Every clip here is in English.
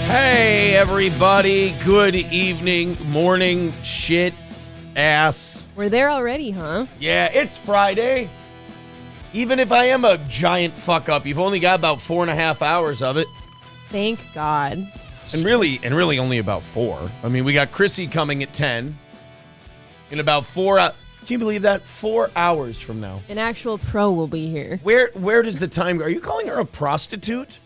Hey, everybody. Good evening, morning, shit, ass. We're there already, huh? Yeah, it's Friday. Even if I am a giant fuck up, you've only got about 4.5 hours of it. Thank God. And really only about 4. I mean, we got Chrissy coming at 10. In about 4 hours. Can you believe that? 4 hours from now. An actual pro will be here. Where does the time go? Are you calling her a prostitute?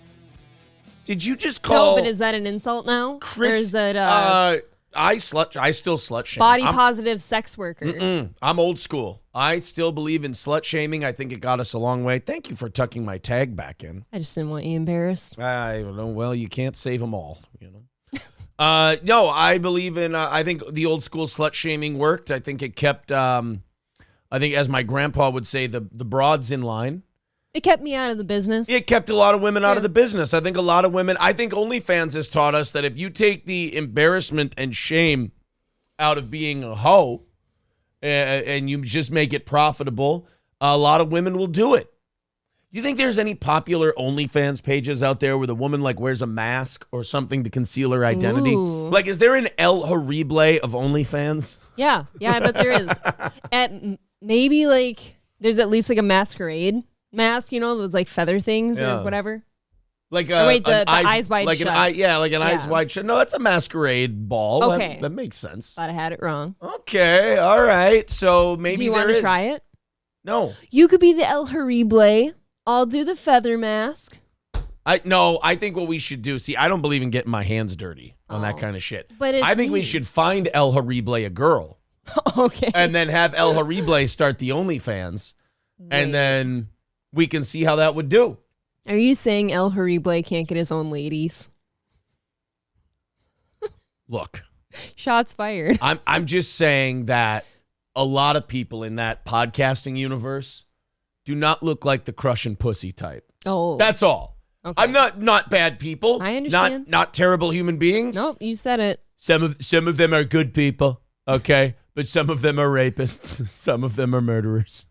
Did you just call... No, but is that an insult now? Chris, or is it I still slut shame. body positive sex workers? I'm old school. I still believe in slut shaming. I think it got us a long way. Thank you for tucking my tag back in. I just didn't want you embarrassed. I don't know. Well, you can't save them all, you know. No, I believe in, I think the old school slut shaming worked. I think it kept, I think as my grandpa would say, the broads in line. It kept me out of the business. It kept a lot of women out of the business. I think OnlyFans has taught us that if you take the embarrassment and shame out of being a hoe and you just make it profitable, a lot of women will do it. You think there's any popular OnlyFans pages out there where the woman like wears a mask or something to conceal her identity? Ooh. Like, is there an El Horrible of OnlyFans? Yeah, I bet there is. Maybe like there's at least like a masquerade mask, you know, those like feather things or whatever. Like the eyes wide like shut. Eyes wide shut. No, that's a masquerade ball. Okay. That makes sense. Thought I had it wrong. Okay, all right. So maybe do you want to try it? No. You could be the El Horrible. I'll do the feather mask. I think what we should do, see, I don't believe in getting my hands dirty on that kind of shit. But I think we should find El Horrible a girl. Okay. And then have El Horrible start the OnlyFans. And then we can see how that would do. Are you saying El Horrible can't get his own ladies? Look. Shots fired. I'm just saying that a lot of people in that podcasting universe do not look like the crushing pussy type. Oh. That's all. Okay. I'm not bad people. I understand. Not terrible human beings. Nope, you said it. Some of them are good people, okay? But some of them are rapists. Some of them are murderers.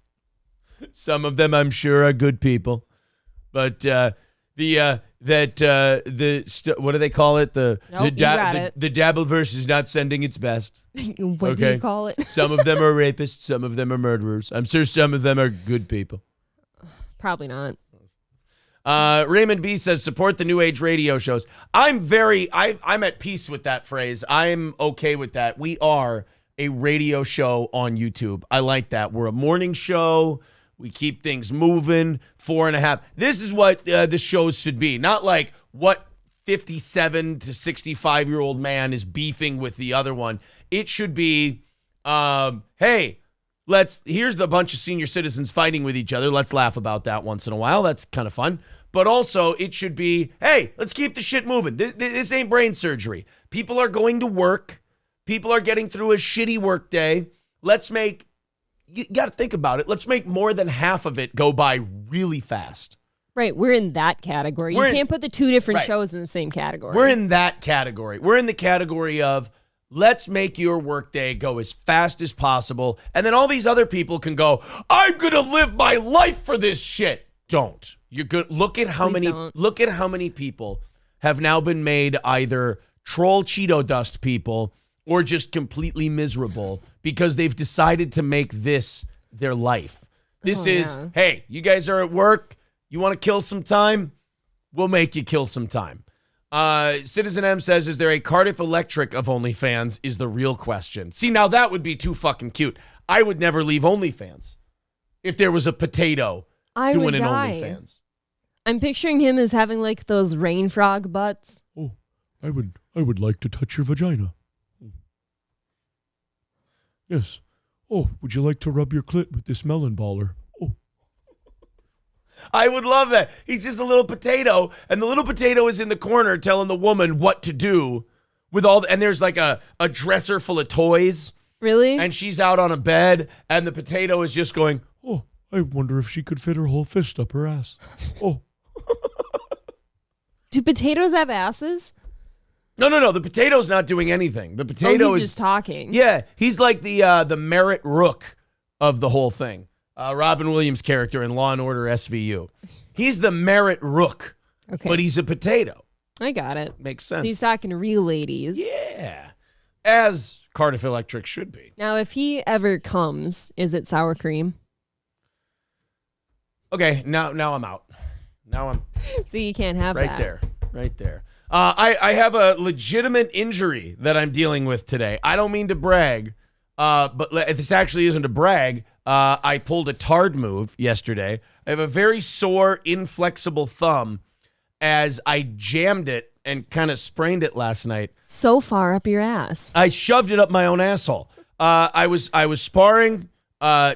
Some of them, I'm sure, are good people. But what do they call it? The Dabbleverse is not sending its best. What do you call it? Some of them are rapists. Some of them are murderers. I'm sure some of them are good people. Probably not. Raymond B says, support the new age radio shows. I'm at peace with that phrase. I'm okay with that. We are a radio show on YouTube. I like that. We're a morning show. We keep things moving. 4.5. This is what the shows should be. Not like what 57 to 65-year-old man is beefing with the other one. It should be, hey, here's the bunch of senior citizens fighting with each other. Let's laugh about that once in a while. That's kind of fun. But also, it should be, hey, let's keep the shit moving. This ain't brain surgery. People are going to work. People are getting through a shitty work day. You got to think about it. Let's make more than half of it go by really fast. Right. We're in that category. You can't put the two different shows in the same category. We're in that category. We're in the category of let's make your workday go as fast as possible. And then all these other people can go, I'm going to live my life for this shit. Don't. You're good. Look at how many people have now been made either troll Cheeto dust people or just completely miserable because they've decided to make this their life. This hey, you guys are at work. You want to kill some time? We'll make you kill some time. Citizen M says, is there a Cardiff Electric of OnlyFans is the real question. See, now that would be too fucking cute. I would never leave OnlyFans if there was a potato doing an OnlyFans. I'm picturing him as having like those rain frog butts. Oh, I would like to touch your vagina. Yes. Oh, would you like to rub your clit with this melon baller? Oh. I would love that. He's just a little potato, and the little potato is in the corner telling the woman what to do with and there's like a dresser full of toys. Really? And she's out on a bed, and the potato is just going, oh, I wonder if she could fit her whole fist up her ass. Oh. Do potatoes have asses? No. The potato's not doing anything. The potato he's just talking. Yeah, he's like the Merritt Rook of the whole thing. Robin Williams' character in Law and Order SVU. He's the Merritt Rook, but he's a potato. I got it. Makes So sense. he's talking to real ladies. Yeah. As Cardiff Electric should be. Now, if he ever comes, is it sour cream? Okay, now I'm out. Now I'm So you can't have right that. right there. I have a legitimate injury that I'm dealing with today. I don't mean to brag, but this actually isn't a brag. I pulled a tard move yesterday. I have a very sore, inflexible thumb as I jammed it and kind of sprained it last night. So far up your ass. I shoved it up my own asshole. I was sparring.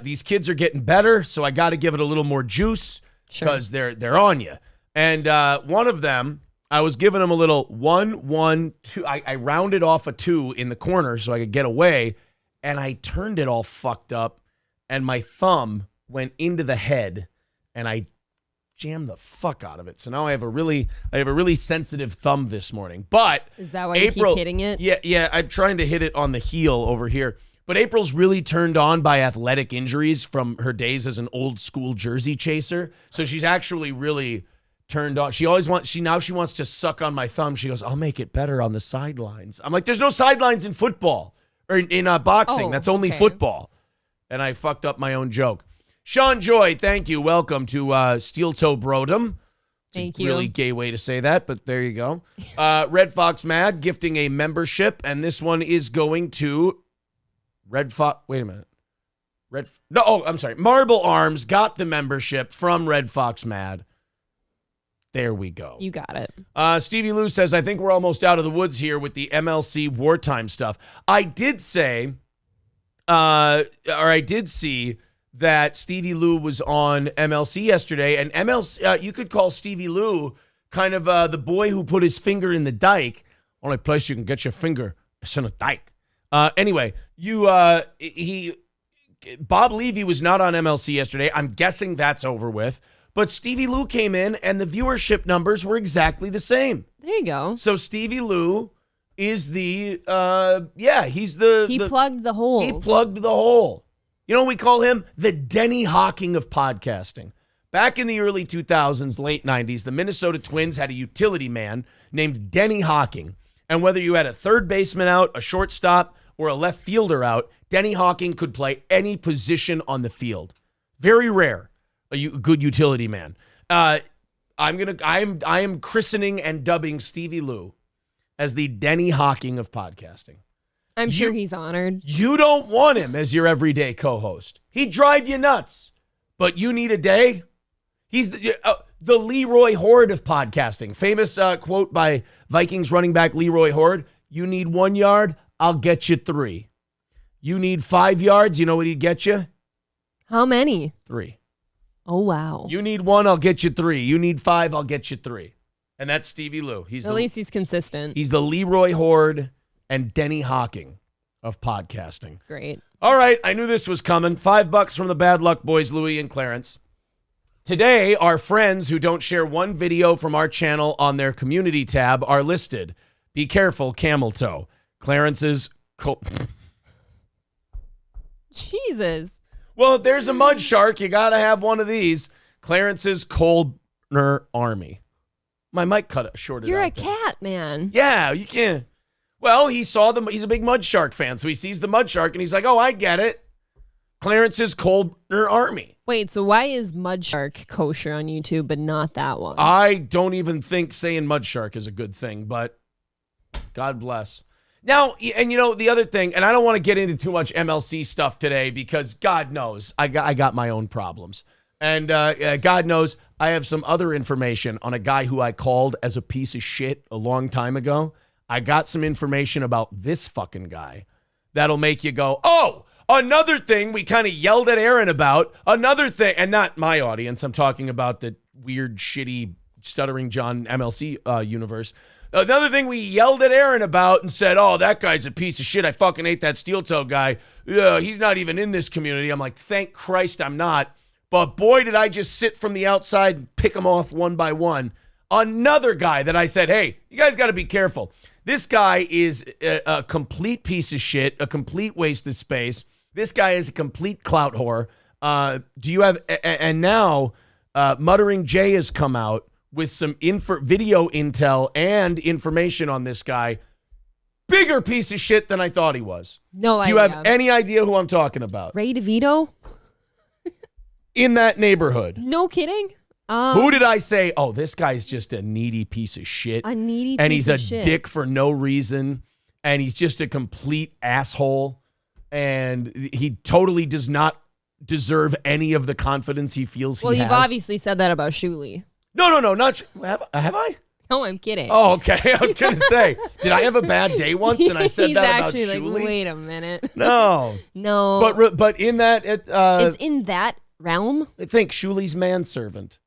These kids are getting better, so I got to give it a little more juice because they're on you. And one of them, I was giving them a little 1, 1, 2. I rounded off a 2 in the corner so I could get away, and I turned it all fucked up, and my thumb went into the head, and I jammed the fuck out of it. So now I have a really sensitive thumb this morning. But is that why you keep hitting it? Yeah, I'm trying to hit it on the heel over here. But April's really turned on by athletic injuries from her days as an old school jersey chaser. So she's actually really turned on. She wants to suck on my thumb. She goes, "I'll make it better on the sidelines." I'm like, "There's no sidelines in football or in boxing. That's only football." And I fucked up my own joke. Sean Joy, thank you. Welcome to Steel Toe Brodom. Thank you. you. Really gay way to say that, but there you go. Red Fox Mad gifting a membership, and this one is going to Red Fox. Wait a minute. I'm sorry. Marble Arms got the membership from Red Fox Mad. There we go. You got it. Stevie Lou says, I think we're almost out of the woods here with the MLC wartime stuff. I did say, I did see that Stevie Lou was on MLC yesterday, and MLC, you could call Stevie Lou kind of the boy who put his finger in the dike. Only place you can get your finger is in a dike. Anyway, Bob Levy was not on MLC yesterday. I'm guessing that's over with. But Stevie Lou came in, and the viewership numbers were exactly the same. There you go. So Stevie Lou is he plugged the holes. He plugged the hole. You know what we call him? The Denny Hawking of podcasting. Back in the early 2000s, late 90s, the Minnesota Twins had a utility man named Denny Hawking. And whether you had a third baseman out, a shortstop, or a left fielder out, Denny Hawking could play any position on the field. Very rare, a good utility man. I am christening and dubbing Stevie Lou as the Denny Hawking of podcasting. I'm sure he's honored. You don't want him as your everyday co-host. He'd drive you nuts. But you need a day. He's the Leroy Horde of podcasting. Famous quote by Vikings running back Leroy Horde. You need 1 yard, I'll get you 3. You need 5 yards, you know what he'd get you? How many? 3. Oh, wow. You need 1, I'll get you 3. You need 5, I'll get you 3. And that's Stevie Lou. At least he's consistent. He's the Leroy Horde and Denny Hawking of podcasting. Great. All right, I knew this was coming. $5 from the Bad Luck Boys, Louie and Clarence. Today, our friends who don't share one video from our channel on their community tab are listed. Be careful, camel toe. Clarence's... Jesus. Well, if there's a mud shark, you got to have one of these. Clarence's Colbner Army. My mic cut short. You're a cat, man. Yeah, you can't. Well, he's a big mud shark fan, so he sees the mud shark and he's like, oh, I get it. Clarence's Colbner Army. Wait, so why is mud shark kosher on YouTube, but not that one? I don't even think saying mud shark is a good thing, but God bless. Now, and you know, the other thing, and I don't want to get into too much MLC stuff today because God knows I got my own problems. And God knows I have some other information on a guy who I called as a piece of shit a long time ago. I got some information about this fucking guy that'll make you go, oh, another thing we kind of yelled at Aaron about, another thing, and not my audience. I'm talking about the weird, shitty, stuttering John MLC universe. Another thing we yelled at Aaron about and said, oh, that guy's a piece of shit. I fucking hate that steel toe guy. Yeah, he's not even in this community. I'm like, thank Christ I'm not. But boy, did I just sit from the outside and pick them off one by one. Another guy that I said, hey, you guys got to be careful. This guy is a complete piece of shit, a complete waste of space. This guy is a complete clout whore. Do you have, and now Muttering Jay has come out with some video intel and information on this guy. Bigger piece of shit than I thought he was. No idea. Do you have any idea who I'm talking about? Ray DeVito? In that neighborhood. No kidding. Who did I say? Oh, this guy's just a needy piece of shit. A needy and piece he's of a shit. dick for no reason. And he's just a complete asshole. And he totally does not deserve any of the confidence he feels he has. Well, you've obviously said that about Shuli. No, not have I? No, I'm kidding. Oh, okay. I was gonna say, did I have a bad day once and I said He's that about actually Shuli? like, wait a minute. No. No. But in that, it's in that realm. I think Shuli's manservant,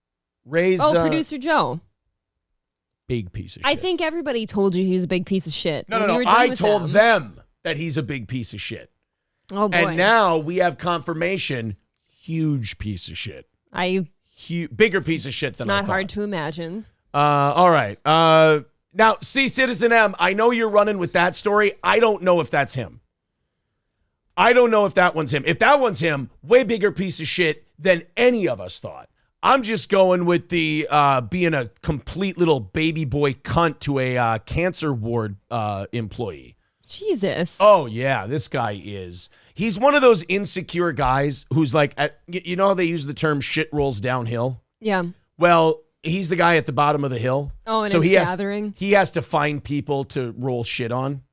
Ray's Producer Joe. big piece of shit. I think everybody told you he was a big piece of shit. No. when you were done I with told them that he's a big piece of shit. Oh boy. And now we have confirmation. Huge piece of shit. Bigger piece of shit than I thought. It's not hard to imagine. All right. Now, see, Citizen M, I know you're running with that story. I don't know if that's him. I don't know if that one's him. If that one's him, way bigger piece of shit than any of us thought. I'm just going with the being a complete little baby boy cunt to a cancer ward employee. Jesus. Oh, yeah, this guy is. He's one of those insecure guys who's like, you know how they use the term shit rolls downhill? Yeah. Well, he's the guy at the bottom of the hill. Oh, and so it's he gathering. He has to find people to roll shit on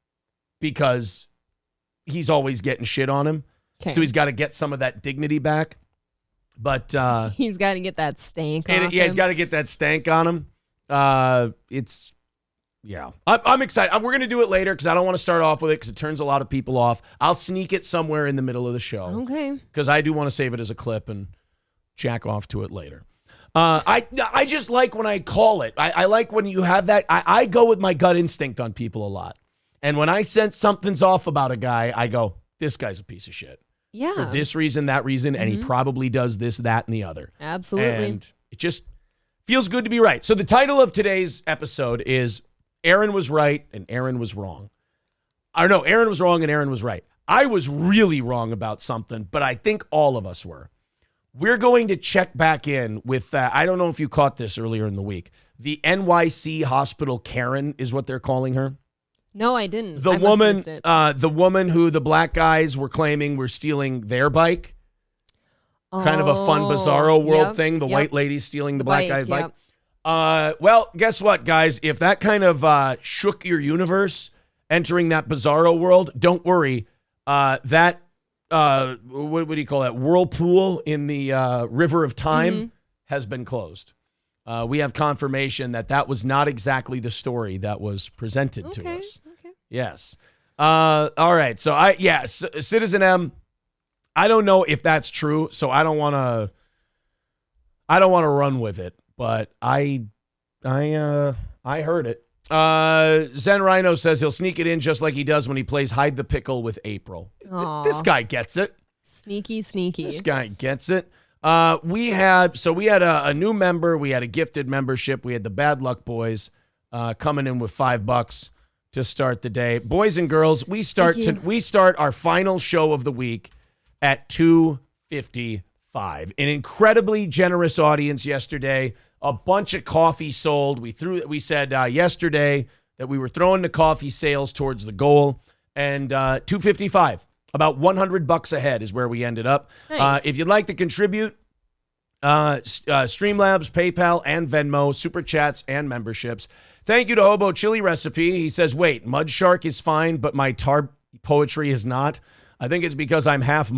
because he's always getting shit on him. Okay. So he's got to get some of that dignity back. But he's got to get that stank off yeah, him. he's got to get that stank on him. Yeah, I'm excited. We're going to do it later because I don't want to start off with it because it turns a lot of people off. I'll sneak it somewhere in the middle of the show. Okay. Because I do want to save it as a clip and jack off to it later. I just like when I call it. I like when you have that. I go with my gut instinct on people a lot. And when I sense something's off about a guy, I go, this guy's a piece of shit. Yeah. For this reason, that reason, and he probably does this, that, and the other. Absolutely. And it just feels good to be right. So the title of today's episode is Aaron was right and Aaron was wrong. Or no, Aaron was wrong and Aaron was right. I was really wrong about something, but I think all of us were. We're going to check back in with, I don't know if you caught this earlier in the week. The NYC Hospital Karen is what they're calling her. No, I didn't. The woman who the black guys were claiming were stealing their bike. Kind of a fun Bizarro World thing. The white lady stealing the black guy's bike. Well, guess what, guys? If that kind of shook your universe entering that Bizarro World, don't worry. That, what do you call that? Whirlpool in the river of time has been closed. We have confirmation that was not exactly the story that was presented to us. Okay. Yes. All right. So Citizen M, I don't know if that's true, so I don't want to run with it, but I heard it. Zen Rhino says he'll sneak it in just like he does when he plays Hide the Pickle with April. This guy gets it. Sneaky. This guy gets it. We had a new member. We had a gifted membership. We had the Bad Luck Boys coming in with $5 to start the day. Boys and girls, we start our final show of the week at 2:55. An incredibly generous audience yesterday. A bunch of coffee sold. We said yesterday that we were throwing the coffee sales towards the goal, and 255, about $100 ahead is where we ended up. Nice. If you'd like to contribute, Streamlabs, PayPal, and Venmo, Super Chats, and memberships. Thank you to Hobo Chili Recipe. He says, wait, Mud Shark is fine, but my tar poetry is not. I think it's because I'm half.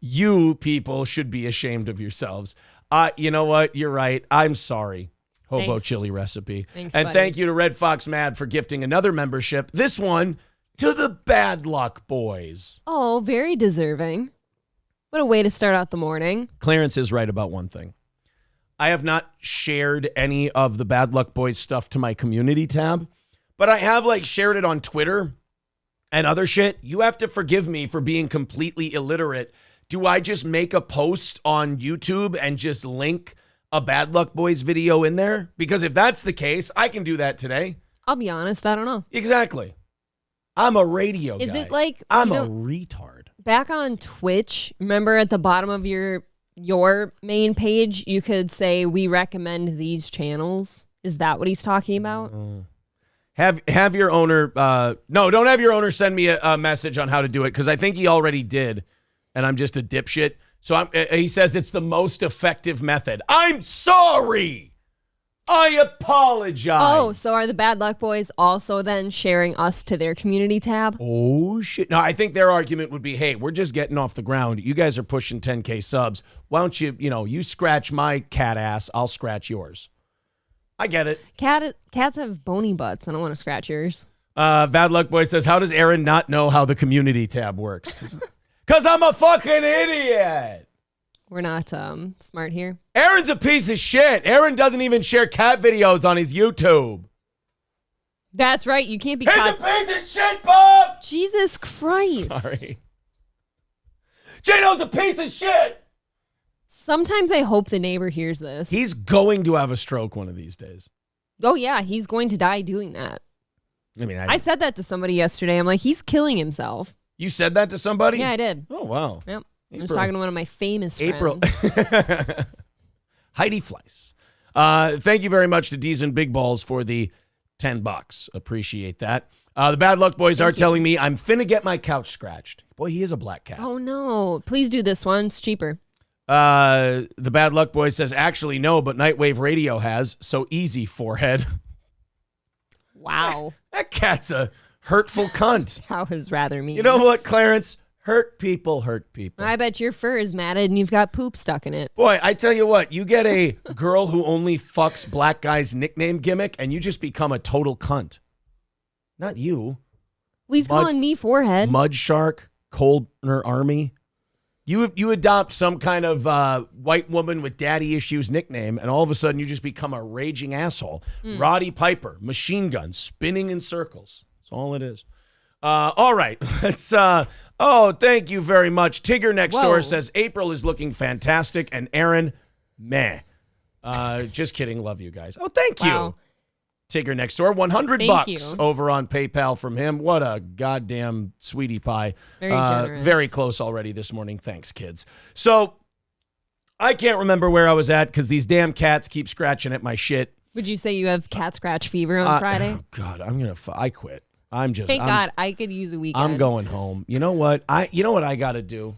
You people should be ashamed of yourselves. You know what? You're right. I'm sorry, Hobo Thanks. Chili Recipe. Thanks, and buddy. thank you to Red Fox Mad for gifting another membership. This one to the Bad Luck Boys. Oh, very deserving. What a way to start out the morning. Clarence is right about one thing. I have not shared any of the Bad Luck Boys stuff to my community tab, but I have shared it on Twitter and other shit. You have to forgive me for being completely illiterate. Do I just make a post on YouTube and just link a Bad Luck Boys video in there? Because if that's the case, I can do that today. I'll be honest, I don't know. Exactly. I'm a radio guy. Is it like I'm a retard. back on Twitch? Remember at the bottom of your your main page, you could say, we recommend these channels. Is that what he's talking about? Have your owner, no, don't have your owner send me a message on how to do it, because I think he already did, and I'm just a dipshit. So he says it's the most effective method. I'm sorry. I apologize. Oh, so are the Bad Luck Boys also then sharing us to their community tab? Oh, shit. No, I think their argument would be, hey, we're just getting off the ground. You guys are pushing 10K subs. Why don't you scratch my cat ass, I'll scratch yours. I get it. Cats have bony butts. I don't want to scratch yours. Bad Luck Boy says, how does Aaron not know how the community tab works? Because I'm a fucking idiot. We're not smart here. Aaron's a piece of shit. Aaron doesn't even share cat videos on his YouTube. That's right. You can't be He's caught. a piece of shit, Bob. Jesus Christ. Sorry. Jano's a piece of shit. Sometimes I hope the neighbor hears this. He's going to have a stroke one of these days. Oh, yeah. He's going to die doing that. I mean, I said that to somebody yesterday. I'm like, he's killing himself. You said that to somebody? Yeah, I did. Oh, wow. Yep. I was talking to one of my famous friends. Heidi Fleiss. Thank you very much to D's and Big Balls for the $10. Appreciate that. The Bad Luck Boys are telling me I'm finna get my couch scratched. Boy, he is a black cat. Oh, no. Please do this one. It's cheaper. The Bad Luck Boy says, actually, no, but Nightwave Radio has. So easy, forehead. Wow. That cat's a hurtful cunt. That was rather mean. You know what, Clarence? Hurt people hurt people. I bet your fur is matted and you've got poop stuck in it. Boy, I tell you what, you get a girl who only fucks black guys' nickname gimmick, and you just become a total cunt. Not you. Well, he's calling me forehead. Mud Shark, Corner Army. You adopt some kind of white woman with daddy issues nickname, and all of a sudden you just become a raging asshole. Roddy Piper, machine gun, spinning in circles. That's all it is. All right. Let's. Thank you very much. Tigger next door says April is looking fantastic, and Aaron, meh. Just kidding. Love you guys. Oh, thank you. Wow. Tigger next door, $100 Thank you. over on PayPal from him. What a goddamn sweetie pie. Very generous. Very close already this morning. Thanks, kids. So I can't remember where I was at because these damn cats keep scratching at my shit. Would you say you have cat scratch fever on Friday? Oh God, I quit. Thank God, I could use a weekend. I'm going home. You know what? I got to do.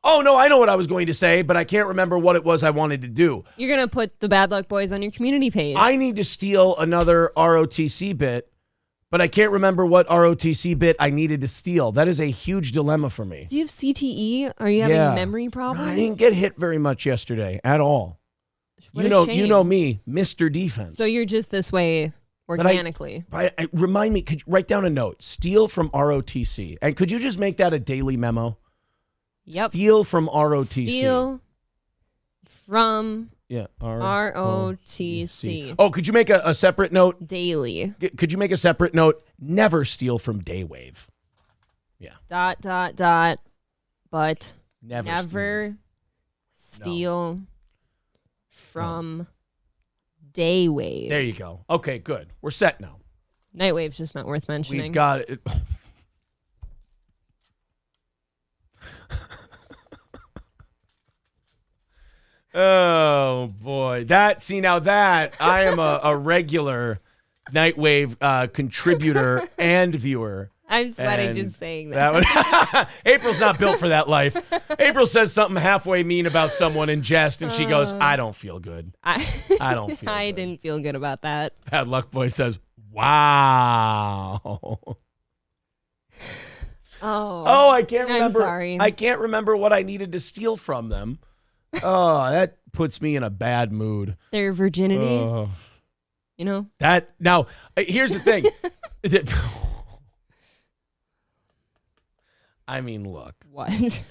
Oh, no, I know what I was going to say, but I can't remember what it was I wanted to do. You're going to put the Bad Luck Boys on your community page. I need to steal another ROTC bit, but I can't remember what ROTC bit I needed to steal. That is a huge dilemma for me. Do you have CTE? Are you having memory problems? I didn't get hit very much yesterday at all. What a shame. You know me, Mr. Defense. So you're just this way organically. Remind me, could you write down a note? Steal from ROTC. And could you just make that a daily memo? Yep. Steal from ROTC. Steal from ROTC. Oh, could you make a separate note? Daily. Could you make a separate note? Never steal from Daywave. Yeah. ... But never steal from Daywave. There you go. Okay, good. We're set now. Nightwave's just not worth mentioning. We've got it. Oh boy, now I am a regular Nightwave contributor and viewer. I'm sweating just saying that. April's not built for that life. April says something halfway mean about someone in jest, and she goes, "I don't feel good. I don't feel. I good." didn't feel good about that. Bad Luck Boy says, "Wow." Oh, I can't remember. I'm sorry. I can't remember what I needed to steal from them. Oh, that puts me in a bad mood. Their virginity. You know? That now, here's the thing. I mean, look. What?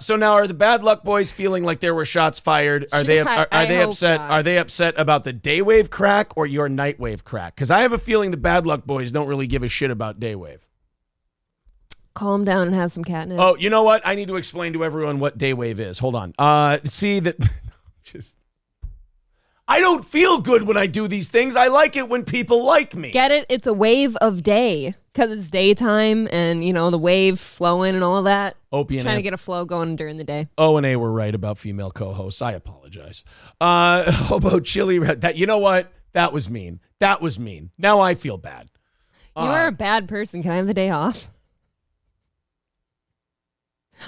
So now are the Bad Luck Boys feeling like there were shots fired? Are they upset? Not. Are they upset about the Daywave crack or your Nightwave crack? Because I have a feeling the Bad Luck Boys don't really give a shit about Daywave. Calm down and have some catnip. Oh, you know what? I need to explain to everyone what Daywave is. Hold on. See that I don't feel good when I do these things. I like it when people like me. Get it? It's a wave of day because it's daytime and, you know, the wave flowing and all of that. Opie and Trying to get a flow going during the day. O and A were right about female co-hosts. I apologize. Hobo Chili. You know what? That was mean. That was mean. Now I feel bad. You are a bad person. Can I have the day off?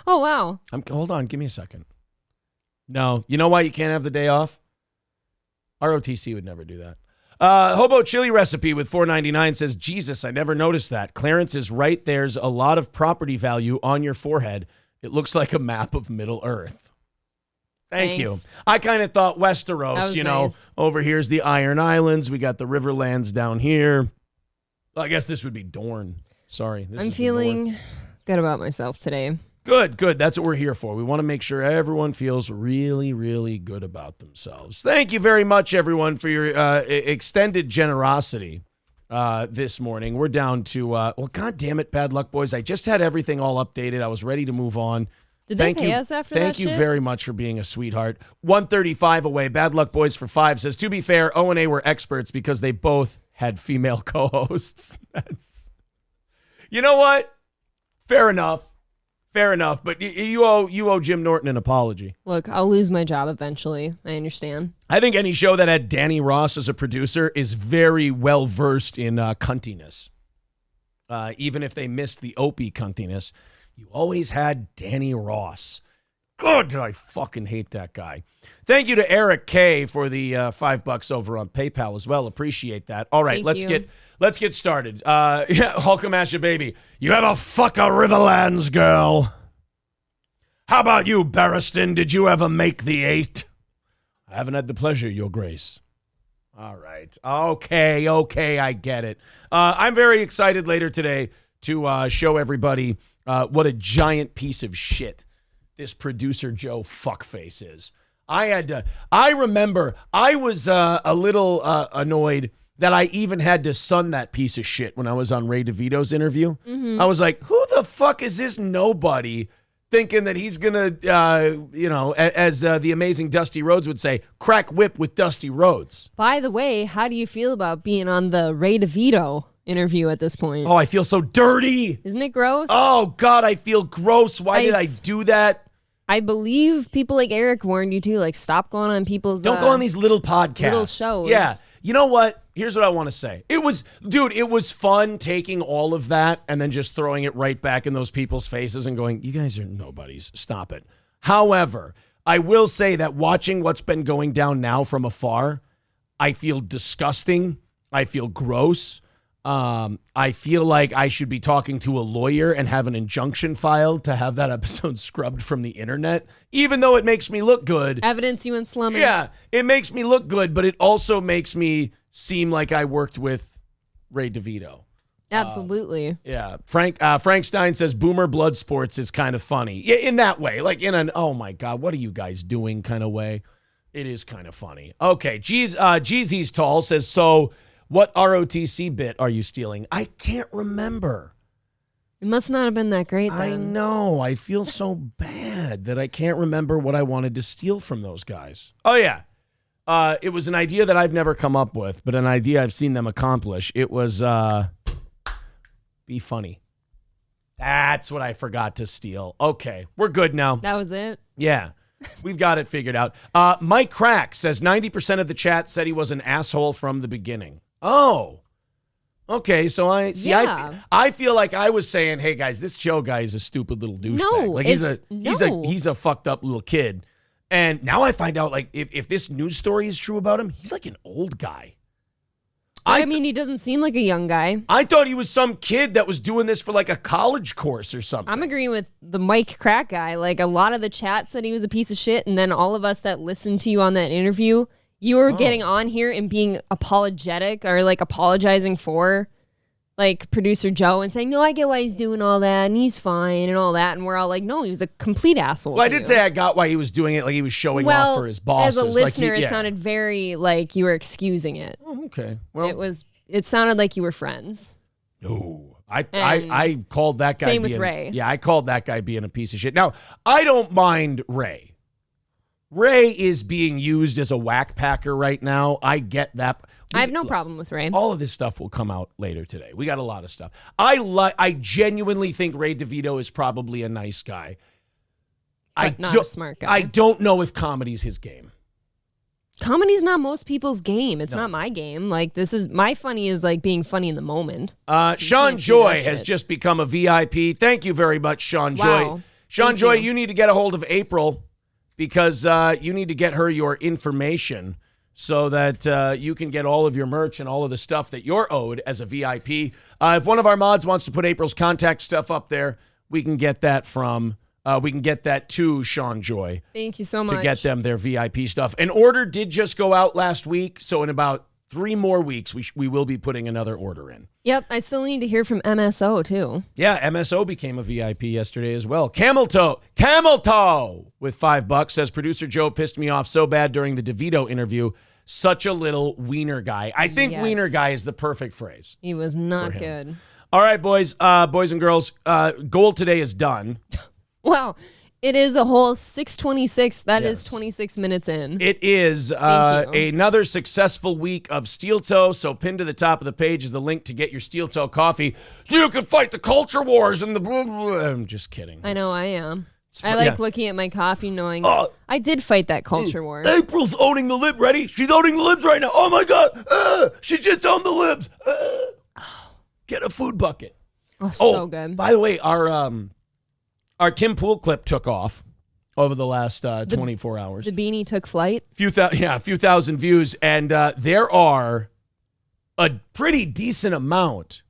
Oh, wow. Hold on. Give me a second. No. You know why you can't have the day off? ROTC would never do that. Hobo Chili Recipe with $4.99 says, Jesus, I never noticed that. Clarence is right. There's a lot of property value on your forehead. It looks like a map of Middle Earth. Thank you. I kind of thought Westeros, nice. Over here's the Iron Islands. We got the Riverlands down here. Well, I guess this would be Dorne. Sorry. I'm feeling good about myself today. Good. That's what we're here for. We want to make sure everyone feels really, really good about themselves. Thank you very much, everyone, for your extended generosity this morning. We're down to, God damn it, Bad Luck Boys. I just had everything all updated. I was ready to move on. Did they pay us after that Thank you shit? very much for being a sweetheart. 135 away. Bad Luck Boys for 5 says, to be fair, O and A were experts because they both had female co-hosts. You know what? Fair enough. But you owe Jim Norton an apology. Look, I'll lose my job eventually. I understand. I think any show that had Danny Ross as a producer is very well versed in cuntiness. Even if they missed the Opie cuntiness, you always had Danny Ross. God, did I fucking hate that guy. Thank you to Eric K for the $5 over on PayPal as well. Appreciate that. All right, let's get started. Hulkamasha baby, you ever fuck a Riverlands girl? How about you, Barristan? Did you ever make the 8? I haven't had the pleasure, Your Grace. All right. Okay, I get it. I'm very excited later today to show everybody what a giant piece of shit this producer Joe fuckface is. I remember I was a little annoyed that I even had to sun that piece of shit when I was on Ray DeVito's interview. Mm-hmm. I was like, who the fuck is this nobody thinking that he's going to, as the amazing Dusty Rhodes would say, crack whip with Dusty Rhodes. By the way, how do you feel about being on the Ray DeVito interview at this point? Oh, I feel so dirty. Isn't it gross? Oh, God, I feel gross. Why did I do that? I believe people like Eric warned you too. Like, stop going on people's. Don't go on these little podcasts. Little shows. Yeah. You know what? Here's what I want to say. It was fun taking all of that and then just throwing it right back in those people's faces and going, you guys are nobodies. Stop it. However, I will say that watching what's been going down now from afar, I feel disgusting. I feel gross. I feel like I should be talking to a lawyer and have an injunction filed to have that episode scrubbed from the internet, even though it makes me look good. Evidence you and Slummy. Yeah, it makes me look good, but it also makes me seem like I worked with Ray DeVito. Absolutely. Yeah. Frank Stein says Boomer Blood Sports is kind of funny. Yeah, in that way. Like in an, oh my God, what are you guys doing kind of way. It is kind of funny. Okay. Jeezy's Tall says, so what ROTC bit are you stealing? I can't remember. It must not have been that great then. I know. I feel so bad that I can't remember what I wanted to steal from those guys. Oh, yeah. It was an idea that I've never come up with, but an idea I've seen them accomplish. It was be funny. That's what I forgot to steal. Okay. We're good now. That was it? Yeah. We've got it figured out. Mike Crack says 90% of the chat said he was an asshole from the beginning. Oh, okay. So I feel like I was saying, hey guys, this Joe guy is a stupid little douchebag. No, like he's a fucked up little kid. And now I find out like if this news story is true about him, he's like an old guy. I mean, he doesn't seem like a young guy. I thought he was some kid that was doing this for like a college course or something. I'm agreeing with the Mike Crack guy. Like a lot of the chat said he was a piece of shit, and then all of us that listened to you on that interview, you were getting on here and being apologetic or like apologizing for like producer Joe and saying, no, I get why he's doing all that and he's fine and all that. And we're all like, no, he was a complete asshole. Well, I did say I got why he was doing it. Like he was showing off for his bosses. As a listener, like it sounded very like you were excusing it. Oh, okay. Well, it sounded like you were friends. No, I called that guy. Same with Ray. Yeah, I called that guy being a piece of shit. Now, I don't mind Ray. Ray is being used as a whack packer right now. I get that. I have no problem with Ray. All of this stuff will come out later today. We got a lot of stuff. I genuinely think Ray DeVito is probably a nice guy. But not a smart guy. I don't know if comedy's his game. Comedy's not most people's game. It's not my game. Like, this is my funny is like being funny in the moment. Sean Joy has just become a VIP. Thank you very much, Sean Joy. Sean Joy, you need to get a hold of April because you need to get her your information so that you can get all of your merch and all of the stuff that you're owed as a VIP. If one of our mods wants to put April's contact stuff up there, we can get that to Sean Joy. Thank you so much. To get them their VIP stuff. An order did just go out last week, so in about 3 more weeks, we will be putting another order in. Yep, I still need to hear from MSO, too. Yeah, MSO became a VIP yesterday as well. Camel Toe with $5 says, producer Joe pissed me off so bad during the DeVito interview. Such a little wiener guy. I think wiener guy is the perfect phrase. He was not good. All right, boys and girls, goal today is done. Wow. It is a whole 6:26. That is 26 minutes in. It is another successful week of Steel Toe. So pinned to the top of the page is the link to get your Steel Toe coffee so you can fight the culture wars and the blah, blah. I'm just kidding. I know I am. I like looking at my coffee knowing I did fight that culture war. April's owning the lib. Ready? She's owning the libs right now. Oh, my God. She just owned the libs. Get a food bucket. Oh, so good. By the way, our Tim Pool clip took off over the last 24 hours. The beanie took flight. A few thousand views, and there are a pretty decent amount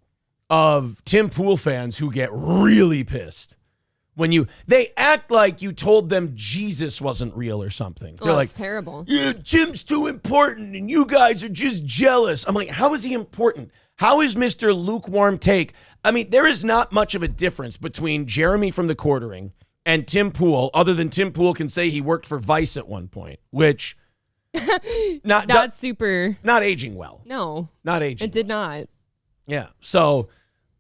of Tim Pool fans who get really pissed when they act like you told them Jesus wasn't real or something. They're like, it's terrible. Yeah, Tim's too important, and you guys are just jealous. I'm like, how is he important? How is Mr. Lukewarm Take? I mean, there is not much of a difference between Jeremy from the Quartering and Tim Pool, other than Tim Pool can say he worked for Vice at one point, which not aging well. No, not aging. It did not. Yeah. So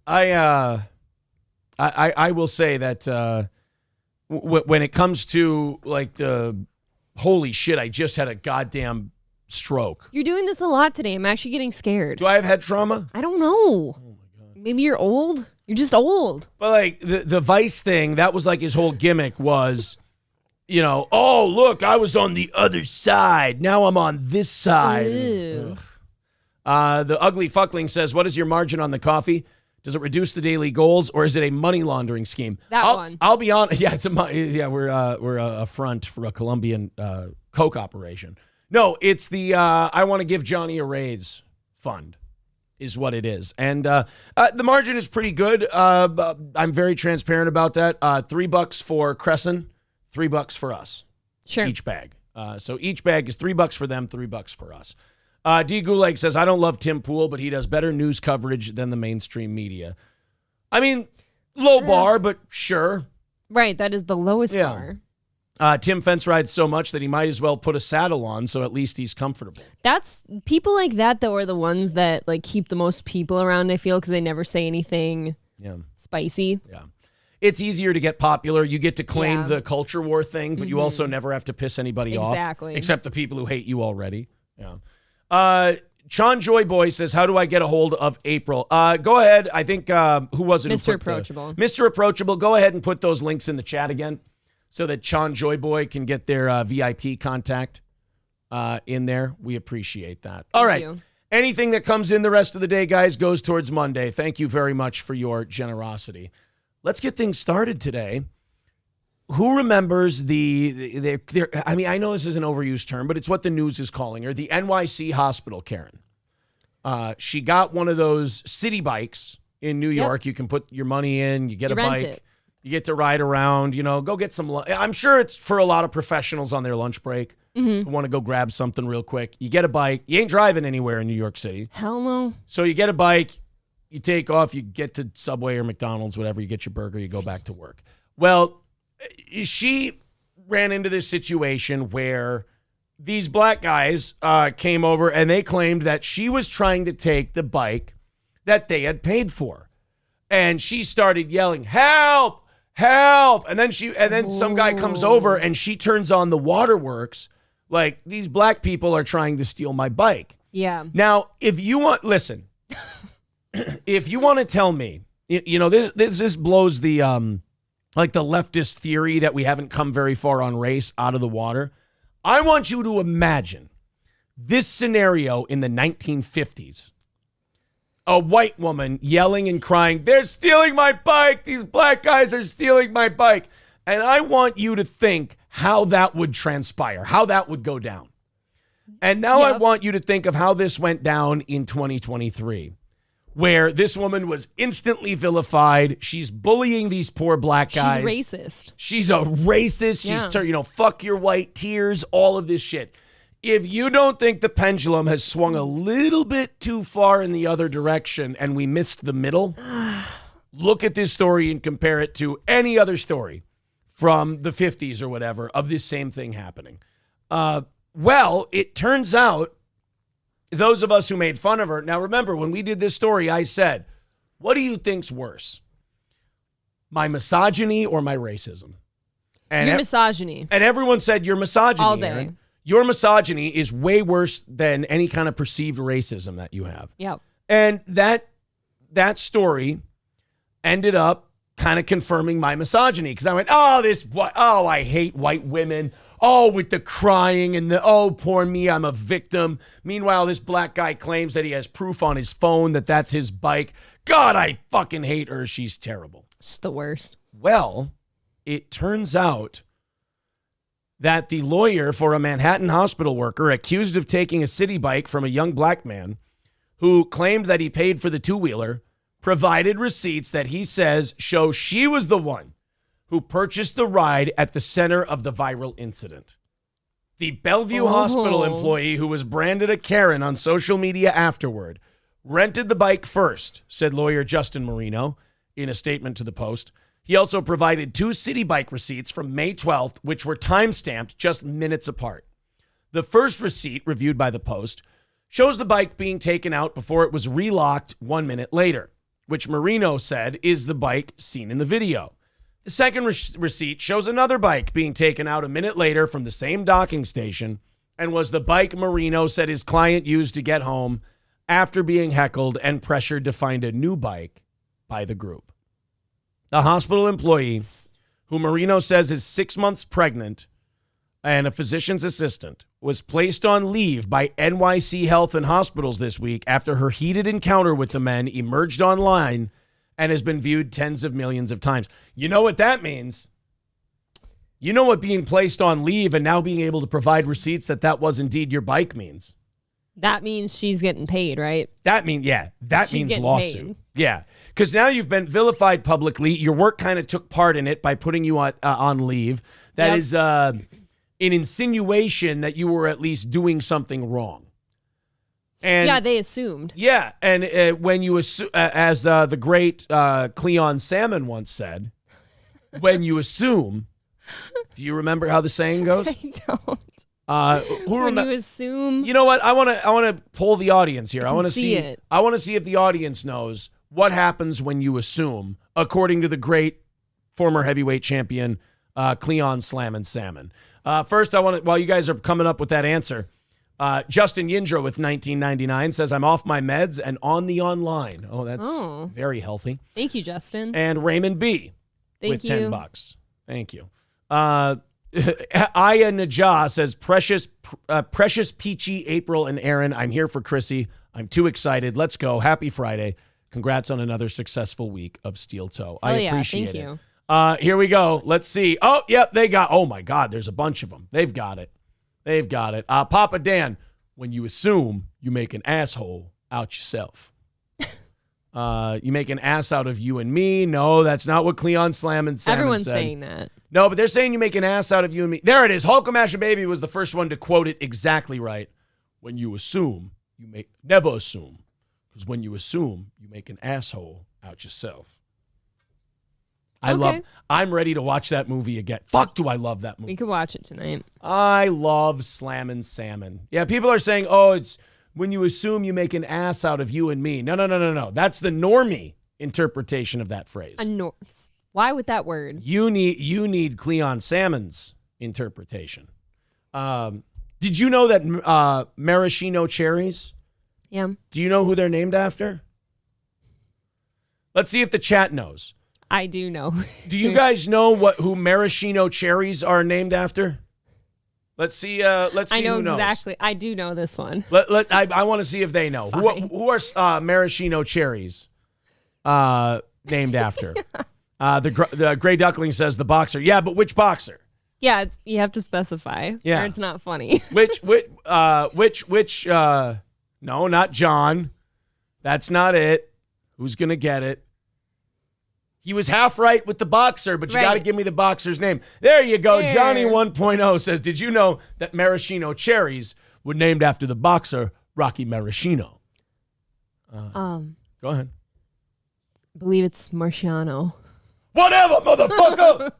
I will say that when it comes to like the holy shit, I just had a goddamn stroke. You're doing this a lot today. I'm actually getting scared. Do I have head trauma? I don't know. Oh my God. Maybe you're old. You're just old. But like the Vice thing, that was like his whole gimmick was, oh, look, I was on the other side. Now I'm on this side. The Ugly Fuckling says, what is your margin on the coffee? Does it reduce the daily goals or is it a money laundering scheme? I'll be honest. Yeah, we're a front for a Colombian coke operation. No, it's the I want to give Johnny a raise fund is what it is. And the margin is pretty good. I'm very transparent about that. $3 for Crescent, $3 for us. Sure. Each bag. So each bag is $3 for them, $3 for us. D. Gulag says, I don't love Tim Pool, but he does better news coverage than the mainstream media. I mean, low bar, but sure. Right, that is the lowest bar. Tim fence rides so much that he might as well put a saddle on, so at least he's comfortable. That's people like that, though, are the ones that like keep the most people around, I feel, because they never say anything spicy. Yeah. It's easier to get popular. You get to claim the culture war thing, but you also never have to piss anybody off. Exactly. Except the people who hate you already. Yeah. Sean Joy Boy says, how do I get a hold of April? Go ahead. I think, who was it? Mr. Approachable. Mr. Approachable. Go ahead and put those links in the chat again so that Sean Joy Boy can get their VIP contact in there. We appreciate that. All right. Thank you. Anything that comes in the rest of the day, guys, goes towards Monday. Thank you very much for your generosity. Let's get things started today. Who remembers I mean, I know this is an overused term, but it's what the news is calling her, the NYC Hospital Karen. She got one of those city bikes in New York. You can put your money in, you get a bike. It. You get to ride around, go get some lunch. I'm sure it's for a lot of professionals on their lunch break who want to go grab something real quick. You get a bike. You ain't driving anywhere in New York City. Hell no. So you get a bike, you take off, you get to Subway or McDonald's, whatever, you get your burger, you go back to work. Well, she ran into this situation where these black guys came over and they claimed that she was trying to take the bike that they had paid for. And she started yelling, help, help. And then some guy comes over and she turns on the waterworks. Like, these black people are trying to steal my bike. Yeah. Now, if you want to tell me, this blows the like the leftist theory that we haven't come very far on race out of the water. I want you to imagine this scenario in the 1950s. A white woman yelling and crying, "They're stealing my bike. These black guys are stealing my bike." And I want you to think how that would transpire, how that would go down. And now I want you to think of how this went down in 2023. Where this woman was instantly vilified. She's bullying these poor black guys. She's racist. She's a racist. She's, fuck your white tears, all of this shit. If you don't think the pendulum has swung a little bit too far in the other direction and we missed the middle, look at this story and compare it to any other story from the 50s or whatever of this same thing happening. Well, it turns out those of us who made fun of her. Now, remember, when we did this story, I said, what do you think's worse? My misogyny or my racism? And your misogyny. And everyone said your misogyny. All day. Aaron. Your misogyny is way worse than any kind of perceived racism that you have. Yep. And that story ended up kind of confirming my misogyny because I went, I hate white women. Oh, with the crying and poor me, I'm a victim. Meanwhile, this black guy claims that he has proof on his phone that that's his bike. God, I fucking hate her. She's terrible. It's the worst. Well, it turns out that the lawyer for a Manhattan hospital worker accused of taking a city bike from a young black man who claimed that he paid for the two-wheeler provided receipts that he says show she was the one who purchased the ride at the center of the viral incident. The Bellevue Hospital employee who was branded a Karen on social media afterward rented the bike first, said lawyer Justin Marino in a statement to the Post. He also provided 2 city bike receipts from May 12th, which were time-stamped just minutes apart. The first receipt, reviewed by the Post, shows the bike being taken out before it was relocked 1 minute later, which Marino said is the bike seen in the video. The second receipt shows another bike being taken out a minute later from the same docking station and was the bike Marino said his client used to get home after being heckled and pressured to find a new bike by the group. The hospital employee, who Marino says is 6 months pregnant and a physician's assistant, was placed on leave by NYC Health and Hospitals this week after her heated encounter with the men emerged online and has been viewed tens of millions of times. You know what that means? You know what being placed on leave and now being able to provide receipts that was indeed your bike means? That means she's getting paid, right? That means lawsuit. Paid. Yeah, because now you've been vilified publicly. Your work kind of took part in it by putting you on leave. That is an insinuation that you were at least doing something wrong. And yeah, they assumed. Yeah, and when you assume, as the great Cleon Salmon once said, when you assume, do you remember how the saying goes? I don't. When you assume. You know what? I want to poll the audience here. I want to see it. I want to see if the audience knows what happens when you assume, according to the great former heavyweight champion Cleon Slammin' Salmon. First, while you guys are coming up with that answer, Justin Yindra with 1999 says, I'm off my meds and on the online. Oh, that's very healthy. Thank you, Justin. And Raymond B. Thank you. $10. Thank you. Aya Najah says, precious Peachy, April, and Aaron. I'm here for Chrissy. I'm too excited. Let's go. Happy Friday. Congrats on another successful week of Steel Toe. I appreciate thank it. you. Here we go. Let's see. Oh, yep, oh my God, there's a bunch of them. They've got it. Papa Dan, when you assume, you make an asshole out yourself. You make an ass out of you and me. No, that's not what Cleon Slammin' Salmon Everyone's said. saying that. No, but they're saying you make an ass out of you and me. There it is. Hulkamashia Baby was the first one to quote it exactly right. When you assume, never assume. Because when you assume, you make an asshole out yourself. I'm ready to watch that movie again. Fuck, do I love that movie. We could watch it tonight. I love Slammin' Salmon. Yeah, people are saying, oh, it's when you assume you make an ass out of you and me. No. That's the normie interpretation of that phrase. Why with that word? You need Cleon Salmon's interpretation. Did you know that maraschino cherries? Yeah. Do you know who they're named after? Let's see if the chat knows. I do know. Do you guys know who maraschino cherries are named after? Let's see. Let's see. I know who knows. exactly. I do know this one. I want to see if they know. Who are maraschino cherries named after? The Gray Duckling says the boxer. Yeah, but which boxer? Yeah, you have to specify. Yeah. Or it's not funny. Which? No, not John. That's not it. Who's gonna get it? He was half right with the boxer, but you got to give me the boxer's name. There you go. There. Johnny 1.0 says, did you know that maraschino cherries were named after the boxer Rocky Maraschino? Go ahead. I believe it's Marciano. Whatever, motherfucker.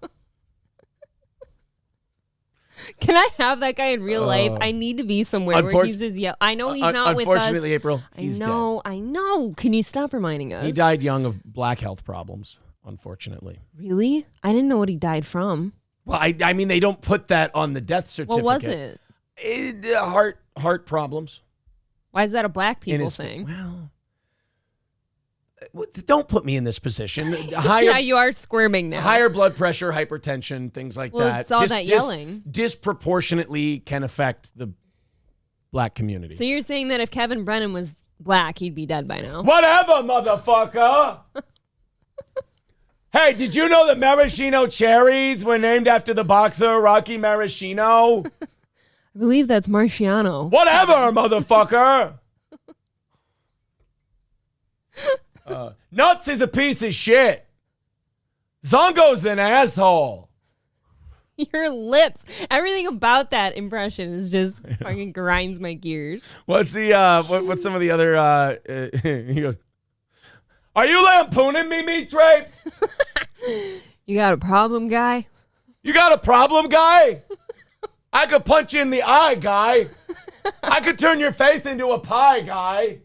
Can I have that guy in real life? I need to be somewhere where he's just yelling. I know he's not with us. Unfortunately, April, he's dead. I know. Can you stop reminding us? He died young of black health problems, unfortunately. Really? I didn't know what he died from. Well, I mean, they don't put that on the death certificate. What was it? Heart problems. Why is that a black people thing? Well, don't put me in this position. Yeah, you are squirming now. Higher blood pressure, hypertension, things like that. It's all that yelling. Disproportionately can affect the black community. So you're saying that if Kevin Brennan was black, he'd be dead by now? Whatever, motherfucker. Hey, did you know that maraschino cherries were named after the boxer Rocky Maraschino? I believe that's Marciano. Whatever, motherfucker. Nuts is a piece of shit. Zongo's an asshole. Your lips. Everything about that impression is just fucking grinds my gears. What's what's some of the other he goes, are you lampooning me, meat drape? You got a problem, guy? You got a problem, guy? I could punch you in the eye, guy. I could turn your face into a pie, guy.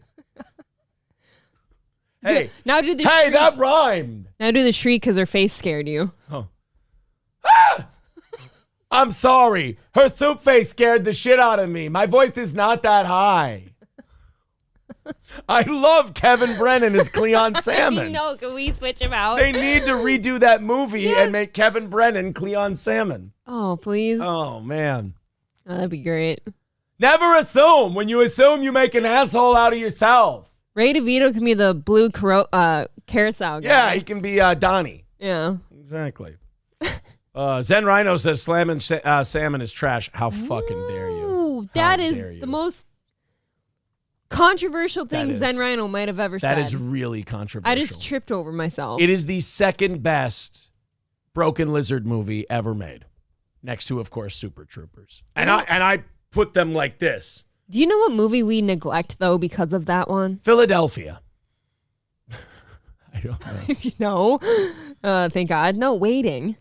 Hey, now do the hey, shriek. that rhymed. Now do the shriek because her face scared you. Oh. Ah! I'm sorry. Her soup face scared the shit out of me. My voice is not that high. I love Kevin Brennan as Cleon Salmon. No, can we switch him out? They need to redo that movie and make Kevin Brennan Cleon Salmon. Oh, please. Oh, man. Oh, that'd be great. Never assume. When you assume, you make an asshole out of yourself. Ray DeVito can be the blue carousel guy. Yeah, he can be Donnie. Yeah. Exactly. Zen Rhino says slamming salmon is trash. How fucking dare you? Ooh, that is the most controversial thing Zen Rhino might have ever said. That is really controversial. I just tripped over myself. It is the second best Broken Lizard movie ever made. Next to, of course, Super Troopers. And I put them like this. Do you know what movie we neglect, though, because of that one? Philadelphia. I don't know. No. Thank God. No, Waiting.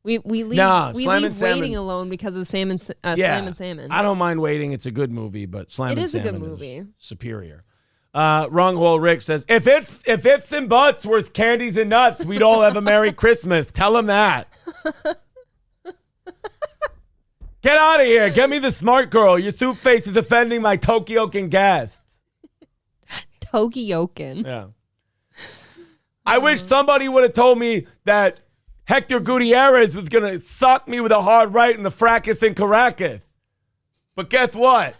We leave Waiting alone because of Slam and Salmon. I don't mind Waiting. It's a good movie, but Slam and Salmon is a good movie. Superior. Wrong Hole Rick says, if ifs and buts were candies and nuts, we'd all have a Merry Christmas. Tell him that. Get out of here. Get me the smart girl. Your soup face is offending my Tokyokan guests. Tokyokan. Yeah. I wish somebody would have told me that Hector Gutierrez was going to sock me with a hard right in the fracas in Caracas. But guess what?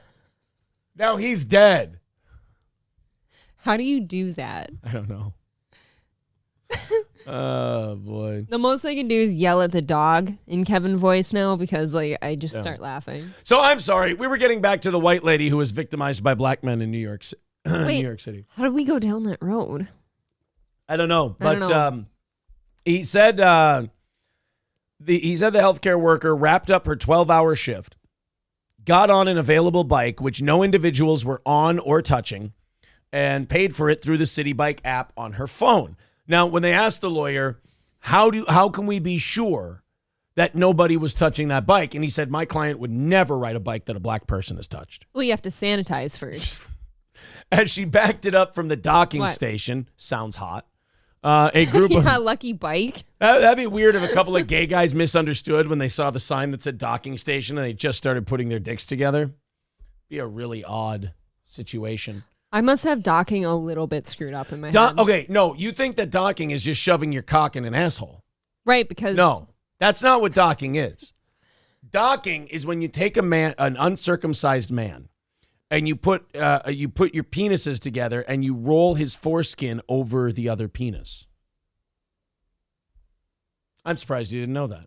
Now he's dead. How do you do that? I don't know. Oh, boy. The most I can do is yell at the dog in Kevin voice now because I just start laughing. So I'm sorry. We were getting back to the white lady who was victimized by black men in New York City. Wait, New York City. How did we go down that road? I don't know. But he said the healthcare worker wrapped up her 12-hour shift, got on an available bike, which no individuals were on or touching, and paid for it through the City Bike app on her phone. Now, when they asked the lawyer, how can we be sure that nobody was touching that bike? And he said, my client would never ride a bike that a black person has touched. Well, you have to sanitize first. As she backed it up from the docking station, sounds hot, A group of Yeah, lucky bike. that'd be weird if a couple of gay guys misunderstood when they saw the sign that said docking station and they just started putting their dicks together. Be a really odd situation. I must have docking a little bit screwed up in my head. Okay, no, you think that docking is just shoving your cock in an asshole. Right, because... No, that's not what docking is. Docking is when you take an uncircumcised man, and you put your penises together and you roll his foreskin over the other penis. I'm surprised you didn't know that.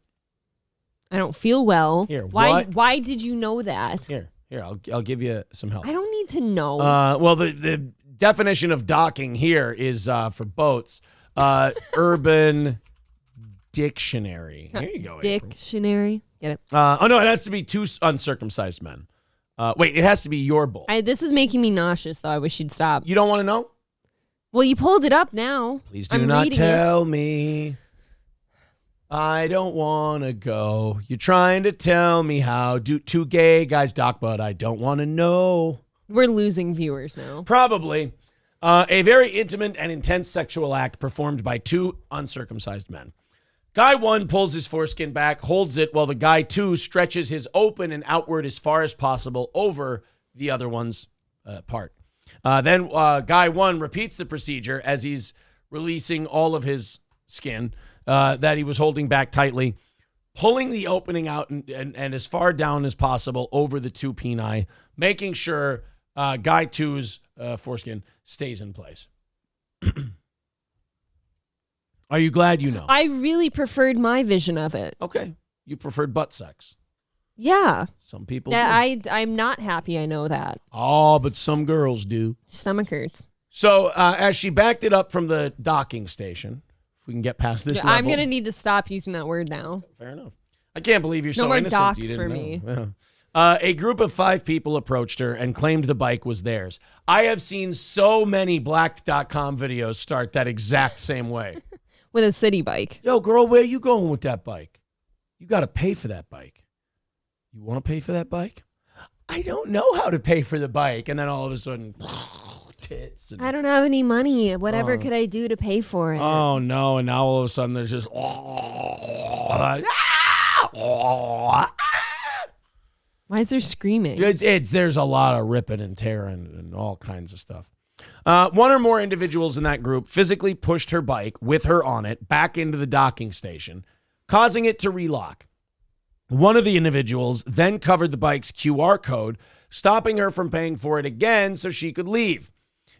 I don't feel well. Here, why did you know that? Here, I'll give you some help. I don't need to know. Well, the definition of docking here is for boats. Urban Dictionary. Here you go. April. Dictionary. Get it? Oh no, it has to be two uncircumcised men. Wait, it has to be your bull. This is making me nauseous, though. I wish you'd stop. You don't want to know? Well, you pulled it up now. Please do not tell me. I don't want to go. You're trying to tell me how two gay guys dock, but I don't want to know. We're losing viewers now. Probably. A very intimate and intense sexual act performed by two uncircumcised men. Guy 1 pulls his foreskin back, holds it, while the guy 2 stretches his open and outward as far as possible over the other one's part. Then Guy 1 repeats the procedure as he's releasing all of his skin that he was holding back tightly, pulling the opening out and as far down as possible over the two peni, making sure Guy 2's foreskin stays in place. Are you glad you know? I really preferred my vision of it. Okay. You preferred butt sex. Yeah. Some people Yeah, do. I'm not happy I know that. Oh, but some girls do. Stomach hurts. So as she backed it up from the docking station, if we can get past this level. I'm going to need to stop using that word now. Fair enough. I can't believe you're No so more innocent. docs You didn't for know. me. Yeah. A group of 5 people approached her and claimed the bike was theirs. I have seen so many blacked.com videos start that exact same way. With a city bike. Yo, girl, where you going with that bike? You got to pay for that bike. You want to pay for that bike? I don't know how to pay for the bike. And then all of a sudden, tits. I don't have any money. Whatever could I do to pay for it? Oh, no. And now all of a sudden there's just... Why is there screaming? There's a lot of ripping and tearing and all kinds of stuff. One or more individuals in that group physically pushed her bike with her on it back into the docking station, causing it to relock. One of the individuals then covered the bike's QR code, stopping her from paying for it again so she could leave.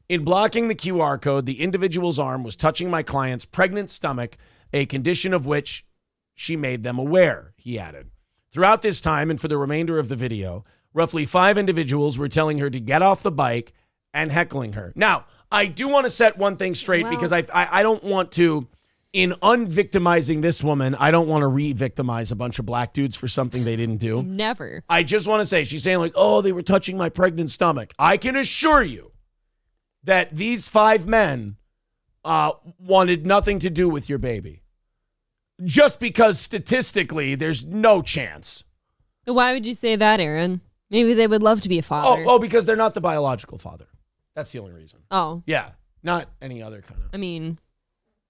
In blocking the QR code, the individual's arm was touching my client's pregnant stomach, a condition of which she made them aware, he added. Throughout this time and for the remainder of the video, roughly 5 individuals were telling her to get off the bike and heckling her. Now, I do want to set one thing straight because I don't want to, in unvictimizing this woman, I don't want to re-victimize a bunch of black dudes for something they didn't do. Never. I just want to say, she's saying like, oh, they were touching my pregnant stomach. I can assure you that these 5 men wanted nothing to do with your baby. Just because statistically, there's no chance. Why would you say that, Aaron? Maybe they would love to be a father. Oh, because they're not the biological father. That's the only reason. Oh. Yeah, not any other kind of. I mean,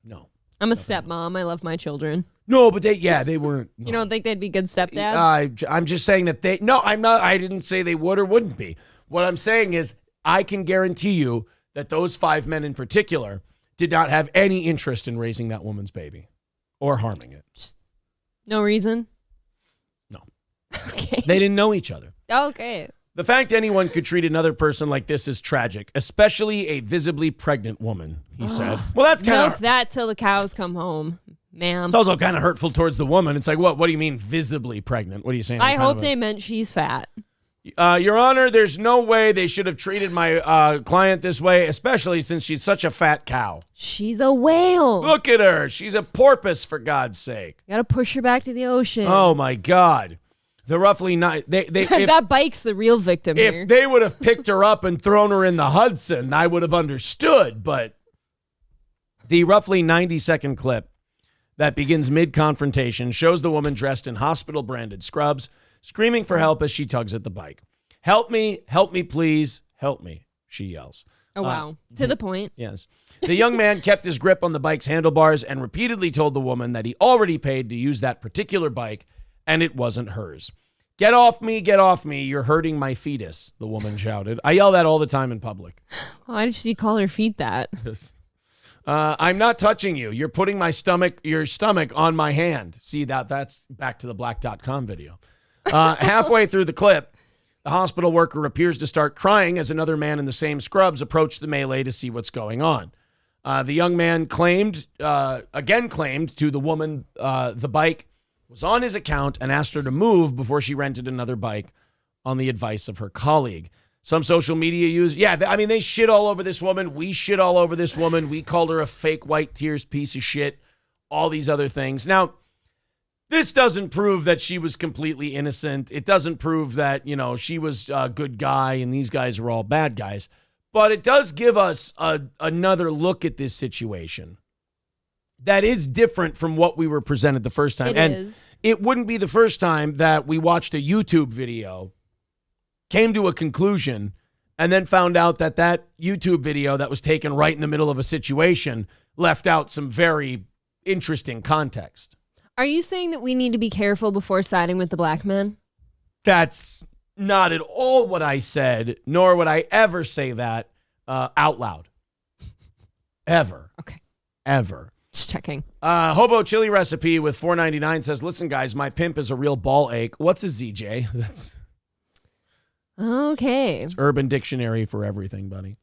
no. I'm a stepmom. I love my children. No, but they weren't. No. You don't think they'd be good stepdads? I'm just saying that I'm not. I didn't say they would or wouldn't be. What I'm saying is I can guarantee you that those 5 men in particular did not have any interest in raising that woman's baby or harming it. No reason? No. Okay. They didn't know each other. Okay. The fact anyone could treat another person like this is tragic, especially a visibly pregnant woman, he said. Well, that's kind Milk of... that till the cows come home, ma'am. It's also kind of hurtful towards the woman. It's like, what do you mean visibly pregnant? What are you saying? I hope they meant she's fat. Your Honor, there's no way they should have treated my client this way, especially since she's such a fat cow. She's a whale. Look at her. She's a porpoise, for God's sake. You gotta push her back to the ocean. Oh, my God. The roughly nine. That bike's the real victim here. If they would have picked her up and thrown her in the Hudson, I would have understood. But the roughly 90-second clip that begins mid-confrontation shows the woman dressed in hospital-branded scrubs, screaming for help as she tugs at the bike. Help me, please, help me, she yells. Oh, wow. To the point. Yes. The young man kept his grip on the bike's handlebars and repeatedly told the woman that he already paid to use that particular bike and it wasn't hers. Get off me, you're hurting my fetus, the woman shouted. I yell that all the time in public. Why did she call her feet that? Yes. I'm not touching you. You're putting your stomach on my hand. See, that's back to the black.com video. Halfway through the clip, the hospital worker appears to start crying as another man in the same scrubs approached the melee to see what's going on. The young man claimed to the woman the bike was on his account and asked her to move before she rented another bike on the advice of her colleague. Some social media they shit all over this woman. We shit all over this woman. We called her a fake white tears piece of shit, all these other things. Now, this doesn't prove that she was completely innocent. It doesn't prove that, she was a good guy and these guys were all bad guys. But it does give us another look at this situation that is different from what we were presented the first time. It is. It wouldn't be the first time that we watched a YouTube video, came to a conclusion, and then found out that YouTube video that was taken right in the middle of a situation left out some very interesting context. Are you saying that we need to be careful before siding with the black man? That's not at all what I said, nor would I ever say that out loud. Ever. Okay. Ever. Just checking. Hobo Chili Recipe with $4.99 says, listen, guys, my pimp is a real ball ache. What's a ZJ? That's okay. It's Urban Dictionary for everything, buddy.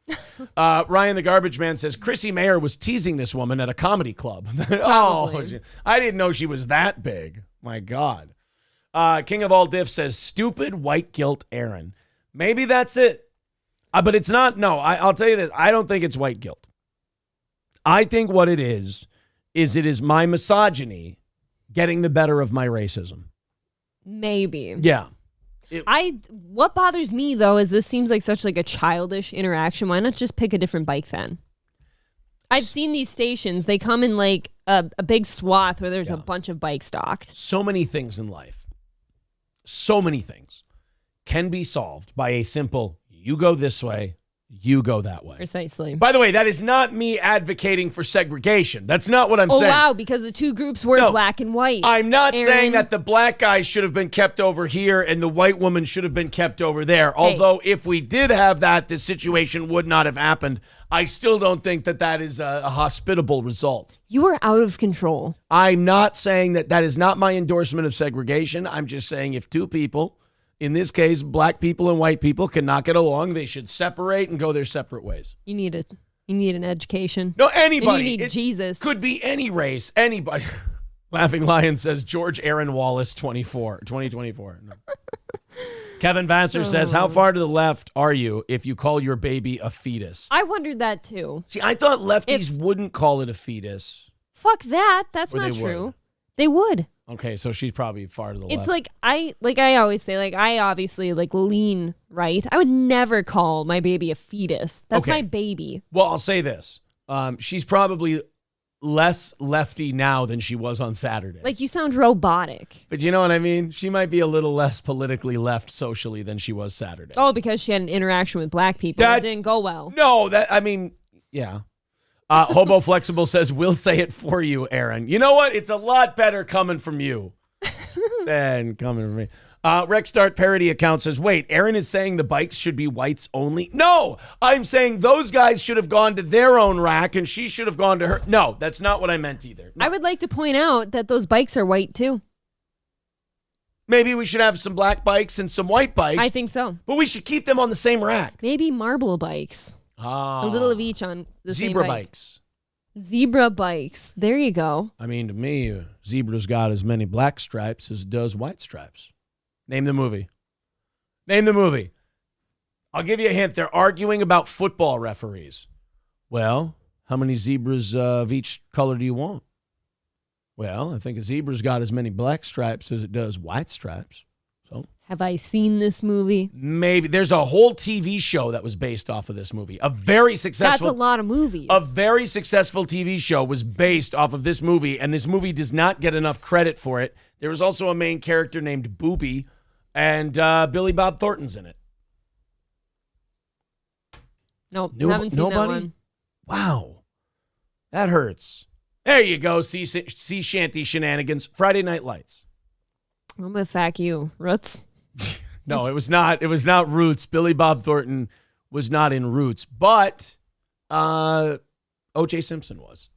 Ryan the Garbage Man says, Chrissy Mayer was teasing this woman at a comedy club. Oh, I didn't know she was that big. My God. King of All Diff says, stupid white guilt Aaron. Maybe that's it. But it's not. No, I'll tell you this. I don't think it's white guilt. I think what it is it is my misogyny getting the better of my racism. Maybe. Yeah. What bothers me though is this seems like such like a childish interaction. Why not just pick a different bike fan? I've seen these stations. They come in like a big swath where there's a bunch of bikes stocked. So many things in life, so many things can be solved by a simple, you go this way, you go that way. Precisely. By the way, that is not me advocating for segregation. That's not what I'm saying. Oh, wow, because the two groups were black and white. I'm not saying that the black guy should have been kept over here and the white woman should have been kept over there. Hey. Although if we did have that, this situation would not have happened. I still don't think that is a hospitable result. You are out of control. I'm not saying that is not my endorsement of segregation. I'm just saying if two people, in this case, black people and white people, cannot get along, they should separate and go their separate ways. You need an education. No, anybody. And you need Jesus. Could be any race, anybody. Laughing Lion says George Aaron Wallace 2024. No. Kevin Vassar says, how far to the left are you if you call your baby a fetus? I wondered that too. See, I thought lefties wouldn't call it a fetus. Fuck that. That's not true. They would. Okay, so she's probably far to the left. It's like I always say, like I obviously like lean right. I would never call my baby a fetus. That's my baby. Well, I'll say this. She's probably less lefty now than she was on Saturday. Like you sound robotic. But you know what I mean? She might be a little less politically left socially than she was Saturday. Oh, because she had an interaction with black people. That didn't go well. No, yeah. Hobo Flexible says, we'll say it for you, Aaron. You know what? It's a lot better coming from you than coming from me. Rexstart Parody account says, wait, Aaron is saying the bikes should be whites only? No, I'm saying those guys should have gone to their own rack and she should have gone to her. No, that's not what I meant either. No. I would like to point out that those bikes are white too. Maybe we should have some black bikes and some white bikes. I think so. But we should keep them on the same rack. Maybe marble bikes. A little of each on the zebra same bike. Bikes. Zebra bikes. There you go. I mean, to me, a zebra's got as many black stripes as it does white stripes. Name the movie. I'll give you a hint. They're arguing about football referees. Well, how many zebras of each color do you want? Well, I think a zebra's got as many black stripes as it does white stripes. So, have I seen this movie? Maybe. There's a whole TV show that was based off of this movie. A very successful. That's a lot of movies. A very successful TV show was based off of this movie, and this movie does not get enough credit for it. There was also a main character named Booby, and Billy Bob Thornton's in it. Nope, haven't seen that one. Wow. That hurts. There you go, sea shanty shenanigans. Friday Night Lights. I'm with fuck you, Roots. No, it was not. It was not Roots. Billy Bob Thornton was not in Roots, but O.J. Simpson was.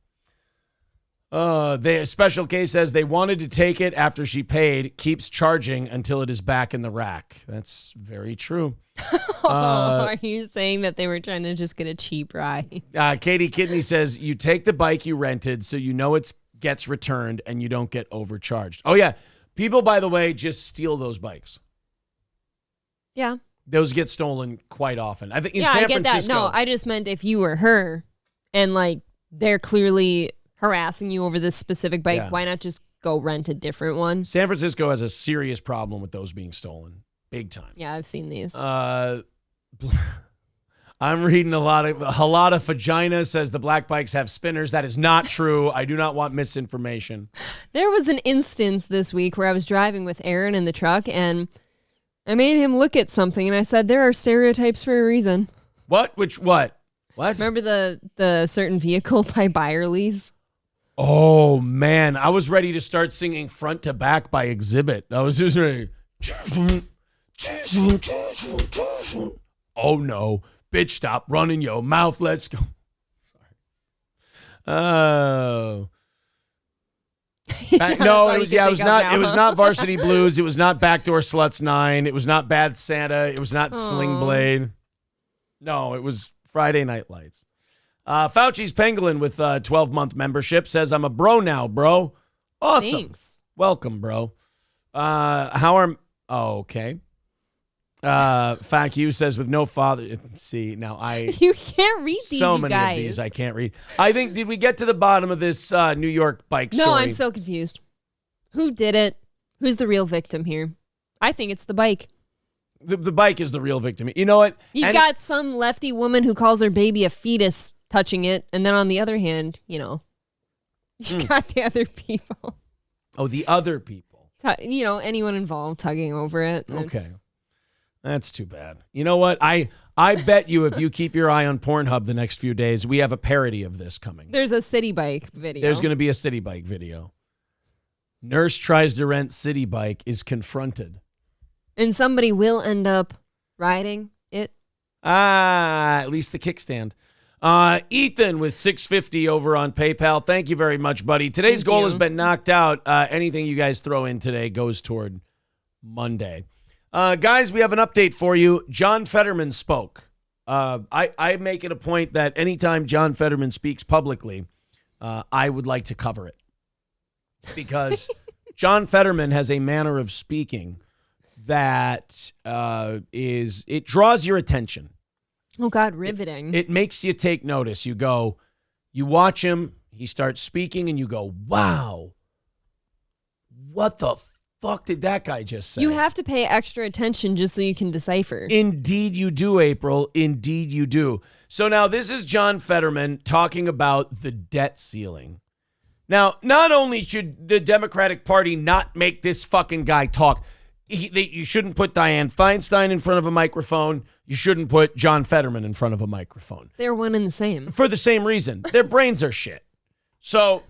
The special case says they wanted to take it after she paid, keeps charging until it is back in the rack. That's very true. Are you saying that they were trying to just get a cheap ride? Katie Kidney says you take the bike you rented so you know it gets returned and you don't get overcharged. Oh, yeah. People, by the way, just steal those bikes. Yeah. Those get stolen quite often. I think in San San I get Francisco. That. No, I just meant if you were her and like they're clearly harassing you over this specific bike, why not just go rent a different one? San Francisco has a serious problem with those being stolen. Big time. Yeah, I've seen these. I'm reading a lot of vagina says the black bikes have spinners. That is not true. I do not want misinformation. There was an instance this week where I was driving with Aaron in the truck and I made him look at something and I said, there are stereotypes for a reason. What? What? Remember the certain vehicle by Byerly's? Oh, man. I was ready to start singing Front to Back by Exhibit. I was just ready. Oh, no. Bitch, stop running your mouth. Let's go. Sorry. Oh. No, it was not Varsity Blues. It was not Backdoor Sluts 9. It was not Bad Santa. It was not Sling Blade. No, it was Friday Night Lights. Fauci's Pangolin with 12-month membership says, I'm a bro now, bro. Awesome. Thanks. Welcome, bro. Okay. Fact you says with no father. See, now you can't read these. So many guys. of these I can't read. I think, did we get to the bottom of this New York bike story? No, I'm so confused. Who did it? Who's the real victim here? I think it's the bike. The bike is the real victim. You know what? You've got some lefty woman who calls her baby a fetus touching it, and then on the other hand, you've got the other people. Oh, the other people. Anyone involved tugging over it. Okay. That's too bad. You know what? I bet you if you keep your eye on Pornhub the next few days, we have a parody of this coming. There's a city bike video. There's going to be a city bike video. Nurse tries to rent city bike, is confronted. And somebody will end up riding it. At least the kickstand. Ethan with $6.50 over on PayPal. Thank you very much, buddy. Today's goal has been knocked out. Anything you guys throw in today goes toward Monday. Guys, we have an update for you. John Fetterman spoke. I make it a point that anytime John Fetterman speaks publicly, I would like to cover it. Because John Fetterman has a manner of speaking that it draws your attention. Oh, God, riveting. It makes you take notice. You watch him, he starts speaking, and you go, wow, what the fuck did that guy just say? You have to pay extra attention just so you can decipher. Indeed you do, April. Indeed you do. So now this is John Fetterman talking about the debt ceiling. Now, not only should the Democratic Party not make this fucking guy talk, you shouldn't put Dianne Feinstein in front of a microphone. You shouldn't put John Fetterman in front of a microphone. They're one and the same. For the same reason. Their brains are shit. So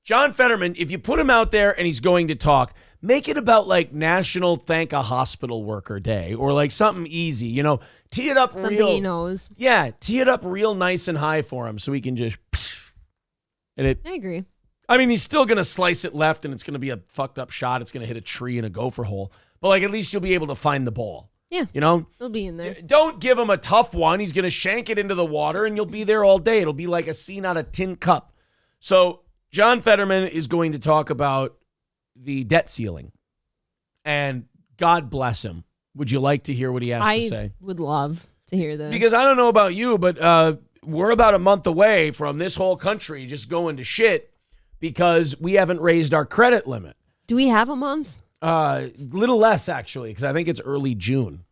John Fetterman, if you put him out there and he's going to talk, make it about like National Thank a Hospital Worker Day or like something easy, tee it up something real. he knows. Yeah, tee it up real nice and high for him so he can just. I agree. I mean, he's still going to slice it left and it's going to be a fucked up shot. It's going to hit a tree in a gopher hole. But like at least you'll be able to find the ball. Yeah. He'll be in there. Don't give him a tough one. He's going to shank it into the water and you'll be there all day. It'll be like a scene out of Tin Cup. So John Fetterman is going to talk about the debt ceiling. And God bless him. Would you like to hear what he has to say? I would love to hear this. Because I don't know about you, but we're about a month away from this whole country just going to shit because we haven't raised our credit limit. Do we have a month? Little less, actually, because I think it's early June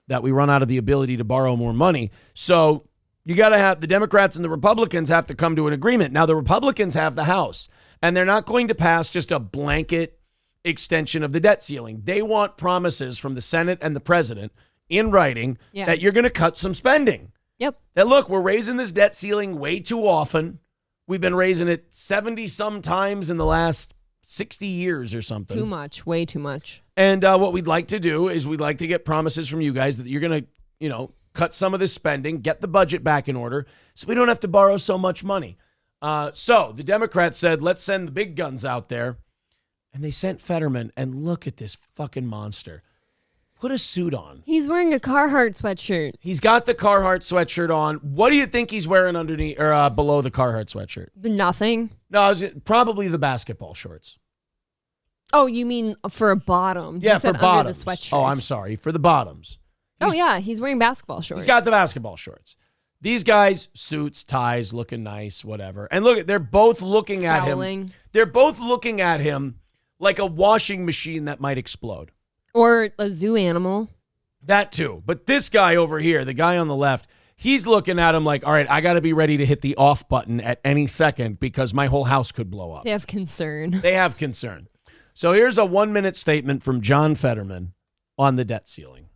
that we run out of the ability to borrow more money. So you got to have the Democrats and the Republicans have to come to an agreement. Now, the Republicans have the House, and they're not going to pass just a blanket extension of the debt ceiling. They want promises from the Senate and the president in writing that you're going to cut some spending. Yep. That, look, we're raising this debt ceiling way too often. We've been raising it 70-some times in the last 60 years or something. Too much. Way too much. And what we'd like to do is we'd like to get promises from you guys that you're going to, cut some of this spending, get the budget back in order so we don't have to borrow so much money. So the Democrats said, let's send the big guns out there. And they sent Fetterman. And look at this fucking monster. Put a suit on. He's wearing a Carhartt sweatshirt. He's got the Carhartt sweatshirt on. What do you think he's wearing underneath or below the Carhartt sweatshirt? Nothing. No, probably the basketball shorts. Oh, you mean for bottoms? Yeah, you said for bottoms. Under the sweatshirt. Oh, I'm sorry. For the bottoms. Yeah, he's wearing basketball shorts. He's got the basketball shorts. These guys, suits, ties, looking nice, whatever. And look, they're both looking at him. They're both looking at him like a washing machine that might explode. Or a zoo animal. That too. But this guy over here, the guy on the left, he's looking at him like, all right, I got to be ready to hit the off button at any second because my whole house could blow up. They have concern. They have concern. So here's a 1-minute statement from John Fetterman on the debt ceiling.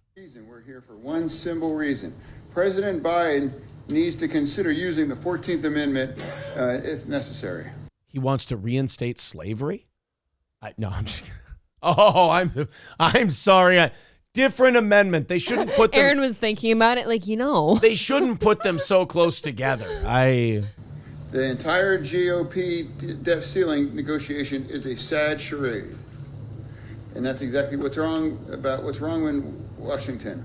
We're here for one simple reason. President Biden needs to consider using the 14th Amendment if necessary. He wants to reinstate slavery? No, I'm just kidding. Oh, I'm sorry. Different amendment. They shouldn't put them. Aaron was thinking about it like, They shouldn't put them so close together. The entire GOP debt ceiling negotiation is a sad charade. And that's exactly what's wrong in Washington.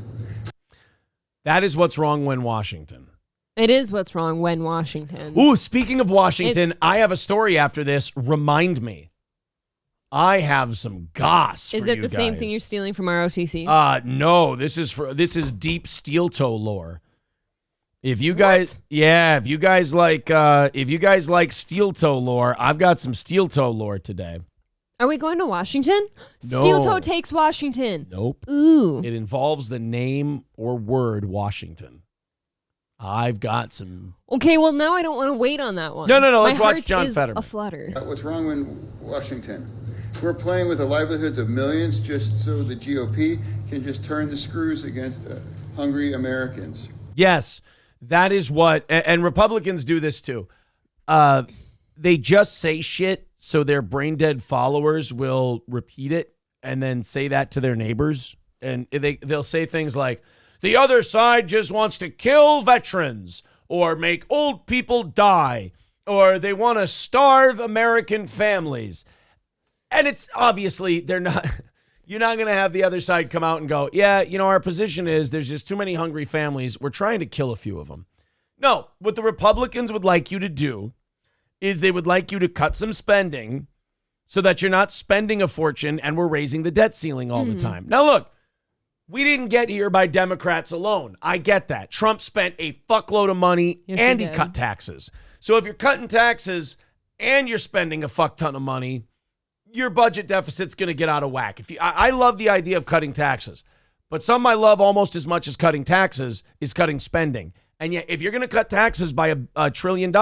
That is what's wrong when Washington. It is what's wrong when Washington. Ooh, speaking of Washington, I have a story after this. Remind me. I have some goss for you guys. Is it the same thing you're stealing from ROTC? No, this is deep steel toe lore. If you guys like steel toe lore, I've got some steel toe lore today. Are we going to Washington? No. Steel toe takes Washington. Nope. Ooh. It involves the name or word Washington. I've got some. Okay, well now I don't want to wait on that one. No. My Let's watch heart John is Fetterman. A flutter. What's wrong in Washington? We're playing with the livelihoods of millions just so the GOP can just turn the screws against hungry Americans. Yes, that is what, and Republicans do this too. They just say shit so their brain dead followers will repeat it and then say that to their neighbors. And they'll say things like, the other side just wants to kill veterans or make old people die or they want to starve American families. And it's obviously you're not going to have the other side come out and go, yeah, our position is there's just too many hungry families. We're trying to kill a few of them. No, what the Republicans would like you to do is they would like you to cut some spending so that you're not spending a fortune and we're raising the debt ceiling all the time. Now, look, we didn't get here by Democrats alone. I get that. Trump spent a fuckload of money and he cut taxes. So if you're cutting taxes and you're spending a fuck ton of money, your budget deficit's going to get out of whack. I love the idea of cutting taxes, but something I love almost as much as cutting taxes is cutting spending. And yet, if you're going to cut taxes by $1 trillion,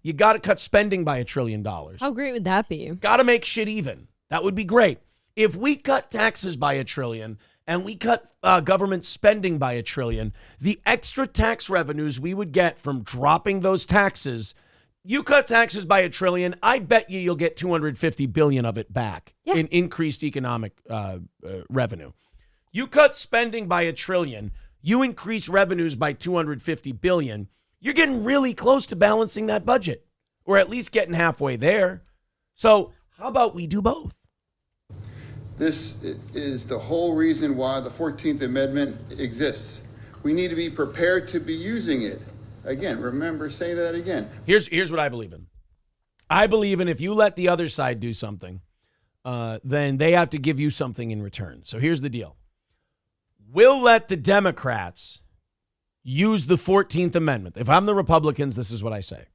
you got to cut spending by $1 trillion. How great would that be? Got to make shit even. That would be great. If we cut taxes by $1 trillion and we cut government spending by $1 trillion, the extra tax revenues we would get from dropping those taxes. You cut taxes by $1 trillion, I bet you'll get $250 billion of it back in increased economic revenue. You cut spending by $1 trillion, you increase revenues by $250 billion. You're getting really close to balancing that budget, or at least getting halfway there. So how about we do both? This is the whole reason why the 14th Amendment exists. We need to be prepared to be using it. Again, remember, say that again. Here's what I believe in. I believe in if you let the other side do something, then they have to give you something in return. So here's the deal. We'll let the Democrats use the 14th Amendment. If I'm the Republicans, this is what I say.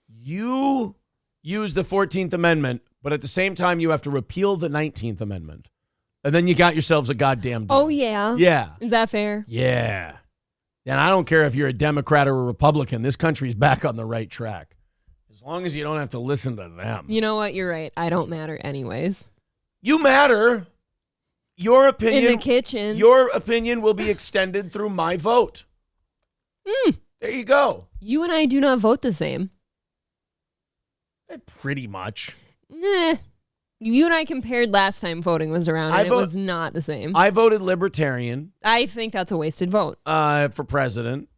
You use the 14th Amendment, but at the same time, you have to repeal the 19th Amendment. And then you got yourselves a goddamn deal. Oh, yeah. Yeah. Is that fair? Yeah. And I don't care if you're a Democrat or a Republican. This country's back on the right track. As long as you don't have to listen to them. You know what? You're right. I don't matter anyways. You matter. Your opinion. In the kitchen. Your opinion will be extended through my vote. There you go. You and I do not vote the same. Pretty much. Nah. You and I compared last time voting was around, and it was not the same. I voted Libertarian. I think that's a wasted vote. For president.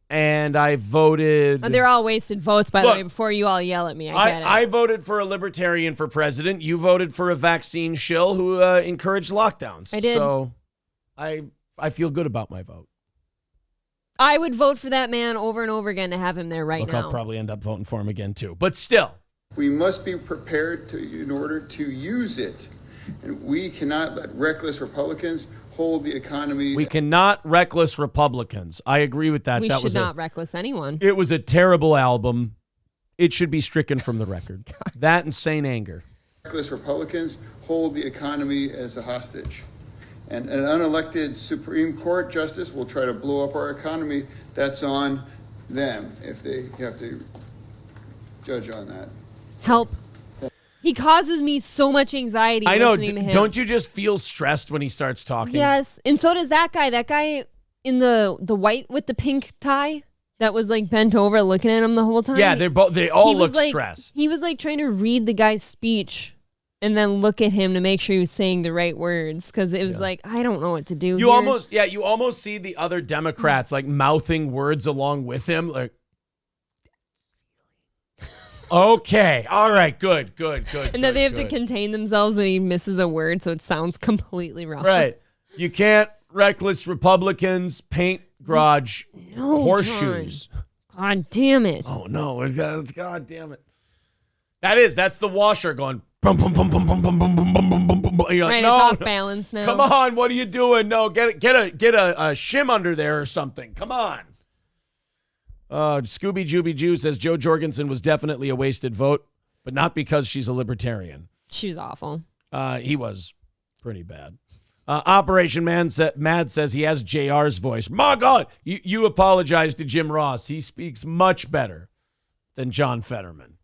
And I voted... But they're all wasted votes, by the way, before you all yell at me. I get it. I voted for a Libertarian for president. You voted for a vaccine shill who encouraged lockdowns. I did. So I feel good about my vote. I would vote for that man over and over again to have him there right now. I'll probably end up voting for him again, too. But still... We must be prepared in order to use it. And we cannot let reckless Republicans hold the economy. We cannot reckless Republicans. I agree with that. We that should not reckless anyone. It was a terrible album. It should be stricken from the record. That insane anger. Reckless Republicans hold the economy as a hostage. And an unelected Supreme Court justice will try to blow up our economy. That's on them if they have to judge on that. Help. He causes me so much anxiety. I know. Listening to him. Don't you just feel stressed when he starts talking? Yes. And so does that guy. That guy in the white with the pink tie that was like bent over looking at him the whole time. Yeah, they all look stressed. He was like trying to read the guy's speech and then look at him to make sure he was saying the right words, because it was like, I don't know what to do. You almost see the other Democrats like mouthing words along with him, like. Okay. All right. Good. And then they have to contain themselves and he misses a word, so it sounds completely wrong. Right. You can't reckless Republicans paint garage horseshoes. John. God damn it. Oh, no. God damn it. That's the washer going bum, bum, bum, bum, bum, bum, bum, bum, bum, bum, bum, bum. Right, like, it's off balance now. Come on. What are you doing? No, get a shim under there or something. Come on. Scooby Jooby Jew says Jo Jorgensen was definitely a wasted vote, but not because she's a libertarian. She was awful. He was pretty bad. Operation Mad says he has JR's voice. My God, you apologize to Jim Ross. He speaks much better than John Fetterman.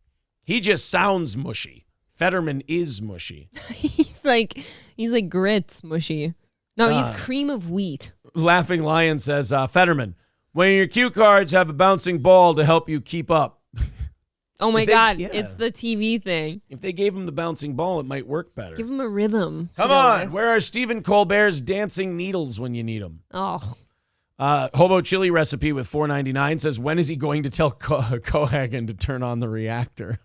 He just sounds mushy. Fetterman is mushy. he's like grits mushy. No, he's cream of wheat. Laughing Lion says, Fetterman, when your cue cards have a bouncing ball to help you keep up. Oh my God, it's the TV thing. If they gave him the bouncing ball, it might work better. Give him a rhythm. Come on, where are Stephen Colbert's dancing needles when you need them? Oh. Hobo Chili Recipe with $4.99 says, when is he going to tell Cohagen to turn on the reactor?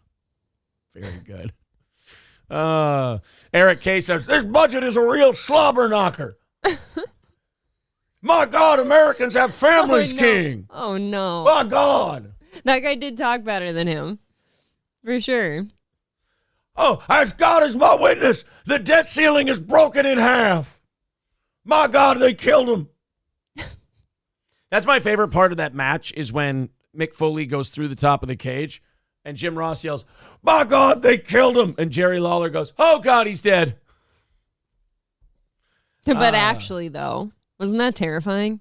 Very good. Eric K says, this budget is a real slobber knocker. My God, Americans have families, King. Oh, no. My God. That guy did talk better than him. For sure. Oh, as God is my witness, the debt ceiling is broken in half. My God, they killed him. That's my favorite part of that match is when Mick Foley goes through the top of the cage and Jim Ross yells, my God, they killed him. And Jerry Lawler goes, oh, God, he's dead. But actually, though, wasn't that terrifying?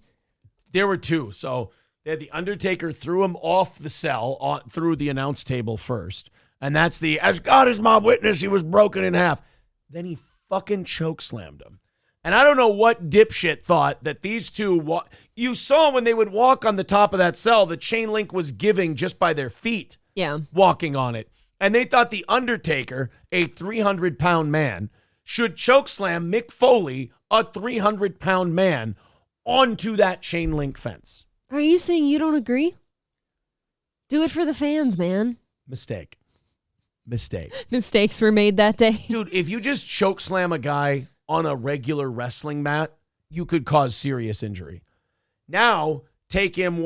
There were two. So they had the Undertaker threw him off the cell through the announce table first. And that's as God is my witness, he was broken in half. Then he fucking chokeslammed him. And I don't know what dipshit thought that these two, you saw when they would walk on the top of that cell, the chain link was giving just by their feet. Yeah. Walking on it. And they thought the Undertaker, a 300-pound man, should chokeslam Mick Foley, a 300-pound man, onto that chain link fence. Are you saying you don't agree? Do it for the fans, man. Mistake. Mistakes were made that day. Dude, if you just chokeslam a guy on a regular wrestling mat, you could cause serious injury. Now, take him,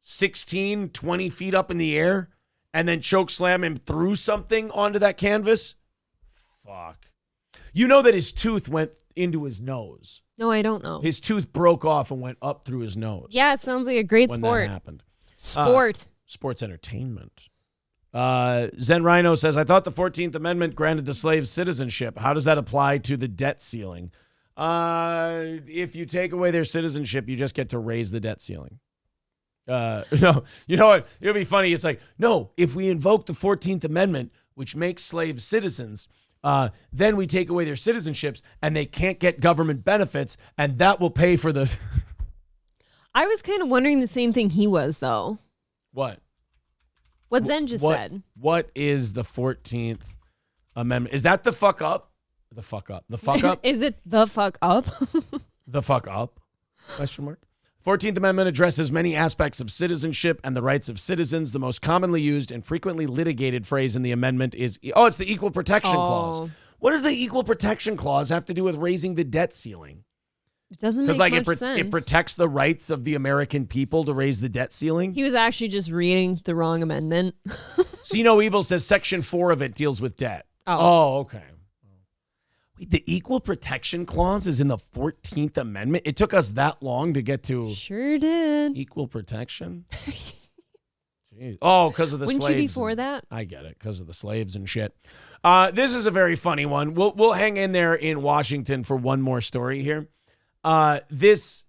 16, 20 feet up in the air, and then chokeslam him through something onto that canvas? Fuck. You know that his tooth went into his nose. No, I don't know. His tooth broke off and went up through his nose. Yeah, it sounds like a great when sport. That happened. Sports entertainment. Zen Rhino says, I thought the 14th Amendment granted the slaves citizenship. How does that apply to the debt ceiling? If you take away their citizenship, you just get to raise the debt ceiling. No, you know what? It'll be funny. It's like, no, if we invoke the 14th Amendment, which makes slaves citizens, then we take away their citizenships and they can't get government benefits, and that will pay for the... I was kind of wondering the same thing he was, though. What? What Zen just said. What is the 14th Amendment? Is that the fuck up? The fuck up. The fuck up? Is it the fuck up? The fuck up? Question mark. 14th Amendment addresses many aspects of citizenship and the rights of citizens. The most commonly used and frequently litigated phrase in the amendment is, it's the Equal Protection Clause. What does the Equal Protection Clause have to do with raising the debt ceiling? It doesn't make much sense. It protects the rights of the American people to raise the debt ceiling. He was actually just reading the wrong amendment. See No Evil says Section 4 of it deals with debt. Oh, okay. Wait, the Equal Protection Clause is in the 14th Amendment? It took us that long to get to Sure did. equal protection? Jeez. Oh, because of the slaves. Wouldn't you be for that? I get it, because of the slaves and shit. This is a very funny one. We'll hang in there in Washington for one more story here. This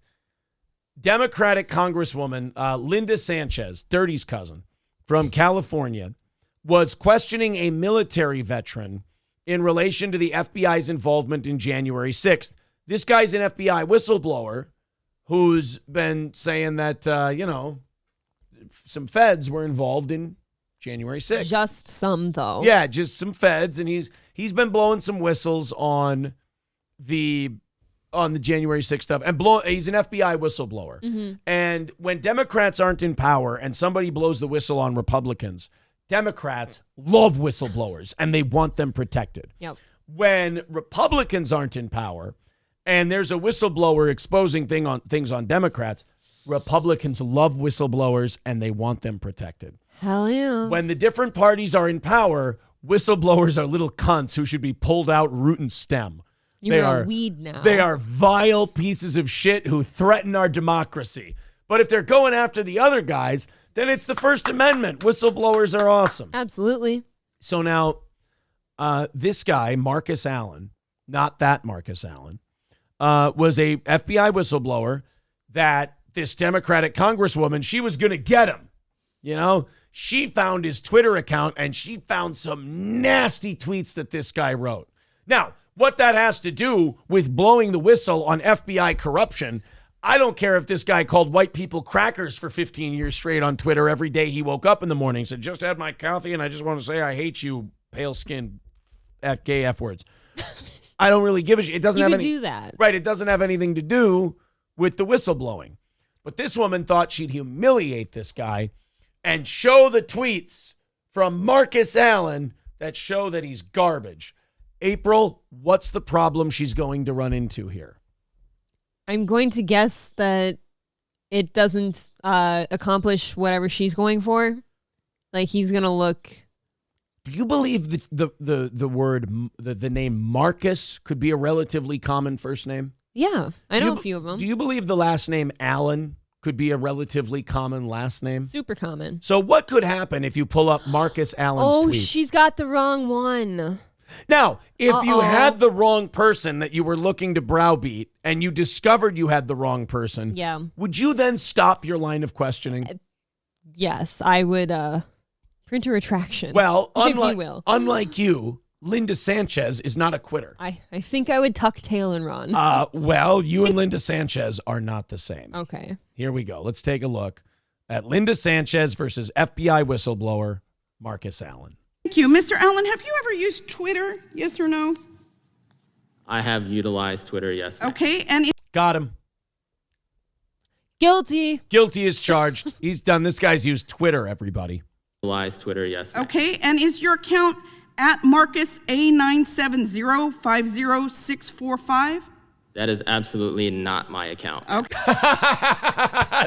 Democratic Congresswoman, Linda Sanchez, Dirty's cousin, from California, was questioning a military veteran in relation to the FBI's involvement in January 6th. This guy's an FBI whistleblower who's been saying that, some feds were involved in January 6th. Just some, though. Yeah, just some feds. And he's been blowing some whistles on the January 6th stuff. And he's an FBI whistleblower. Mm-hmm. And when Democrats aren't in power and somebody blows the whistle on Republicans, Democrats love whistleblowers and they want them protected. Yep. When Republicans aren't in power and there's a whistleblower exposing things on Democrats, Republicans love whistleblowers and they want them protected. Hell yeah. When the different parties are in power, whistleblowers are little cunts who should be pulled out root and stem. You're a weed now. They are vile pieces of shit who threaten our democracy. But if they're going after the other guys, then it's the First Amendment. Whistleblowers are awesome. Absolutely. So now, this guy, Marcus Allen, not that Marcus Allen, was a FBI whistleblower that this Democratic Congresswoman, she was going to get him. She found his Twitter account and she found some nasty tweets that this guy wrote. Now, what that has to do with blowing the whistle on FBI corruption, I don't care if this guy called white people crackers for 15 years straight on Twitter every day he woke up in the morning. Said, just had my coffee and I just want to say I hate you, pale-skinned gay F words. I don't really give a shit. It doesn't have any do that. Right, it doesn't have anything to do with the whistleblowing. But this woman thought she'd humiliate this guy and show the tweets from Marcus Allen that show that he's garbage. April, what's the problem she's going to run into here? I'm going to guess that it doesn't accomplish whatever she's going for. Like, he's going to look... Do you believe the word, the name Marcus could be a relatively common first name? Yeah, I know a few of them. Do you believe the last name Allen could be a relatively common last name? Super common. So what could happen if you pull up Marcus Allen's tweets? Oh, she's got the wrong one. Now, if you had the wrong person that you were looking to browbeat and you discovered you had the wrong person, would you then stop your line of questioning? Yes, I would print a retraction. Well, if you will. Unlike you, Linda Sanchez is not a quitter. I think I would tuck tail and run. Well, you and Linda Sanchez are not the same. Okay. Here we go. Let's take a look at Linda Sanchez versus FBI whistleblower Marcus Allen. Thank you. Mr. Allen, have you ever used Twitter? Yes or no? I have utilized Twitter, yes. Okay, and... Got him. Guilty. Guilty is charged. He's done. This guy's used Twitter, everybody. Utilized Twitter, yes. Okay, and is your account at Marcus A970-50645? That is absolutely not my account. Okay.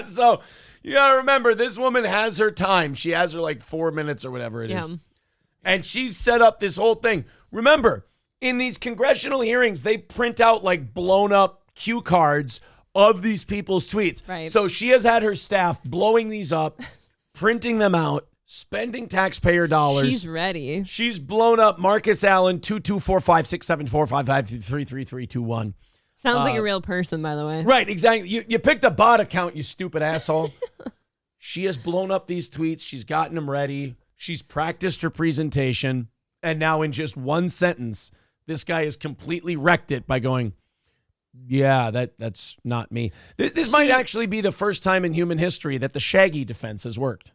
So, you gotta remember, this woman has her time. She has her like 4 minutes or whatever it is. And she's set up this whole thing. Remember, in these congressional hearings, they print out like blown up cue cards of these people's tweets. Right. So she has had her staff blowing these up, printing them out, spending taxpayer dollars. She's ready. She's blown up Marcus Allen 224567455333321. Sounds like a real person, by the way. Right, exactly. You picked a bot account, you stupid asshole. She has blown up these tweets. She's gotten them ready. She's practiced her presentation. And now in just one sentence, this guy has completely wrecked it by going, Yeah, that's not me. This might actually be the first time in human history that the Shaggy defense has worked.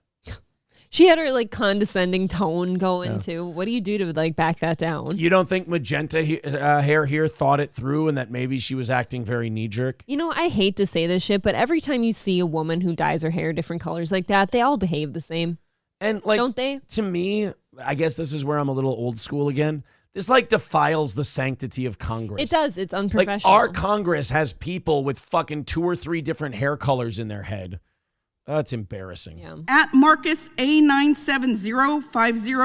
She had her like condescending tone going too. What do you do to like back that down? You don't think Magenta hair here thought it through and that maybe she was acting very knee-jerk? You know, I hate to say this shit, but every time you see a woman who dyes her hair different colors like that, they all behave the same. And like, don't they? To me, I guess this is where I'm a little old school again. This like defiles the sanctity of Congress. It does. It's unprofessional. Like our Congress has people with fucking 2 or 3 different hair colors in their head. That's embarrassing. Yeah. At Marcus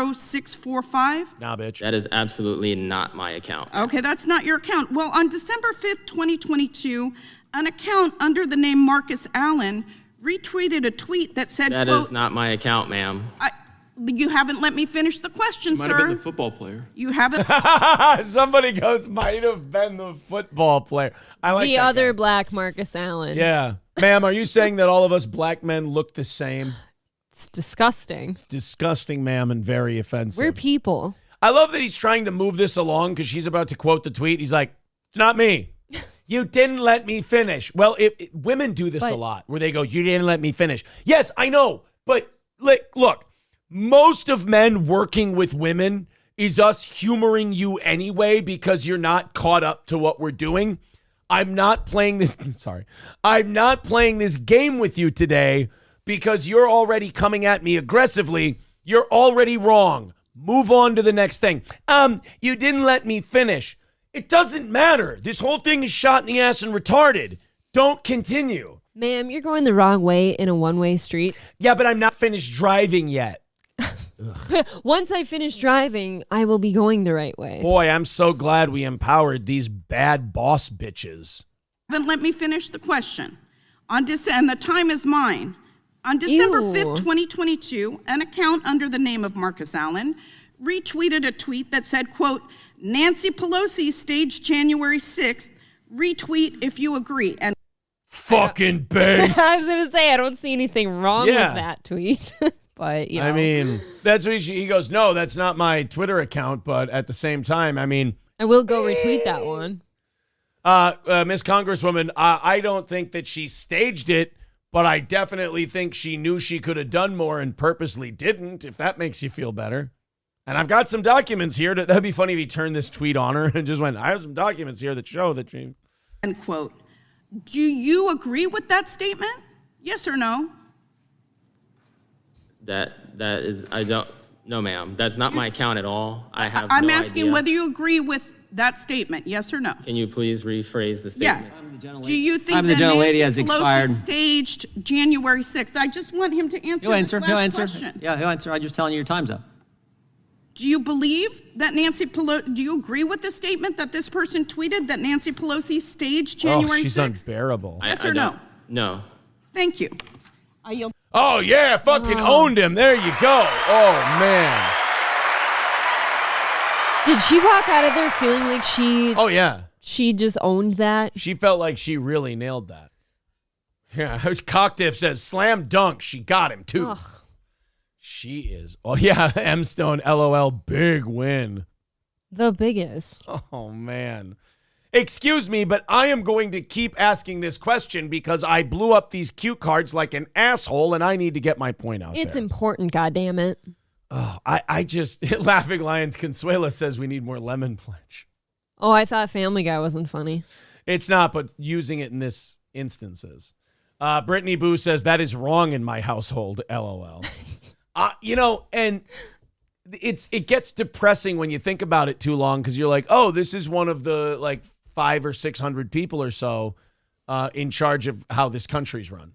A970-50645. Nah, bitch. That is absolutely not my account. Okay, that's not your account. Well, on December 5th, 2022, an account under the name Marcus Allen retweeted a tweet that said, That quote, is not my account, ma'am. you haven't let me finish the question, Might sir. have been the football player. You haven't. Somebody goes, might have been the football player. I like The that other guy. black Marcus Allen. Yeah. Ma'am, are you saying that all of us black men look the same? It's disgusting. It's disgusting, ma'am, and very offensive. We're people. I love that he's trying to move this along because she's about to quote the tweet. He's like, it's not me. You didn't let me finish. Well, women do this a lot where they go, you didn't let me finish. Yes, I know. But look, most of men working with women is us humoring you anyway because you're not caught up to what we're doing. I'm not playing this. Sorry. I'm not playing this game with you today because you're already coming at me aggressively. You're already wrong. Move on to the next thing. You didn't let me finish. It doesn't matter. This whole thing is shot in the ass and retarded. Don't continue. Ma'am, you're going the wrong way in a one-way street. Yeah, but I'm not finished driving yet. Once I finish driving, I will be going the right way. Boy, I'm so glad we empowered these bad boss bitches. Haven't let me finish the question. And the time is mine. On December 5th, 2022, an account under the name of Marcus Allen retweeted a tweet that said, quote, Nancy Pelosi staged January 6th, retweet if you agree. And fucking base. I was going to say, I don't see anything wrong with Yeah. that tweet. But, you know. I mean, that's what he goes, no, that's not my Twitter account. But at the same time, I mean. I will go retweet that one. Miss Congresswoman, I don't think that she staged it, but I definitely think she knew she could have done more and purposely didn't, if that makes you feel better. And I've got some documents here. That'd be funny if he turned this tweet on her and just went, I have some documents here that show that she. End quote. Do you agree with that statement? Yes or no? That is, I don't, no ma'am. That's not my account at all. I have I'm no asking idea. whether you agree with that statement, yes or no? Can you please rephrase the Yeah. statement? Do you think Time of the that gentlelady Nancy has Pelosi expired. staged January 6th? I just want him to answer He'll answer. this He'll last answer. question. Yeah, he'll answer. I'm just telling you your time's up. Do you believe that Nancy Pelosi, do you agree with the statement that this person tweeted that Nancy Pelosi staged January 6th? She's unbearable. Yes or no? No. Thank you. I yield. Oh, yeah, fucking owned him. There you go. Oh, man. Did she walk out of there feeling like Oh, yeah. she just owned that? She felt like she really nailed that. Yeah, Cocktiff says, slam dunk. She got him, too. Ugh. She is. Oh, yeah, M Stone, LOL, big win. The biggest. Oh, man. Excuse me, but I am going to keep asking this question because I blew up these cue cards like an asshole, and I need to get my point out It's there. important, goddammit. Oh, I just, Laughing Lions Consuela says we need more lemon pledge. Oh, I thought Family Guy wasn't funny. It's not, but using it in this instances. Brittany Boo says that is wrong in my household, LOL. And it gets depressing when you think about it too long because you're like, oh, this is one of the like 500 or 600 people or so in charge of how this country's run.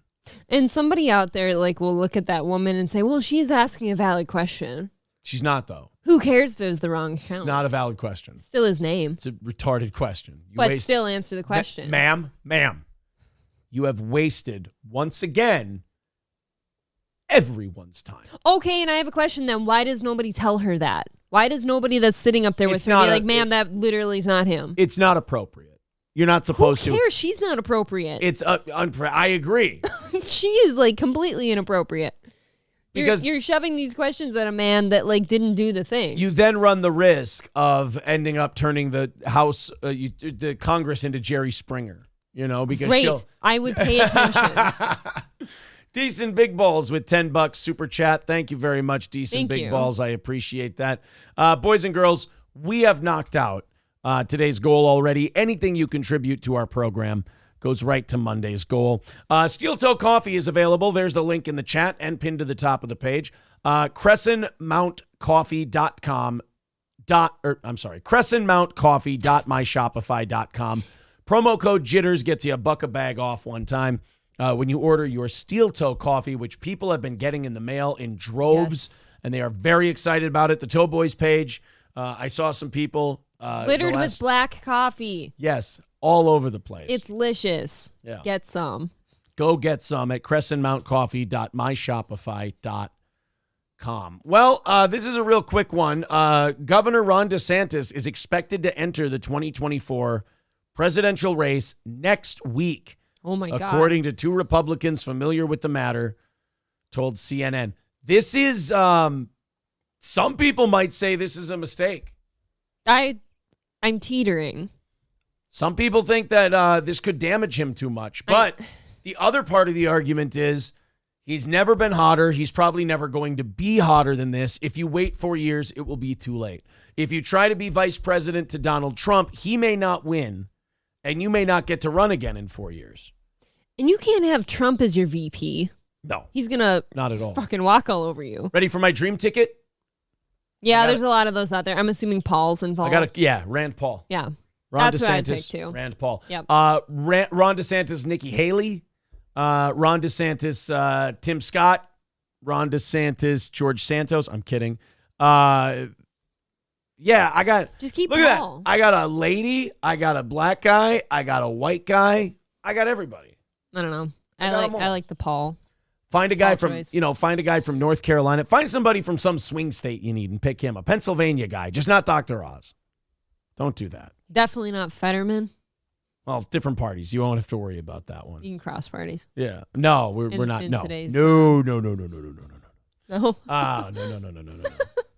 And somebody out there like will look at that woman and say, well, she's asking a valid question. She's not, though. Who cares if it was the wrong account? It's not a valid question. Still his name. It's a retarded question. But still answer the question. Ma'am, you have wasted, once again, everyone's time. Okay, and I have a question then. Why does nobody tell her that? Why does nobody that's sitting up there with It's her not be a- like, ma'am, that literally is not him? It's not appropriate. You're not supposed Who cares? She's not appropriate. to. It's I agree. She is like completely inappropriate. Because you're shoving these questions at a man that like didn't do the thing. you then run the risk of ending up turning the House, the Congress into Jerry Springer, because Great. she'll... I would pay attention. Decent Big Balls with $10 super chat. Thank you very much, Decent Thank Big you. Balls. I appreciate that. Boys and girls, we have knocked out today's goal already. Anything you contribute to our program goes right to Monday's goal. Steel Toe Coffee is available. There's the link in the chat and pinned to the top of the page. CrescentMountCoffee.com. CrescentMountCoffee.myshopify.com. Promo code Jitters gets you $1 a bag off one time when you order your Steel Toe Coffee, which people have been getting in the mail in droves, Yes. and they are very excited about it. The Toe Boys page, I saw some people. Littered with black coffee. Yes, all over the place. It's delicious. Yeah. Get some. Go get some at crescentmountcoffee.myshopify.com. Well, this is a real quick one. Governor Ron DeSantis is expected to enter the 2024 presidential race next week, Oh my God. according to two Republicans familiar with the matter told CNN. This is, some people might say this is a mistake. I'm teetering. Some people think that this could damage him too much. But the other part of the argument is he's never been hotter. He's probably never going to be hotter than this. If you wait 4 years, it will be too late. If you try to be vice president to Donald Trump, he may not win, and you may not get to run again in 4 years. And you can't have Trump as your VP. No, He's going to not at all. fucking walk all over you. Ready for my dream ticket? Yeah, I got there's a lot of those out there. I'm assuming Paul's involved. Rand Paul. Yeah. Ron That's DeSantis, what I'd pick too. Rand Paul. Yep. Ron DeSantis, Nikki Haley. Ron DeSantis, Tim Scott. Ron DeSantis, George Santos. I'm kidding. Yeah, I got. Just keep Look at Paul. that. I got a lady. I got a black guy. I got a white guy. I got everybody. I don't know. I got 'em all. I like the Paul. Find a guy Paul from, choice. find a guy from North Carolina. Find somebody from some swing state you need and pick him. A Pennsylvania guy, just not Dr. Oz. Don't do that. Definitely not Fetterman. Well, different parties. You won't have to worry about that one. You can cross parties. Yeah. No, we're not. in No. today's, No. No. No.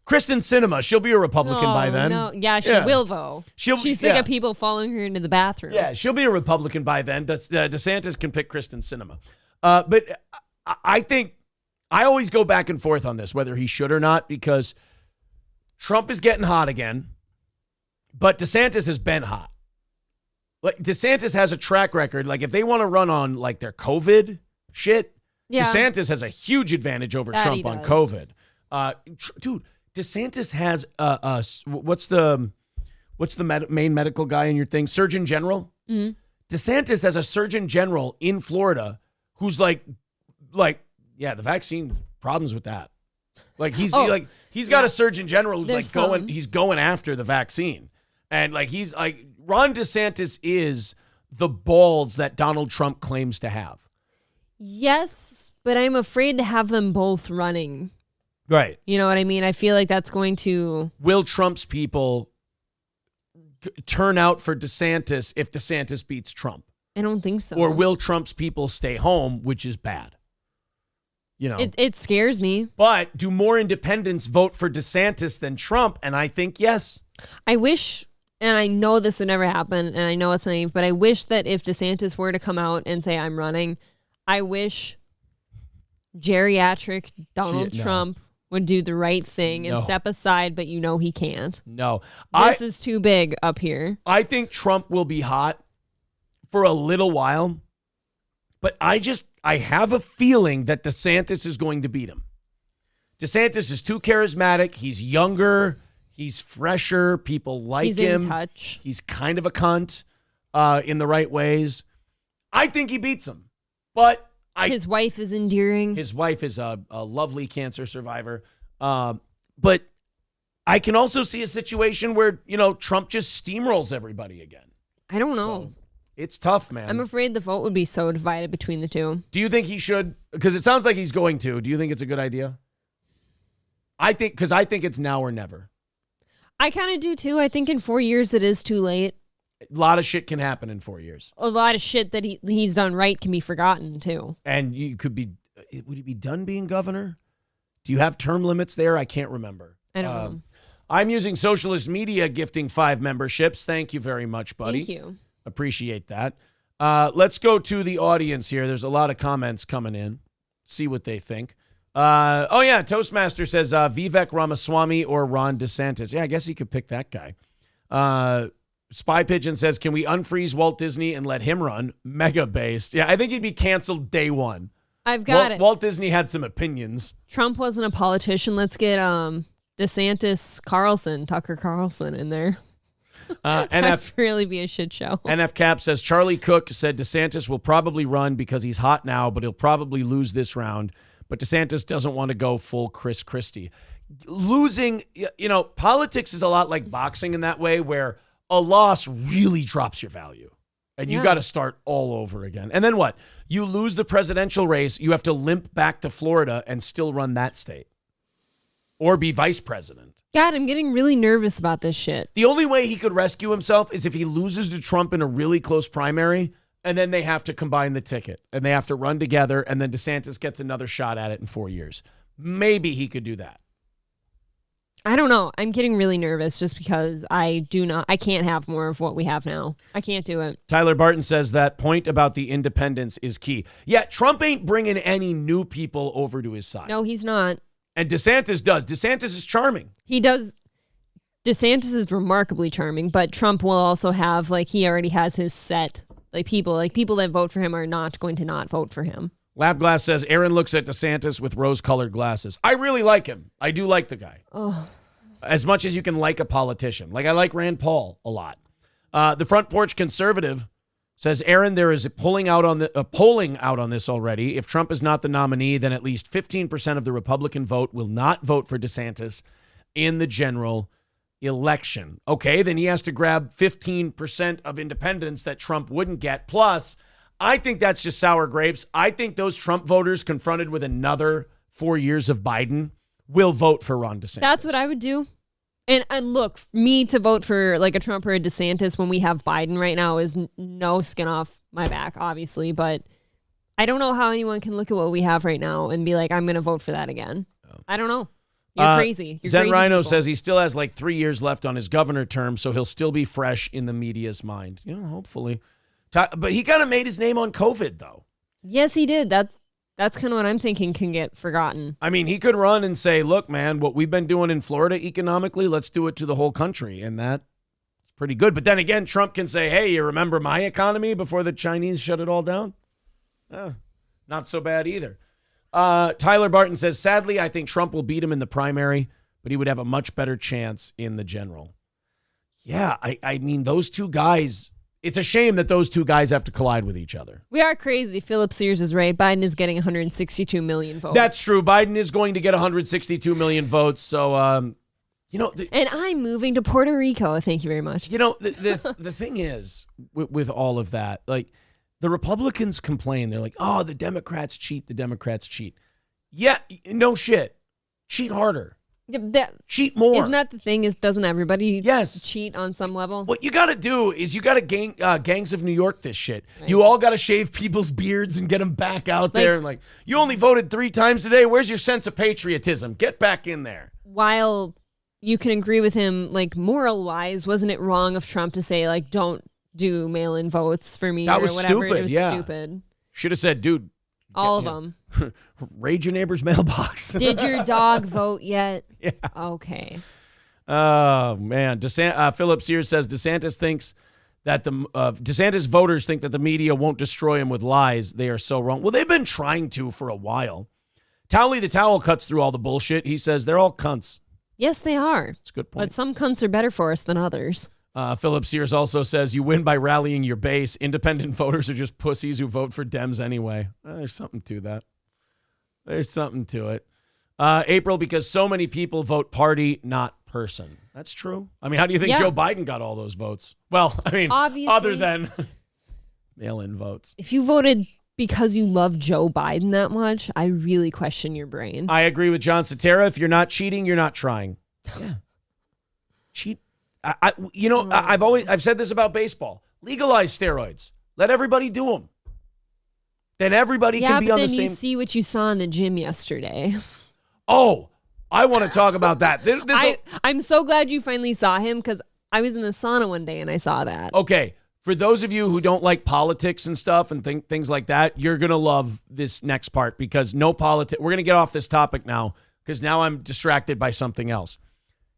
Kristen Sinema. She'll be a Republican by then. No. Yeah, she Yeah. will though. She's sick of people following her into the bathroom. Yeah, she'll be a Republican by then. DeSantis can pick Kristen Sinema. But I think I always go back and forth on this, whether he should or not, because Trump is getting hot again, but DeSantis has been hot. Like DeSantis has a track record. Like if they want to run on like their COVID shit, Yeah. DeSantis has a huge advantage over That Trump he on does. COVID. Dude, DeSantis has what's the main medical guy in your thing? Surgeon General. Mhm. DeSantis has a Surgeon General in Florida who's like, yeah, the vaccine problems with that. Like he's got a Surgeon General who's There's he's going after the vaccine, and like he's like Ron DeSantis is the balls that Donald Trump claims to have. Yes, but I'm afraid to have them both running. Right. You know what I mean? I feel like that's going to. Will Trump's people turn out for DeSantis if DeSantis beats Trump? I don't think so. Or will Trump's people stay home, which is bad? You know. It scares me. But do more independents vote for DeSantis than Trump? And I think yes. I wish, and I know this would never happen, and I know it's naive, but I wish that if DeSantis were to come out and say, I'm running, I wish geriatric Donald No. Trump would do the right thing No. and step aside, but you know he can't. No. This is too big up here. I think Trump will be hot for a little while, but I have a feeling that DeSantis is going to beat him. DeSantis is too charismatic. He's younger. He's fresher. People like He's him. in touch. He's kind of a cunt in the right ways. I think he beats him, but His wife is endearing. his wife is a lovely cancer survivor. But I can also see a situation where, Trump just steamrolls everybody again. I don't know. So, it's tough, man. I'm afraid the vote would be so divided between the two. Do you think he should? Because it sounds like he's going to. Do you think it's a good idea? I think it's now or never. I kind of do too. I think in 4 years it is too late. A lot of shit can happen in 4 years. A lot of shit that he's done right can be forgotten too. And you could be, would he be done being governor? Do you have term limits there? I can't remember. I don't know. I'm using Socialist Media gifting 5 memberships. Thank you very much, buddy. Thank you. Appreciate that. Let's go to the audience here. There's a lot of comments coming in. See what they think. Toastmaster says Vivek Ramaswamy or Ron DeSantis. Yeah, I guess he could pick that guy. Spy Pigeon says, can we unfreeze Walt Disney and let him run? Mega based. Yeah, I think he'd be canceled day one. I've got it. Walt Disney had some opinions. Trump wasn't a politician. Let's get DeSantis Tucker Carlson in there. That'd really be a shit show. NF Cap says Charlie Cook said DeSantis will probably run because he's hot now, but he'll probably lose this round. But DeSantis doesn't want to go full Chris Christie. Losing, politics is a lot like boxing in that way, where a loss really drops your value. And you got to start all over again. And then what? You lose the presidential race, you have to limp back to Florida and still run that state. Or be vice president. God, I'm getting really nervous about this shit. The only way he could rescue himself is if he loses to Trump in a really close primary, and then they have to combine the ticket, and they have to run together, and then DeSantis gets another shot at it in 4 years. Maybe he could do that. I don't know. I'm getting really nervous just because I can't have more of what we have now. I can't do it. Tyler Barton says that point about the independents is key. Yeah, Trump ain't bringing any new people over to his side. No, he's not. And DeSantis does. DeSantis is charming. He does. DeSantis is remarkably charming, but Trump will also have, he already has his set, people that vote for him are not going to not vote for him. Labglass says Aaron looks at DeSantis with rose-colored glasses. I really like him. I do like the guy. Oh. As much as you can like a politician. I like Rand Paul a lot. The Front Porch Conservative says, Aaron, there is a polling out on this already. If Trump is not the nominee, then at least 15% of the Republican vote will not vote for DeSantis in the general election. Okay, then he has to grab 15% of independents that Trump wouldn't get. Plus, I think that's just sour grapes. I think those Trump voters confronted with another 4 years of Biden will vote for Ron DeSantis. That's what I would do. And look, me to vote for a Trump or a DeSantis when we have Biden right now is no skin off my back, obviously. But I don't know how anyone can look at what we have right now and be like, I'm going to vote for that again. I don't know. You're crazy. You're Zen crazy Rhino people. says he still has 3 years left on his governor term, so he'll still be fresh in the media's mind. Hopefully. But he kind of made his name on COVID, though. Yes, he did. That's kind of what I'm thinking can get forgotten. I mean, he could run and say, look, man, what we've been doing in Florida economically, let's do it to the whole country. And that's pretty good. But then again, Trump can say, hey, you remember my economy before the Chinese shut it all down? Not so bad either. Tyler Barton says, sadly, I think Trump will beat him in the primary, but he would have a much better chance in the general. Yeah, I mean, those two guys, it's a shame that those two guys have to collide with each other. We are crazy. Philip Sears is right. Biden is getting 162 million votes. That's true. Biden is going to get 162 million votes. So, and I'm moving to Puerto Rico. Thank you very much. The thing is, with all of that, the Republicans complain. They're like, oh, the Democrats cheat. The Democrats cheat. Yeah, no shit. Cheat harder. Cheat more. Isn't that the thing? Doesn't everybody cheat on some level? What you got to do is you got to Gangs of New York this shit. Right. You all got to shave people's beards and get them back out there. And you only voted 3 times today. Where's your sense of patriotism? Get back in there. While you can agree with him, moral wise, wasn't it wrong of Trump to say don't do mail-in votes for me? That was whatever? stupid. It was stupid. Should have said, dude. All of them. Raid your neighbor's mailbox. Did your dog vote yet? Yeah. Okay. Oh, man. Philip Sears says DeSantis thinks that DeSantis voters think that the media won't destroy him with lies. They are so wrong. Well, they've been trying to for a while. Towley the Towel cuts through all the bullshit. He says they're all cunts. Yes, they are. That's a good point. But some cunts are better for us than others. Philip Sears also says you win by rallying your base. Independent voters are just pussies who vote for Dems anyway. There's something to that. There's something to it. April, because so many people vote party, not person. That's true. I mean, how do you think Joe Biden got all those votes? Well, I mean, obviously, other than mail-in votes. If you voted because you love Joe Biden that much, I really question your brain. I agree with John Cetera. If you're not cheating, you're not trying. Yeah. Cheat. I've said this about baseball. Legalize steroids. Let everybody do them. Then everybody can be on the same. Yeah, but then you see what you saw in the gym yesterday. Oh, I want to talk about that. I'm so glad you finally saw him because I was in the sauna one day and I saw that. Okay. For those of you who don't like politics and stuff and things like that, you're going to love this next part because no politics. We're going to get off this topic now because now I'm distracted by something else.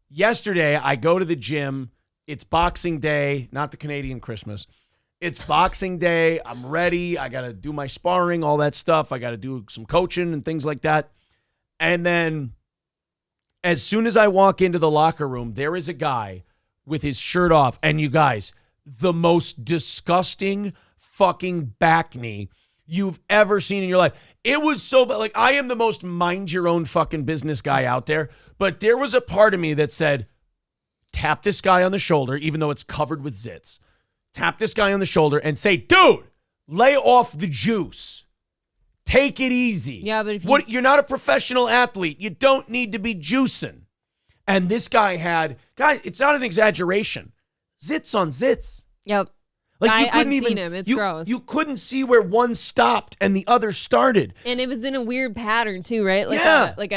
Yesterday, I go to the gym. It's Boxing Day, not the Canadian Christmas. It's Boxing Day. I'm ready. I got to do my sparring, all that stuff. I got to do some coaching and things like that. And then as soon as I walk into the locker room, there is a guy with his shirt off. And you guys, the most disgusting fucking back knee you've ever seen in your life. It was so bad. Like, I am the most mind your own fucking business guy out there. But there was a part of me that said, tap this guy on the shoulder, even though it's covered with zits. Tap this guy on the shoulder and say, dude, lay off the juice. Take it easy. Yeah, but if you're not a professional athlete. You don't need to be juicing. And this guy had, guys, it's not an exaggeration. Zits on zits. Yep. Like I've seen him. It's gross. You couldn't see where one stopped and the other started. And it was in a weird pattern too, right? Like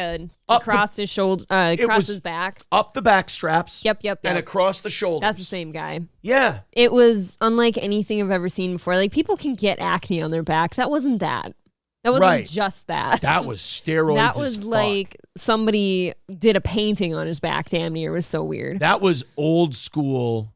across his shoulder, across his back. Up the back straps. Yep. And across the shoulders. That's the same guy. Yeah. It was unlike anything I've ever seen before. Like, people can get acne on their back. That wasn't that. That wasn't just that. That was steroids. That was like somebody did a painting on his back damn near. It was so weird. That was old school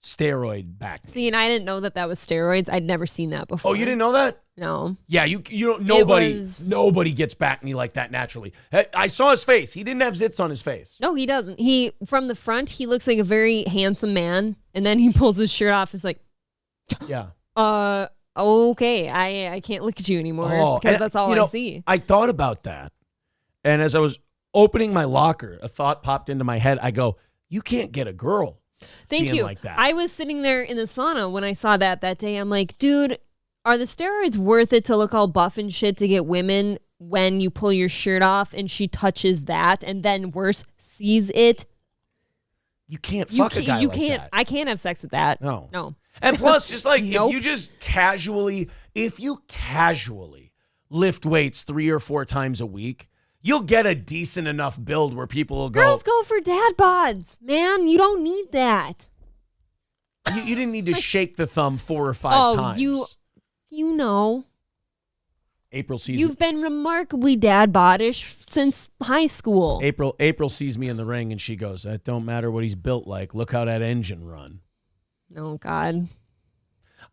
steroid back knee. See, and I didn't know that was steroids. I'd never seen that before. Oh, you didn't know that? No. Yeah, you don't. Nobody gets back knee like that naturally. I saw his face. He didn't have zits on his face. No, he doesn't. He, from the front, he looks like a very handsome man, and then he pulls his shirt off. It's like, yeah. Okay, I can't look at you anymore because that's all I see. I thought about that, and as I was opening my locker, a thought popped into my head. I go, you can't get a girl. Thank you. Like that. I was sitting there in the sauna when I saw that day. I'm like, dude, are the steroids worth it to look all buff and shit to get women when you pull your shirt off and she touches that and then worse, sees it? You can't fuck a guy like that. I can't have sex with that. No. And plus, just like, Nope. if you casually lift weights 3 or 4 times a week, you'll get a decent enough build where people will go. Girls go for dad bods, man. You don't need that. You didn't need to shake the thumb 4 or 5 times. You know. April sees You've been remarkably dad bodish since high school. April sees me in the ring and she goes, "That don't matter what he's built like. Look how that engine run." Oh God.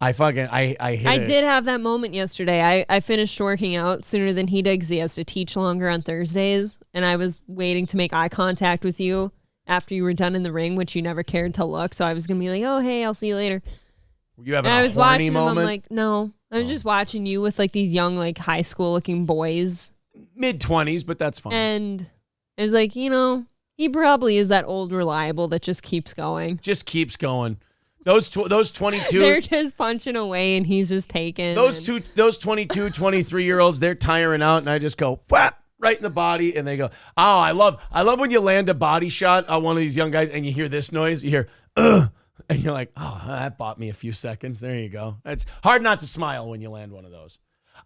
I did have that moment yesterday. I finished working out sooner than he did because he has to teach longer on Thursdays. And I was waiting to make eye contact with you after you were done in the ring, which you never cared to look. So I was going to be like, oh, hey, I'll see you later. Were you having and a I was horny watching moment? him. I'm like, no. I was just watching you with like these young, like high school looking boys. Mid-20s, but that's fine. And it was like, he probably is that old reliable that just keeps going. Just keeps going. Those 22. They're just punching away and he's just taking. Those 22, 23-year-olds, they're tiring out and I just go, whap, right in the body. And they go, oh, I love when you land a body shot on one of these young guys and you hear this noise. You hear, ugh. And you're like, oh, that bought me a few seconds. There you go. It's hard not to smile when you land one of those.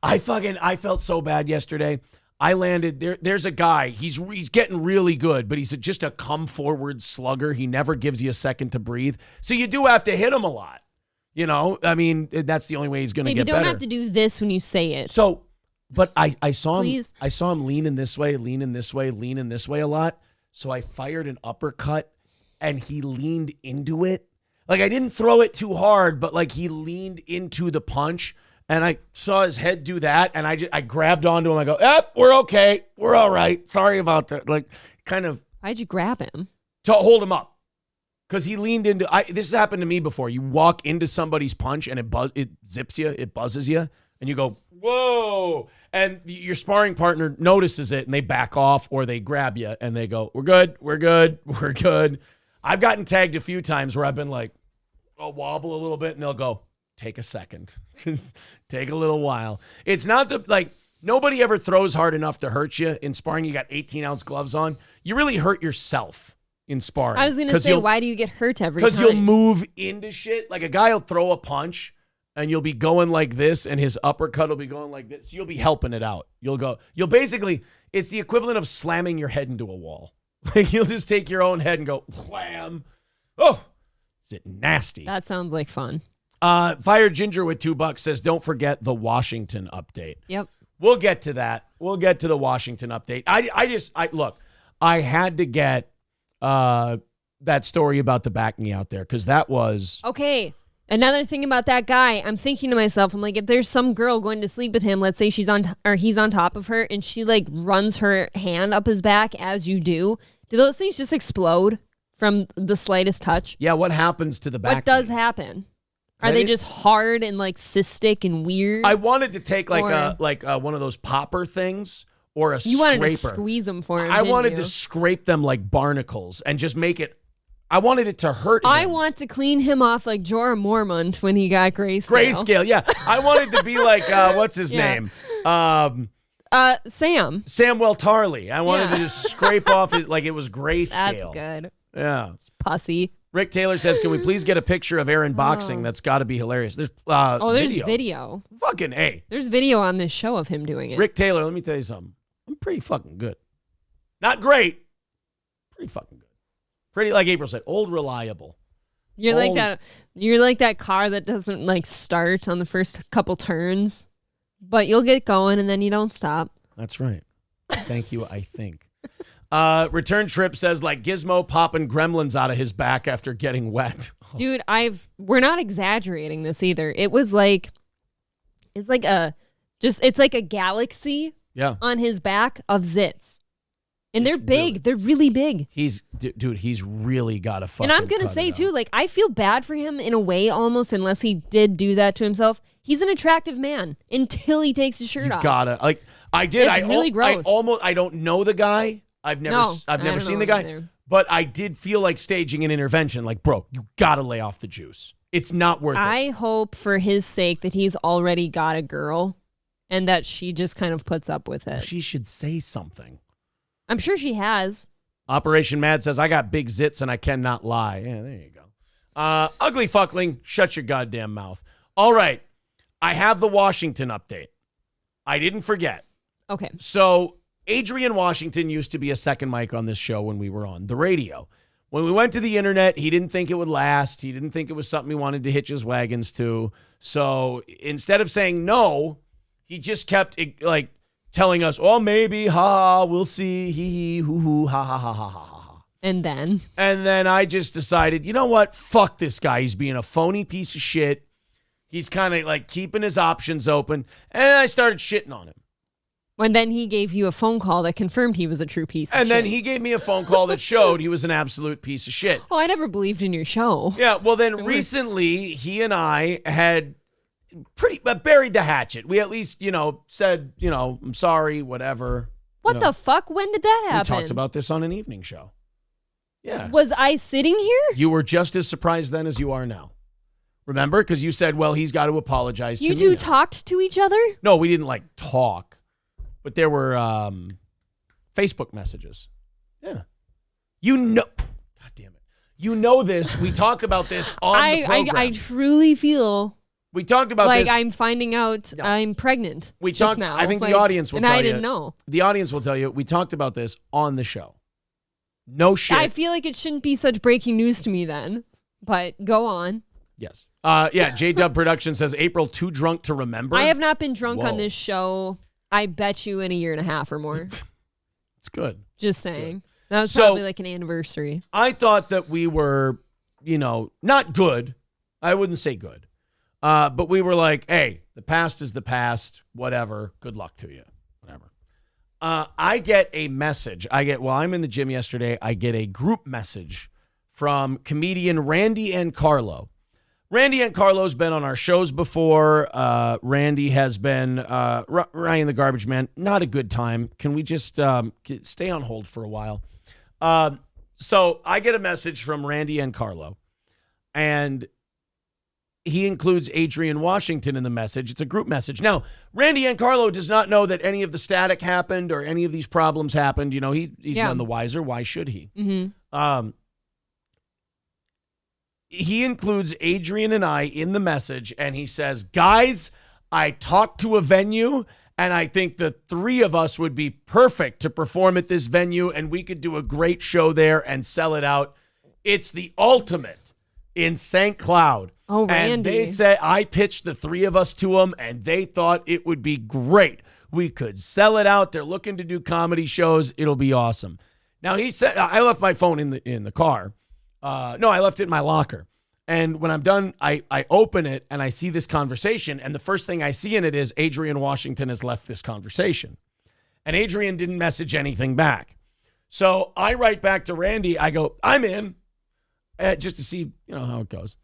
I felt so bad yesterday. I landed there. There's a guy. He's getting really good, but he's just a come forward slugger. He never gives you a second to breathe. So you do have to hit him a lot. I mean, that's the only way he's going to get better. You don't have to do this when you say it. So, but I saw him. Please. I saw him leaning this way a lot. So I fired an uppercut, and he leaned into it. Like I didn't throw it too hard, but like he leaned into the punch. And I saw his head do that, and I grabbed onto him. I go, we're okay. We're all right. Sorry about that. Like, kind of. Why'd you grab him? To hold him up. Because he leaned into, this has happened to me before. You walk into somebody's punch, and it zips you. It buzzes you. And you go, whoa. And your sparring partner notices it, and they back off, or they grab you, and they go, we're good. We're good. We're good. I've gotten tagged a few times where I've been like, I'll wobble a little bit, and they'll go, take a second. Just take a little while. It's not nobody ever throws hard enough to hurt you. In sparring, you got 18-ounce gloves on. You really hurt yourself in sparring. I was going to say, why do you get hurt every time? Because you'll move into shit. Like a guy will throw a punch and you'll be going like this and his uppercut will be going like this. You'll be helping it out. You'll basically, it's the equivalent of slamming your head into a wall. Like you'll just take your own head and go wham. Oh, is it nasty? That sounds like fun. Fire Ginger with $2 says, don't forget the Washington update. Yep. We'll get to that. We'll get to the Washington update. I had to get that story about the back knee out there because that was Okay. Another thing about that guy, I'm thinking to myself, I'm like, if there's some girl going to sleep with him, let's say he's on top of her and she like runs her hand up his back as you do those things just explode from the slightest touch? Yeah, what happens to the back? What does knee? happen? Are they just hard and like cystic and weird? I wanted to take like one of those popper things or a You scraper. wanted to squeeze them for him. I wanted didn't you? to scrape them like barnacles and just make it. I wanted it to hurt him. I want to clean him off like Jorah Mormont when he got grayscale. Grayscale, yeah. I wanted to be like what's his name? Sam. Samwell Tarly. I wanted to just scrape off it like it was grayscale. That's good. Yeah. Pussy. Rick Taylor says, can we please get a picture of Aaron boxing? That's got to be hilarious. There's there's video. Fucking A. There's video on this show of him doing it. Rick Taylor, let me tell you something. I'm pretty fucking good. Not great. Pretty fucking good. Pretty, like April said, old reliable. You're like that. You're like that car that doesn't like start on the first couple turns, but you'll get going and then you don't stop. That's right. Thank you, I think. Return Trip says like Gizmo popping gremlins out of his back after getting wet. Dude, we're not exaggerating this either. It was like, it's like a galaxy on his back of zits. And they're big. They're really big. He's really got a fucking. And I'm going to say too, like, I feel bad for him in a way almost, unless he did do that to himself. He's an attractive man until he takes his shirt off. Gotta, like, I did. It's really gross. I don't know the guy. I've never seen the guy. Either. But I did feel like staging an intervention. Like, bro, you gotta lay off the juice. It's not worth it. I hope for his sake that he's already got a girl and that she just kind of puts up with it. She should say something. I'm sure she has. Operation Mad says, I got big zits and I cannot lie. Yeah, there you go. Ugly fuckling, shut your goddamn mouth. All right. I have the Washington update. I didn't forget. Okay. So Adrian Washington used to be a second mic on this show when we were on the radio. When we went to the internet, he didn't think it would last. He didn't think it was something he wanted to hitch his wagons to. So instead of saying no, he just kept like telling us, oh, maybe, ha, we'll see, hee, hoo, hoo, ha, ha, ha, ha, ha, ha. And then I just decided, you know what? Fuck this guy. He's being a phony piece of shit. He's kind of like keeping his options open. And I started shitting on him. And then he gave you a phone call that confirmed he was a true piece of shit. And then he gave me a phone call that showed he was an absolute piece of shit. Oh, I never believed in your show. Yeah, well then recently he and I had buried the hatchet. We at least, said, I'm sorry, whatever. What the fuck? When did that happen? We talked about this on an evening show. Yeah. Was I sitting here? You were just as surprised then as you are now. Remember? Because you said, well, he's got to apologize to me. You two now. talked to each other? No, we didn't talk. But there were Facebook messages. Yeah. God damn it. You know this. We talked about this on the program. I truly feel we talked about like this. I'm finding out I'm pregnant We just talked now. I think the audience will and tell you. I didn't know. The audience will tell you we talked about this on the show. No shit. I feel like it shouldn't be such breaking news to me then. But go on. Yes. J-Dub Production says April too drunk to remember. I have not been drunk on this show. I bet you in a year and a half or more. It's good. Just saying. Good. That was probably like an anniversary. I thought that we were, not good. I wouldn't say good. But we were like, hey, the past is the past. Whatever. Good luck to you. Whatever. I get a message. I'm in the gym yesterday. I get a group message from comedian Randy and Carlo. Randy and Carlo's been on our shows before. Randy has been Ryan the Garbage Man. Not a good time. Can we just stay on hold for a while? So I get a message from Randy and Carlo, and he includes Adrian Washington in the message. It's a group message. Now, Randy and Carlo does not know that any of the static happened or any of these problems happened. He's none the wiser. Why should he? Mm-hmm. He includes Adrian and I in the message, and he says, guys, I talked to a venue, And I think the three of us would be perfect to perform at this venue, and we could do a great show there and sell it out. It's the Ultimate in St. Cloud. Oh, Randy. And they said, I pitched the three of us to them, and they thought it would be great. We could sell it out. They're looking to do comedy shows. It'll be awesome. Now, he said, I left my phone in the car. No, I left it in my locker. And when I'm done, I open it and I see this conversation. And the first thing I see in it is Adrian Washington has left this conversation. And Adrian didn't message anything back. So I write back to Randy. I go, I'm in, just to see, how it goes.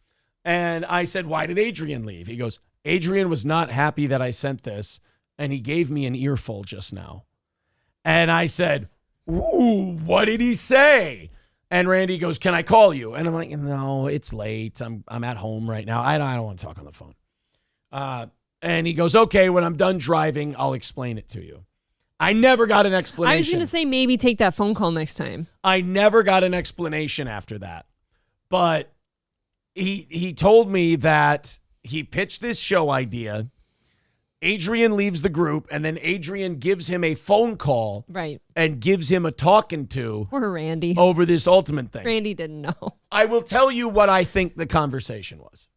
And I said, why did Adrian leave? He goes, Adrian was not happy that I sent this, and he gave me an earful just now. And I said, ooh, what did he say? And Randy goes, can I call you? And I'm like, no, it's late. I'm at home right now. I don't want to talk on the phone. And he goes, okay, when I'm done driving, I'll explain it to you. I never got an explanation. I was going to say maybe take that phone call next time. I never got an explanation after that. But he told me that he pitched this show idea. Adrian leaves the group, and then Adrian gives him a phone call. Right. And gives him a talking to. Poor Randy. Over this Ultimate thing. Randy didn't know. I will tell you what I think the conversation was.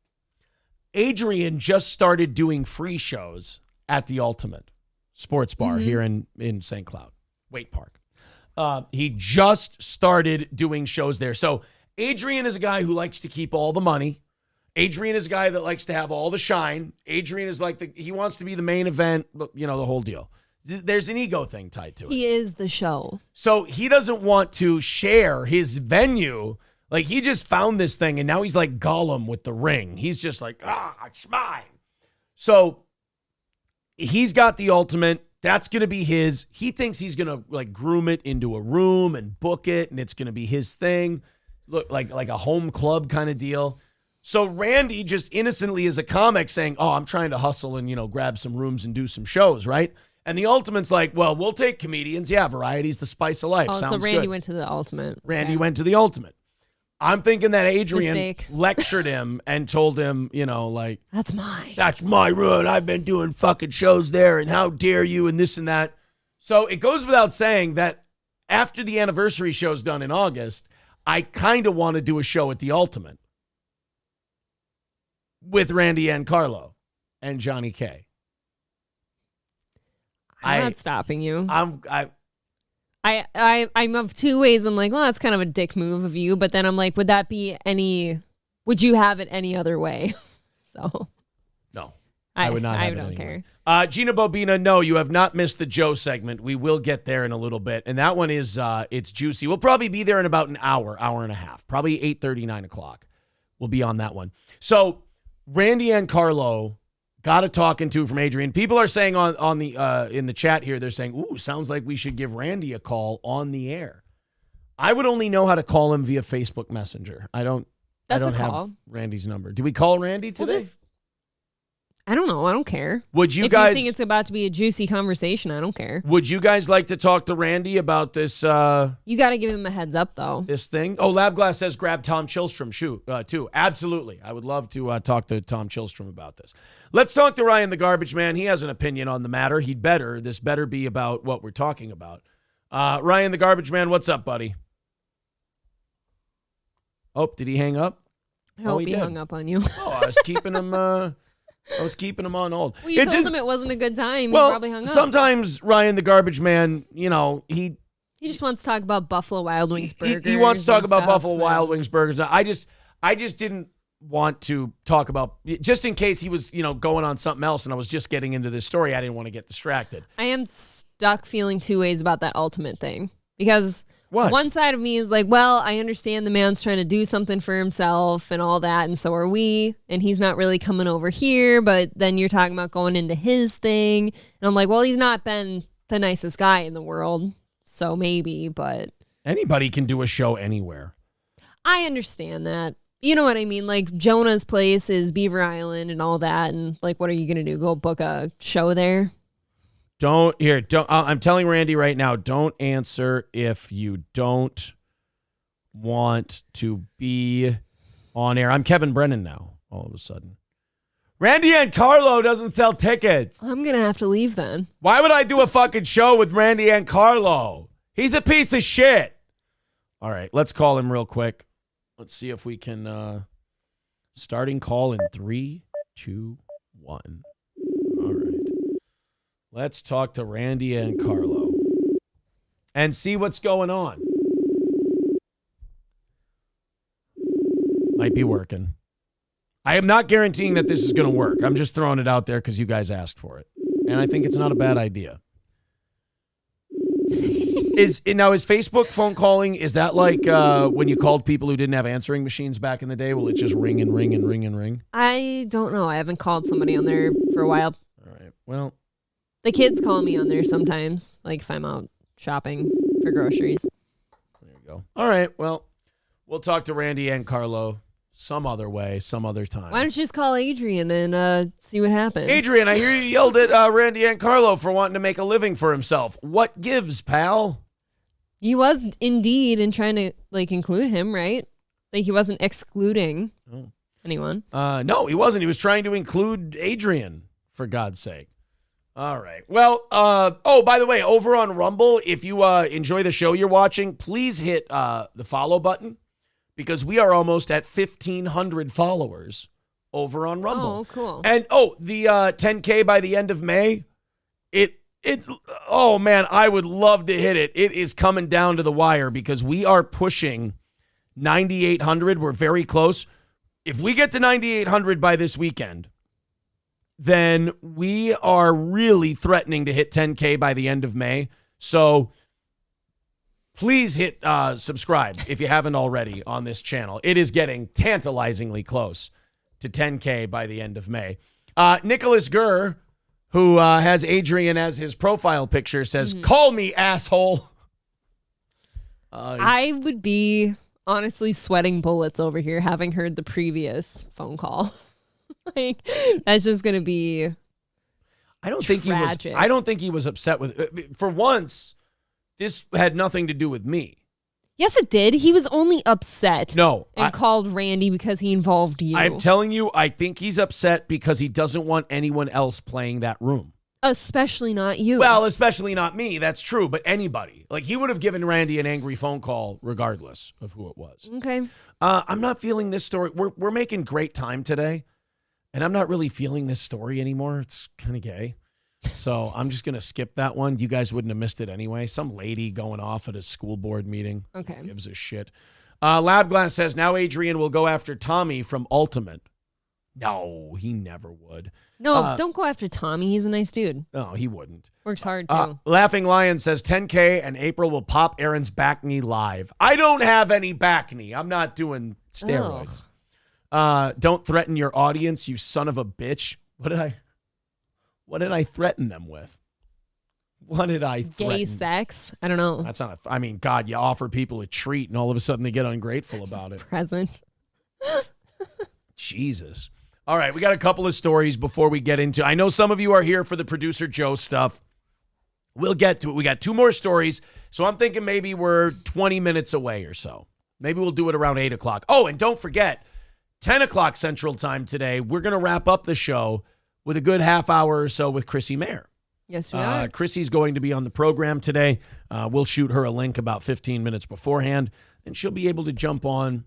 Adrian just started doing free shows at the Ultimate Sports Bar here in St. Cloud, Waite Park. He just started doing shows there. So Adrian is a guy who likes to keep all the money. Adrian is a guy that likes to have all the shine. Adrian is he wants to be the main event, the whole deal. There's an ego thing tied to it. He is the show. So he doesn't want to share his venue. Like, he just found this thing, and now he's like Gollum with the ring. He's just like, it's mine. So he's got the Ultimate. That's going to be his. He thinks he's going to groom it into a room and book it, and it's going to be his thing. Look, like a home club kind of deal. So Randy just innocently is a comic saying, I'm trying to hustle and, grab some rooms and do some shows, right? And the Ultimate's like, well, we'll take comedians. Yeah, variety's the spice of life. Sounds so Randy good. went to the Ultimate. Randy went to the Ultimate. I'm thinking that Adrian Mistake. lectured him and told him, that's mine. That's my room. I've been doing fucking shows there, and how dare you, and this and that. So it goes without saying that after the anniversary show's done in August, I kind of want to do a show at the Ultimate with Randy and Carlo and Johnny K. I'm not stopping you. I'm of two ways. I'm like, well, that's kind of a dick move of you. But then I'm like, would you have it any other way? So no, I would not have I it don't anyway. care. Gina Bobina, no, you have not missed the Joe segment. We will get there in a little bit. And that one is, it's juicy. We'll probably be there in about an hour and a half, probably 8:30, 9 o'clock. We'll be on that one. So Randy and Carlo got a talking to from Adrian. People are saying on the in the chat here, they're saying, ooh, sounds like we should give Randy a call on the air. I would only know how to call him via Facebook Messenger. I don't have Randy's number. Do we call Randy today? I don't know. I don't care. Would you if guys? You think it's about to be a juicy conversation, I don't care. Would you guys like to talk to Randy about this? You got to give him a heads up, though. This thing. Oh, Labglass says grab Tom Chilstrom too. Absolutely. I would love to talk to Tom Chilstrom about this. Let's talk to Ryan the Garbage Man. He has an opinion on the matter. This better be about what we're talking about. Ryan the Garbage Man, what's up, buddy? Oh, did he hang up? I hope he hung up on you. Oh, I was keeping him. I was keeping him on hold. Well, you told him it wasn't a good time. Well, he probably hung up. Sometimes Ryan the Garbage Man, he just wants to talk about Buffalo Wild Wings burgers. He wants to talk about stuff, Buffalo Wild Wings burgers. I just didn't want to talk about, just in case he was, going on something else and I was just getting into this story. I didn't want to get distracted. I am stuck feeling two ways about that Ultimate thing because what? One side of me is like, well, I understand the man's trying to do something for himself and all that, and so are we, and he's not really coming over here, but then you're talking about going into his thing, and I'm like, well, he's not been the nicest guy in the world, so maybe, but... Anybody can do a show anywhere. I understand that. You know what I mean? Like, Jonah's place is Beaver Island and all that, and like, what are you going to do? Go book a show there? I'm telling Randy right now, don't answer if you don't want to be on air. I'm Kevin Brennan now, all of a sudden. Randy and Carlo doesn't sell tickets. I'm going to have to leave then. Why would I do a fucking show with Randy and Carlo? He's a piece of shit. All right, let's call him real quick. Let's see if we can starting call in 3, 2, 1. All right. Let's talk to Randy and Carlo and see what's going on. Might be working. I am not guaranteeing that this is going to work. I'm just throwing it out there because you guys asked for it. And I think it's not a bad idea. Is Facebook phone calling, is that like when you called people who didn't have answering machines back in the day? Will it just ring and ring and ring and ring? I don't know. I haven't called somebody on there for a while. All right. Well, the kids call me on there sometimes, like if I'm out shopping for groceries. there you go. All right. Well, we'll talk to Randy and Carlo some other way, some other time. Why don't you just call Adrian and see what happens? Adrian, I hear you yelled at Randy and Carlo for wanting to make a living for himself. What gives, pal? He was indeed and trying to like include him, right? Like he wasn't excluding anyone. No, he wasn't. He was trying to include Adrian, for God's sake. All right. Well, by the way, over on Rumble, if you enjoy the show you're watching, please hit the follow button because we are almost at 1,500 followers over on Rumble. Oh, cool. And, the 10K by the end of May, oh, man, I would love to hit it. It is coming down to the wire because we are pushing 9,800. We're very close. If we get to 9,800 by this weekend, then we are really threatening to hit 10K by the end of May. So please hit subscribe if you haven't already on this channel. It is getting tantalizingly close to 10K by the end of May. Nicholas Gurr, who has Adrian as his profile picture, says, call me, asshole. I would be honestly sweating bullets over here having heard the previous phone call. Like, that's just going to be I don't think he was upset with for once, this had nothing to do with me. Yes, it did. He was only upset. No. And called Randy because he involved you. I'm telling you, I think he's upset because he doesn't want anyone else playing that room. Especially not you. Well, especially not me. That's true. But anybody. Like, he would have given Randy an angry phone call regardless of who it was. Okay. I'm not feeling this story. We're making great time today. And I'm not really feeling this story anymore. It's kind of gay. So I'm just going to skip that one. You guys wouldn't have missed it anyway. Some lady going off at a school board meeting. Okay. Who gives a shit. Labglass says, now Adrian will go after Tommy from Ultimate. No, he never would. No, don't go after Tommy. He's a nice dude. No, he wouldn't. Works hard, too. Laughing Lion says, 10K and April will pop Aaron's back knee live. I don't have any back knee. I'm not doing steroids. Don't threaten your audience, you son of a bitch. What did I threaten them with? What did I threaten? Gay sex? I don't know. That's not God, you offer people a treat and all of a sudden they get ungrateful about it. Present. Jesus. All right, we got a couple of stories before we get into. I know some of you are here for the producer Joe stuff. We'll get to it. We got 2 more stories. So I'm thinking maybe we're 20 minutes away or so. Maybe we'll do it around 8 o'clock. Oh, and don't forget, 10 o'clock Central Time today, we're going to wrap up the show with a good half hour or so with Chrissy Mayer. Yes, we are. Chrissy's going to be on the program today. We'll shoot her a link about 15 minutes beforehand, and she'll be able to jump on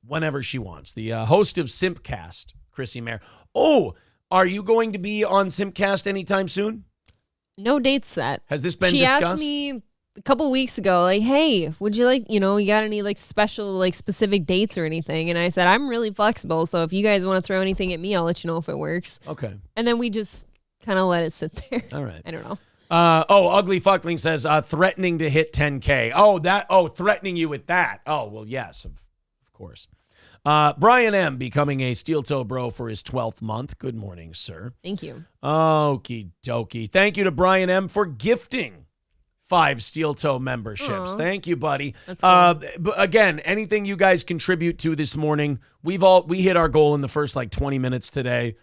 whenever she wants. The host of Simpcast, Chrissy Mayer. Oh, are you going to be on Simpcast anytime soon? No date set. Has this been discussed? discussed? She asked me a couple weeks ago, like, hey, would you like, you got any like special, like specific dates or anything? And I said, I'm really flexible. So if you guys want to throw anything at me, I'll let you know if it works. Okay. And then we just kind of let it sit there. All right. I don't know. Ugly Fuckling says, threatening to hit 10K. Threatening you with that. Oh, well, yes, of course. Brian M. becoming a steel toe bro for his 12th month. Good morning, sir. Thank you. Okie dokie. Thank you to Brian M. for gifting 5 steel toe memberships. Aww. Thank you, buddy. That's cool. But again, anything you guys contribute to this morning, we hit our goal in the first 20 minutes today.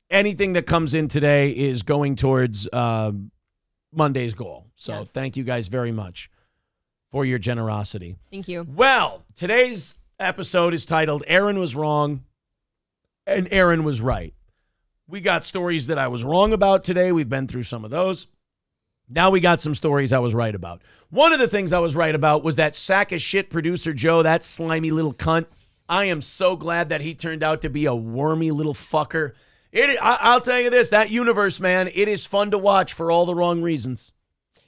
Anything that comes in today is going towards Monday's goal. So Yes. Thank you guys very much for your generosity. Thank you. Well, today's episode is titled Aaron Was Wrong and Aaron Was Right. We got stories that I was wrong about today. We've been through some of those. Now we got some stories I was right about. One of the things I was right about was that sack of shit producer Joe, that slimy little cunt. I am so glad that he turned out to be a wormy little fucker. I'll tell you this, that universe, man, it is fun to watch for all the wrong reasons.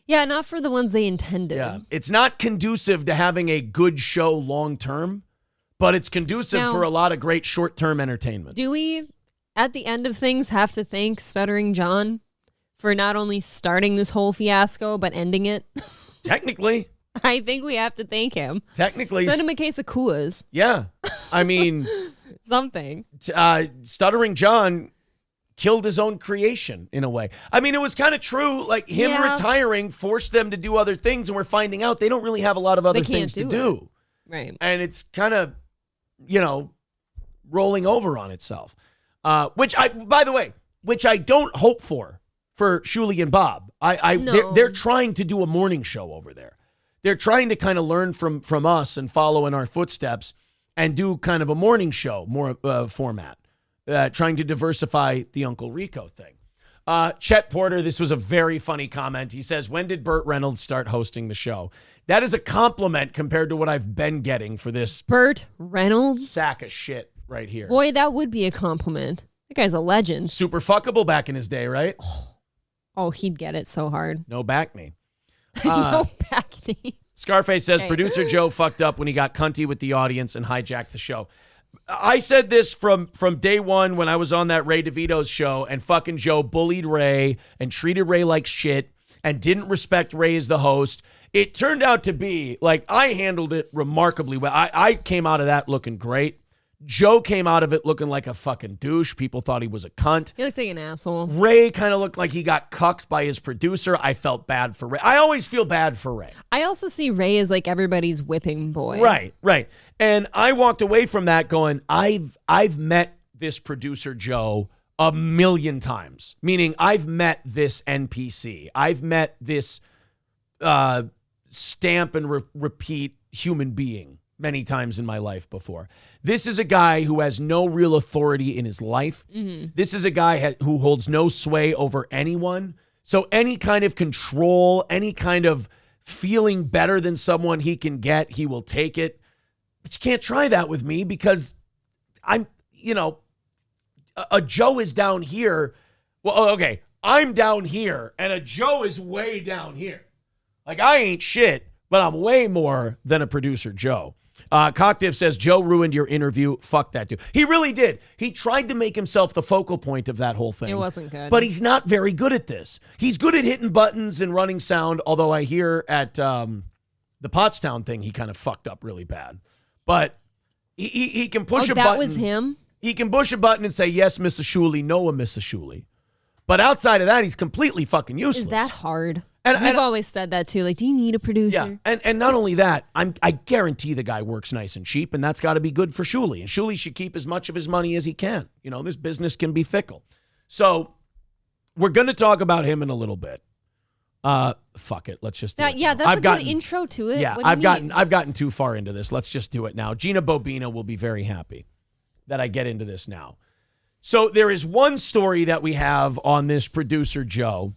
Yeah, not for the ones they intended. Yeah, it's not conducive to having a good show long term, but it's conducive for a lot of great short-term entertainment. Do we, at the end of things, have to thank Stuttering John for not only starting this whole fiasco, but ending it? Technically. I think we have to thank him. Technically. Send him a case of Coors. Yeah. I mean. Something. Stuttering John killed his own creation in a way. I mean, it was kind of true. Like, him retiring forced them to do other things, and we're finding out they don't really have a lot of other things to do. Right. And it's kind of, rolling over on itself. Which I don't hope for Shuli and Bob. No. They're trying to do a morning show over there. They're trying to kind of learn from us and follow in our footsteps and do kind of a morning show, more format, trying to diversify the Uncle Rico thing. Chet Porter, this was a very funny comment. He says, when did Burt Reynolds start hosting the show? That is a compliment compared to what I've been getting for this Burt Reynolds sack of shit right here. Boy, that would be a compliment. That guy's a legend. Super fuckable back in his day, right? Oh, he'd get it so hard. No back knee. No back knee. Scarface says, producer Joe fucked up when he got cunty with the audience and hijacked the show. I said this from day one when I was on that Ray DeVito's show, and fucking Joe bullied Ray and treated Ray like shit and didn't respect Ray as the host. It turned out to be, like, I handled it remarkably well. I came out of that looking great. Joe came out of it looking like a fucking douche. People thought he was a cunt. He looked like an asshole. Ray kind of looked like he got cucked by his producer. I felt bad for Ray. I always feel bad for Ray. I also see Ray as like everybody's whipping boy. Right. And I walked away from that going, I've met this producer Joe a million times. Meaning I've met this NPC. I've met this stamp and repeat human being many times in my life before. This is a guy who has no real authority in his life. Mm-hmm. This is a guy who holds no sway over anyone. So any kind of control, any kind of feeling better than someone he can get, he will take it. But you can't try that with me because I'm, a Joe is down here. Well, okay, I'm down here and a Joe is way down here. Like, I ain't shit, but I'm way more than a producer Joe. Cocktiff says, Joe ruined your interview. Fuck that dude. He really did. He tried to make himself the focal point of that whole thing. It wasn't good. But he's not very good at this. He's good at hitting buttons and running sound, although I hear at the Pottstown thing, he kind of fucked up really bad. But he can push a button. That was him? He can push a button and say, yes, Mrs. Shuley, no, Mrs. Shuley. But outside of that, he's completely fucking useless. Is that hard? And we've always said that too. Like, do you need a producer? Yeah, and not only that, I guarantee the guy works nice and cheap, and that's got to be good for Shuley. And Shuley should keep as much of his money as he can. This business can be fickle. So we're going to talk about him in a little bit. Fuck it, let's just do it. Yeah, that's good intro to it. Yeah, I've gotten too far into this. Let's just do it now. Gina Bobina will be very happy that I get into this now. So there is one story that we have on this producer Joe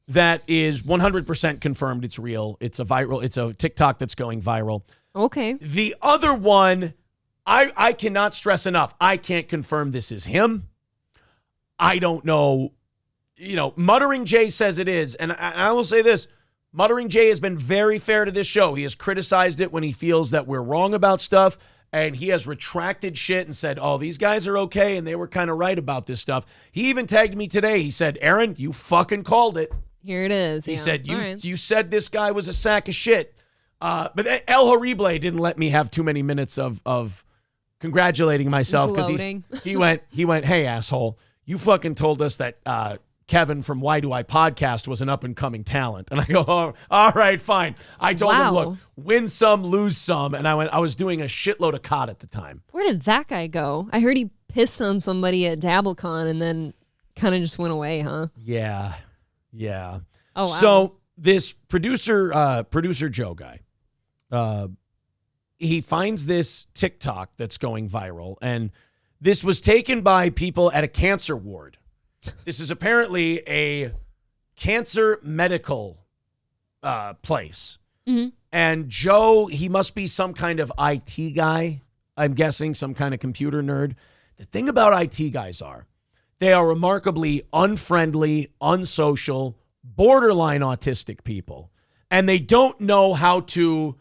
that is 100% confirmed. It's real. It's a TikTok that's going viral. Okay. The other one, I cannot stress enough. I can't confirm this is him. I don't know. Muttering Jay says it is. And I will say this. Muttering Jay has been very fair to this show. He has criticized it when he feels that we're wrong about stuff. And he has retracted shit and said, oh, these guys are okay. And they were kind of right about this stuff. He even tagged me today. He said, Aaron, you fucking called it. Here it is. He said, you said this guy was a sack of shit. But El Horrible didn't let me have too many minutes of congratulating myself because he went, hey, asshole, you fucking told us that Kevin from Why Do I Podcast was an up-and-coming talent. And I go, oh, all right, fine. I told him, look, win some, lose some. And I was doing a shitload of COD at the time. Where did that guy go? I heard he pissed on somebody at DabbleCon and then kind of just went away, huh? Yeah. Oh, wow. So this producer Joe guy, he finds this TikTok that's going viral, and this was taken by people at a cancer ward This is apparently a cancer medical place. Mm-hmm. And Joe, he must be some kind of IT guy, I'm guessing, some kind of computer nerd. The thing about IT guys they are remarkably unfriendly, unsocial, borderline autistic people. And they don't know how to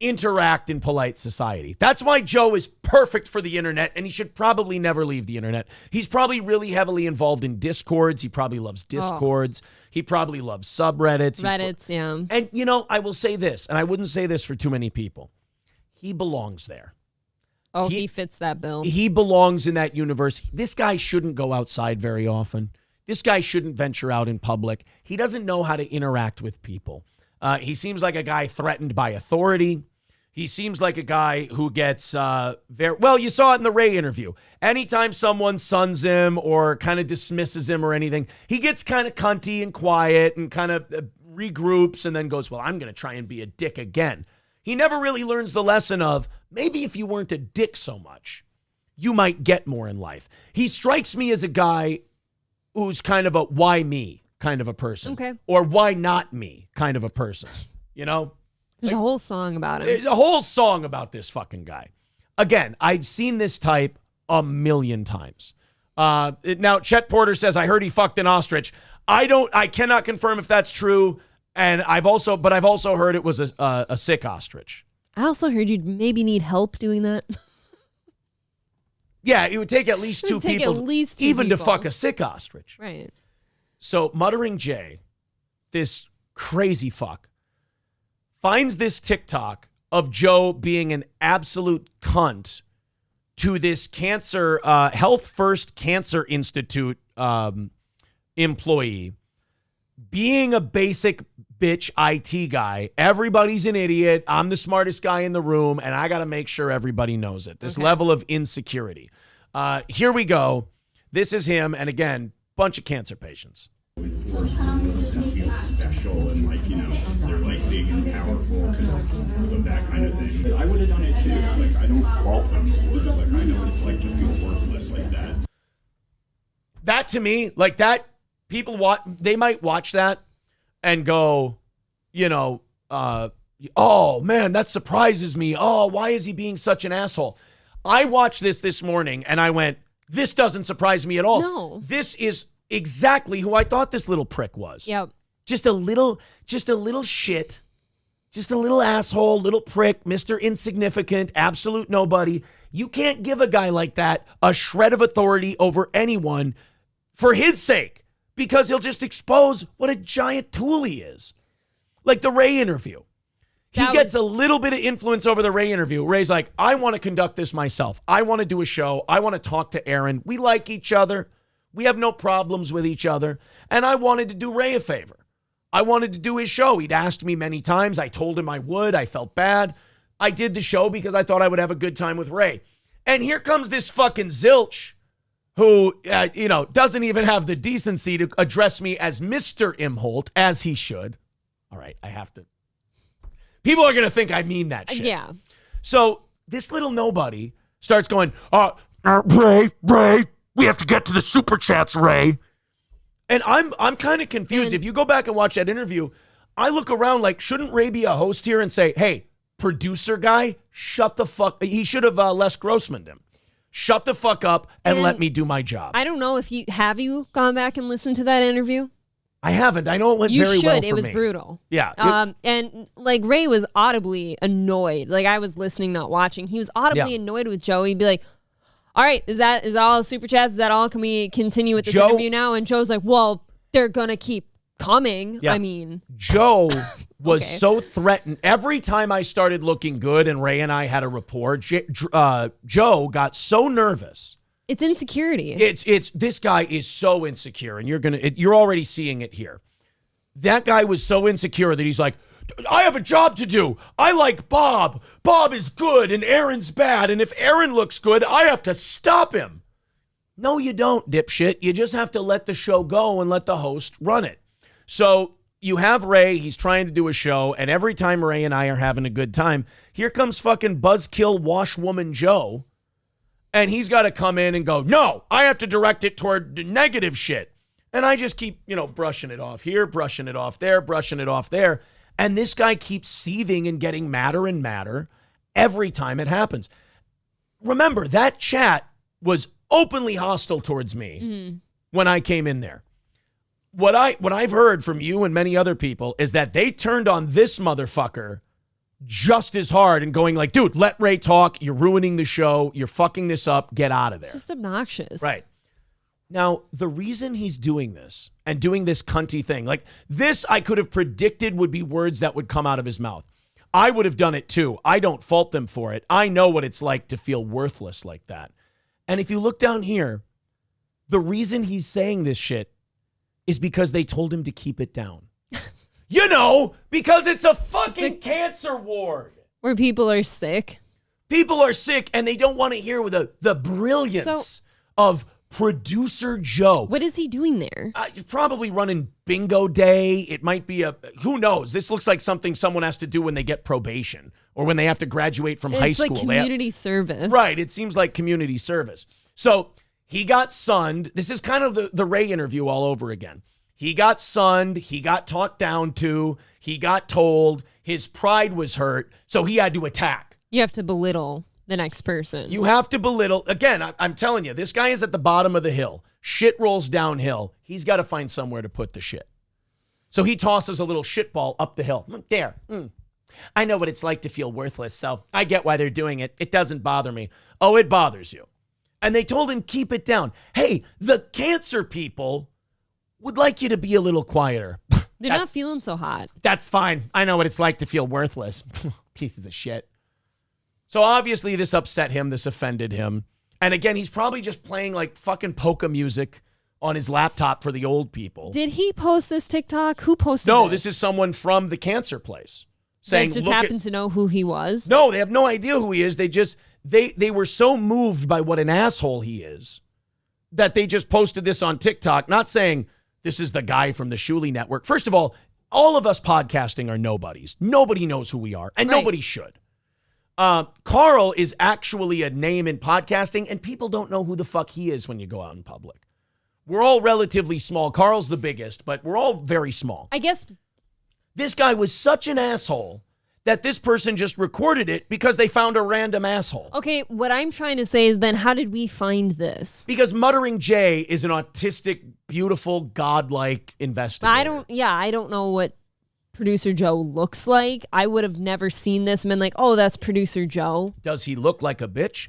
interact in polite society. That's why Joe is perfect for the internet, and he should probably never leave the internet. He's probably really heavily involved in Discords. He probably loves Discords. He probably loves subreddits. Reddits, yeah. And, you know, I will say this, and I wouldn't say this for too many people. He belongs there. Oh, he fits that bill. He belongs in that universe. This guy shouldn't go outside very often. This guy shouldn't venture out in public. He doesn't know how to interact with people. He seems like a guy threatened by authority. He seems like a guy who gets well, you saw it in the Ray interview. Anytime someone suns him or kind of dismisses him or anything, he gets kind of cunty and quiet and kind of regroups and then goes, well, I'm going to try and be a dick again. He never really learns the lesson of maybe if you weren't a dick so much, you might get more in life. He strikes me as a guy who's kind of a why me kind of a person. Okay. Or why not me kind of a person, you know? There's a whole song about him. There's a whole song about this fucking guy. Again, I've seen this type a million times. Now, Chet Porter says, I heard he fucked an ostrich. I cannot confirm if that's true. And I've also heard it was a sick ostrich. I also heard you'd maybe need help doing that. Yeah, it would take at least two people to fuck a sick ostrich. Right. So Muttering Jay, this crazy fuck, finds this TikTok of Joe being an absolute cunt to this cancer, Health First Cancer Institute employee, being a basic bitch IT guy. Everybody's an idiot. I'm the smartest guy in the room, and I got to make sure everybody knows it. This level of insecurity. Here we go. This is him, and again, bunch of cancer patients. First feel special and like, you know, they're like big and powerful because of that kind of thing. I would have done it too. Like, I don't fault them for it. Like, I know what it's like to feel worthless like that. That to me, like that, people they might watch that and go, you know, oh man, that surprises me. Oh, why is he being such an asshole? I watched this morning and I went, this doesn't surprise me at all. No. This is exactly who I thought this little prick was. Yep. Just a little shit. Just a little asshole, little prick, Mr. Insignificant, absolute nobody. You can't give a guy like that a shred of authority over anyone for his sake, because he'll just expose what a giant tool he is. Like the Ray interview. He gets a little bit of influence over the Ray interview. Ray's like, I want to conduct this myself. I want to do a show. I want to talk to Aaron. We like each other. We have no problems with each other. And I wanted to do Ray a favor. I wanted to do his show. He'd asked me many times. I told him I would. I felt bad. I did the show because I thought I would have a good time with Ray. And here comes this fucking zilch who, doesn't even have the decency to address me as Mr. Imholt, as he should. All right, I have to. People are going to think I mean that shit. Yeah. So this little nobody starts going, Ray, we have to get to the super chats, Ray. And I'm kind of confused. If you go back and watch that interview, I look around like, shouldn't Ray be a host here and say, hey, producer guy, shut the fuck. He should have Les Grossman'd him. Shut the fuck up and let me do my job. I don't know if you gone back and listened to that interview? I haven't. I know it went very well for me. You should. It was brutal. Yeah. And like Ray was audibly annoyed. Like I was listening, not watching. He was audibly annoyed with Joe. He'd be like, all right, is that all super chats? Is that all? Can we continue with this interview now? And Joe's like, well, they're going to keep coming. Yeah. I mean, Joe was so threatened. Every time I started looking good and Ray and I had a rapport, Joe got so nervous. It's insecurity. It's this guy is so insecure, and you're already seeing it here. That guy was so insecure that he's like, I have a job to do. I like Bob. Bob is good and Aaron's bad. And if Aaron looks good, I have to stop him. No, you don't, dipshit. You just have to let the show go and let the host run it. So you have Ray. He's trying to do a show. And every time Ray and I are having a good time, here comes fucking buzzkill washwoman Joe. And he's got to come in and go, no, I have to direct it toward negative shit. And I just keep, brushing it off here, brushing it off there, brushing it off there. And this guy keeps seething and getting madder and madder every time it happens. Remember, that chat was openly hostile towards me when I came in there. What I've heard from you and many other people is that they turned on this motherfucker just as hard and going like, dude, let Ray talk. You're ruining the show. You're fucking this up. Get out of there. It's just obnoxious. Right. Now, the reason he's doing this and doing this cunty thing, like this I could have predicted would be words that would come out of his mouth. I would have done it too. I don't fault them for it. I know what it's like to feel worthless like that. And if you look down here, the reason he's saying this shit is because they told him to keep it down. Because it's a fucking cancer ward. Where people are sick. People are sick and they don't want to hear the brilliance of Producer Joe. What is he doing there? Probably running bingo day. It might be who knows? This looks like something someone has to do when they get probation or when they have to graduate from high school. It's like community service. Right. It seems like community service. So he got sunned. This is kind of the Ray interview all over again. He got sunned. He got talked down to. He got told. His pride was hurt. So he had to attack. You have to belittle the next person. You have to belittle. Again, I'm telling you, this guy is at the bottom of the hill. Shit rolls downhill. He's got to find somewhere to put the shit. So he tosses a little shit ball up the hill. There. I know what it's like to feel worthless, so I get why they're doing it. It doesn't bother me. Oh, it bothers you. And they told him, keep it down. Hey, the cancer people would like you to be a little quieter. They're not feeling so hot. That's fine. I know what it's like to feel worthless. Pieces of shit. So obviously this upset him. This offended him. And again, he's probably just playing like fucking polka music on his laptop for the old people. Did he post this TikTok? Who posted No, this is someone from the cancer place saying, that just happened to know who he was? No, they have no idea who he is. They were so moved by what an asshole he is that they just posted this on TikTok, not saying this is the guy from the Shuli Network. First of all of us podcasting are nobodies. Nobody knows who we are, and nobody should. Carl is actually a name in podcasting, and people don't know who the fuck he is when you go out in public. We're all relatively small. Carl's the biggest, but we're all very small. I guess this guy was such an asshole that this person just recorded it because they found a random asshole. Okay, what I'm trying to say is then how did we find this? Because Muttering Jay is an autistic, beautiful, godlike investigator. I don't know what Producer Joe looks like. I would have never seen this and been like, oh, that's Producer Joe. Does he look like a bitch?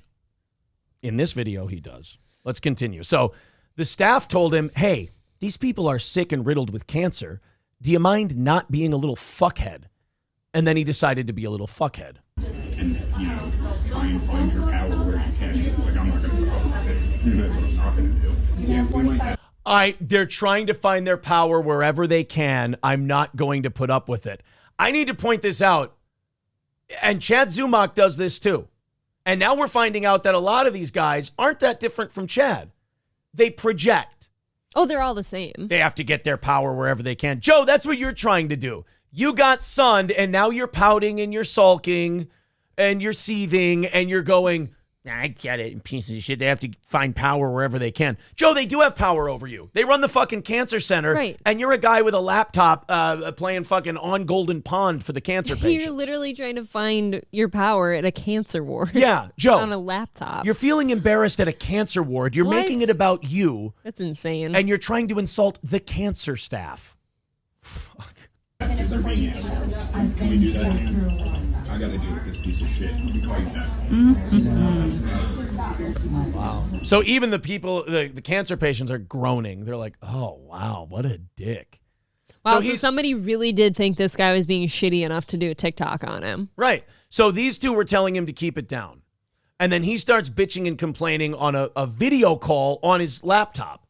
In this video, he does. Let's continue. So the staff told him, hey, these people are sick and riddled with cancer. Do you mind not being a little fuckhead? And then he decided to be a little fuckhead. And, try and find your power where you can. It's like, I'm not going to go out with it. That's what I'm not going to do. Yeah, we might have. They're trying to find their power wherever they can. I'm not going to put up with it. I need to point this out. And Chad Zumach does this too. And now we're finding out that a lot of these guys aren't that different from Chad. They project. Oh, they're all the same. They have to get their power wherever they can. Joe, that's what you're trying to do. You got sunned and now you're pouting and you're sulking and you're seething and you're going, I get it, pieces of shit. They have to find power wherever they can. Joe, they do have power over you. They run the fucking cancer center, right? And you're a guy with a laptop playing fucking On Golden Pond for the cancer patients. You're literally trying to find your power at a cancer ward. Yeah, Joe. On a laptop. You're feeling embarrassed at a cancer ward. You're making it about you. That's insane. And you're trying to insult the cancer staff. Fuck. Because they're being assholes. Can we do that, Dan? I gotta deal with this piece of shit. Let me call you back. Wow. So even the people, the cancer patients are groaning. They're like, oh, wow, what a dick. Wow, so somebody really did think this guy was being shitty enough to do a TikTok on him. Right. So these two were telling him to keep it down. And then he starts bitching and complaining on a video call on his laptop.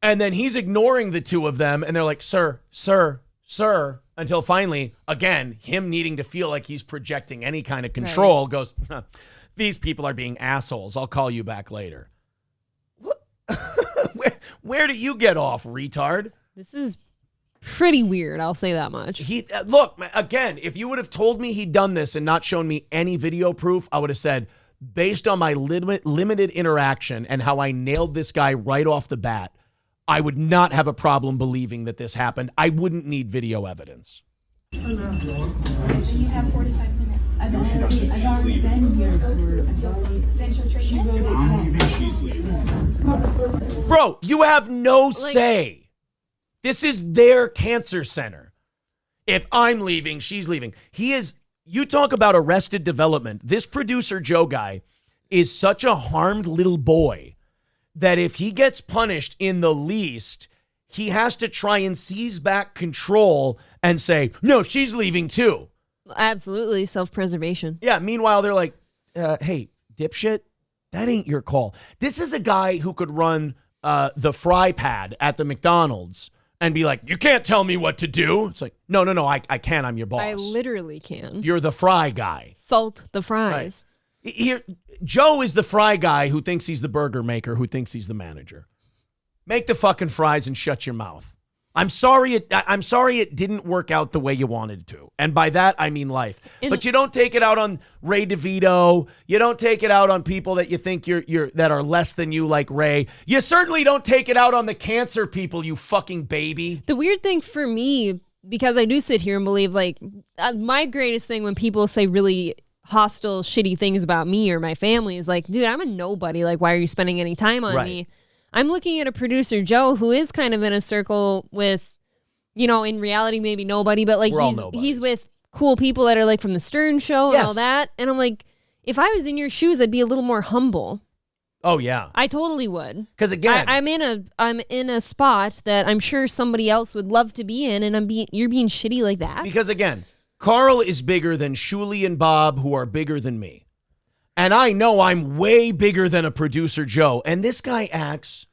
And then he's ignoring the two of them. And they're like, sir, until finally, again, him needing to feel like he's projecting any kind of control, goes, these people are being assholes. I'll call you back later. Where do you get off, retard? This is pretty weird. I'll say that much. Look, again, if you would have told me he'd done this and not shown me any video proof, I would have said, based on my limited interaction and how I nailed this guy right off the bat, I would not have a problem believing that this happened. I wouldn't need video evidence. You have 45 minutes. No, she doesn't. She's leaving. I'm leaving. She's leaving. Bro, you have no say. This is their cancer center. If I'm leaving, she's leaving. You talk about arrested development. This producer Joe guy is such a harmed little boy that if he gets punished in the least, he has to try and seize back control and say, no, she's leaving too. Absolutely. Self-preservation. Yeah. Meanwhile, they're like, hey, dipshit, that ain't your call. This is a guy who could run the fry pad at the McDonald's and be like, you can't tell me what to do. It's like, no, I can. I'm your boss. I literally can. You're the fry guy. Salt the fries. Right. Here, Joe is the fry guy who thinks he's the burger maker, who thinks he's the manager. Make the fucking fries and shut your mouth. I'm sorry it didn't work out the way you wanted to. And by that, I mean life. But you don't take it out on Ray DeVito. You don't take it out on people that you think you're that are less than you, like Ray. You certainly don't take it out on the cancer people, you fucking baby. The weird thing for me, because I do sit here and believe, like, my greatest thing when people say really hostile, shitty things about me or my family is like, dude, I'm a nobody. Like, why are you spending any time on me? I'm looking at a producer, Joe, who is kind of in a circle with, in reality, maybe nobody, but like he's with cool people that are like from the Stern Show and all that. And I'm like, if I was in your shoes, I'd be a little more humble. Oh yeah, I totally would. Because again, I'm in a spot that I'm sure somebody else would love to be in, and you're being shitty like that. Because again, Carl is bigger than Shuli and Bob, who are bigger than me. And I know I'm way bigger than a producer Joe. And this guy acts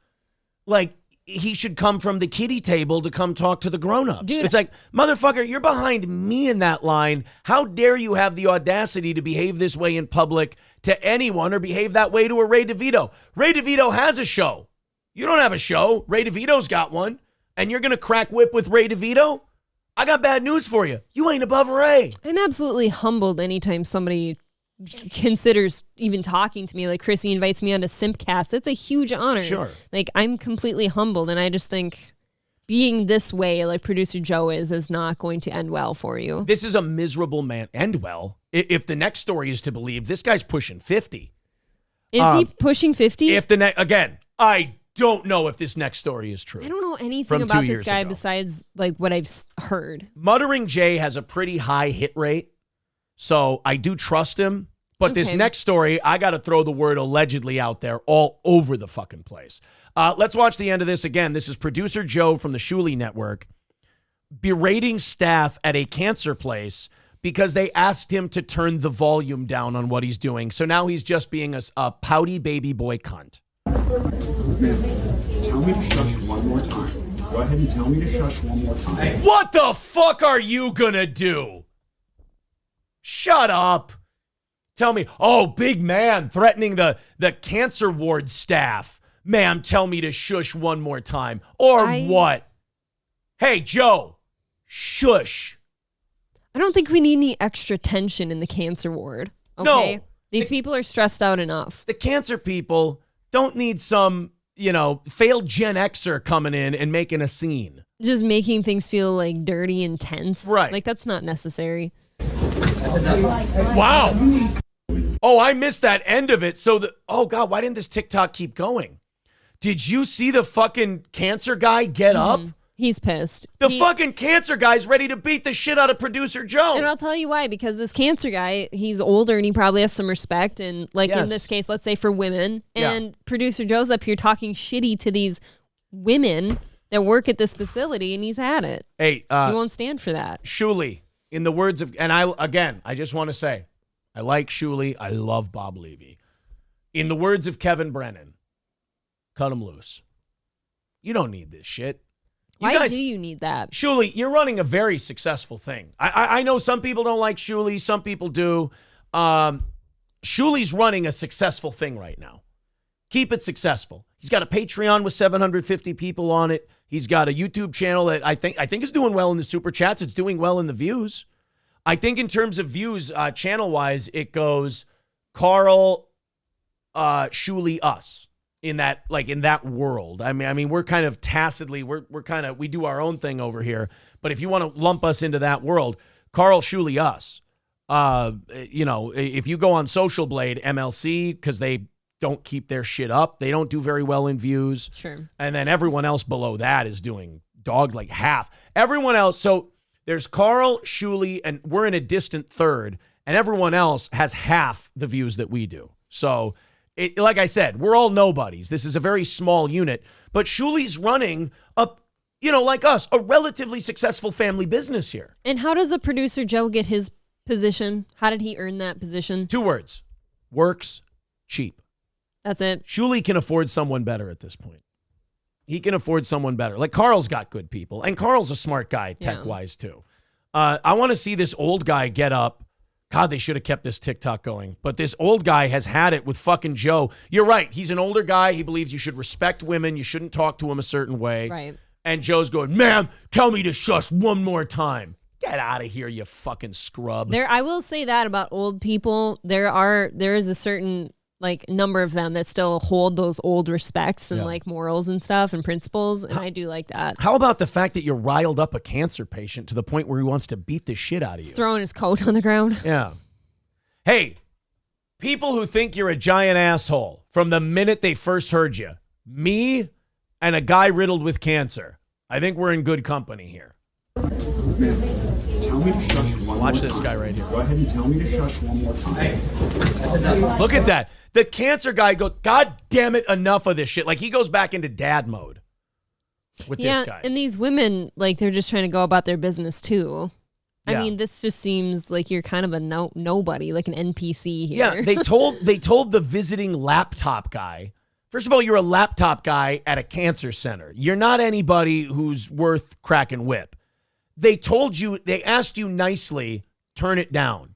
like he should come from the kiddie table to come talk to the grown-ups. Dude, it's like, motherfucker, you're behind me in that line. How dare you have the audacity to behave this way in public to anyone or behave that way to a Ray DeVito? Ray DeVito has a show. You don't have a show. Ray DeVito's got one. And you're going to crack whip with Ray DeVito? I got bad news for you. You ain't above Ray. I'm absolutely humbled anytime somebody considers even talking to me. Like Chrissy invites me onto Simpcast. It's a huge honor. Sure. Like, I'm completely humbled, and I just think being this way, like producer Joe is not going to end well for you. This is a miserable man. End well. If the next story is to believe, this guy's pushing 50. Is he pushing 50? Again, I don't know if this next story is true. I don't know anything about this guy besides like what I've heard. Muttering Jay has a pretty high hit rate, so I do trust him. But this next story, I got to throw the word allegedly out there all over the fucking place. Let's watch the end of this again. This is producer Joe from the Shuli Network berating staff at a cancer place because they asked him to turn the volume down on what he's doing. So now he's just being a pouty baby boy cunt. Tell me to shush one more time. Go ahead and tell me to shush one more time. Hey, what the fuck are you gonna do? Shut up. Tell me, big man threatening the cancer ward staff. Ma'am, tell me to shush one more time. Or what? Hey, Joe, shush. I don't think we need any extra tension in the cancer ward. Okay? No. These people are stressed out enough. The cancer people don't need some, failed Gen Xer coming in and making a scene. Just making things feel like dirty and tense. Right. Like, that's not necessary. Wow. Oh, I missed that end of it. So God, why didn't this TikTok keep going? Did you see the fucking cancer guy get up? He's pissed. The fucking cancer guy's ready to beat the shit out of producer Joe. And I'll tell you why, because this cancer guy, he's older and he probably has some respect. And in this case, let's say for women. And producer Joe's up here talking shitty to these women that work at this facility, and he's had it. Hey, he won't stand for that. Shuli, in the words of, and I just want to say, I like Shuli. I love Bob Levy. In the words of Kevin Brennan, cut him loose. You don't need this shit. Why do you need that? Shuli, you're running a very successful thing. I know some people don't like Shuli. Some people do. Shuli's running a successful thing right now. Keep it successful. He's got a Patreon with 750 people on it. He's got a YouTube channel that I think is doing well in the super chats. It's doing well in the views. I think in terms of views, channel-wise, it goes Carl, Shuli, us. in that world. I mean, we're kind of tacitly, we do our own thing over here. But if you want to lump us into that world, Carl Shuley us. If you go on Social Blade, MLC, because they don't keep their shit up, they don't do very well in views. Sure. And then everyone else below that is doing like half. Everyone else, so there's Carl Shuley, and we're in a distant third, and everyone else has half the views that we do. So, like I said, we're all nobodies. This is a very small unit, but Shuley's running like us, a relatively successful family business here. And how does a producer Joe get his position? How did he earn that position? 2 words: works cheap. That's it. Shuley can afford someone better at this point. He can afford someone better. Like, Carl's got good people, and Carl's a smart guy tech-wise too. I want to see this old guy get up. God, they should have kept this TikTok going. But this old guy has had it with fucking Joe. You're right. He's an older guy. He believes you should respect women. You shouldn't talk to him a certain way. Right. And Joe's going, ma'am, tell me to shush one more time. Get out of here, you fucking scrub. I will say that about old people. There is a certain number of them that still hold those old respects and morals and stuff and principles, and I do like that. How about the fact that you riled up a cancer patient to the point where he wants to beat the shit out of you? He's throwing his coat on the ground. Yeah. Hey, people who think you're a giant asshole from the minute they first heard you, me and a guy riddled with cancer, I think we're in good company here. Tell me to shush one Watch more this time. guy right here. Go ahead and tell me to shush one more time. Hey. Look at that. The cancer guy goes, God damn it, enough of this shit. Like, he goes back into dad mode with this guy. And these women, they're just trying to go about their business too. Yeah. I mean, this just seems like you're kind of a nobody, like an NPC here. Yeah, they told the visiting laptop guy, first of all, you're a laptop guy at a cancer center. You're not anybody who's worth cracking whip. They asked you nicely, turn it down.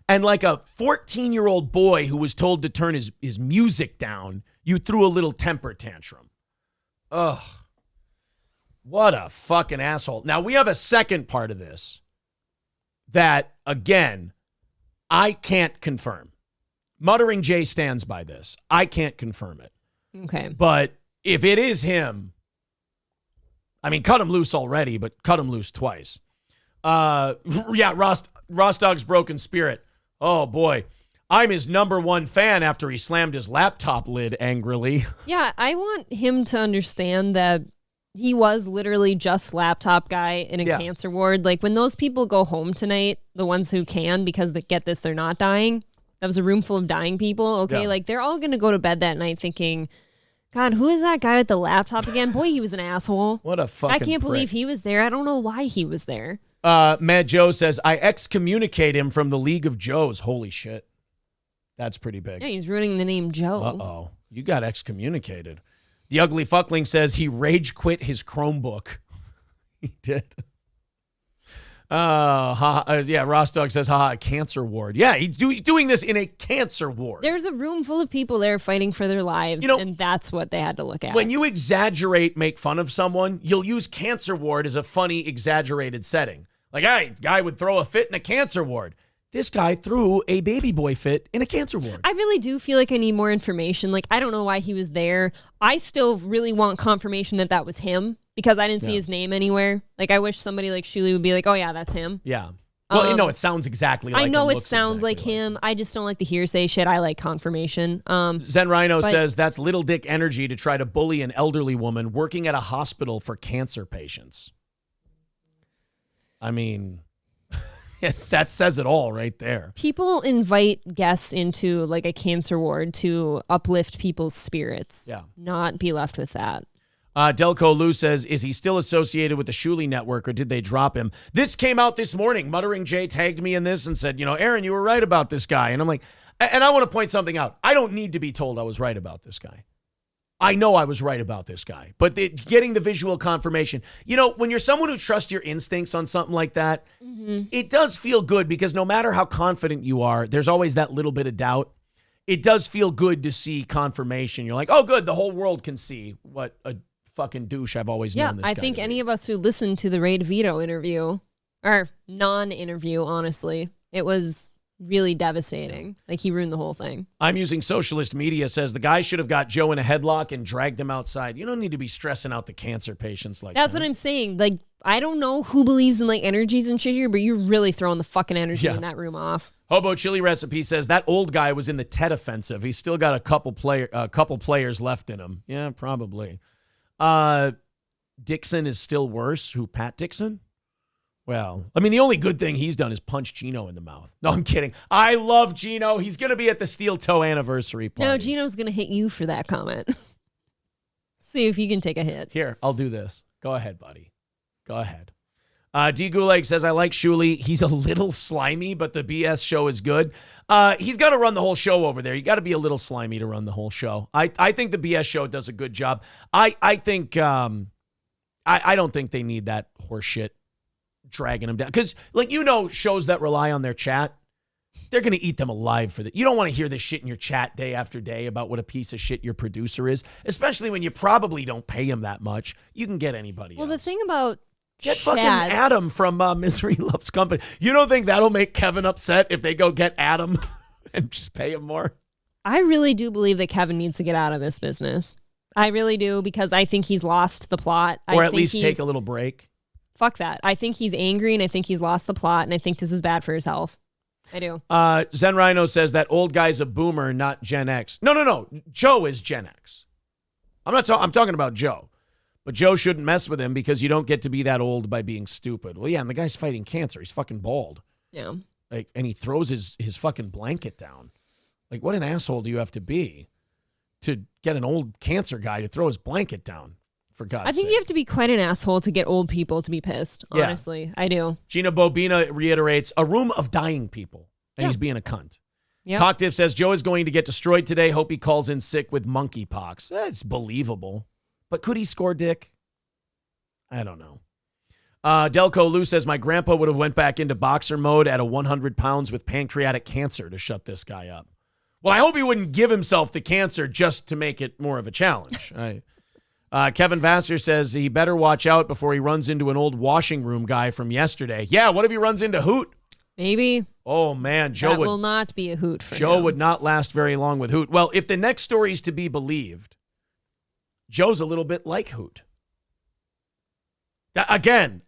And like a 14-year-old boy who was told to turn his music down, you threw a little temper tantrum. Ugh. What a fucking asshole. Now, we have a second part of this that, again, I can't confirm. Muttering Jay stands by this. I can't confirm it. Okay. But if it is him, I mean, cut him loose already, but cut him loose twice. Ross Dog's Broken Spirit. Oh, boy. I'm his number one fan after he slammed his laptop lid angrily. Yeah, I want him to understand that he was literally just laptop guy in a cancer ward. Like, when those people go home tonight, the ones who can, because they're not dying. That was a room full of dying people, okay? Yeah. Like, they're all going to go to bed that night thinking, God, who is that guy with the laptop again? Boy, he was an asshole. What a fucking I can't believe prick. he was there. I don't know why he was there. Mad Joe says, I excommunicate him from the League of Joes. Holy shit. That's pretty big. Yeah, he's ruining the name Joe. Uh-oh. You got excommunicated. The Ugly Fuckling says he rage quit his Chromebook. He did. Ross Dog says, haha, a cancer ward. Yeah, he's doing this in a cancer ward. There's a room full of people there fighting for their lives, and that's what they had to look at. When you exaggerate, make fun of someone, you'll use cancer ward as a funny, exaggerated setting. Like, hey, guy would throw a fit in a cancer ward. This guy threw a baby boy fit in a cancer ward. I really do feel like I need more information. Like, I don't know why he was there. I still really want confirmation that was him, because I didn't see his name anywhere. Like, I wish somebody like Shuley would be like, oh, yeah, that's him. Yeah. Well, it sounds exactly like him. I know it looks sounds exactly like him. I just don't like the hearsay shit. I like confirmation. Zen Rhino says that's little dick energy to try to bully an elderly woman working at a hospital for cancer patients. I mean, that says it all right there. People invite guests into like a cancer ward to uplift people's spirits. Yeah. Not be left with that. Delco Lou says, is he still associated with the Shuley network or did they drop him? This came out this morning. Muttering Jay tagged me in this and said, Aaron, you were right about this guy. And I'm like, and I want to point something out. I don't need to be told I was right about this guy. I know I was right about this guy, but getting the visual confirmation, when you're someone who trusts your instincts on something like that, it does feel good because no matter how confident you are, there's always that little bit of doubt. It does feel good to see confirmation. You're like, oh, good. The whole world can see what a fucking douche I've always known this guy I think to be. any of us who listened to the Ray DeVito interview, or non-interview, honestly, it was really devastating. Like, he ruined the whole thing. I'm using socialist media says the guy should have got Joe in a headlock and dragged him outside. You don't need to be stressing out the cancer patients like That's that. what I'm saying. Like, I don't know who believes in like energies and shit here, but you're really throwing the fucking energy in that room off. Hobo Chili Recipe says that old guy was in the Tet offensive. He's still got a couple players left in him. Yeah, probably. Dixon is still worse. Who, Pat Dixon? Well, I mean, the only good thing he's done is punch Gino in the mouth. No, I'm kidding. I love Gino. He's going to be at the Steel Toe anniversary party. No, Gino's going to hit you for that comment. See if you can take a hit. Here, I'll do this. Go ahead, buddy. Go ahead. D. Gulag says, I like Shuli. He's a little slimy, but the BS show is good. He's got to run the whole show over there. You got to be a little slimy to run the whole show. I think the BS show does a good job. I think I don't think they need that horse shit dragging them down. Because, like, shows that rely on their chat, they're going to eat them alive for that. You don't want to hear this shit in your chat day after day about what a piece of shit your producer is, especially when you probably don't pay him that much. You can get anybody else. Well, the thing about Get fucking Adam from Misery Loves Company. You don't think that'll make Kevin upset if they go get Adam and just pay him more? I really do believe that Kevin needs to get out of this business. I really do, because I think he's lost the plot. Or at least take a little break. Fuck that. I think he's angry, and I think he's lost the plot, and I think this is bad for his health. I do. Zen Rhino says that old guy's a boomer, not Gen X. No. Joe is Gen X. I'm talking about Joe. But Joe shouldn't mess with him because you don't get to be that old by being stupid. Well, yeah, and the guy's fighting cancer. He's fucking bald. Yeah. Like, and he throws his fucking blanket down. Like, what an asshole do you have to be to get an old cancer guy to throw his blanket down? For God's sake. I think you have to be quite an asshole to get old people to be pissed. Honestly, yeah. I do. Gina Bobina reiterates, a room of dying people. And he's being a cunt. Yep. Cocktiff says, Joe is going to get destroyed today. Hope he calls in sick with monkeypox. That's believable. But could he score dick? I don't know. Delco Lou says, my grandpa would have went back into boxer mode at a 100 pounds with pancreatic cancer to shut this guy up. Well, I hope he wouldn't give himself the cancer just to make it more of a challenge. Kevin Vassar says he better watch out before he runs into an old washing room guy from yesterday. Yeah, what if he runs into Hoot? Maybe. Oh, man. That will not be a Hoot for Joe him. would not last very long with Hoot. Well, if the next story is to be believed, Joe's a little bit like Hoot. Again,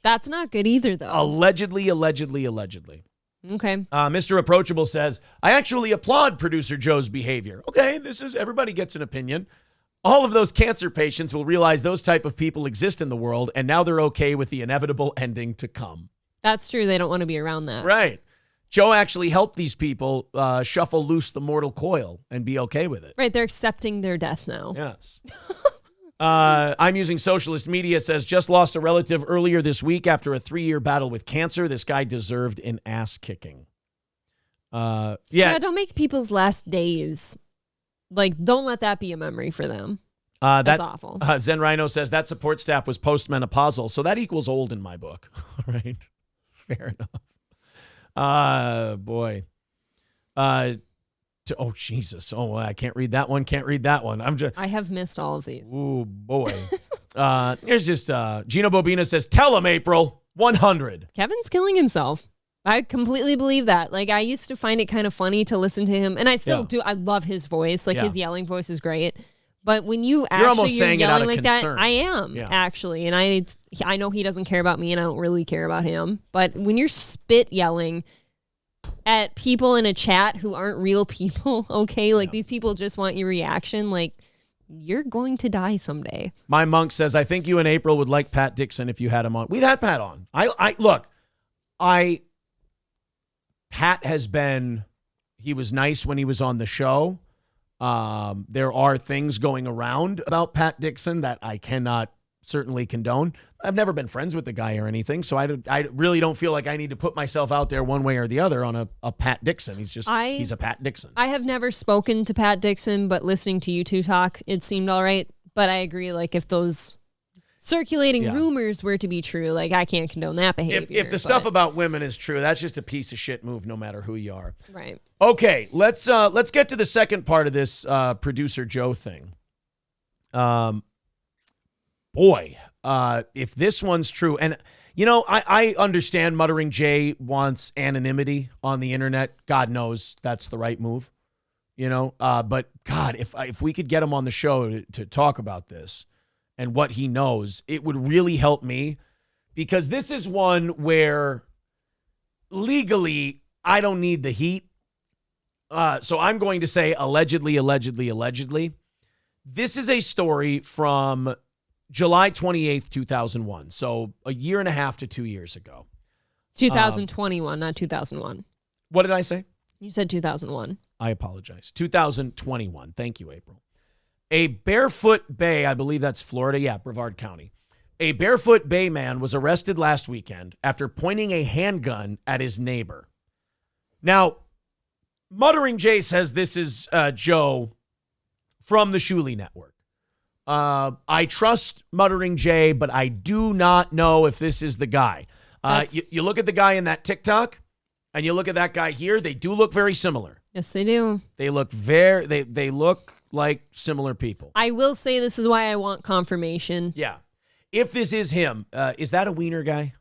that's not good either, though. Allegedly. Okay. Mr. Approachable says, I actually applaud producer Joe's behavior. Okay, everybody gets an opinion. All of those cancer patients will realize those type of people exist in the world, and now they're okay with the inevitable ending to come. That's true. They don't want to be around that. Right. Joe actually helped these people shuffle loose the mortal coil and be okay with it. Right. They're accepting their death now. Yes. I'm using socialist media says, just lost a relative earlier this week after a 3-year battle with cancer. This guy deserved an ass kicking. Yeah, don't make people's last days. Like, don't let that be a memory for them. That's awful. Zen Rhino says that support staff was postmenopausal, so that equals old in my book. All right. Fair enough. Boy. Oh, Jesus. Oh, I can't read that one. I have missed all of these. Oh, boy. Here's just Gino Bobina says, tell him, April, 100. Kevin's killing himself. I completely believe that. Like, I used to find it kind of funny to listen to him, and I still do. I love his voice. Like, his yelling voice is great. But when you're yelling like concern. that, I am actually, and I know he doesn't care about me, and I don't really care about him. But when you're spit yelling at people in a chat who aren't real people, okay, like these people just want your reaction, like, you're going to die someday. My monk says, I think you and April would like Pat Dixon if you had him on. We've had Pat on. Pat has been, he was nice when he was on the show. There are things going around about Pat Dixon that I cannot certainly condone. I've never been friends with the guy or anything, so I really don't feel like I need to put myself out there one way or the other on a Pat Dixon. He's a Pat Dixon. I have never spoken to Pat Dixon, but listening to you two talk, it seemed all right. But I agree, like, if those circulating rumors were to be true, like, I can't condone that behavior. If the stuff about women is true, that's just a piece of shit move no matter who you are. Right. Okay, let's get to the second part of this producer Joe thing. If this one's true, and I understand Muttering Jay wants anonymity on the internet. God knows that's the right move. But God, if we could get him on the show to talk about this and what he knows, it would really help me, because this is one where legally I don't need the heat. So I'm going to say allegedly. This is a story from July 28th, 2001. So a year and a half to 2 years ago. 2021, not 2001. What did I say? You said 2001. I apologize. 2021. Thank you, April. A Barefoot Bay, I believe that's Florida. Yeah, Brevard County. A Barefoot Bay man was arrested last weekend after pointing a handgun at his neighbor. Now, Muttering Jay says this is Joe from the Shuley Network. I trust Muttering Jay, but I do not know if this is the guy. You look at the guy in that TikTok, and you look at that guy here. They do look very similar. Yes, they do. They look they look like similar people. I will say this is why I want confirmation. Yeah. If this is him, is that a wiener guy?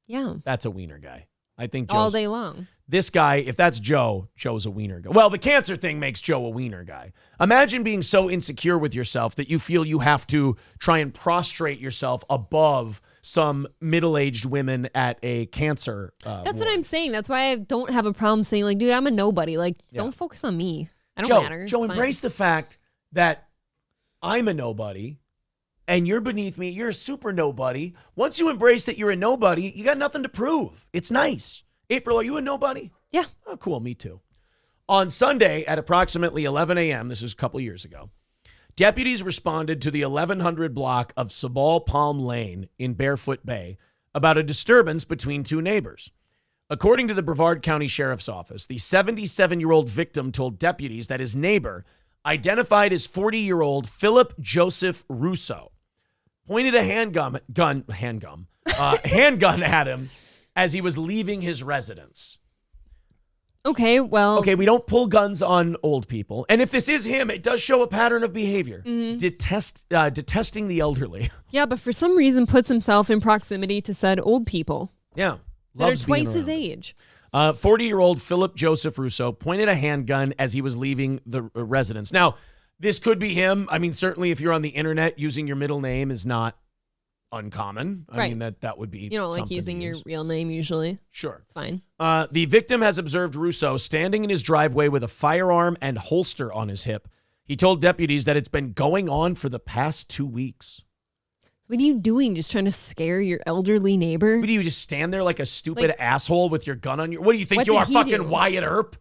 Yeah. That's a wiener guy. I think all day long. This guy, if that's Joe, Joe's a wiener guy. Well, the cancer thing makes Joe a wiener guy. Imagine being so insecure with yourself that you feel you have to try and prostrate yourself above some middle-aged women at a cancer That's what I'm saying. That's why I don't have a problem saying, like, dude, I'm a nobody. Like, don't focus on me. I don't matter. Joe, embrace the fact that I'm a nobody and you're beneath me. You're a super nobody. Once you embrace that you're a nobody, you got nothing to prove. It's nice. April, are you a nobody? Yeah. Oh, cool. Me too. On Sunday at approximately 11 a.m., this was a couple years ago, deputies responded to the 1100 block of Sabal Palm Lane in Barefoot Bay about a disturbance between two neighbors. According to the Brevard County Sheriff's Office, the 77-year-old victim told deputies that his neighbor, identified as 40-year-old Philip Joseph Russo, pointed a handgun at him as he was leaving his residence. Okay, well. Okay, we don't pull guns on old people. And if this is him, it does show a pattern of behavior. Mm-hmm. Detesting the elderly. Yeah, but for some reason puts himself in proximity to said old people. Yeah. That are twice his age. 40-year-old Philip Joseph Russo pointed a handgun as he was leaving the residence. Now, this could be him. I mean, certainly if you're on the internet, using your middle name is not uncommon. I mean, that would be You don't like using your real name usually. Sure. It's fine. The victim has observed Russo standing in his driveway with a firearm and holster on his hip. He told deputies that it's been going on for the past 2 weeks. What are you doing? Just trying to scare your elderly neighbor? What do you just stand there like a stupid asshole with your gun on your... What do you think you are, fucking Wyatt Earp?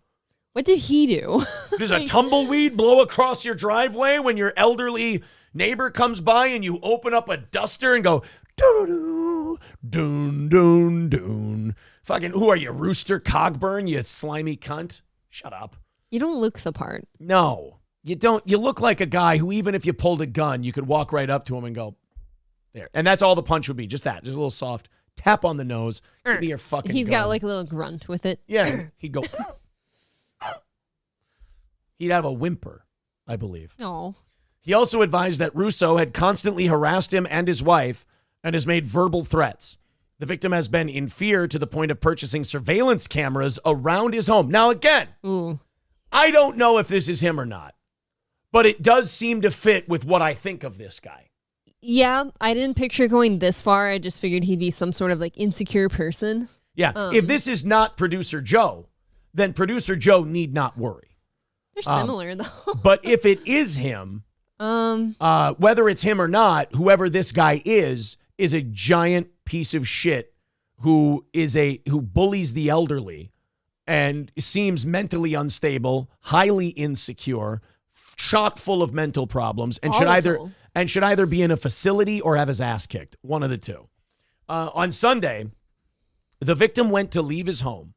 What did he do? Does a tumbleweed blow across your driveway when your elderly neighbor comes by and you open up a duster and go, doo-doo-doo, doon, doon, doon. Fucking, who are you, Rooster Cogburn, you slimy cunt? Shut up. You don't look the part. No, you don't. You look like a guy who, even if you pulled a gun, you could walk right up to him and go, there. And that's all the punch would be. Just that. Just a little soft tap on the nose. Give me your fucking He's gun. got like a little grunt with it. Yeah. He'd go. He'd have a whimper, I believe. No. He also advised that Russo had constantly harassed him and his wife and has made verbal threats. The victim has been in fear to the point of purchasing surveillance cameras around his home. Now, again, I don't know if this is him or not, but it does seem to fit with what I think of this guy. Yeah, I didn't picture going this far. I just figured he'd be some sort of like insecure person. Yeah, if this is not Producer Joe, then Producer Joe need not worry. They're similar, though. But if it is him, whether it's him or not, whoever this guy is a giant piece of shit who bullies the elderly and seems mentally unstable, highly insecure, chock full of mental problems, and should either be in a facility or have his ass kicked. One of the two. On Sunday, the victim went to leave his home,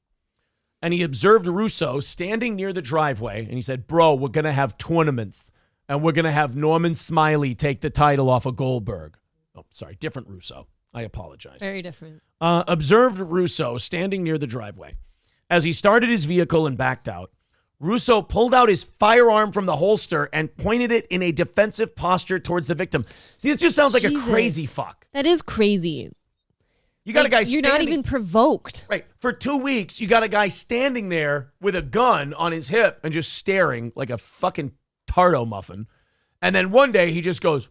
and he observed Russo standing near the driveway, and he said, "Bro, we're going to have tournaments, and we're going to have Norman Smiley take the title off of Goldberg." Oh, sorry, different Russo. I apologize. Very different. Observed Russo standing near the driveway. As he started his vehicle and backed out, Russo pulled out his firearm from the holster and pointed it in a defensive posture towards the victim. See, it just sounds like a crazy fuck. That is crazy. You got a guy You're standing. not even provoked. Right. For 2 weeks, you got a guy standing there with a gun on his hip and just staring like a fucking tardo muffin. And then one day he just goes,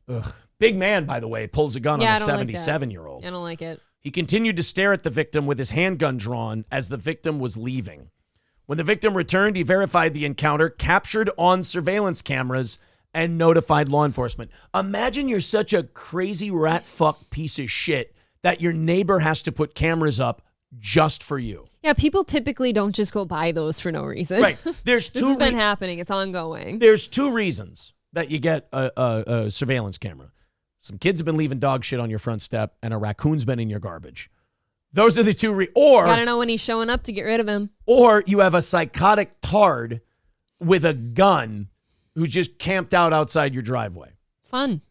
ugh. Big man, by the way, pulls a gun on a 77-year-old. I don't like it. He continued to stare at the victim with his handgun drawn as the victim was leaving. When the victim returned, he verified the encounter, captured on surveillance cameras, and notified law enforcement. Imagine you're such a crazy rat fuck piece of shit that your neighbor has to put cameras up just for you. Yeah, people typically don't just go buy those for no reason. Right. There's This has been happening. It's ongoing. There's 2 reasons that you get a surveillance camera. Some kids have been leaving dog shit on your front step, and a raccoon's been in your garbage. Those are the 2 or gotta know when he's showing up to get rid of him. Or you have a psychotic tard with a gun who just camped out outside your driveway. Fun.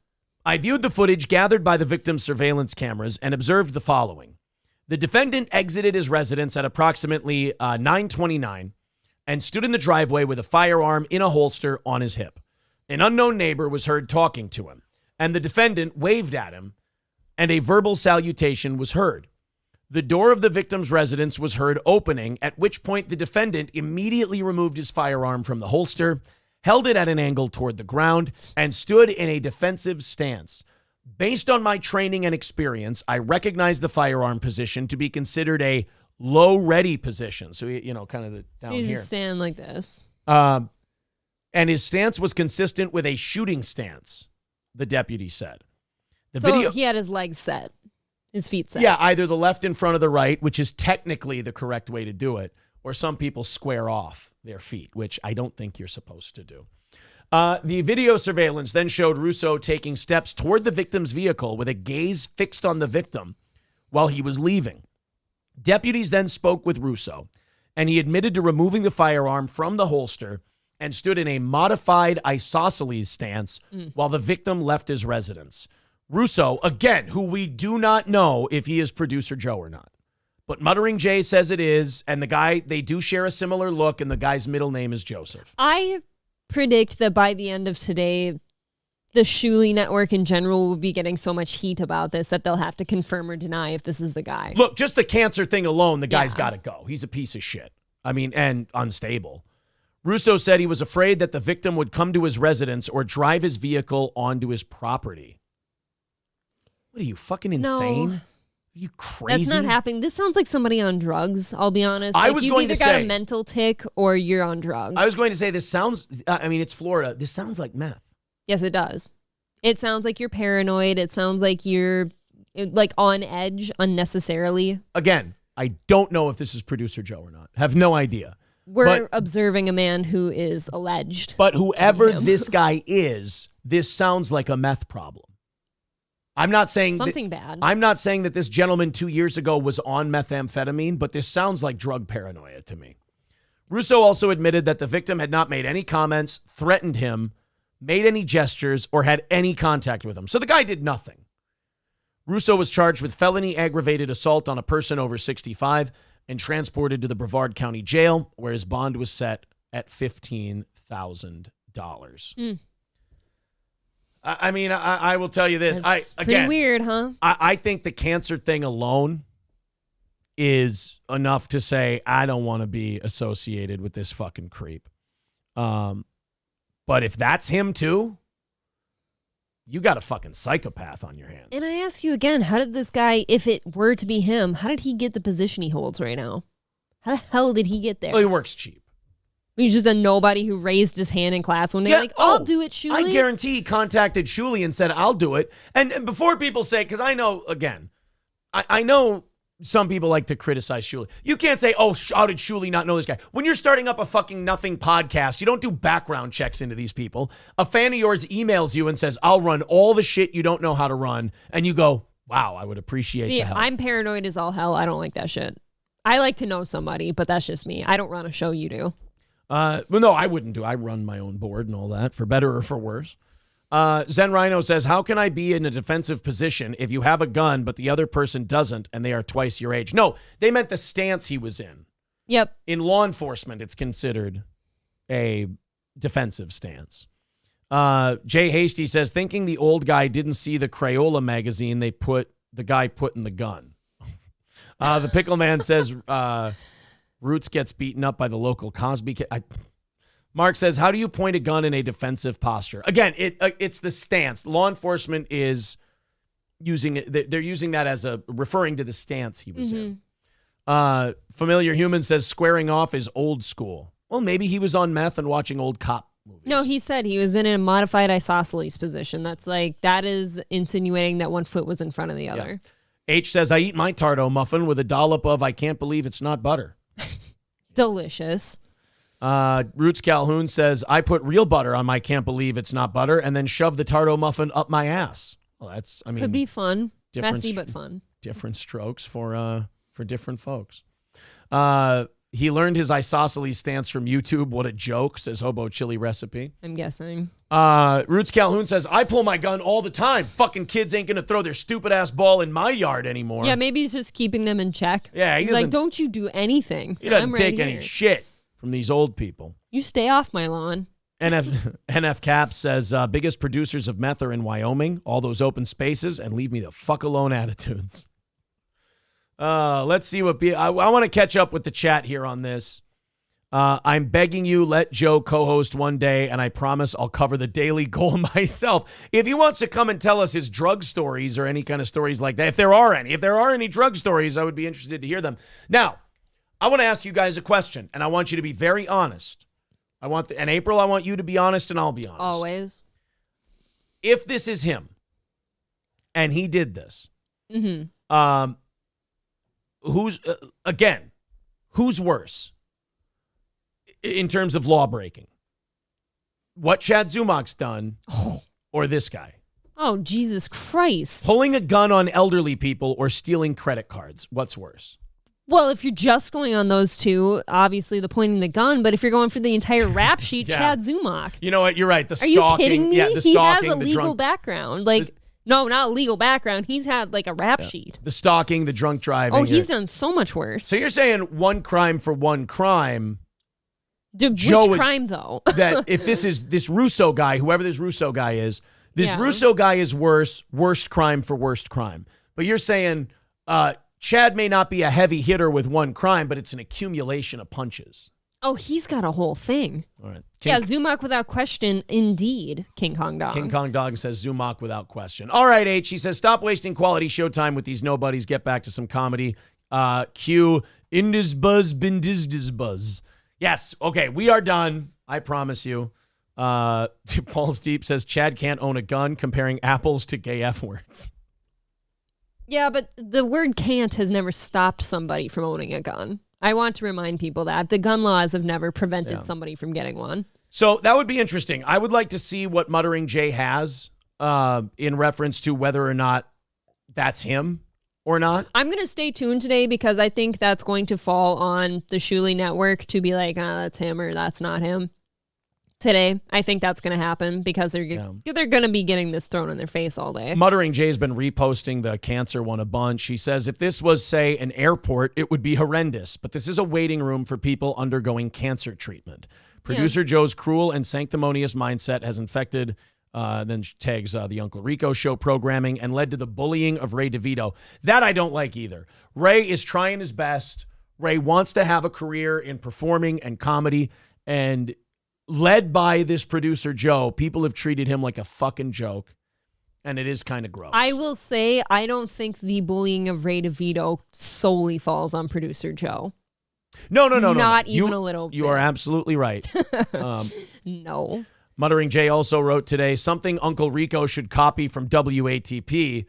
I viewed the footage gathered by the victim's surveillance cameras and observed the following. The defendant exited his residence at approximately 9:29 and stood in the driveway with a firearm in a holster on his hip. An unknown neighbor was heard talking to him, and the defendant waved at him, and a verbal salutation was heard. The door of the victim's residence was heard opening, at which point the defendant immediately removed his firearm from the holster, held it at an angle toward the ground, and stood in a defensive stance. Based on my training and experience, I recognize the firearm position to be considered a low-ready position. So, kind of the down He's here. just standing like this. And his stance was consistent with a shooting stance, the deputy said. He had his legs set, his feet set. Yeah, either the left in front of the right, which is technically the correct way to do it, or some people square off their feet, which I don't think you're supposed to do. The video surveillance then showed Russo taking steps toward the victim's vehicle with a gaze fixed on the victim while he was leaving. Deputies then spoke with Russo, and he admitted to removing the firearm from the holster and stood in a modified isosceles stance while the victim left his residence. Russo, again, who we do not know if he is producer Joe or not, but Muttering Jay says it is, and the guy, they do share a similar look, and the guy's middle name is Joseph. I predict that by the end of today, the Shuley network in general will be getting so much heat about this that they'll have to confirm or deny if this is the guy. Look, just the cancer thing alone, the guy's got to go. He's a piece of shit. And unstable. Russo said he was afraid that the victim would come to his residence or drive his vehicle onto his property. What are you, fucking insane? No. Are you crazy? That's not happening. This sounds like somebody on drugs, I'll be honest. I was going to You've either got say- a mental tick or you're on drugs. I was going to say this sounds, it's Florida. This sounds like meth. Yes, it does. It sounds like you're paranoid. It sounds like you're like on edge unnecessarily. Again, I don't know if this is producer Joe or not. Have no idea. We're observing a man who is alleged. But whoever this guy is, this sounds like a meth problem. I'm not saying something bad. I'm not saying that this gentleman 2 years ago was on methamphetamine, but this sounds like drug paranoia to me. Russo also admitted that the victim had not made any comments, threatened him, made any gestures, or had any contact with him. So the guy did nothing. Russo was charged with felony aggravated assault on a person over 65 and transported to the Brevard County Jail, where his bond was set at $15,000. I will tell you this. That's pretty weird, huh? I think the cancer thing alone is enough to say, I don't want to be associated with this fucking creep. But if that's him too, you got a fucking psychopath on your hands. And I ask you again, how did this guy, if it were to be him, how did he get the position he holds right now? How the hell did he get there? Well, he works cheap. He's just a nobody who raised his hand in class one day, I'll do it, Shuley. I guarantee he contacted Shuley and said, I'll do it. And before people say, because I know, again, I know some people like to criticize Shuley. You can't say, oh, how did Shuley not know this guy? When you're starting up a fucking nothing podcast, you don't do background checks into these people. A fan of yours emails you and says, I'll run all the shit you don't know how to run. And you go, wow, I would appreciate the help. I'm paranoid as all hell. I don't like that shit. I like to know somebody, but that's just me. I don't run a show, you do. Well, no, I wouldn't do. I run my own board and all that, for better or for worse. Zen Rhino says, how can I be in a defensive position if you have a gun, but the other person doesn't, and they are twice your age? No, they meant the stance he was in. Yep. In law enforcement, it's considered a defensive stance. Jay Hasty says, thinking the old guy didn't see the Crayola magazine the guy put in the gun. The Pickle Man says, Roots gets beaten up by the local Cosby kid. Mark says, how do you point a gun in a defensive posture? Again, it's the stance. Law enforcement is using it. They're using that as referring to the stance he was in. Familiar Human says, squaring off is old school. Well, maybe he was on meth and watching old cop movies. No, he said he was in a modified isosceles position. That is insinuating that one foot was in front of the other. Yeah. H says, I eat my Tardo muffin with a dollop of I can't believe it's not butter. Delicious. Roots Calhoun says, I put real butter on my can't believe it's not butter and then shove the Tardo muffin up my ass. Well, could be fun. Different Messy, but fun. Different strokes for different folks. He learned his isosceles stance from YouTube. What a joke, says Hobo Chili Recipe. I'm guessing. Roots Calhoun says, I pull my gun all the time. Fucking kids ain't going to throw their stupid ass ball in my yard anymore. Yeah, maybe he's just keeping them in check. Yeah, he's like, don't you do anything. He doesn't take any shit from these old people. You stay off my lawn. NF Cap says, biggest producers of meth are in Wyoming, all those open spaces, and leave me the fuck alone attitudes. Let's see I want to catch up with the chat here on this. I'm begging you, let Joe co-host one day, and I promise I'll cover the Daily Goal myself. If he wants to come and tell us his drug stories or any kind of stories like that, if there are any drug stories, I would be interested to hear them. Now, I want to ask you guys a question, and I want you to be very honest. And April, I want you to be honest, and I'll be honest. Always. If this is him, and he did this, who's worse in terms of law breaking? What Chad Zumach's done or this guy? Oh, Jesus Christ. Pulling a gun on elderly people or stealing credit cards. What's worse? Well, if you're just going on those two, obviously the pointing the gun, but if you're going for the entire rap sheet, Chad Zumach. You know what? You're right. The Are stalking. you kidding me? Yeah, the he stalking, has a legal background. No, not a legal background. He's had like a rap sheet. The stalking, the drunk driving. Oh, he's done so much worse. So you're saying one crime for one crime. Which crime, though? That if this Russo guy, whoever this Russo guy is, Russo guy is worst crime for worst crime. But you're saying Chad may not be a heavy hitter with one crime, but it's an accumulation of punches. Oh, he's got a whole thing. All right. Zumach without question, indeed, King Kong Dog. King Kong Dog says Zumach without question. All right, H. He says, stop wasting quality showtime with these nobodies. Get back to some comedy. Q. Indizbuzz bindizbuzz. Yes. Okay, we are done. I promise you. Paul Steep says, Chad can't own a gun, comparing apples to gay F words. Yeah, but the word can't has never stopped somebody from owning a gun. I want to remind people that the gun laws have never prevented somebody from getting one. So that would be interesting. I would like to see what Muttering Jay has in reference to whether or not that's him or not. I'm going to stay tuned today because I think that's going to fall on the Shuley Network to be like, that's him or that's not him. Today, I think that's going to happen because they're going to be getting this thrown in their face all day. Muttering Jay's been reposting the cancer one a bunch. He says, if this was, say, an airport, it would be horrendous. But this is a waiting room for people undergoing cancer treatment. Producer Joe's cruel and sanctimonious mindset has infected, then tags the Uncle Rico show programming and led to the bullying of Ray DeVito. That I don't like either. Ray is trying his best. Ray wants to have a career in performing and comedy, and led by this producer, Joe, people have treated him like a fucking joke, and it is kind of gross. I will say, I don't think the bullying of Ray DeVito solely falls on producer Joe. No. Not even a little bit. You are absolutely right. No. Muttering Jay also wrote today, something Uncle Rico should copy from WATP.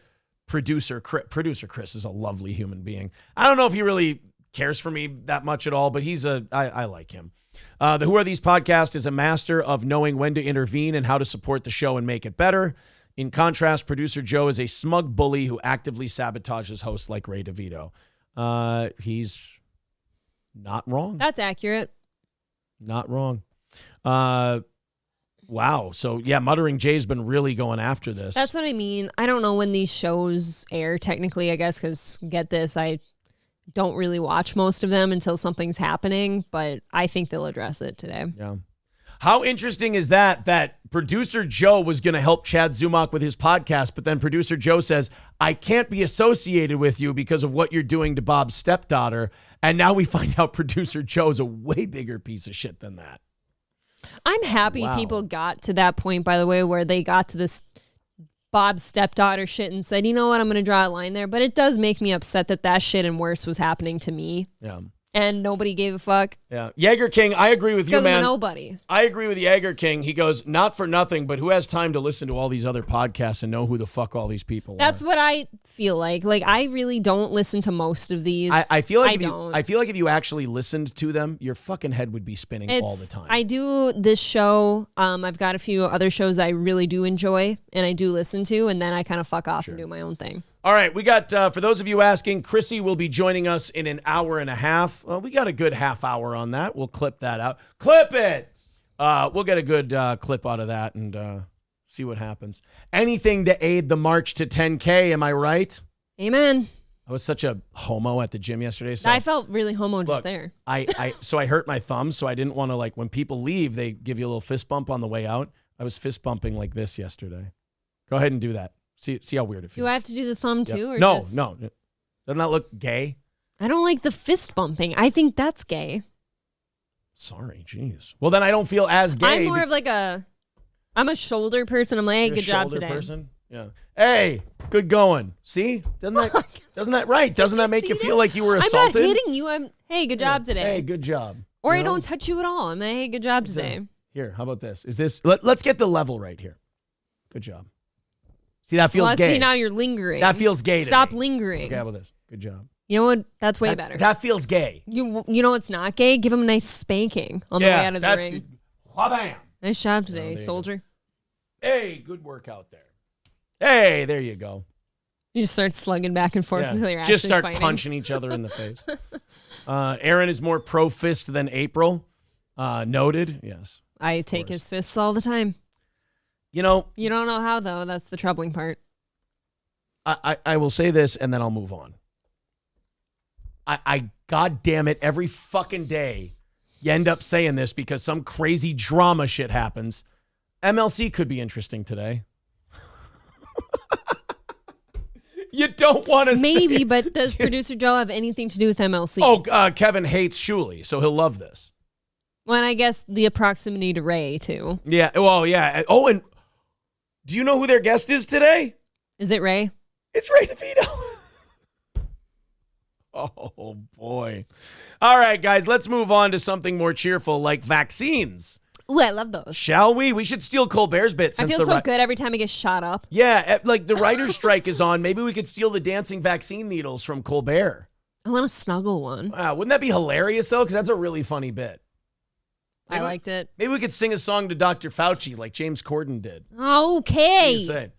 Producer Chris is a lovely human being. I don't know if he really cares for me that much at all, but I like him. The Who Are These podcast is a master of knowing when to intervene and how to support the show and make it better. In contrast, producer Joe is a smug bully who actively sabotages hosts like Ray DeVito. He's not wrong. That's accurate. Not wrong. Wow. So, yeah, Muttering Jay's been really going after this. That's what I mean. I don't know when these shows air technically, I guess, because get this, I don't really watch most of them until something's happening, but I think they'll address it today. Yeah. How interesting is that producer Joe was going to help Chad Zumach with his podcast, but then producer Joe says, I can't be associated with you because of what you're doing to Bob's stepdaughter. And now we find out producer Joe's a way bigger piece of shit than that. I'm happy people got to that point, by the way, where they got to this Bob's stepdaughter shit and said, you know what, I'm going to draw a line there. But it does make me upset that shit and worse was happening to me. Yeah. And nobody gave a fuck. Yeah. Jaeger King, I agree with you, man. Nobody. I agree with Jaeger King. He goes, not for nothing, but who has time to listen to all these other podcasts and know who the fuck all these people That's are? what I feel like. Like, I really don't listen to most of these. I feel like don't. I feel like if you actually listened to them, your fucking head would be spinning all the time. I do this show. I've got a few other shows I really do enjoy and I do listen to, and then I kind of fuck off and do my own thing. All right, we got, for those of you asking, Chrissy will be joining us in an hour and a half. We got a good half hour on that. We'll clip that out. Clip it! We'll get a good clip out of that and see what happens. Anything to aid the march to 10K, am I right? Amen. I was such a homo at the gym yesterday. So I felt really homo just there. So I hurt my thumb, so I didn't want to, like, when people leave, they give you a little fist bump on the way out. I was fist bumping like this yesterday. Go ahead and do that. See how weird it feels. Do I have to do the thumb too? Or No. just... Doesn't that look gay? I don't like the fist bumping. I think that's gay. Sorry, jeez. Well, then I don't feel as gay. I'm more of like I'm a shoulder person. I'm like, hey, good job today. Person? Yeah. Hey, good going. See? Doesn't that right? Doesn't that make you feel like you were assaulted? I'm not hitting you. Hey, good job today. Hey, good job. Or I don't touch you at all. I'm like, hey, good job today. Here, how about this? Is this? Let's get the level right here. Good job. See, that feels gay. See, now you're lingering. That feels gay. Stop lingering. Okay, how about this? Good job. You know what? That's way better. That feels gay. You know what's not gay? Give him a nice spanking on the way out of the ring. Good. Wha-bam. Nice job today, soldier. Hey, good work out there. Hey, there you go. You just start slugging back and forth until you're actually just start fighting. punching each other in the face. Aaron is more pro fist than April. Noted. Yes. I take his fists all the time. You know. You don't know how, though. That's the troubling part. I will say this, and then I'll move on. I God damn it, every fucking day you end up saying this because some crazy drama shit happens. MLC could be interesting today. You don't want to Maybe, say but does producer Joe have anything to do with MLC? Oh, Kevin hates Shuley, so he'll love this. Well, and I guess the proximity to Ray, too. Yeah, well, yeah. Oh, and do you know who their guest is today? Is it Ray? It's Ray DeVito. Oh, boy. All right, guys, let's move on to something more cheerful like vaccines. Ooh, I love those. Shall we? We should steal Colbert's bit. I feel so good every time I get shot up. Yeah, like the writer's strike is on. Maybe we could steal the dancing vaccine needles from Colbert. I want to snuggle one. Wow, wouldn't that be hilarious, though? Because that's a really funny bit. I liked it. Maybe we could sing a song to Dr. Fauci like James Corden did. Okay.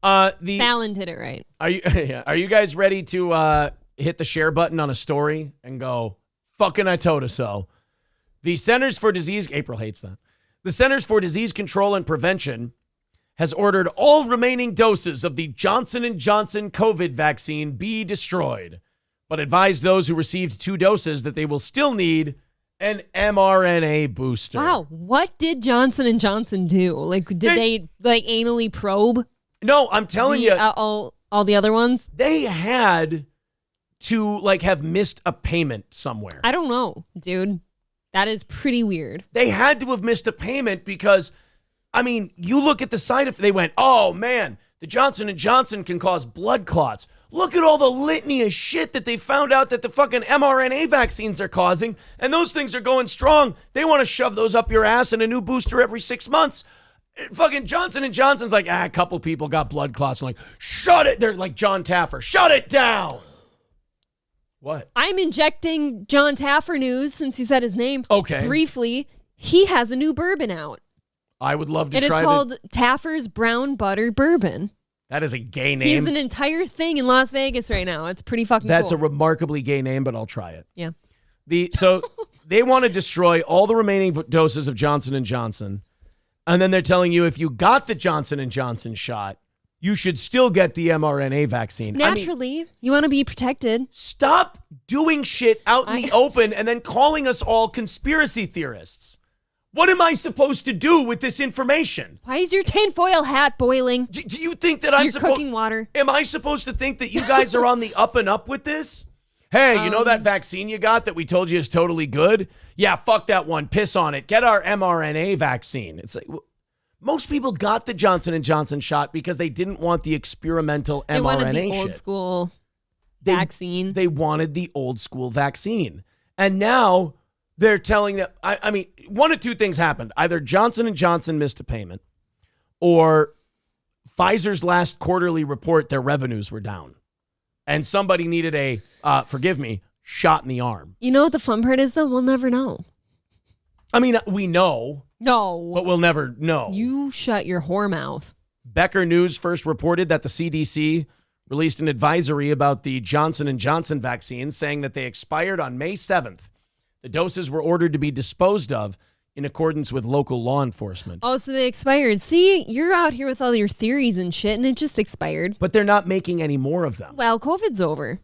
Fallon did it right. Are you guys ready to hit the share button on a story and go, fucking I told us so? The Centers for Disease, April hates that. The Centers for Disease Control and Prevention has ordered all remaining doses of the Johnson & Johnson COVID vaccine be destroyed, but advised those who received 2 doses that they will still need an mRNA booster. Wow, what did Johnson & Johnson do? Like, did they like anally probe? No, I'm telling you. All the other ones? They had to like have missed a payment somewhere. I don't know, dude. That is pretty weird. They had to have missed a payment because, I mean, you look at the side effects. They went, oh, man, the Johnson & Johnson can cause blood clots. Look at all the litany of shit that they found out that the fucking mRNA vaccines are causing, and those things are going strong. They want to shove those up your ass and a new booster every 6 months. Fucking Johnson & Johnson's like, a couple people got blood clots. I'm like, shut it. They're like John Taffer. Shut it down. What? I'm injecting John Taffer news since he said his name. Okay. Briefly, he has a new bourbon out. I would love to try it. It is called Taffer's Brown Butter Bourbon. That is a gay name. He's an entire thing in Las Vegas right now. It's pretty fucking That's cool. a remarkably gay name, but I'll try it. Yeah. So they want to destroy all the remaining doses of Johnson & Johnson. And then they're telling you if you got the Johnson & Johnson shot, you should still get the mRNA vaccine. Naturally, you want to be protected. Stop doing shit out in the open and then calling us all conspiracy theorists. What am I supposed to do with this information? Why is your tinfoil hat boiling? Do you think that I'm You're cooking water. Am I supposed to think that you guys are on the up and up with this? Hey, you know that vaccine you got that we told you is totally good? Yeah, fuck that one. Piss on it. Get our mRNA vaccine. It's like, most people got the Johnson & Johnson shot because they didn't want the experimental mRNA They wanted the shit. old school vaccine. They wanted the old school vaccine. And now they're telling them, I mean, one of two things happened. Either Johnson & Johnson missed a payment, or Pfizer's last quarterly report, their revenues were down. And somebody needed a, forgive me, shot in the arm. You know what the fun part is, though? We'll never know. I mean, we know. No. But we'll never know. You shut your whore mouth. Becker News first reported that the CDC released an advisory about the Johnson & Johnson vaccine, saying that they expired on May 7th. The doses were ordered to be disposed of in accordance with local law enforcement. Oh, so they expired. See, you're out here with all your theories and shit, and it just expired. But they're not making any more of them. Well, COVID's over.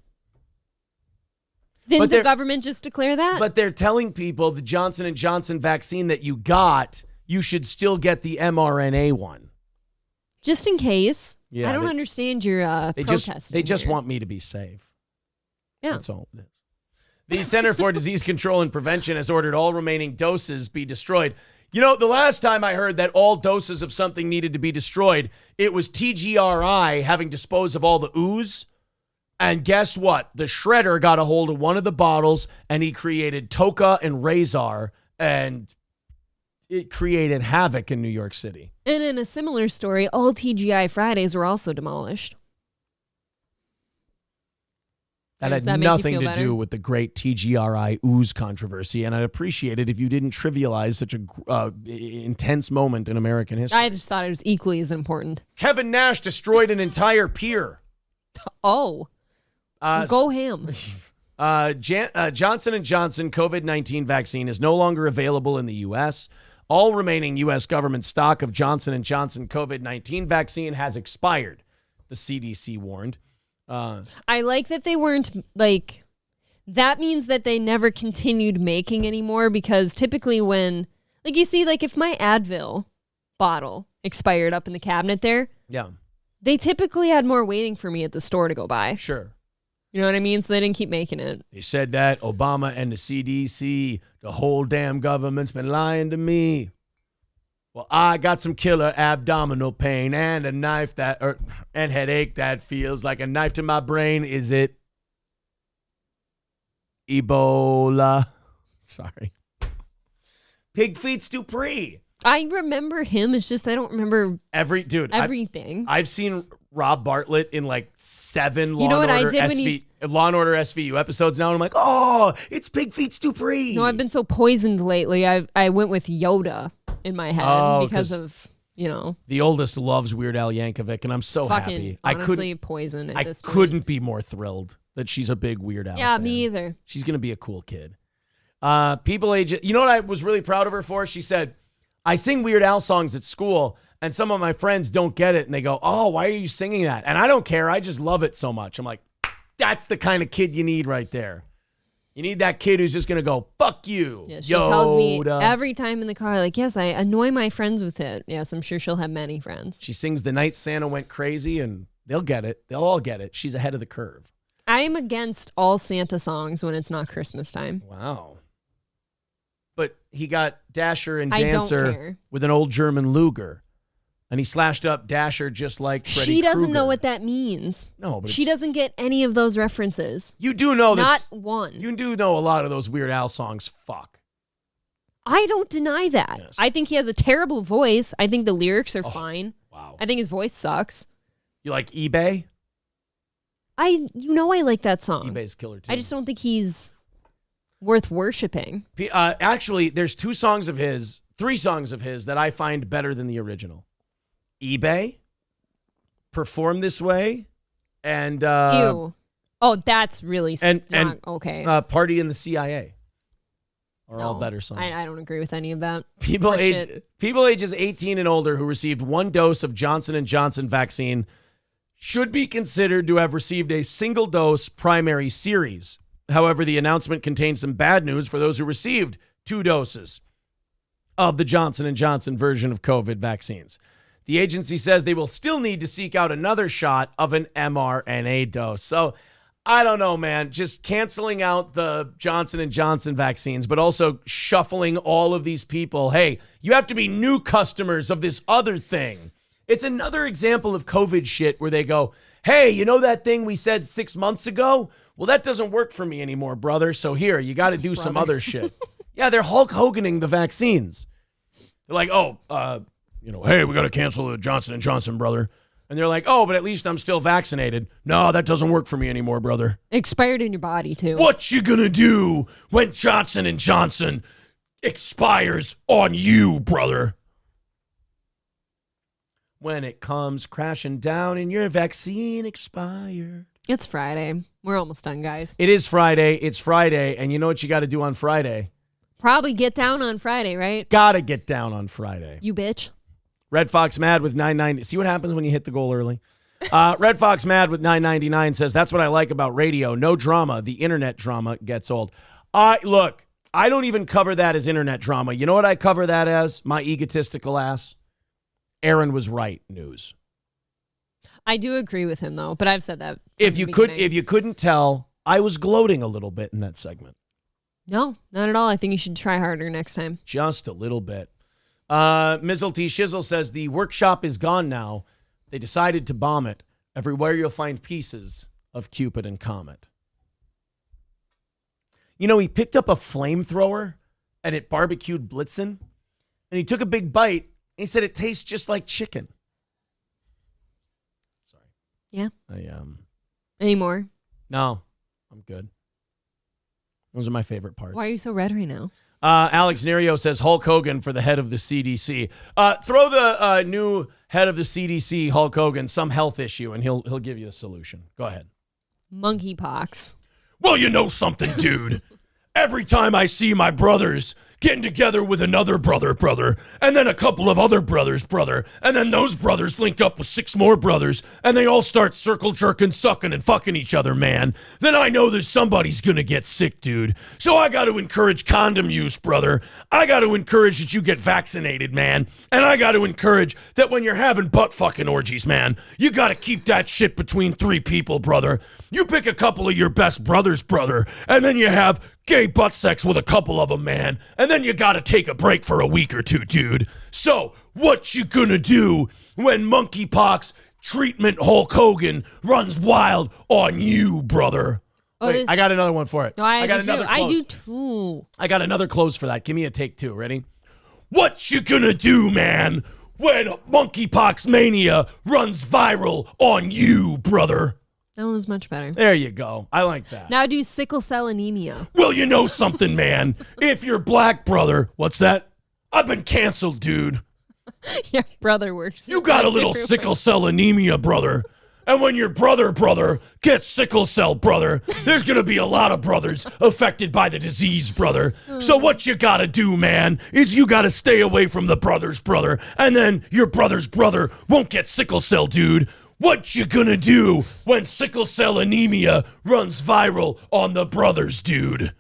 Didn't the government just declare that? But they're telling people the Johnson & Johnson vaccine that you got, you should still get the mRNA one. Just in case. Yeah, I don't understand your protesting. They just here. want me to be safe. Yeah. That's all it is. The Center for Disease Control and Prevention has ordered all remaining doses be destroyed. You know, the last time I heard that all doses of something needed to be destroyed, it was TGRI having disposed of all the ooze. And guess what? The shredder got a hold of one of the bottles, and he created Toka and Razor, and it created havoc in New York City. And in a similar story, all TGI Fridays were also demolished. That had nothing to do with the great TGRI ooze controversy, and I'd appreciate it if you didn't trivialize such a intense moment in American history. I just thought it was equally as important. Kevin Nash destroyed an entire pier. Oh. Go him. Johnson & Johnson COVID-19 vaccine is no longer available in the U.S. All remaining U.S. government stock of Johnson & Johnson COVID-19 vaccine has expired, the CDC warned. I like that they weren't, like, that means that they never continued making anymore, because typically when, like, you see, like, if my Advil bottle expired up in the cabinet there, yeah, they typically had more waiting for me at the store to go buy. Sure. You know what I mean? So they didn't keep making it. They said that Obama and the CDC, the whole damn government's been lying to me. Well, I got some killer abdominal pain and a knife and headache that feels like a knife to my brain. Is it Ebola? Sorry. Pig Feet Dupree. I remember him. It's just I don't remember everything. I've seen Rob Bartlett in like 7 Law and Order SVU episodes now, and I'm like, oh, it's Pig Feet Dupree. No, I've been so poisoned lately. I went with Yoda in my head because of, the oldest loves Weird Al Yankovic, and I'm so happy. Honestly, poison at this point. I couldn't be more thrilled that she's a big Weird Al fan. Me either. She's gonna be a cool kid. People age. You know what I was really proud of her for? She said, I sing Weird Al songs at school, and some of my friends don't get it, and they go, oh, why are you singing that? And I don't care. I just love it so much. I'm like, that's the kind of kid you need right there. You need that kid who's just going to go, fuck you. Yeah, she tells me every time in the car, like, yes, I annoy my friends with it. Yes, I'm sure she'll have many friends. She sings The Night Santa Went Crazy, and they'll get it. They'll all get it. She's ahead of the curve. I'm against all Santa songs when it's not Christmas time. Wow. But he got Dasher and Dancer with an old German Luger. And he slashed up Dasher just like Freddy Krueger. She doesn't know what that means. No, but she doesn't get any of those references. You do know that. Not one. You do know a lot of those Weird Al songs. Fuck. I don't deny that. Yes. I think he has a terrible voice. I think the lyrics are fine. Wow. I think his voice sucks. You like eBay? I like that song. eBay's killer too. I just don't think he's worth worshiping. Actually, there's 3 songs of his that I find better than the original. eBay, Perform This Way, and Ew. Oh, that's really not okay. Party in the CIA are all better songs. I don't agree with any of that. People ages 18 and older who received 1 dose of Johnson & Johnson vaccine should be considered to have received a single-dose primary series. However, the announcement contains some bad news for those who received 2 doses. of the Johnson & Johnson version of COVID vaccines. The agency says they will still need to seek out another shot of an mRNA dose. So I don't know, man, just canceling out the Johnson & Johnson vaccines, but also shuffling all of these people. Hey, you have to be new customers of this other thing. It's another example of COVID shit where they go, hey, you know that thing we said 6 months ago? Well, that doesn't work for me anymore, brother. So here, you got to do some other shit. Yeah, they're Hulk Hoganing the vaccines. They're like, hey, we got to cancel the Johnson & Johnson, brother. And they're like, oh, but at least I'm still vaccinated. No, that doesn't work for me anymore, brother. Expired in your body, too. What you gonna do when Johnson & Johnson expires on you, brother? When it comes crashing down and your vaccine expired. It's Friday. We're almost done, guys. It is Friday. It's Friday. And you know what you got to do on Friday? Probably get down on Friday, right? Gotta get down on Friday. You bitch. Red Fox Mad with $9.90. See what happens when you hit the goal early? Red Fox Mad with $9.99 says, that's what I like about radio. No drama. The internet drama gets old. Look, I don't even cover that as internet drama. You know what I cover that as? My egotistical ass. Aaron was right news. I do agree with him, though, but I've said that. If you couldn't tell, I was gloating a little bit in that segment. No, not at all. I think you should try harder next time. Just a little bit. Mizzle T. Shizzle says the workshop is gone now. They decided to bomb it. Everywhere you'll find pieces of Cupid and Comet. You know, he picked up a flamethrower and it barbecued Blitzen, and he took a big bite and he said it tastes just like chicken. Sorry. Yeah. Any more? No, I'm good. Those are my favorite parts. Why are you so red right now? Alex Nerio says Hulk Hogan for the head of the CDC. Throw the new head of the CDC, Hulk Hogan, some health issue, and he'll give you a solution. Go ahead. Monkeypox. Well, you know something, dude. Every time I see my brothers getting together with another brother, and then a couple of other brothers, and then those brothers link up with 6 more brothers, and they all start circle jerking, sucking, and fucking each other, man, then I know that somebody's gonna get sick, dude. So I gotta encourage condom use, brother. I gotta encourage that you get vaccinated, man. And I gotta encourage that when you're having butt fucking orgies, man, you gotta keep that shit between 3 people, brother. You pick a couple of your best brothers, brother, and then you have gay butt sex with a couple of them, man. And then you gotta take a break for a week or 2, dude. So, what you gonna do when monkeypox treatment Hulk Hogan runs wild on you, brother? Wait, I got another one for it. No, I got do another too. close. I do too. I got another close for that. Give me a take 2. Ready? What you gonna do, man, when monkeypox mania runs viral on you, brother? That one was much better. There you go. I like that. Now do sickle cell anemia. Well, you know something, man. If you're black, brother, what's that? I've been canceled, dude. Yeah, brother works. You got a little sickle cell anemia, brother. And when your brother gets sickle cell, brother, there's going to be a lot of brothers affected by the disease, brother. So what you got to do, man, is you got to stay away from the brother, and then your brother's brother won't get sickle cell, dude. What you gonna do when sickle cell anemia runs viral on the brothers, dude?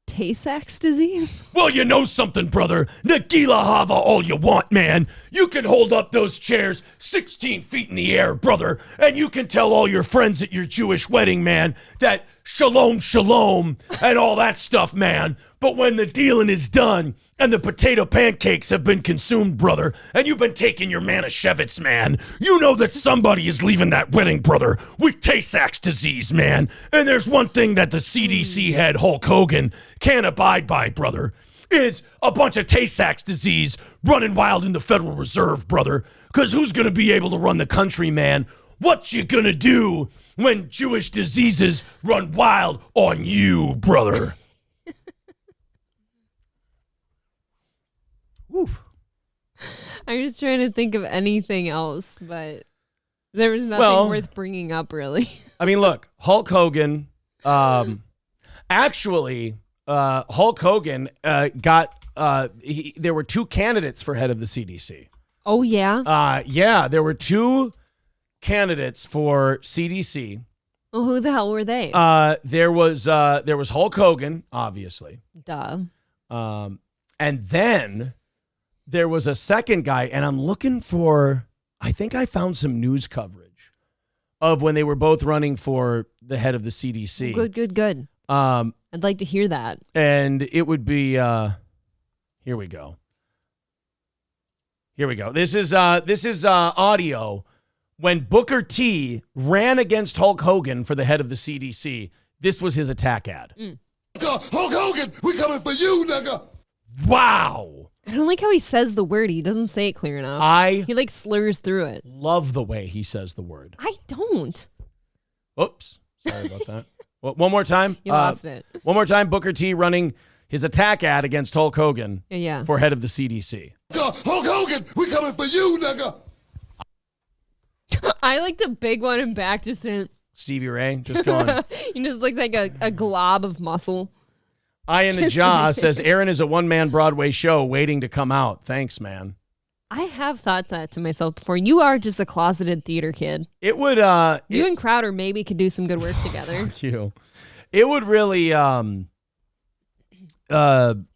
Tay-Sachs disease? Well, you know something, brother. Nagila Hava all you want, man. You can hold up those chairs 16 feet in the air, brother, and you can tell all your friends at your Jewish wedding, man, that shalom, shalom, and all that stuff, man. But when the dealing is done and the potato pancakes have been consumed, brother, and you've been taking your Manischewitz, man, you know that somebody is leaving that wedding, brother, with Tay-Sachs disease, man. And there's one thing that the CDC head Hulk Hogan can't abide by, brother, is a bunch of Tay-Sachs disease running wild in the Federal Reserve, brother. Because who's going to be able to run the country, man? What you gonna do when Jewish diseases run wild on you, brother? I'm just trying to think of anything else, but there was nothing worth bringing up, really. I mean, look, Hulk Hogan, Hulk Hogan got, there were 2 candidates for head of the CDC. Oh, yeah? Yeah, there were 2 candidates for CDC. Well, who the hell were they? There was Hulk Hogan, obviously. Duh. And then there was a second guy, and I'm looking for, I think I found some news coverage of when they were both running for the head of the CDC. Good. I'd like to hear that. And it would be, here we go. This is audio when Booker T ran against Hulk Hogan for the head of the CDC. This was his attack ad. Hulk Hogan, we coming for you, nigga. Wow. I don't like how he says the word. He doesn't say it clear enough. He like slurs through it. Love the way he says the word. I don't. Oops. Sorry about that. One more time. You lost it. One more time. Booker T running his attack ad against Hulk Hogan for head of the CDC. Hulk Hogan, we coming for you, nigga. I like the big one in back, just in. Stevie Ray, just going. He just looks like a glob of muscle. Eye in the Jaw says, Aaron is a one-man Broadway show waiting to come out. Thanks, man. I have thought that to myself before. You are just a closeted theater kid. It would, you and Crowder maybe could do some good work together. Fuck you. It would really,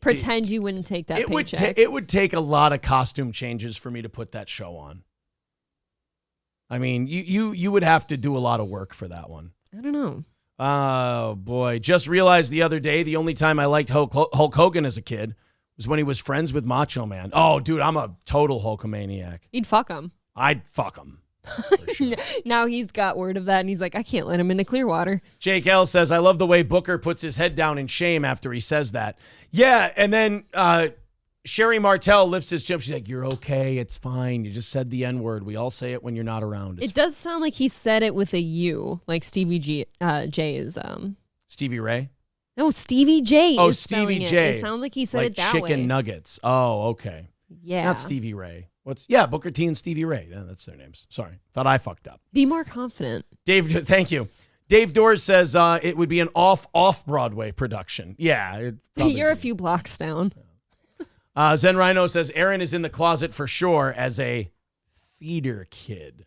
pretend you wouldn't take that paycheck. It would take a lot of costume changes for me to put that show on. I mean, you would have to do a lot of work for that one. I don't know. Oh, boy. Just realized the other day, the only time I liked Hulk Hogan as a kid was when he was friends with Macho Man. Oh, dude, I'm a total Hulkamaniac. You'd fuck him. I'd fuck him. Sure. Now he's got word of that, and he's like, I can't let him into Clearwater. Jake L says, I love the way Booker puts his head down in shame after he says that. Yeah, and then Sherry Martell lifts his chin. She's like, you're okay. It's fine. You just said the N-word. We all say it when you're not around. It does sound like he said it with a U, like Stevie J is. Stevie Ray? No, Stevie J. Oh, is Stevie J. J. It sounds like he said like it that chicken way. Chicken nuggets. Oh, okay. Yeah. Not Stevie Ray. Booker T and Stevie Ray. Yeah, that's their names. Sorry. Thought I fucked up. Be more confident. Dave, thank you. Dave Doors says it would be an off-Broadway production. Yeah. You're a few blocks down. Zen Rhino says Aaron is in the closet for sure as a theater kid.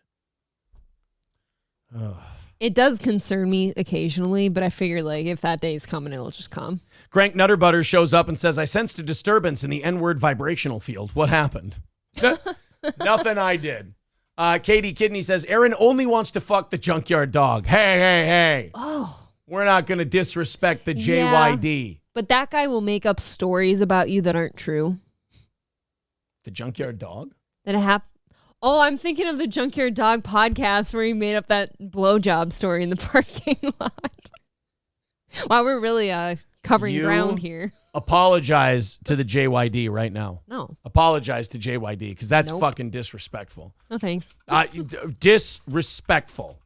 Ugh. It does concern me occasionally, but I figure like if that day's coming, it'll just come. Crank Nutterbutter shows up and says, I sensed a disturbance in the N-word vibrational field. What happened? Nothing I did. Katie Kidney says, Aaron only wants to fuck the junkyard dog. Hey. Oh. We're not going to disrespect the JYD. But that guy will make up stories about you that aren't true. The junkyard dog? Oh, I'm thinking of the Junkyard Dog podcast where he made up that blowjob story in the parking lot. Wow, we're really covering ground here. Apologize to the JYD right now. No. Apologize to JYD because that's fucking disrespectful. No thanks. Disrespectful.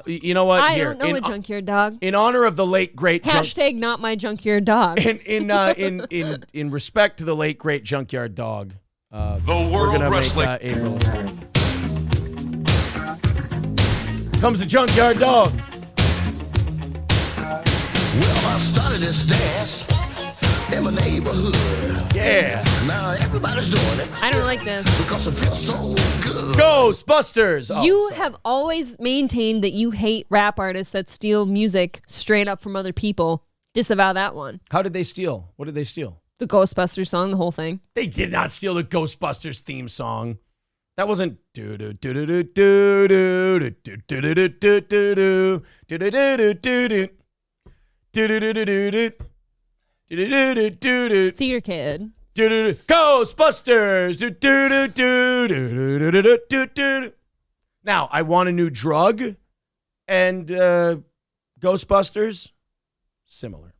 You know what? I don't know a junkyard dog. In honor of the late great hashtag not my junkyard dog. In respect to the late great junkyard dog. We're gonna Wrestling. make April. Comes the junkyard dog. Well, I started this dance in my neighborhood. Yeah. Now everybody's doing it I don't like this. because it feels so good. Ghostbusters. Oh, You sorry. have always maintained that you hate rap artists that steal music straight up from other people. Disavow that one. How did they steal? What did they steal? The Ghostbusters song, the whole thing. They did not steal the Ghostbusters theme song. That wasn't Theater kid. Ghostbusters. Now, I want a new drug and Ghostbusters. Similar.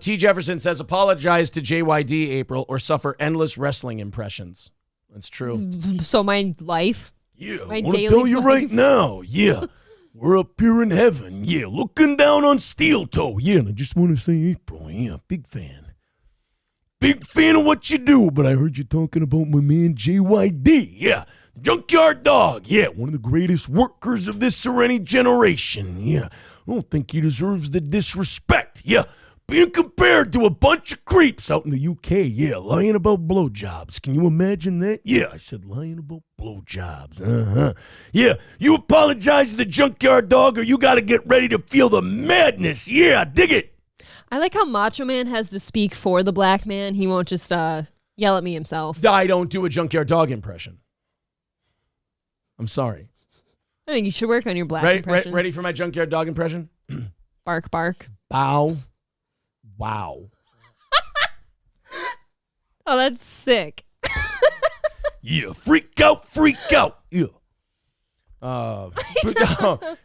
T. Jefferson says, apologize to JYD, April, or suffer endless wrestling impressions. That's true. So my life. Yeah, My I want to daily tell you right life. now. Yeah, we're up here in heaven. Yeah, looking down on Steel Toe. Yeah, and I just want to say, April, yeah, big fan. Big fan of what you do, but I heard you talking about my man JYD. Yeah, Junkyard Dog. Yeah, one of the greatest workers of this or any generation. Yeah, I don't think he deserves the disrespect. Yeah. Being compared to a bunch of creeps out in the UK, yeah, lying about blowjobs. Can you imagine that? Yeah, I said lying about blowjobs. Yeah, you apologize to the Junkyard Dog or you got to get ready to feel the madness. Yeah, dig it. I like how Macho Man has to speak for the black man. He won't just yell at me himself. I don't do a Junkyard Dog impression. I'm sorry. I think you should work on your black impressions. Ready for my Junkyard Dog impression? Bark, bark. Bow. Wow. Oh, that's sick. Yeah, freak out. Yeah.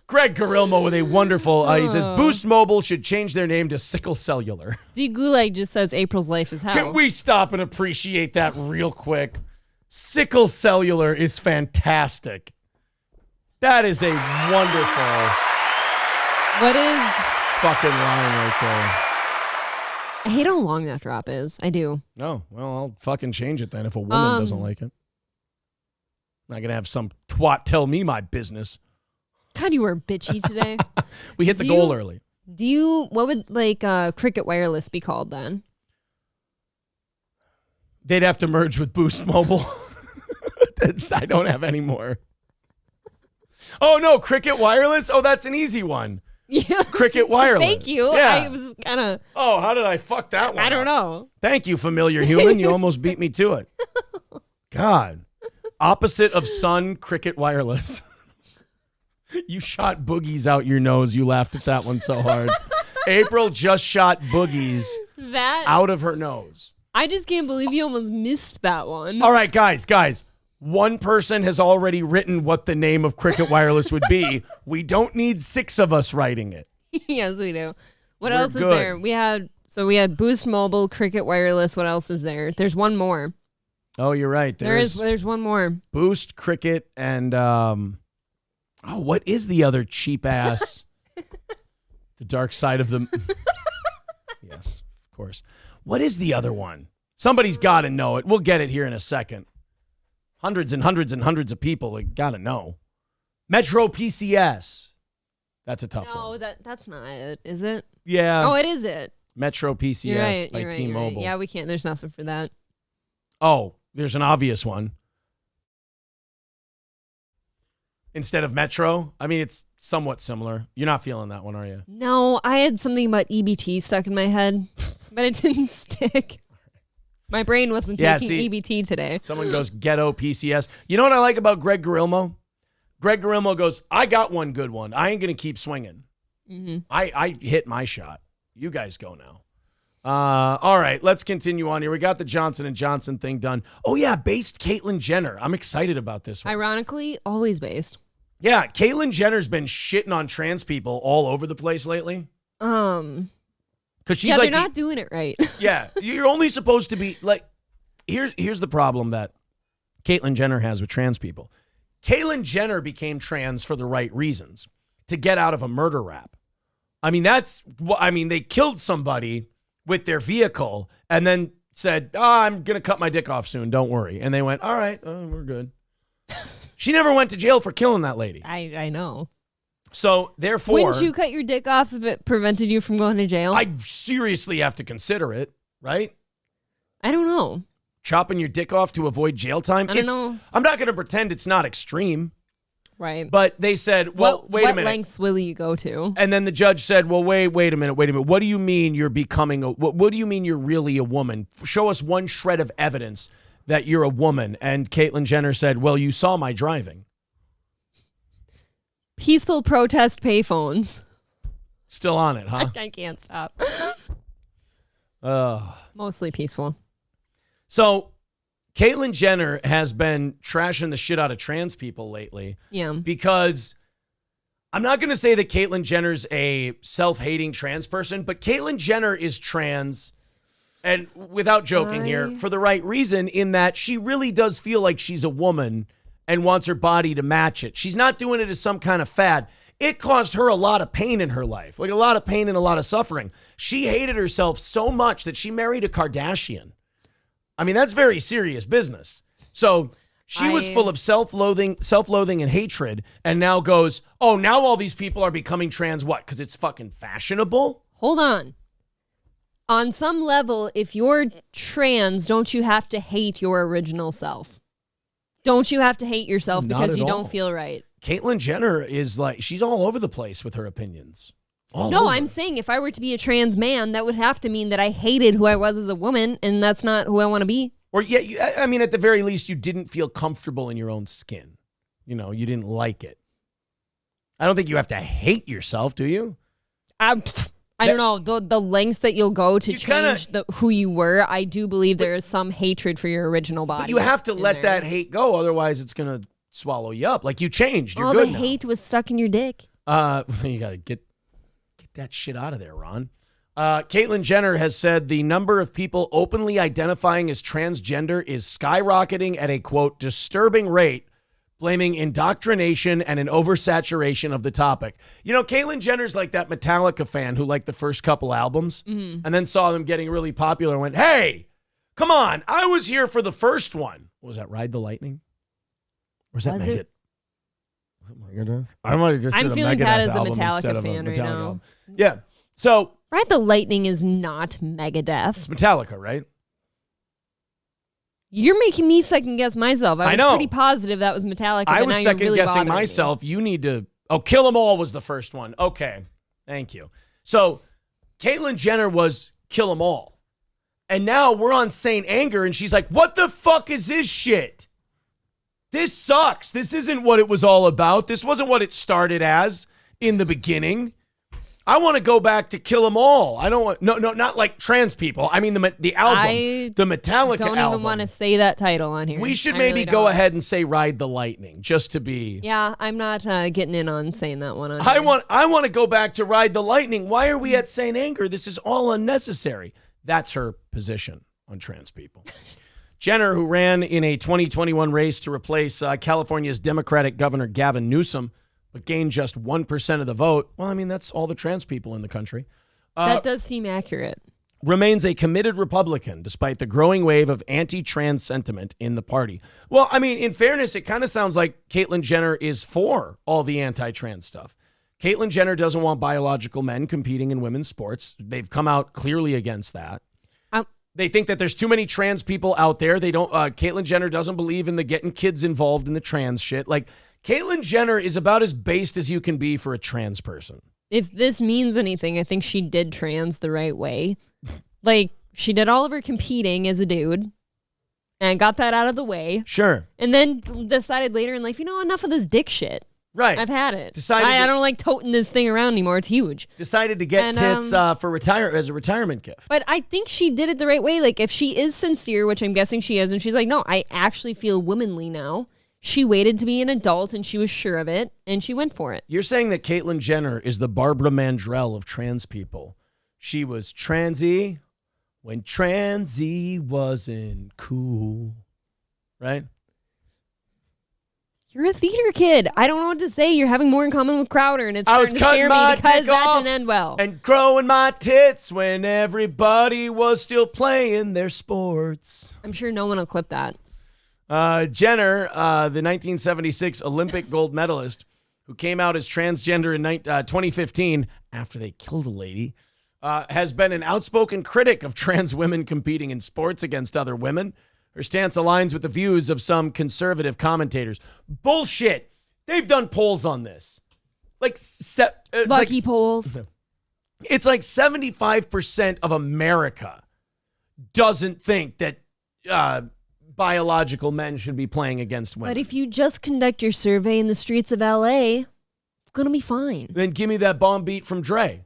Greg Garilmo with a wonderful, he says, Boost Mobile should change their name to Sickle Cellular. D. Gulag just says April's life is hell. Can we stop and appreciate that real quick? Sickle Cellular is fantastic. That is a wonderful What is fucking line right there. I hate how long that drop is. I do. No, well, I'll fucking change it then if a woman doesn't like it. I'm not going to have some twat tell me my business. God, you were bitchy today. We hit the goal early. What would Cricket Wireless be called then? They'd have to merge with Boost Mobile. I don't have any more. Oh, no, Cricket Wireless? Oh, that's an easy one. Yeah. Cricket Wireless. Thank you. Yeah. I was kind of... Oh, how did I fuck that one I don't up? know. Thank you, familiar human. You almost beat me to it. God. Opposite of Sun, Cricket Wireless. You shot boogies out your nose. You laughed at that one so hard. April just shot boogies out of her nose. I just can't believe you almost missed that one. All right, guys. One person has already written what the name of Cricket Wireless would be. We don't need 6 of us writing it. Yes, we do. What We're else good. is there? We had Boost Mobile, Cricket Wireless. What else is there? There's one more. Oh, you're right. There's one more. Boost, Cricket, and what is the other cheap ass? The dark side of the... Yes, of course. What is the other one? Somebody's got to know it. We'll get it here in a second. Hundreds and hundreds and hundreds of people got to know. Metro PCS. That's a tough one. No, that's not it, is it? Yeah. Oh, it is it. Metro PCS You're right, by you're right, T-Mobile. you're right. Yeah, we can't. There's nothing for that. Oh, there's an obvious one. Instead of Metro, I mean, it's somewhat similar. You're not feeling that one, are you? No, I had something about EBT stuck in my head, but it didn't stick. My brain wasn't taking EBT today. Someone goes, ghetto PCS. You know what I like about Greg Garilmo? Greg Garilmo goes, I got one good one. I ain't going to keep swinging. Mm-hmm. I hit my shot. You guys go now. All right, let's continue on here. We got the Johnson & Johnson thing done. Oh, yeah, based Caitlyn Jenner. I'm excited about this one. Ironically, always based. Yeah, Caitlyn Jenner's been shitting on trans people all over the place lately. Because she's they're not doing it right. Yeah, you're only supposed to be like. Here's the problem that Caitlyn Jenner has with trans people. Caitlyn Jenner became trans for the right reasons, to get out of a murder rap. I mean, they killed somebody with their vehicle and then said, I'm going to cut my dick off soon. Don't worry. And they went, all right, we're good. She never went to jail for killing that lady. I know. So, therefore... Wouldn't you cut your dick off if it prevented you from going to jail? I seriously have to consider it, right? I don't know. Chopping your dick off to avoid jail time? I don't know. I'm not going to pretend it's not extreme. Right. But they said, well, wait a minute. What lengths will you go to? And then the judge said, well, wait a minute. What do you mean you're becoming what do you mean you're really a woman? Show us one shred of evidence that you're a woman. And Caitlyn Jenner said, well, you saw my driving. Peaceful protest payphones. Still on it, huh? I can't stop. Uh, Mostly peaceful. So Caitlyn Jenner has been trashing the shit out of trans people lately. Yeah. Because I'm not going to say that Caitlyn Jenner's a self-hating trans person, but Caitlyn Jenner is trans, and without joking here, for the right reason, in that she really does feel like she's a woman and wants her body to match it. She's not doing it as some kind of fad. It caused her a lot of pain in her life, like a lot of pain and a lot of suffering. She hated herself so much that she married a Kardashian. I mean, that's very serious business. So she was full of self-loathing and hatred, and now goes, oh, now all these people are becoming trans. What? Because it's fucking fashionable? Hold on. On some level, if you're trans, don't you have to hate your original self? Don't you have to hate yourself because you don't feel right? Caitlyn Jenner is like, she's all over the place with her opinions. No, I'm saying if I were to be a trans man, that would have to mean that I hated who I was as a woman, and that's not who I want to be. Or I mean, at the very least, you didn't feel comfortable in your own skin. You know, you didn't like it. I don't think you have to hate yourself, do you? I don't know. The lengths that you'll go to change who you were, I do believe there is some hatred for your original body. But you have to let that hate go, otherwise it's going to swallow you up. Like, you changed. You're good now. All the hate was stuck in your dick. You got to get that shit out of there, Ron. Caitlyn Jenner has said the number of people openly identifying as transgender is skyrocketing at a, quote, disturbing rate, blaming indoctrination and an oversaturation of the topic. You know, Caitlyn Jenner's like that Metallica fan who liked the first couple albums and then saw them getting really popular and went, hey, come on, I was here for the first one. What was that, Ride the Lightning? Or was that Megadeth? I'm feeling Pat as a Metallica fan right now. Album. Yeah. So Ride the Lightning is not Megadeth. It's Metallica, right? You're making me second guess myself. I was pretty positive that was Metallica. I was second really guessing myself. You need to. Oh, Kill 'Em All was the first one. Okay. Thank you. So Caitlyn Jenner was Kill 'Em All. And now we're on Saint Anger, and she's like, what the fuck is this shit? This sucks. This isn't what it was all about. This wasn't what it started as in the beginning. I want to go back to Kill 'Em All. I don't want, no, not like trans people. I mean the album, the Metallica album. Don't even want to say that title on here. We should maybe go ahead and say Ride the Lightning, just to be. Yeah, I'm not getting in on saying that one on I here. want to go back to Ride the Lightning. Why are we at Saint Anger? This is all unnecessary. That's her position on trans people. Jenner, who ran in a 2021 race to replace California's Democratic Governor Gavin Newsom, but gained just 1% of the vote. Well, I mean, that's all the trans people in the country. That does seem accurate. Remains a committed Republican, despite the growing wave of anti-trans sentiment in the party. Well, I mean, in fairness, it kind of sounds like Caitlyn Jenner is for all the anti-trans stuff. Caitlyn Jenner doesn't want biological men competing in women's sports. They've come out clearly against that. They think that there's too many trans people out there. They don't. Caitlyn Jenner doesn't believe in the getting kids involved in the trans shit. Like, Caitlyn Jenner is about as based as you can be for a trans person. If this means anything, I think she did trans the right way. Like, she did all of her competing as a dude and got that out of the way. Sure. And then decided later in life, enough of this dick shit. Right. I've had it. I don't like toting this thing around anymore. It's huge. Decided to get tits as a retirement gift. But I think she did it the right way. Like, if she is sincere, which I'm guessing she is, and she's like, no, I actually feel womanly now. She waited to be an adult, and she was sure of it, and she went for it. You're saying that Caitlyn Jenner is the Barbara Mandrell of trans people. She was transy when transy wasn't cool. Right? You're a theater kid. I don't know what to say. You're having more in common with Crowder, and it's starting to scare me because that didn't end well. And growing my tits when everybody was still playing their sports. I'm sure no one will clip that. Jenner, the 1976 Olympic gold medalist who came out as transgender in 2015 after they killed a lady, has been an outspoken critic of trans women competing in sports against other women. Her stance aligns with the views of some conservative commentators. Bullshit. They've done polls on this. Polls. It's like 75% of America doesn't think that biological men should be playing against women. But if you just conduct your survey in the streets of LA, it's going to be fine. Then give me that bomb beat from Dre.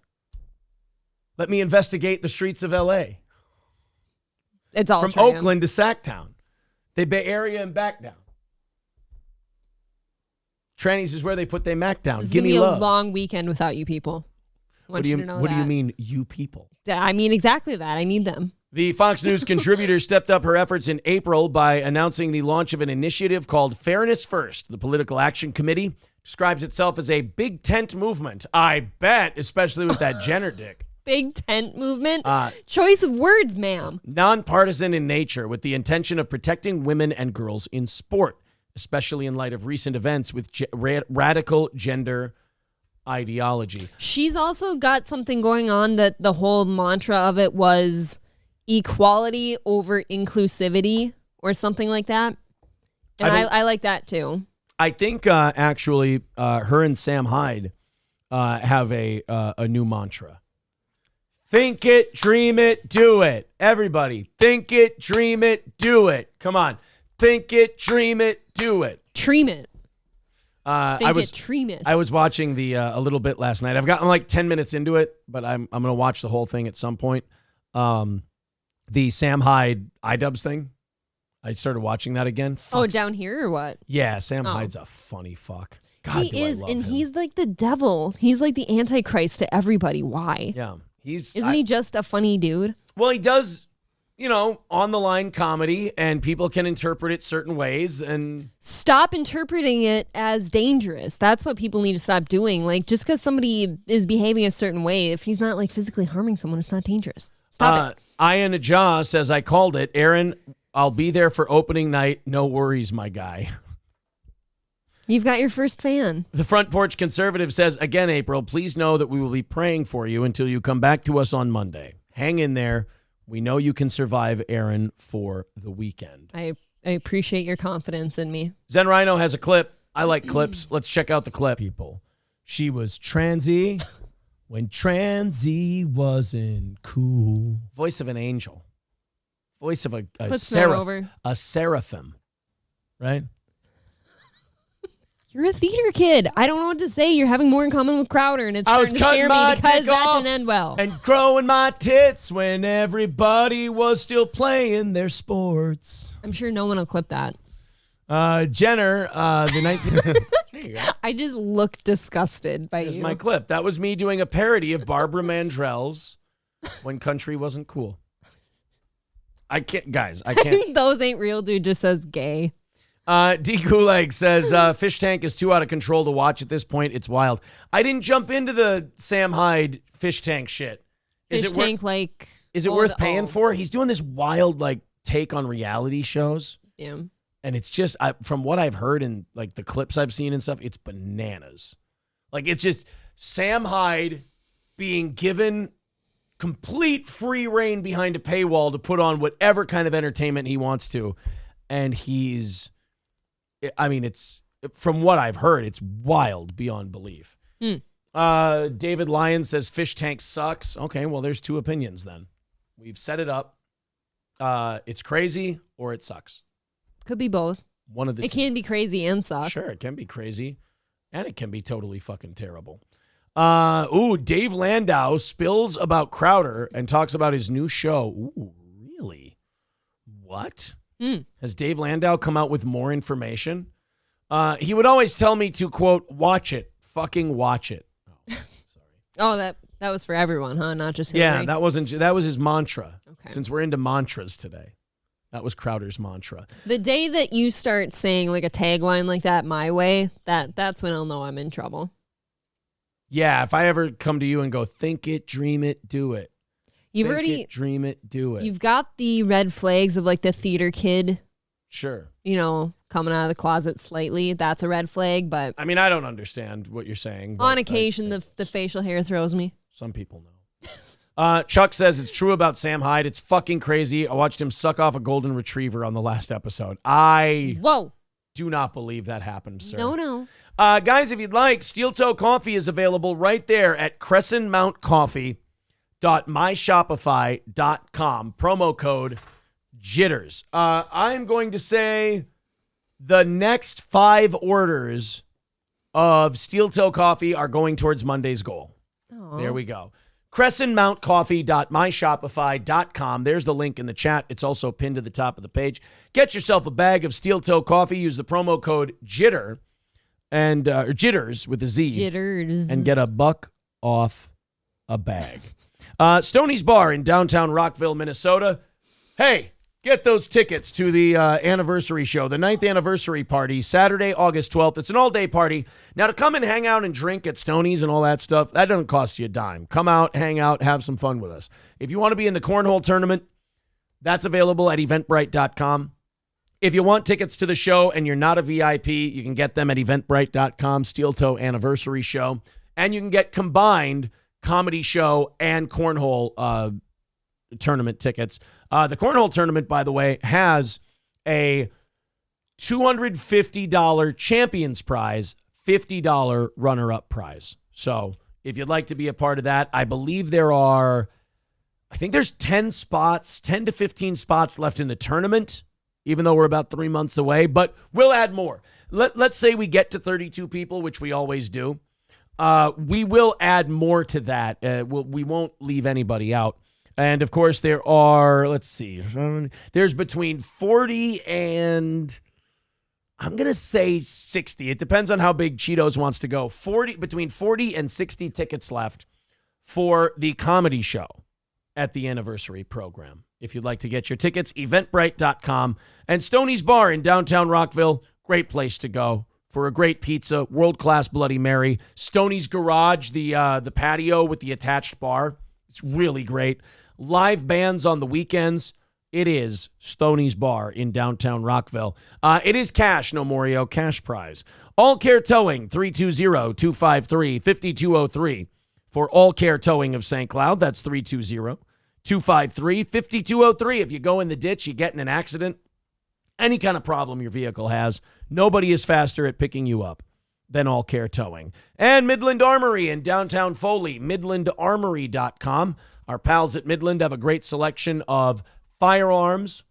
Let me investigate the streets of LA. It's all from trans. Oakland to Sacktown, the Bay Area and back down. Trannies is where they put their Mac down. Give me me love. A long weekend without you people. What do you mean, you people? I mean exactly that. I need them. The Fox News contributor stepped up her efforts in April by announcing the launch of an initiative called Fairness First. The Political Action Committee describes itself as a big tent movement. I bet, especially with that Jenner dick. Big tent movement? Choice of words, ma'am. Nonpartisan in nature, with the intention of protecting women and girls in sport, especially in light of recent events with radical gender ideology. She's also got something going on that the whole mantra of it was equality over inclusivity or something like that. And I like that too. I think actually her and Sam Hyde have a new mantra. Think it, dream it, do it. Everybody, think it, dream it, do it. Come on. Think it, dream it, do it. Dream it. Dream it. I was watching a little bit last night. I've gotten like 10 minutes into it, but I'm going to watch the whole thing at some point. The Sam Hyde Idubbz thing. I started watching that again. Oh, down here or what? Yeah, Sam Hyde's a funny fuck. God, he is, and he's like the devil. He's like the Antichrist to everybody. Why? Yeah. Isn't he just a funny dude? Well, he does, on the line comedy, and people can interpret it certain ways. And stop interpreting it as dangerous. That's what people need to stop doing. Like, just because somebody is behaving a certain way, if he's not like physically harming someone, it's not dangerous. Stop it. Ian Ajah says, I called it. Aaron, I'll be there for opening night. No worries, my guy. You've got your first fan. The Front Porch Conservative says, again, April, please know that we will be praying for you until you come back to us on Monday. Hang in there. We know you can survive, Aaron, for the weekend. I appreciate your confidence in me. Zen Rhino has a clip. I like clips. Let's check out the clip. People, she was transy when transy wasn't cool. Voice of an angel. Voice of a seraphim. Right? You're a theater kid. I don't know what to say. You're having more in common with Crowder, and it's starting to scare me because that didn't end well. And growing my tits when everybody was still playing their sports. I'm sure no one will clip that. Jenner, the 19... There you go. I just look disgusted by Here's you. my clip. That was me doing a parody of Barbara Mandrell's When Country Wasn't Cool. I can't. Those ain't real, dude. Just says gay. D. Gulag says, Fish Tank is too out of control to watch at this point. It's wild. I didn't jump into the Sam Hyde Fish Tank shit. Is it worth paying for? He's doing this wild, take on reality shows. Yeah. And it's just, from what I've heard and, the clips I've seen and stuff, it's bananas. It's just Sam Hyde being given complete free reign behind a paywall to put on whatever kind of entertainment he wants to. And it's, from what I've heard, it's wild beyond belief. David Lyon says Fish Tank sucks. Okay, well, there's two opinions then. We've set it up. It's crazy or it sucks. Could be both. One of the It can be crazy and suck. Sure, it can be crazy. And it can be totally fucking terrible. Dave Landau spills about Crowder and talks about his new show. Ooh, really? What? Has Dave Landau come out with more information? He would always tell me to, quote, watch it. Fucking watch it. Oh, sorry. Oh, that was for everyone, huh? Not just Hillary. Yeah, that was his mantra. Okay. Since we're into mantras today. That was Crowder's mantra. The day that you start saying a tagline like that my way, that's when I'll know I'm in trouble. Yeah, if I ever come to you and go, think it, dream it, do it. Dream it, do it. You've got the red flags of the theater kid. Sure. Coming out of the closet slightly. That's a red flag, but I don't understand what you're saying. On occasion, the facial hair throws me. Some people know. Chuck says it's true about Sam Hyde. It's fucking crazy. I watched him suck off a golden retriever on the last episode. Whoa. Do not believe that happened, sir. No. Guys, if you'd like, Steel Toe Coffee is available right there at crescentmountcoffee.myshopify.com. Promo code Jitters. I'm going to say the next 5 orders of Steel Toe Coffee are going towards Monday's goal. Aww. There we go. crescentmountcoffee.myshopify.com. There's the link in the chat. It's also pinned to the top of the page. Get yourself a bag of Steel Toe Coffee. Use the promo code JITTER and Jitters with a Z. Jitters. And get $1 off a bag. Stoney's Bar in downtown Rockville, Minnesota. Hey, get those tickets to the anniversary show, the 9th anniversary party, Saturday, August 12th. It's an all-day party. Now, to come and hang out and drink at Stoney's and all that stuff, that doesn't cost you a dime. Come out, hang out, have some fun with us. If you want to be in the cornhole tournament, that's available at eventbrite.com. If you want tickets to the show and you're not a VIP, you can get them at eventbrite.com, Steel Toe Anniversary Show. And you can get combined comedy show and cornhole tournament tickets. The cornhole tournament, by the way, has a $250 champions prize, $50 runner-up prize. So if you'd like to be a part of that. I believe there's 10 to 15 spots left in the tournament, even though we're about 3 months away, but we'll add more. Let's say we get to 32 people, which we always do. We will add more to that. We won't leave anybody out. And, of course, there are, there's between 40 and, I'm going to say 60. It depends on how big Cheetos wants to go. Between 40 and 60 tickets left for the comedy show at the anniversary program. If you'd like to get your tickets, eventbrite.com. And Stoney's Bar in downtown Rockville, great place to go for a great pizza, world-class Bloody Mary. Stoney's Garage, the patio with the attached bar. It's really great. Live bands on the weekends. It is Stoney's Bar in downtown Rockville. It is cash, no Morio, cash prize. All Care Towing, 320-253-5203. For All Care Towing of St. Cloud, that's 320-253-5203. If you go in the ditch, you get in an accident, any kind of problem your vehicle has, nobody is faster at picking you up than All Care Towing. And Midland Armory in downtown Foley, midlandarmory.com. Our pals at Midland have a great selection of firearms,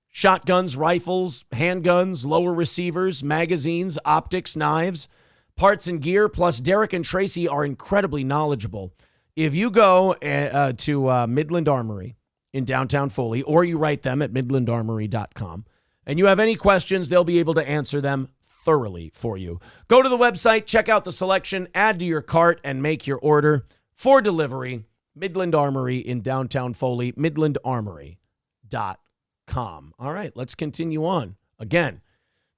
shotguns, rifles, handguns, lower receivers, magazines, optics, knives, parts and gear. Plus, Derek and Tracy are incredibly knowledgeable. If you go to Midland Armory in downtown Foley, or you write them at midlandarmory.com, and you have any questions, they'll be able to answer them thoroughly for you. Go to the website, check out the selection, add to your cart, and make your order for delivery. Midland Armory in downtown Foley, midlandarmory.com. All right, let's continue on. Again,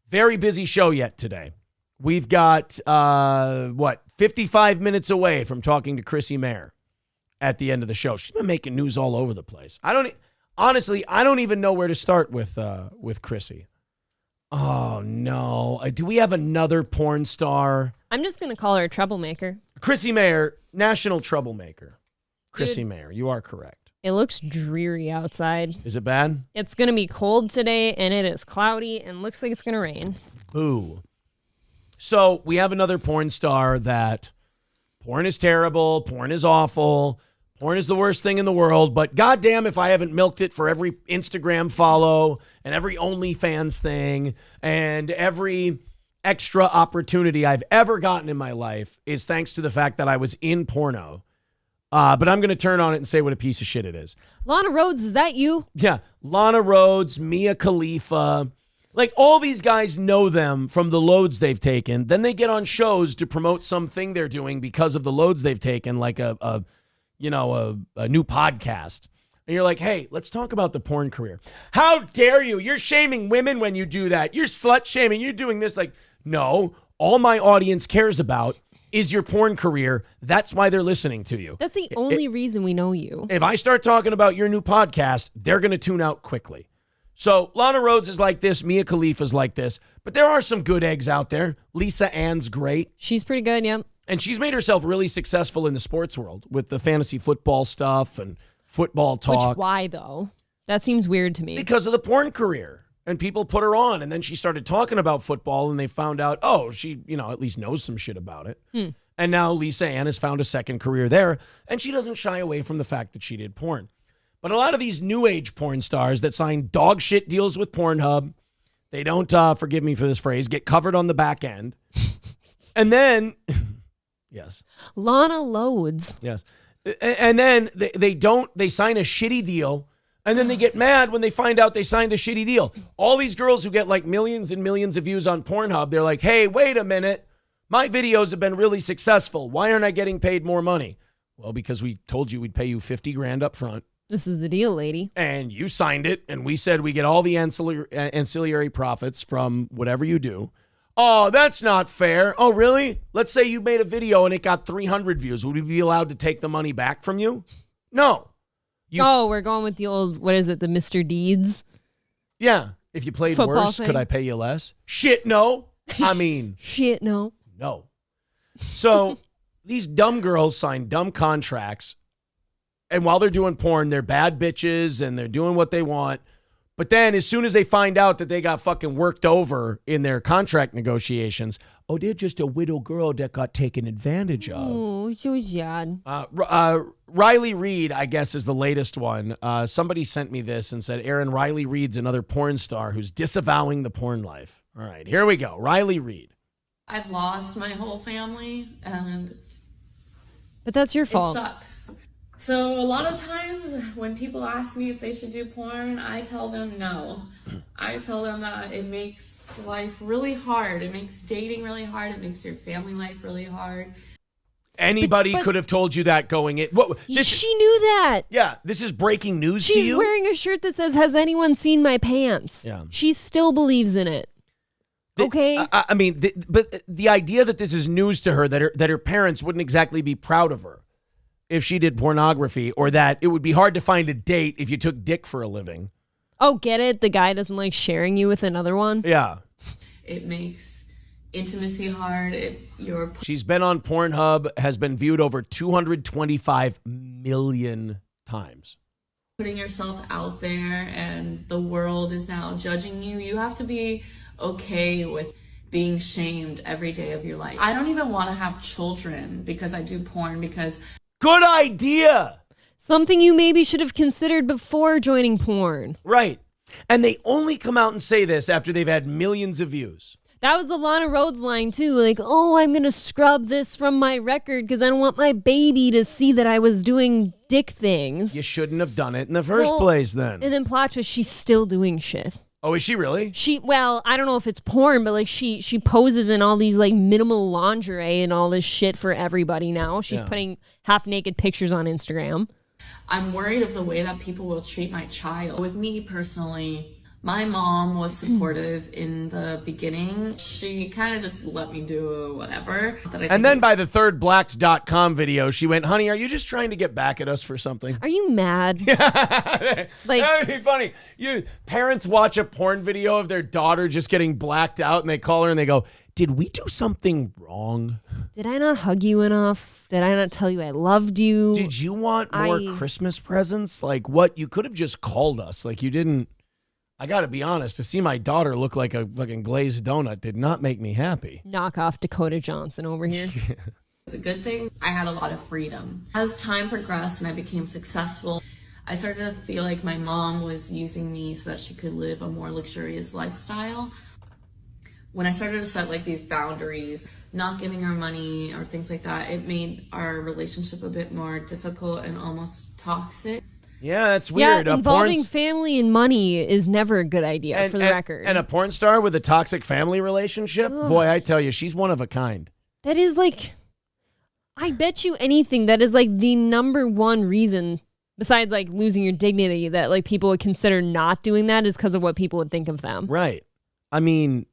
very busy show yet today. We've got, 55 minutes away from talking to Chrissy Mayer at the end of the show. She's been making news all over the place. I don't even know where to start with Chrissy. Oh, no. Do we have another porn star? I'm just going to call her a troublemaker. Chrissy Mayer, national troublemaker. Chrissy Mayer, you are correct. It looks dreary outside. Is it bad? It's going to be cold today, and it is cloudy, and looks like it's going to rain. Boo. So we have another porn star that porn is terrible, porn is awful, porn is the worst thing in the world, but goddamn if I haven't milked it for every Instagram follow and every OnlyFans thing and every extra opportunity I've ever gotten in my life is thanks to the fact that I was in porno. But I'm going to turn on it and say what a piece of shit it is. Lana Rhoades, is that you? Yeah. Lana Rhoades, Mia Khalifa. Like, all these guys know them from the loads they've taken. Then they get on shows to promote something they're doing because of the loads they've taken, like a new podcast. And you're like, hey, let's talk about the porn career. How dare you? You're shaming women when you do that. You're slut shaming. You're doing this. Like, no, all my audience cares about is your porn career. That's why they're listening to you. That's the only reason we know you. If I start talking about your new podcast, they're going to tune out quickly. So Lana Rhoades is like this. Mia Khalifa's like this. But there are some good eggs out there. Lisa Ann's great. She's pretty good, yep. And she's made herself really successful in the sports world with the fantasy football stuff and football talk. Why, though? That seems weird to me. Because of the porn career. And people put her on. And then she started talking about football, and they found out, oh, she, at least knows some shit about it. And now Lisa Ann has found a second career there. And she doesn't shy away from the fact that she did porn. But a lot of these new age porn stars that sign dog shit deals with Pornhub, they don't, forgive me for this phrase, get covered on the back end. And then, yes. Lana Rhoades. Yes. And then they sign a shitty deal. And then they get mad when they find out they signed a shitty deal. All these girls who get like millions and millions of views on Pornhub, they're like, hey, wait a minute. My videos have been really successful. Why aren't I getting paid more money? Well, because we told you we'd pay you $50,000 up front. This is the deal, lady. And you signed it, and we said we get all the ancillary profits from whatever you do. Oh, that's not fair. Oh, really? Let's say you made a video and it got 300 views. Would we be allowed to take the money back from you? No. We're going with the old, what is it, the Mr. Deeds? Yeah. If you played football worse, thing. could I pay you less? Shit, no. I mean. Shit, no. No. So these dumb girls sign dumb contracts. And while they're doing porn, they're bad bitches and they're doing what they want. But then as soon as they find out that they got fucking worked over in their contract negotiations, oh, they're just a widow girl that got taken advantage of. Oh, so sad. Riley Reid, I guess, is the latest one. Somebody sent me this and said, Aaron, Riley Reid's another porn star who's disavowing the porn life. All right, here we go. Riley Reid. I've lost my whole family, and but that's your fault. It sucks. So a lot of times when people ask me if they should do porn, I tell them no. I tell them that it makes life really hard. It makes dating really hard. It makes your family life really hard. Anybody could have told you that going in. She knew that. Yeah, this is breaking news to She's you? wearing a shirt that says, "Has anyone seen my pants?" Yeah. She still believes in it. Okay. I mean, but the idea that this is news to her, that her parents wouldn't exactly be proud of her if she did pornography, or that it would be hard to find a date if you took dick for a living. Oh, get it? The guy doesn't like sharing you with another one? Yeah. It makes intimacy hard. She's been on Pornhub, has been viewed over 225 million times. Putting yourself out there, and the world is now judging you. You have to be okay with being shamed every day of your life. I don't even want to have children because I do porn, because... Good idea! Something you maybe should have considered before joining porn. Right. And they only come out and say this after they've had millions of views. That was the Lana Rhoades line, too. Like, oh, I'm going to scrub this from my record because I don't want my baby to see that I was doing dick things. You shouldn't have done it in the first place, then. And then plot twist, she's still doing shit. Oh, is she really? Well, I don't know if it's porn, but like she poses in all these like minimal lingerie and all this shit for everybody now. She's putting half naked pictures on Instagram. I'm worried of the way that people will treat my child. With me personally, my mom was supportive in the beginning. She kind of just let me do whatever. And then by the third Blacked.com video, she went, honey, are you just trying to get back at us for something? Are you mad? Like, that would be funny. Parents watch a porn video of their daughter just getting blacked out, and they call her and they go, did we do something wrong? Did I not hug you enough? Did I not tell you I loved you? Did you want more Christmas presents? Like, what? You could have just called us. Like, you didn't. I got to be honest, to see my daughter look like a fucking glazed donut did not make me happy. Knock off Dakota Johnson over here. It's a good thing. I had a lot of freedom. As time progressed and I became successful, I started to feel like my mom was using me so that she could live a more luxurious lifestyle. When I started to set like these boundaries, not giving her money or things like that, it made our relationship a bit more difficult and almost toxic. Yeah, that's weird. Yeah, involving family and money is never a good idea, for the record. And a porn star with a toxic family relationship? Ugh. Boy, I tell you, she's one of a kind. That is like, I bet you anything, that is like the number one reason, besides like losing your dignity, that like people would consider not doing that is because of what people would think of them. Right. I mean,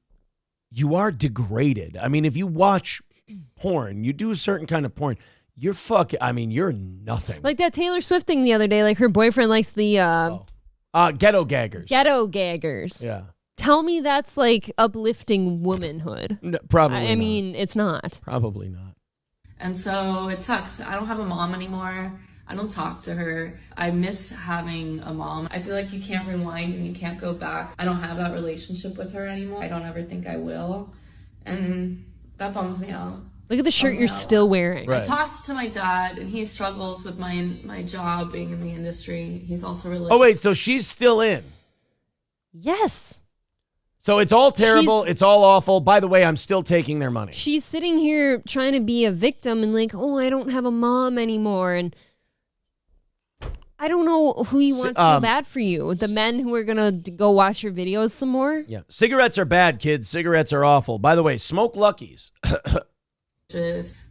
you are degraded. I mean, if you watch porn, you do a certain kind of porn, you're nothing. Like that Taylor Swift thing the other day, like her boyfriend likes the ghetto gaggers. Ghetto gaggers. Yeah. Tell me that's like uplifting womanhood. No, probably I mean, it's not. Probably not. And so it sucks. I don't have a mom anymore. I don't talk to her. I miss having a mom. I feel like you can't rewind and you can't go back. I don't have that relationship with her anymore. I don't ever think I will. And that bums me out. Look at the shirt you're still wearing. Right. I talked to my dad, and he struggles with my job being in the industry. He's also religious. Oh, wait, so she's still in? Yes. So it's all terrible. It's all awful. By the way, I'm still taking their money. She's sitting here trying to be a victim and like, oh, I don't have a mom anymore. And I don't know who you want to feel bad for you. The men who are going to go watch your videos some more? Yeah. Cigarettes are bad, kids. Cigarettes are awful. By the way, smoke Luckies.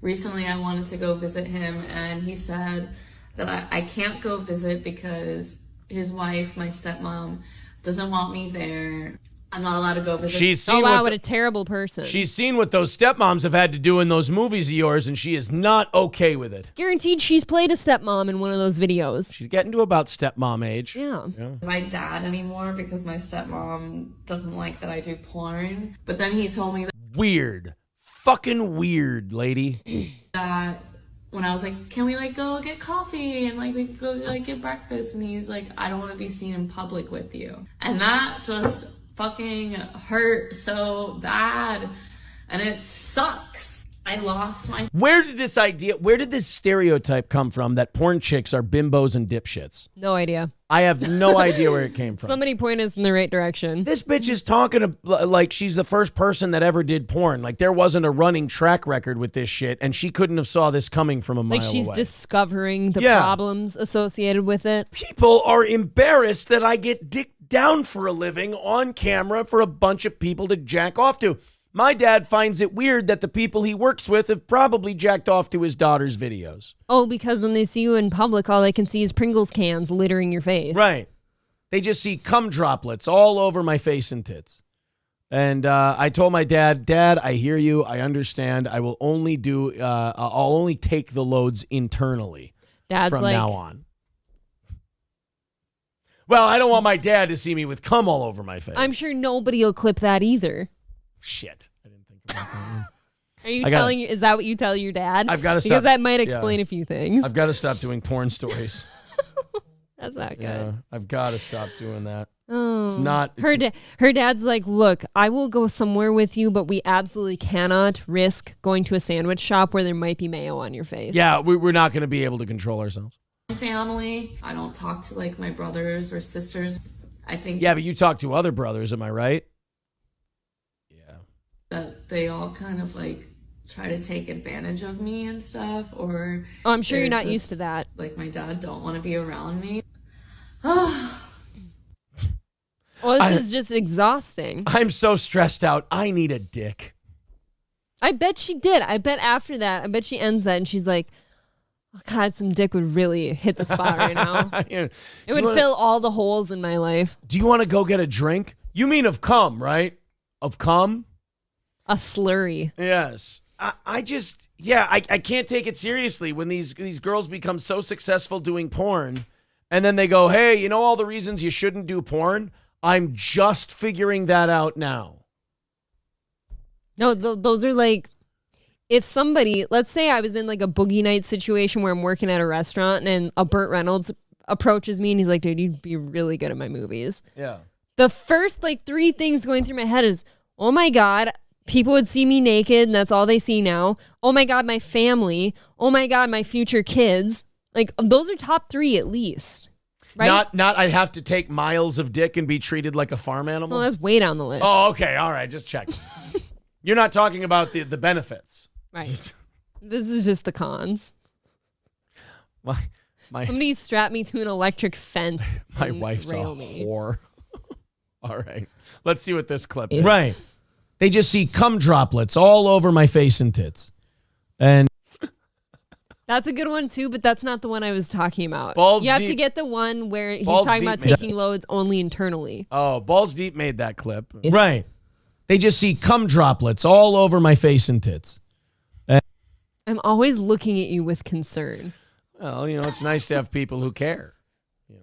Recently, I wanted to go visit him, and he said that I can't go visit because his wife, my stepmom, doesn't want me there. I'm not allowed to go visit. She's seen what a terrible person. She's seen what those stepmoms have had to do in those movies of yours, and she is not okay with it. Guaranteed she's played a stepmom in one of those videos. She's getting to about stepmom age. Yeah. My dad anymore because my stepmom doesn't like that I do porn. But then he told me that weird. Fucking weird, lady. That when I was like, can we like go get coffee and like we could go like get breakfast, and he's like, I don't want to be seen in public with you. And that just fucking hurt so bad, and it sucks. I lost my... Where did this stereotype come from that porn chicks are bimbos and dipshits? No idea. I have no idea where it came from. Somebody point us in the right direction. This bitch is talking like she's the first person that ever did porn. Like there wasn't a running track record with this shit, and she couldn't have saw this coming from a mile away. Like she's discovering the problems associated with it. People are embarrassed that I get dicked down for a living on camera for a bunch of people to jack off to. My dad finds it weird that the people he works with have probably jacked off to his daughter's videos. Oh, because when they see you in public, all they can see is Pringles cans littering your face. Right. They just see cum droplets all over my face and tits. And I told my dad, I hear you. I understand. I will only I'll only take the loads internally from now on. Well, I don't want my dad to see me with cum all over my face. I'm sure nobody will clip that either. Shit. I didn't think about that. Are you telling you? Is that what you tell your dad? I've got to stop. Because that might explain a few things. I've got to stop doing porn stories. That's not good. Yeah, I've got to stop doing that. Oh, it's not. Her dad's like, look, I will go somewhere with you, but we absolutely cannot risk going to a sandwich shop where there might be mayo on your face. Yeah, we're not going to be able to control ourselves. My family, I don't talk to like my brothers or sisters. I think. Yeah, but you talk to other brothers, am I right? That they all kind of like try to take advantage of me and stuff, or I'm sure you're not used to that. Like my dad don't want to be around me. Well, this is just exhausting. I'm so stressed out. I need a dick. I bet she did. I bet after that, I bet she ends that and she's like, oh, God, some dick would really hit the spot right now. It would fill all the holes in my life. Do you want to go get a drink? You mean of cum, right? Of cum? A slurry. Yes. I can't take it seriously when these girls become so successful doing porn and then they go, hey, you know all the reasons you shouldn't do porn? I'm just figuring that out now. No, those are like, if somebody, let's say I was in like a boogie night situation where I'm working at a restaurant and a Burt Reynolds approaches me and he's like, dude, you'd be really good at my movies. Yeah. The first like 3 things going through my head is, oh my God, people would see me naked and that's all they see now. Oh my God, my family. Oh my God, my future kids. Like those are top 3 at least. Right? Not I'd have to take miles of dick and be treated like a farm animal. Well, that's way down the list. Oh, okay. All right. Just check. You're not talking about the benefits. Right. This is just the cons. Somebody strap me to an electric fence. My wife's a whore. All right. Let's see what this clip is. Right. They just see cum droplets all over my face and tits. And that's a good one too, but that's not the one I was talking about. You have to get the one where he's talking about taking loads only internally. Oh, Balls Deep made that clip. Right. They just see cum droplets all over my face and tits. I'm always looking at you with concern. Well, you know, it's nice to have people who care. You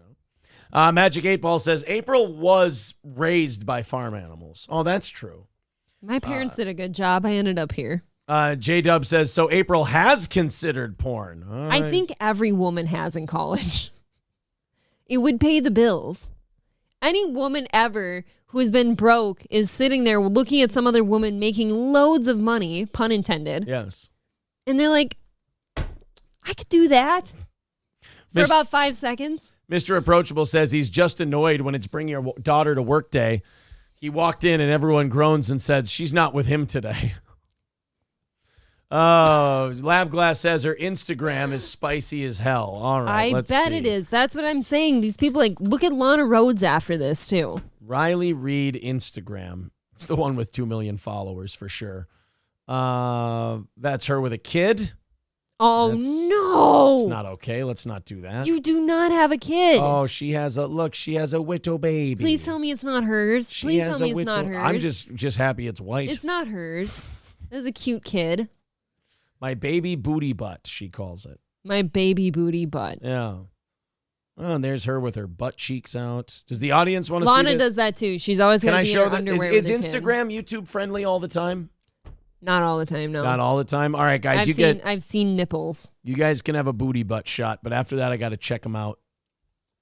know, Magic 8 Ball says April was raised by farm animals. Oh, that's true. My parents did a good job. I ended up here. J-Dub says, so April has considered porn. I think every woman has in college. It would pay the bills. Any woman ever who has been broke is sitting there looking at some other woman making loads of money, pun intended. Yes. And they're like, I could do that for about 5 seconds. Mr. Approachable says he's just annoyed when it's bring your daughter to work day. He walked in and everyone groans and says, she's not with him today. Oh, Lab Glass says her Instagram is spicy as hell. All right, let's bet see. it is. That's what I'm saying. These people, like, look at Lana Rhodes after this, too. Riley Reed Instagram. It's the one with 2 million followers for sure. That's her with a kid. Oh, no. It's not okay. Let's not do that. You do not have a kid. Oh, she has a widow baby. Please tell me it's not hers. Please tell me it's not hers. I'm just happy it's white. It's not hers. That's a cute kid. My baby booty butt, she calls it. My baby booty butt. Yeah. Oh, and there's her with her butt cheeks out. Does the audience want to see this? Lana does that too. She's always going to be in her underwear Is with her Instagram, YouTube friendly all the time? Not all the time, no. Not all the time. All right, guys, I've seen nipples. You guys can have a booty butt shot, but after that, I got to check them out.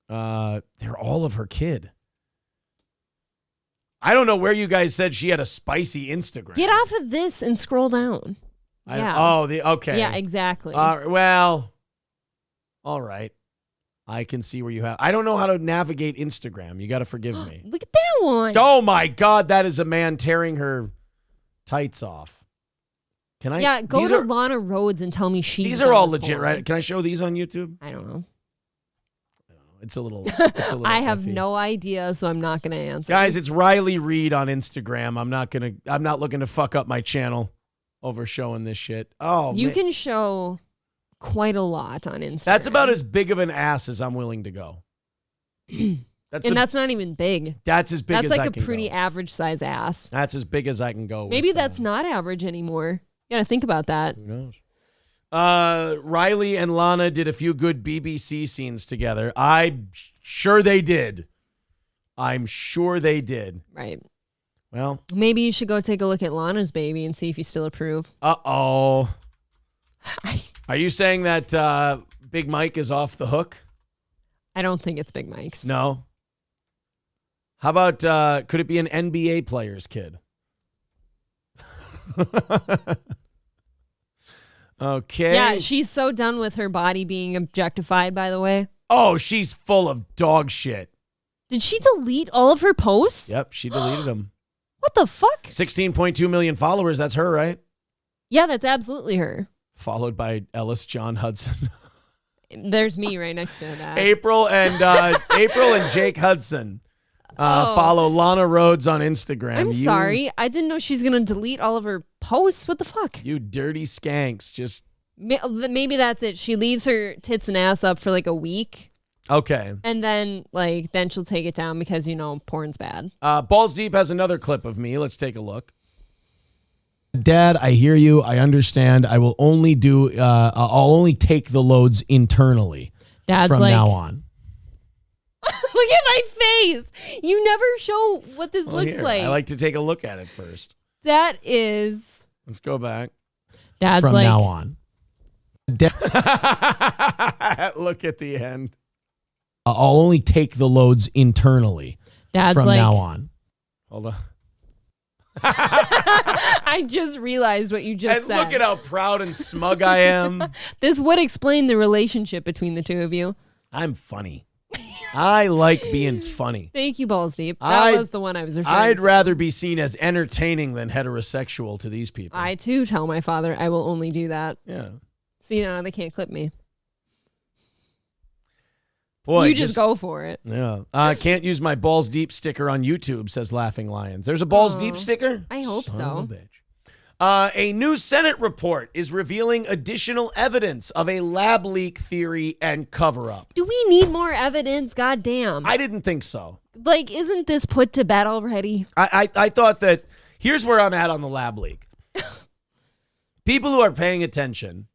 They're all of her kid. I don't know where you guys said she had a spicy Instagram. Get off of this and scroll down. Okay. Yeah, exactly. Well, all right. I can see where you have. I don't know how to navigate Instagram. You got to forgive me. Look at that one. Oh my God, that is a man tearing her tights off. Can I? Yeah, go to Lana Rhodes and tell me she's. These are all legit, right? Can I show these on YouTube? I don't know. It's a little. I have iffy. no idea, so I'm not going to answer. Guys, it's Riley Reed on Instagram. I'm not looking to fuck up my channel over showing this shit. Oh, you can show quite a lot on Instagram. That's about as big of an ass as I'm willing to go. That's not even big. That's as big as I can go. That's like a pretty average size ass. That's as big as I can go. Maybe that's not average anymore. You gotta think about that. Who knows? Riley and Lana did a few good BBC scenes together. I'm sure they did. Right. Well, maybe you should go take a look at Lana's baby and see if you still approve. Uh-oh. Are you saying that Big Mike is off the hook? I don't think it's Big Mike's. No. How about, could it be an NBA player's kid? Okay. Yeah, she's so done with her body being objectified, by the way. Oh, she's full of dog shit. Did she delete all of her posts? Yep, she deleted them. What the fuck? 16.2 million followers. That's her, right? Yeah, that's absolutely her. Followed by Ellis John Hudson. There's me right next to that. April and Jake Hudson. Follow Lana Rhodes on Instagram. I'm sorry. I didn't know she's going to delete all of her posts. What the fuck? You dirty skanks. Just maybe that's it. She leaves her tits and ass up for like a week. Okay. And then she'll take it down because, porn's bad. Balls Deep has another clip of me. Let's take a look. Dad, I hear you. I understand. I will only I'll only take the loads internally from now on. Look at my face. You never show what this looks like. I like to take a look at it first. That is. Let's go back. Dad's from now on. Look at the end. I'll only take the loads internally from now on. Hold on. I just realized what you just said. Look at how proud and smug I am. This would explain the relationship between the two of you. I'm funny. I like being funny. Thank you, Balls Deep. That was the one I was referring to. I'd rather be seen as entertaining than heterosexual to these people. I, too, tell my father I will only do that. Yeah. See, now they can't clip me. Boy, you just go for it. Yeah. Can't use my Balls Deep sticker on YouTube, says Laughing Lions. There's a Balls Deep sticker? I hope Son so. Of a bitch. A new Senate report is revealing additional evidence of a lab leak theory and cover-up. Do we need more evidence? God damn. I didn't think so. Isn't this put to bed already? I thought that, here's where I'm at on the lab leak. People who are paying attention,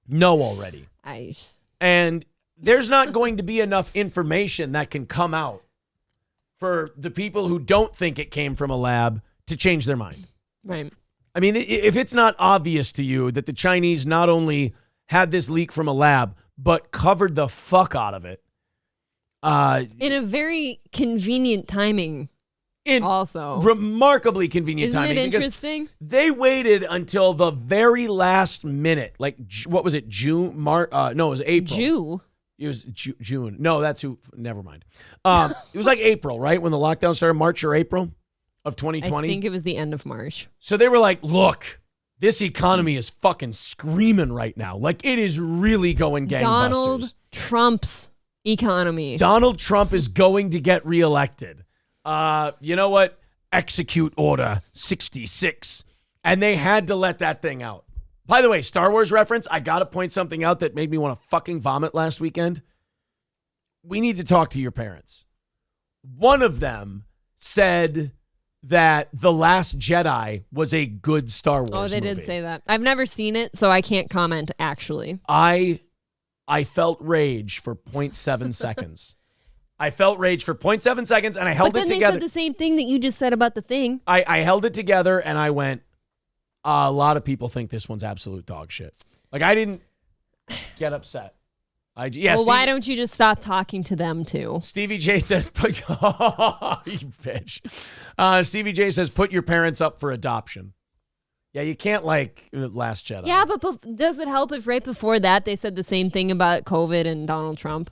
know already. And there's not going to be enough information that can come out for the people who don't think it came from a lab to change their mind. Right. I mean, if it's not obvious to you that the Chinese not only had this leak from a lab, but covered the fuck out of it. In a very convenient timing. Also. Remarkably convenient timing. Isn't it interesting? They waited until the very last minute. Like, what was it? June? No, it was April. It was June. No, that's who. Never mind. It was like April, right? When the lockdown started, March or April of 2020. I think it was the end of March. So they were like, look, this economy is fucking screaming right now. Like, it is really going gangbusters. Donald Trump's economy. Donald Trump is going to get reelected. You know what? Execute Order 66. And they had to let that thing out. By the way, Star Wars reference, I got to point something out that made me want to fucking vomit last weekend. We need to talk to your parents. One of them said that The Last Jedi was a good Star Wars movie. Oh, they did say that. I've never seen it, so I can't comment, actually. I felt rage for 0.7 seconds. I felt rage for 0.7 seconds, and I held it together. But then they said the same thing that you just said about the thing. I held it together, and I went, a lot of people think this one's absolute dog shit. Like, I didn't get upset. Why don't you just stop talking to them, too? Stevie J says, you bitch. Stevie J says, put your parents up for adoption. Yeah, you can't like Last Jedi. Yeah, but does it help if right before that they said the same thing about COVID and Donald Trump?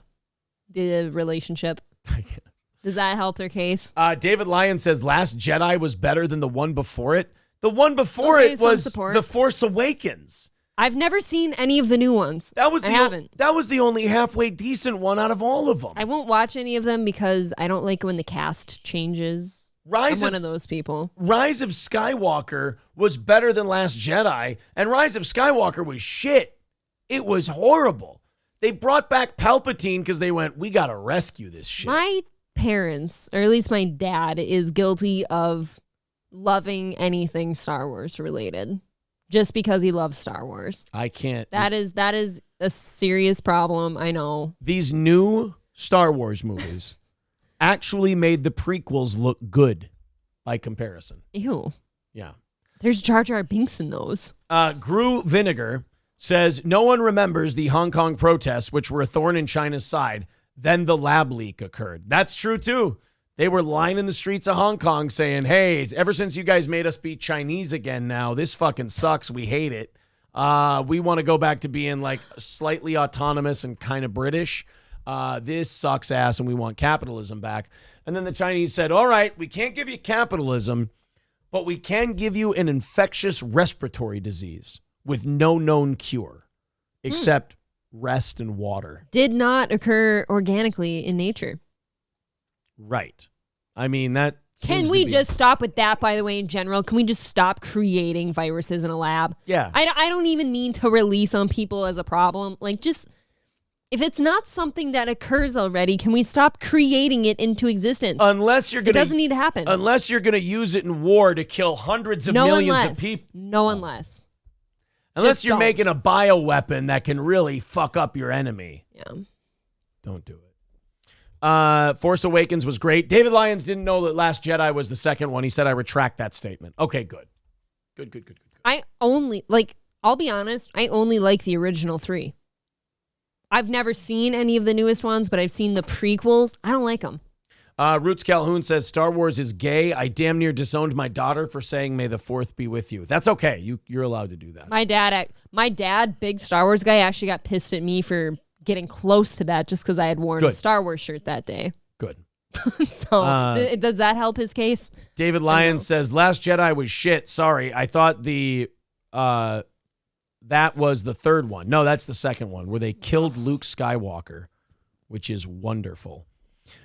The relationship. Does that help their case? David Lyon says Last Jedi was better than the one before it. The one before it was The Force Awakens. I've never seen any of the new ones. That was the only halfway decent one out of all of them. I won't watch any of them because I don't like when the cast changes. I'm one of those people. Rise of Skywalker was better than Last Jedi, and Rise of Skywalker was shit. It was horrible. They brought back Palpatine because they went, we got to rescue this shit. My parents, or at least my dad, is guilty of loving anything Star Wars related just because he loves Star Wars. I can't. That is a serious problem, I know. These new Star Wars movies actually made the prequels look good by comparison. Ew. Yeah. There's Jar Jar Binks in those. Gru Vinegar says, no one remembers the Hong Kong protests, which were a thorn in China's side. Then the lab leak occurred. That's true, too. They were lining the streets of Hong Kong saying, hey, ever since you guys made us be Chinese again now, this fucking sucks. We hate it. We want to go back to being like slightly autonomous and kind of British. This sucks ass and we want capitalism back. And then the Chinese said, all right, we can't give you capitalism, but we can give you an infectious respiratory disease with no known cure except rest and water. Did not occur organically in nature. Right. I mean, that Can we just stop with that, by the way, in general? Can we just stop creating viruses in a lab? Yeah. I don't even mean to release on people as a problem. Like, just, if it's not something that occurs already, can we stop creating it into existence? It doesn't need to happen. Unless you're going to use it in war to kill hundreds of millions of people. Unless you're making a bioweapon that can really fuck up your enemy. Yeah. Don't do it. Force Awakens was great. David Lyons didn't know that Last Jedi was the second one. He said, I retract that statement. Okay, good. Good. I'll be honest, I only like the original 3. I've never seen any of the newest ones, but I've seen the prequels. I don't like them. Roots Calhoun says, Star Wars is gay. I damn near disowned my daughter for saying, may the 4th be with you. That's okay. You're allowed to do that. My dad, big Star Wars guy, actually got pissed at me for getting close to that just because I had worn a Star Wars shirt that day. Good. So does that help his case? David Lyons says, Last Jedi was shit. Sorry. I thought that was the third one. No, that's the second one where they killed Luke Skywalker, which is wonderful.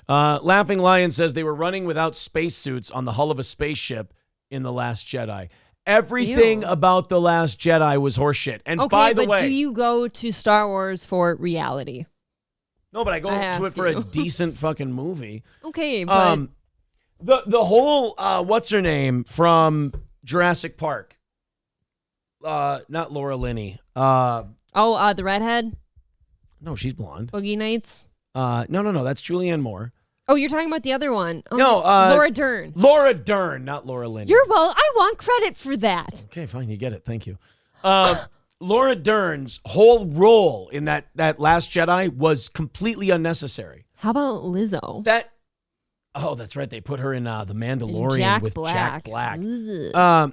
Laughing Lion says they were running without spacesuits on the hull of a spaceship in The Last Jedi. Everything about The Last Jedi was horseshit. And by the way, do you go to Star Wars for reality? No, but I go to it for a decent fucking movie. Okay, but the whole what's her name from Jurassic Park? Not Laura Linney. the redhead? No, she's blonde. Boogie Nights? No. That's Julianne Moore. Oh, you're talking about the other one. Oh, no, Laura Dern. Laura Dern, not Laura Linney. I want credit for that. Okay, fine, you get it. Thank you. Laura Dern's whole role in that Last Jedi was completely unnecessary. How about Lizzo? That's right. They put her in The Mandalorian with Jack Black. Ugh.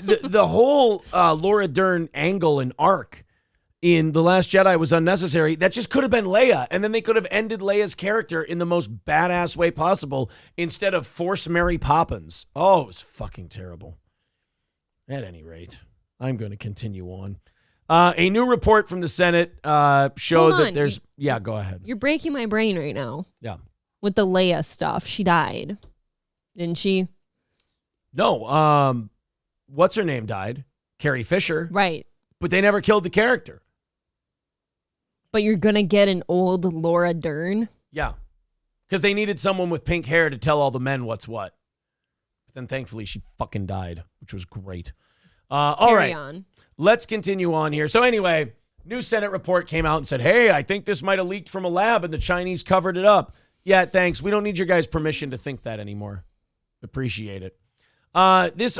The whole Laura Dern angle and arc in The Last Jedi was unnecessary. That just could have been Leia, and then they could have ended Leia's character in the most badass way possible instead of force Mary Poppins. Oh, it was fucking terrible. At any rate, I'm going to continue on. A new report from the Senate showed that there's... Yeah, go ahead. You're breaking my brain right now. Yeah. With the Leia stuff. She died. Didn't she? No. What's her name died? Carrie Fisher. Right. But they never killed the character. But you're going to get an old Laura Dern? Yeah. Because they needed someone with pink hair to tell all the men what's what. But then thankfully she fucking died, which was great. All right. On. Let's continue on here. So anyway, new Senate report came out and said, hey, I think this might have leaked from a lab and the Chinese covered it up. Yeah, thanks. We don't need your guys' permission to think that anymore. Appreciate it. This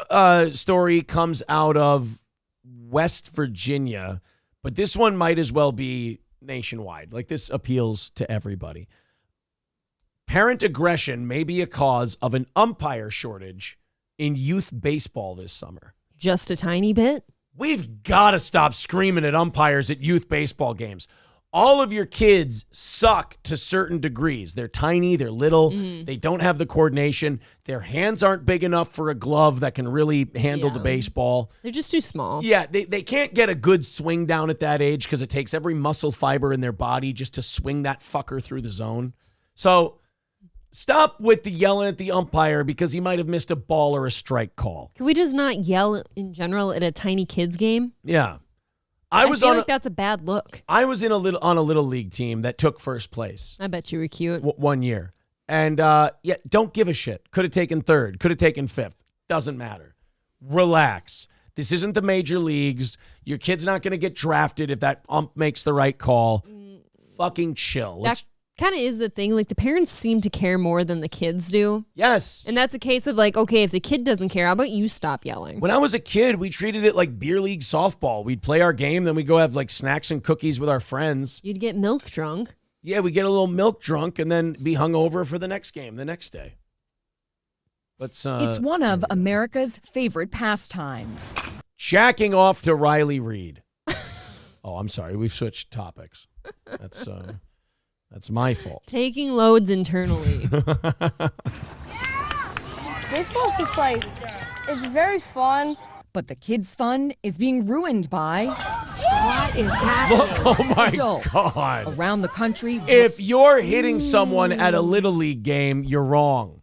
story comes out of West Virginia, but this one might as well be nationwide. Like, this appeals to everybody. Parent aggression may be a cause of an umpire shortage in youth baseball this summer. Just a tiny bit? We've got to stop screaming at umpires at youth baseball games. All of your kids suck to certain degrees. They're tiny, they're little, they don't have the coordination. Their hands aren't big enough for a glove that can really handle the baseball. They're just too small. Yeah, they can't get a good swing down at that age because it takes every muscle fiber in their body just to swing that fucker through the zone. So stop with the yelling at the umpire because he might have missed a ball or a strike call. Can we just not yell in general at a tiny kids game? Yeah. I feel like that's a bad look. I was on a little league team that took first place. I bet you were cute. One year. And don't give a shit. Could have taken third. Could have taken fifth. Doesn't matter. Relax. This isn't the major leagues. Your kid's not going to get drafted if that ump makes the right call. Fucking chill. That kind of is the thing. Like, the parents seem to care more than the kids do. Yes. And that's a case of like, okay, if the kid doesn't care, how about you stop yelling? When I was a kid, we treated it like beer league softball. We'd play our game, then we'd go have like snacks and cookies with our friends. You'd get milk drunk. Yeah, we'd get a little milk drunk and then be hungover for the next game the next day. It's one of America's favorite pastimes. Jacking off to Riley Reid. Oh, I'm sorry. We've switched topics. That's my fault. Taking loads internally. Baseball's just like, it's very fun. But the kids' fun is being ruined by what is happening? Oh my Adults God. around the country. If you're hitting someone at a Little League game, you're wrong.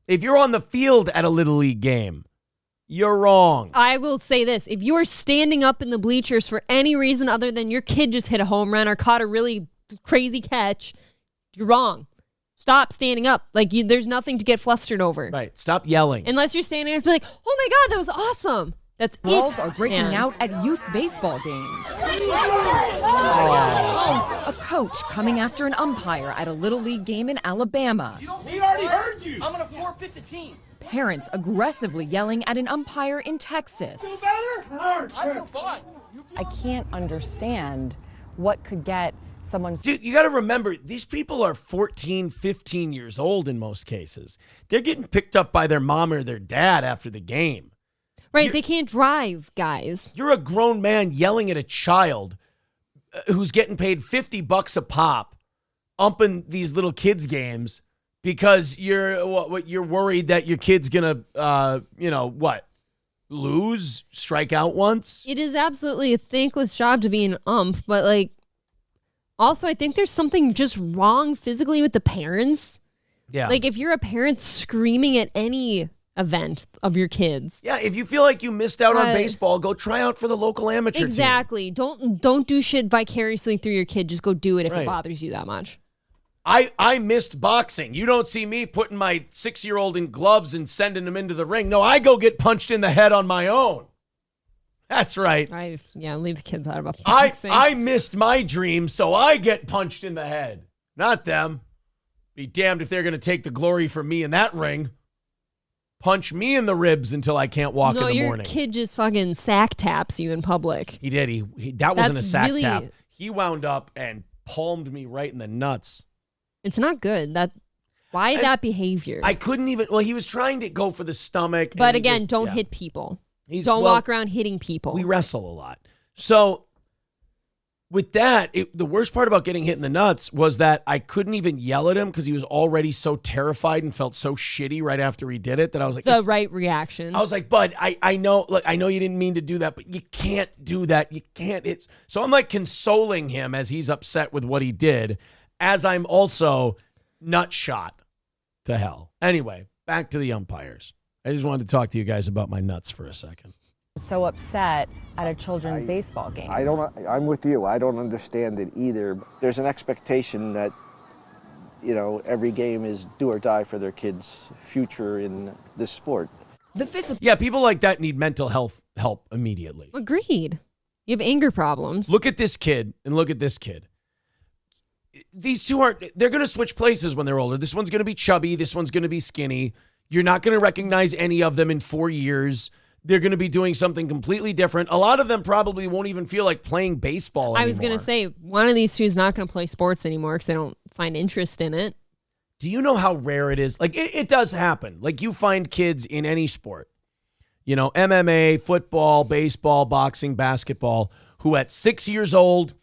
If you're on the field at a Little League game, you're wrong. I will say this. If you're standing up in the bleachers for any reason other than your kid just hit a home run or caught a really crazy catch, you're wrong. Stop standing up. Like, there's nothing to get flustered over. Right. Stop yelling. Unless you're standing up and be like, oh my God, that was awesome. That's Balls it. are breaking Man. out at youth baseball games. A coach coming after an umpire at a Little League game in Alabama. We already heard you. I'm going to forfeit the team. Parents aggressively yelling at an umpire in Texas. I can't understand what could get someone's... Dude, you got to remember, these people are 14, 15 years old in most cases. They're getting picked up by their mom or their dad after the game. Right, they can't drive, guys. You're a grown man yelling at a child who's getting paid $50 a pop, umping these little kids' games because you're worried that your kid's gonna, lose, strike out once. It is absolutely a thankless job to be an ump, but like, also I think there's something just wrong physically with the parents. Yeah. Like, if you're a parent screaming at any event of your kids. Yeah, if you feel like you missed out on baseball, go try out for the local amateur team. Exactly. Don't do shit vicariously through your kid. Just go do it if Right. it bothers you that much. I missed boxing. You don't see me putting my 6-year-old in gloves and sending him into the ring. No, I go get punched in the head on my own. That's right. Leave the kids out of boxing. I missed my dream, so I get punched in the head. Not them. Be damned if they're going to take the glory from me in that ring. Punch me in the ribs until I can't walk in the morning. No, your kid just fucking sack taps you in public. He did. That wasn't a sack really... tap. He wound up and palmed me right in the nuts. It's not good. Why that behavior? I couldn't even. Well, he was trying to go for the stomach. But again, don't hit people. Don't walk around hitting people. We wrestle a lot. So with that, the worst part about getting hit in the nuts was that I couldn't even yell at him because he was already so terrified and felt so shitty right after he did it that I was like, the right reaction. I was like, bud, I know, look, I know you didn't mean to do that, but you can't do that. You can't. So I'm like consoling him as he's upset with what he did, as I'm also nut shot to hell. Anyway, back to the umpires. I just wanted to talk to you guys about my nuts for a second. So upset at a children's baseball game. I'm with you. I don't understand it either. There's an expectation that, every game is do or die for their kids' future in this sport. Yeah, people like that need mental health help immediately. Agreed. You have anger problems. Look at this kid and look at this kid. these two they're going to switch places when they're older. This one's going to be chubby. This one's going to be skinny. You're not going to recognize any of them in 4 years. They're going to be doing something completely different. A lot of them probably won't even feel like playing baseball anymore. I was going to say, one of these two is not going to play sports anymore because they don't find interest in it. Do you know how rare it is? Like, it does happen. Like, you find kids in any sport, you know, MMA, football, baseball, boxing, basketball, who at 6 years old,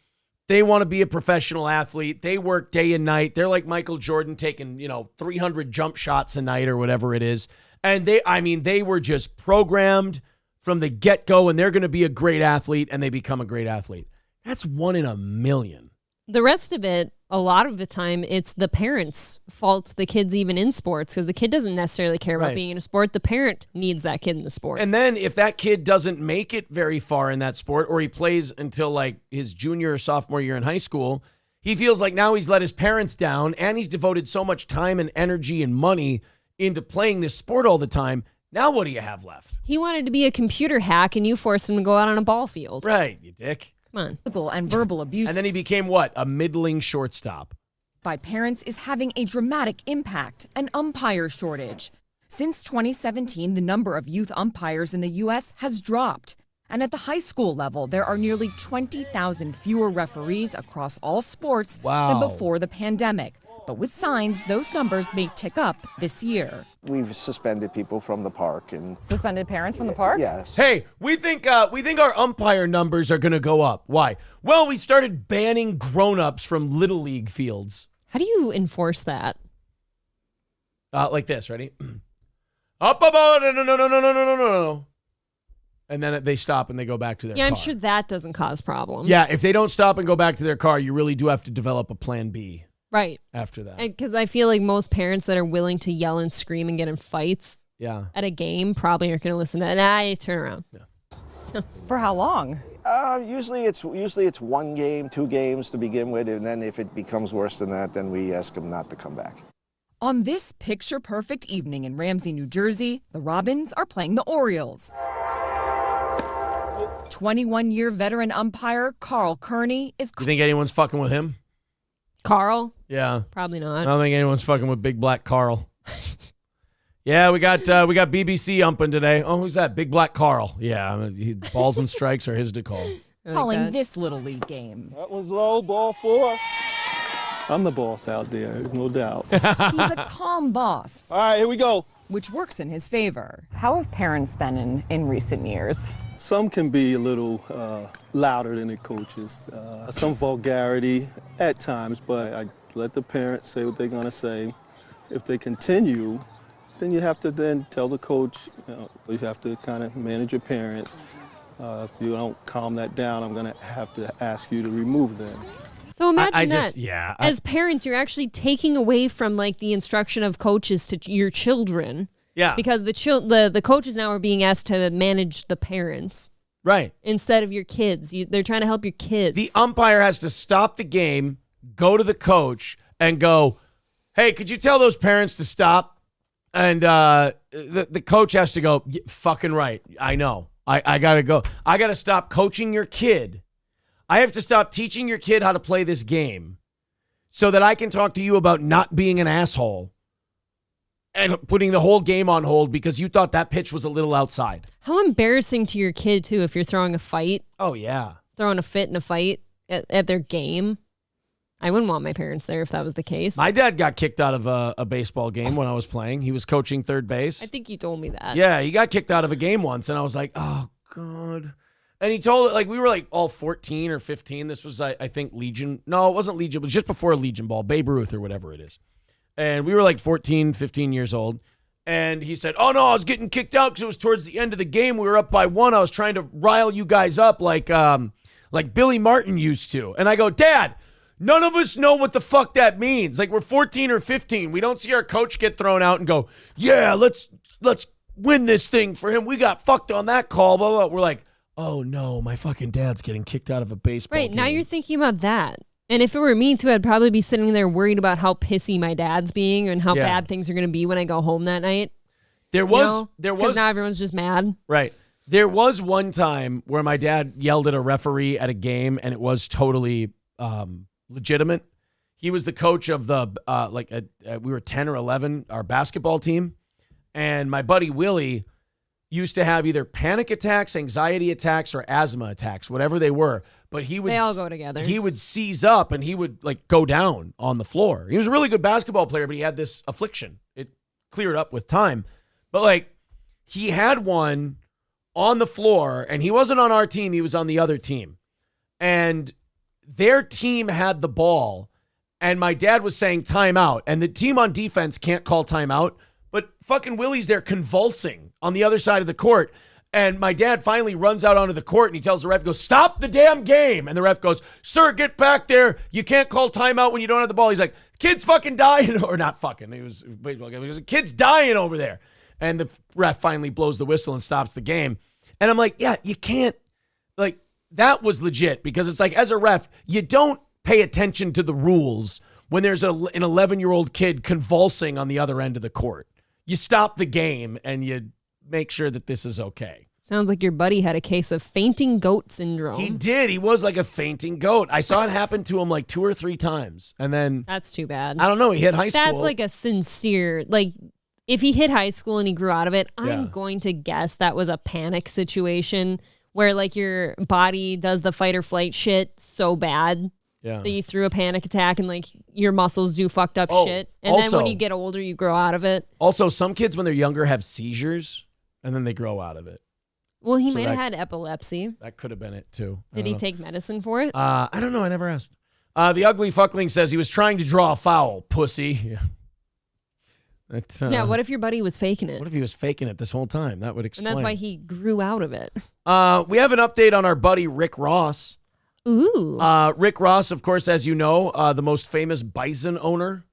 they want to be a professional athlete. They work day and night. They're like Michael Jordan taking, 300 jump shots a night or whatever it is. And they were just programmed from the get-go, and they're going to be a great athlete, and they become a great athlete. That's 1 in a million. The rest of it, a lot of the time, it's the parents' fault the kid's even in sports because the kid doesn't necessarily care about being in a sport. The parent needs that kid in the sport. And then if that kid doesn't make it very far in that sport, or he plays until like his junior or sophomore year in high school, he feels like now he's let his parents down, and he's devoted so much time and energy and money into playing this sport all the time. Now what do you have left? He wanted to be a computer hack, and you forced him to go out on a ball field. Right, you dick. Come on. Physical and verbal abuse. And then he became what? A middling shortstop. By parents is having a dramatic impact, an umpire shortage. Since 2017, the number of youth umpires in the U.S. has dropped. And at the high school level, there are nearly 20,000 fewer referees across all sports than before the pandemic. But with signs, those numbers may tick up this year. We've suspended people from the park and Suspended parents from the park? yes. Hey, we think our umpire numbers are going to go up. Why? Well, we started banning grown-ups from Little League fields. How do you enforce that? Like this, ready? Up, no. And then they stop and they go back to their car. Yeah, I'm sure that doesn't cause problems. Yeah, if they don't stop and go back to their car, you really do have to develop a plan B. Right. After that. Because I feel like most parents that are willing to yell and scream and get in fights at a game probably aren't going to listen to it. Turn around. Yeah. For how long? Usually it's 1 game, 2 games to begin with, and then if it becomes worse than that, then we ask them not to come back. On this picture-perfect evening in Ramsey, New Jersey, the Robins are playing the Orioles. 21-year veteran umpire Carl Kearney is... You think anyone's fucking with him? Carl? Yeah. Probably I not. don't think anyone's fucking with Big Black Carl. Yeah, we got BBC umping today. Oh, who's that? Big Black Carl. Yeah, balls and strikes are his to call. calling this Little League game. That was low, ball 4. I'm the boss out there, no doubt. He's a calm boss. All right, here we go. Which works in his favor. How have parents been in recent years? Some can be a little louder than the coaches. Some vulgarity at times, but I let the parents say what they're going to say. If they continue, then you have to then tell the coach, you have to kind of manage your parents. If you don't calm that down, I'm going to have to ask you to remove them. So imagine as parents, you're actually taking away from like the instruction of coaches to your children. Yeah. Because the coaches now are being asked to manage the parents. Right. Instead of your kids. They're trying to help your kids. The umpire has to stop the game, go to the coach, and go, hey, could you tell those parents to stop? And the coach has to go, fucking right. I know. I got to go. I got to stop coaching your kid. I have to stop teaching your kid how to play this game so that I can talk to you about not being an asshole and putting the whole game on hold because you thought that pitch was a little outside. How embarrassing to your kid, too, if you're throwing a fight. Oh, yeah. Throwing a fit in a fight at their game. I wouldn't want my parents there if that was the case. My dad got kicked out of a baseball game when I was playing. He was coaching third base. I think you told me that. Yeah, he got kicked out of a game once, and I was like, oh, God. And he told it, like, we were, like, all 14 or 15. This was, I think, Legion. No, it wasn't Legion. It was just before Legion Ball, Babe Ruth or whatever it is. And we were, like, 14, 15 years old. And he said, oh, no, I was getting kicked out because it was towards the end of the game. We were up by 1. I was trying to rile you guys up like Billy Martin used to. And I go, Dad, none of us know what the fuck that means. Like, we're 14 or 15. We don't see our coach get thrown out and go, yeah, let's win this thing for him. We got fucked on that call, blah, blah. We're like, oh, no, my fucking dad's getting kicked out of a baseball game. Right, now you're thinking about that. And if it were me, too, I'd probably be sitting there worried about how pissy my dad's being and how bad things are going to be when I go home that night. There was because now everyone's just mad. Right. There was one time where my dad yelled at a referee at a game, and it was totally legitimate. He was the coach of the we were 10 or 11, our basketball team, and my buddy Willie used to have either panic attacks, anxiety attacks, or asthma attacks, whatever they were. But they all go together. He would seize up and he would like go down on the floor. He was a really good basketball player, but he had this affliction. It cleared up with time. But like he had one on the floor, and he wasn't on our team, he was on the other team. And their team had the ball. And my dad was saying timeout, and the team on defense can't call timeout, but fucking Willie's there convulsing on the other side of the court. And my dad finally runs out onto the court and he tells the ref, goes, stop the damn game. And the ref goes, sir, get back there. You can't call timeout when you don't have the ball. He's like, kid's fucking dying. Or not fucking. He was a baseball game. He goes, kid's dying over there. And the ref finally blows the whistle and stops the game. And I'm like, yeah, you can't. Like, that was legit, because it's like, as a ref, you don't pay attention to the rules when there's an 11-year-old kid convulsing on the other end of the court. You stop the game and you make sure that this is okay. Sounds like your buddy had a case of fainting goat syndrome. He did. He was like a fainting goat. I saw it happen to him like 2 or 3 times. And then that's too bad. I don't know. He hit high school. That's like a sincere, like if he hit high school and he grew out of it, I'm going to guess that was a panic situation where like your body does the fight or flight shit so bad. Yeah. That you threw a panic attack and like your muscles do fucked up shit. And then when you get older, you grow out of it. Also, some kids when they're younger have seizures and then they grow out of it. Well, he might have had epilepsy. That could have been it too. Did he take medicine for it? I don't know. I never asked. The ugly fuckling says he was trying to draw a foul, pussy. Yeah, what if your buddy was faking it? What if he was faking it this whole time? That would explain. And that's why he grew out of it. We have an update on our buddy Rick Ross. Ooh. Rick Ross, of course, as you know, the most famous bison owner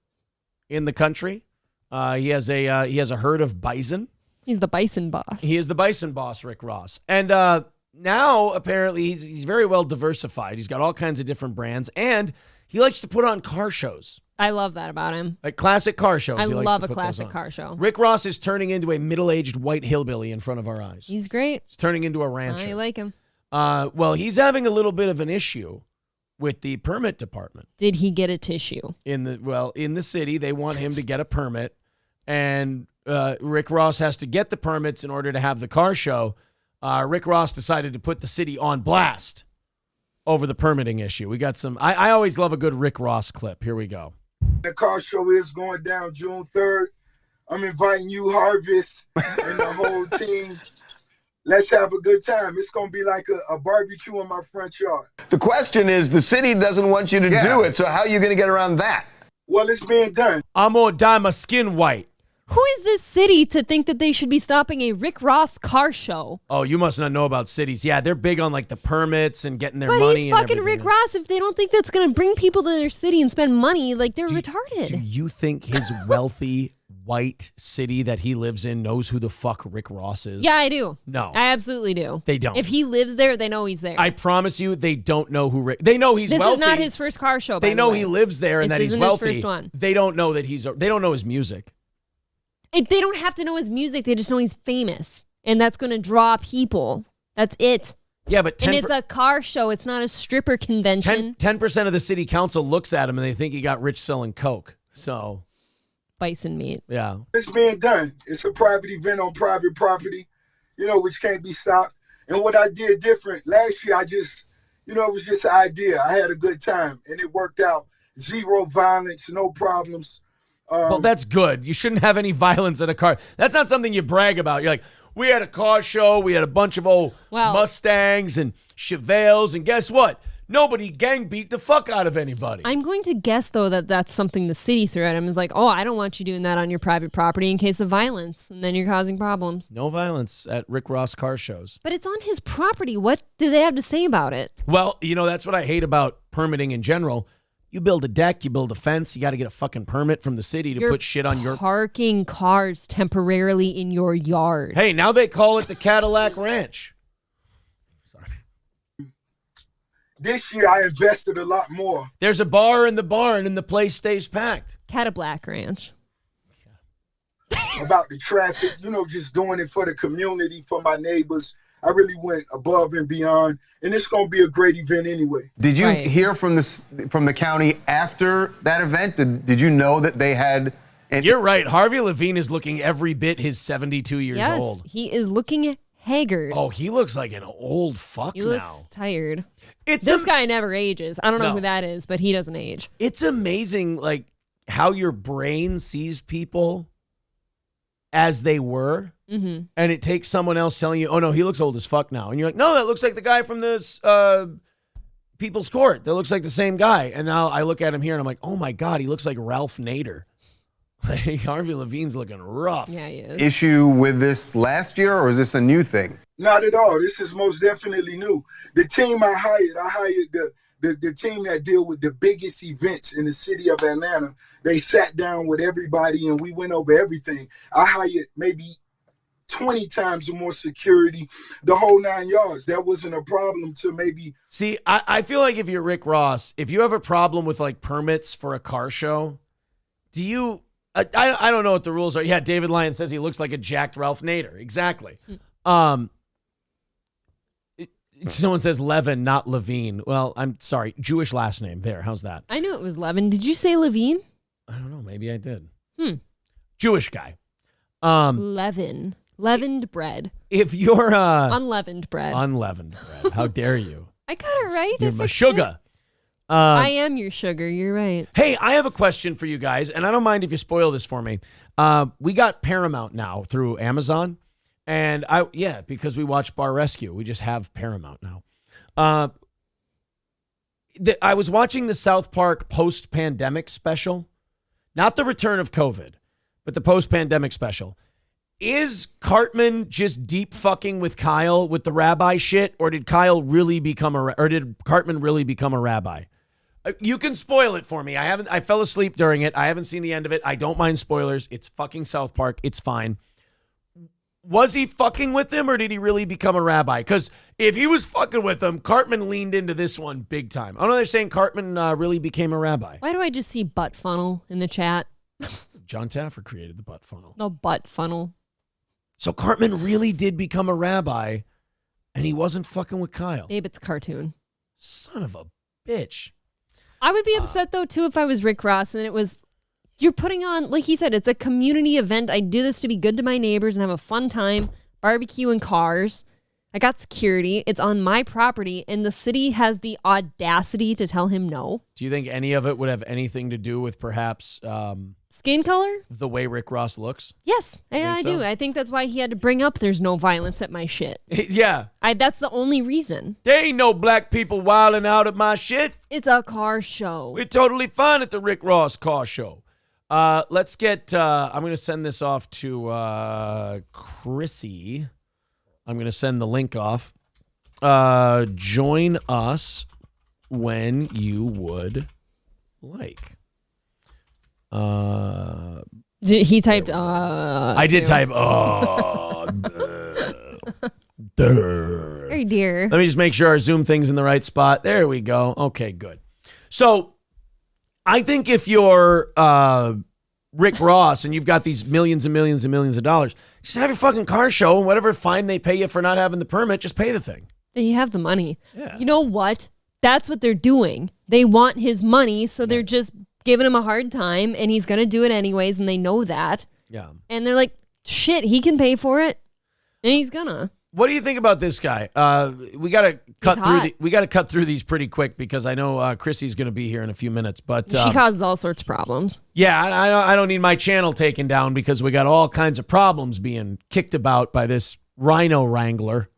in the country. He has a herd of bison. He's the bison boss. He is the bison boss, Rick Ross. And now apparently he's very well diversified. He's got all kinds of different brands, and he likes to put on car shows. I love that about him. Like classic car shows. I love a classic car show. Rick Ross is turning into a middle-aged white hillbilly in front of our eyes. He's great. He's turning into a rancher. I like him. Well, he's having a little bit of an issue with the permit department. Did he get a tissue? In the city, they want him to get a permit, and Rick Ross has to get the permits in order to have the car show. Rick Ross decided to put the city on blast over the permitting issue. We got some. I always love a good Rick Ross clip. Here we go. The car show is going down June 3rd. I'm inviting you, Harvest, and the whole team. Let's have a good time. It's going to be like a barbecue in my front yard. The question is, the city doesn't want you to do it, so how are you going to get around that? Well, it's being done. I'm going to dye my skin white. Who is this city to think that they should be stopping a Rick Ross car show? Oh, you must not know about cities. Yeah, they're big on like the permits and getting their money. But he's fucking Rick Ross. If they don't think that's going to bring people to their city and spend money, like they're retarded. Do you think his wealthy white city that he lives in knows who the fuck Rick Ross is? Yeah, I do. No. I absolutely do. They don't. If he lives there, they know he's there. I promise you, they don't know who Rick. They know he's wealthy. This is not his first car show. They know he lives there and that he's wealthy. His first one. They don't know that they don't know his music. They don't have to know his music. They just know he's famous, and that's going to draw people. That's it. Yeah, but and it's a car show. It's not a stripper convention. 10% of the city council looks at him and they think he got rich selling coke. So, bison meat. Yeah, it's being done. It's a private event on private property, which can't be stopped. And what I did different last year, I just, it was just an idea. I had a good time, and it worked out. Zero violence, no problems. Well, that's good. You shouldn't have any violence at a car. That's not something you brag about. You're like, we had a car show. We had a bunch of old Mustangs and Chevelles. And guess what? Nobody gang beat the fuck out of anybody. I'm going to guess, though, that that's something the city threw at him. Is like, oh, I don't want you doing that on your private property in case of violence. And then you're causing problems. No violence at Rick Ross car shows. But it's on his property. What do they have to say about it? Well, that's what I hate about permitting in general. You build a deck, you build a fence, you got to get a fucking permit from the city to put shit on your... parking cars temporarily in your yard. Hey, now they call it the Cadillac Ranch. Sorry. This year I invested a lot more. There's a bar in the barn and the place stays packed. Cadillac Ranch. About the traffic, just doing it for the community, for my neighbors. I really went above and beyond, and it's going to be a great event anyway. Did you hear from the county after that event? Did you know that they had? You're right. Harvey Levine is looking every bit his 72 years old. He is looking haggard. Oh, he looks like an old fuck He now. looks tired. This guy never ages. I don't know who that is, but he doesn't age. It's amazing, like, how your brain sees people as they were, and it takes someone else telling you, oh, no, he looks old as fuck now. And you're like, no, that looks like the guy from the People's Court. That looks like the same guy. And now I look at him here, and I'm like, oh, my God, he looks like Ralph Nader. Harvey Levine's looking rough. Yeah, he is. Issue with this last year, or is this a new thing? Not at all. This is most definitely new. The team I hired the team that deal with the biggest events in the city of Atlanta. They sat down with everybody and we went over everything. I hired maybe 20 times more security, the whole 9 yards. That wasn't a problem to maybe. See, I feel like if you're Rick Ross, if you have a problem with like permits for a car show, do you? I don't know what the rules are. Yeah, David Lyon says he looks like a jacked Ralph Nader. Exactly. Someone says Levin, not Levine. Well, I'm sorry. Jewish last name. There. How's that? I knew it was Levin. Did you say Levine? I don't know. Maybe I did. Jewish guy. Levin. Leavened bread. If you're unleavened bread. Unleavened bread. How dare you? I got it right. You're my sugar. I am your sugar. You're right. Hey, I have a question for you guys, and I don't mind if you spoil this for me. We got Paramount now through Amazon, and because we watch Bar Rescue, we just have Paramount now. I was watching the South Park post-pandemic special, not the return of COVID, but the post-pandemic special. Is Cartman just deep fucking with Kyle with the rabbi shit, or did Cartman really become a rabbi? You can spoil it for me. I fell asleep during it. I haven't seen the end of it. I don't mind spoilers. It's fucking South Park. It's fine. Was he fucking with him, or did he really become a rabbi? Because if he was fucking with him, Cartman leaned into this one big time. I know they're saying Cartman really became a rabbi. Why do I just see butt funnel in the chat? John Taffer created the butt funnel. No butt funnel. So Cartman really did become a rabbi, and he wasn't fucking with Kyle. Babe, it's a cartoon. Son of a bitch. I would be upset, though, too, if I was Rick Ross and it was, you're putting on, like he said, it's a community event. I do this to be good to my neighbors and have a fun time, barbecue and cars. I got security. It's on my property, and the city has the audacity to tell him no. Do you think any of it would have anything to do with perhaps skin color? The way Rick Ross looks? Yes, I do. I think that's why he had to bring up there's no violence at my shit. Yeah. That's the only reation. There ain't no black people wilding out at my shit. It's a car show. We're totally fine at the Rick Ross car show. Let's get, I'm going to send this off to Chrissy. I'm going to send the link off. Join us when you would like. He typed, I did type, Very dear. Let me just make sure our Zoom thing's in the right spot. There we go. Okay, good. So I think if you're Rick Ross and you've got these millions and millions and millions of dollars, just have your fucking car show, and whatever fine they pay you for not having the permit, just pay the thing. You have the money. Yeah. You know what? That's what they're doing. They want his money, so they're just giving him a hard time, and he's going to do it anyways, and they know that. Yeah. And they're like, shit, he can pay for it, and he's gonna. What do you think about this guy? We got to cut through these pretty quick because I know Chrissy's going to be here in a few minutes. But she causes all sorts of problems. Yeah, I don't need my channel taken down because we got all kinds of problems being kicked about by this rhino wrangler,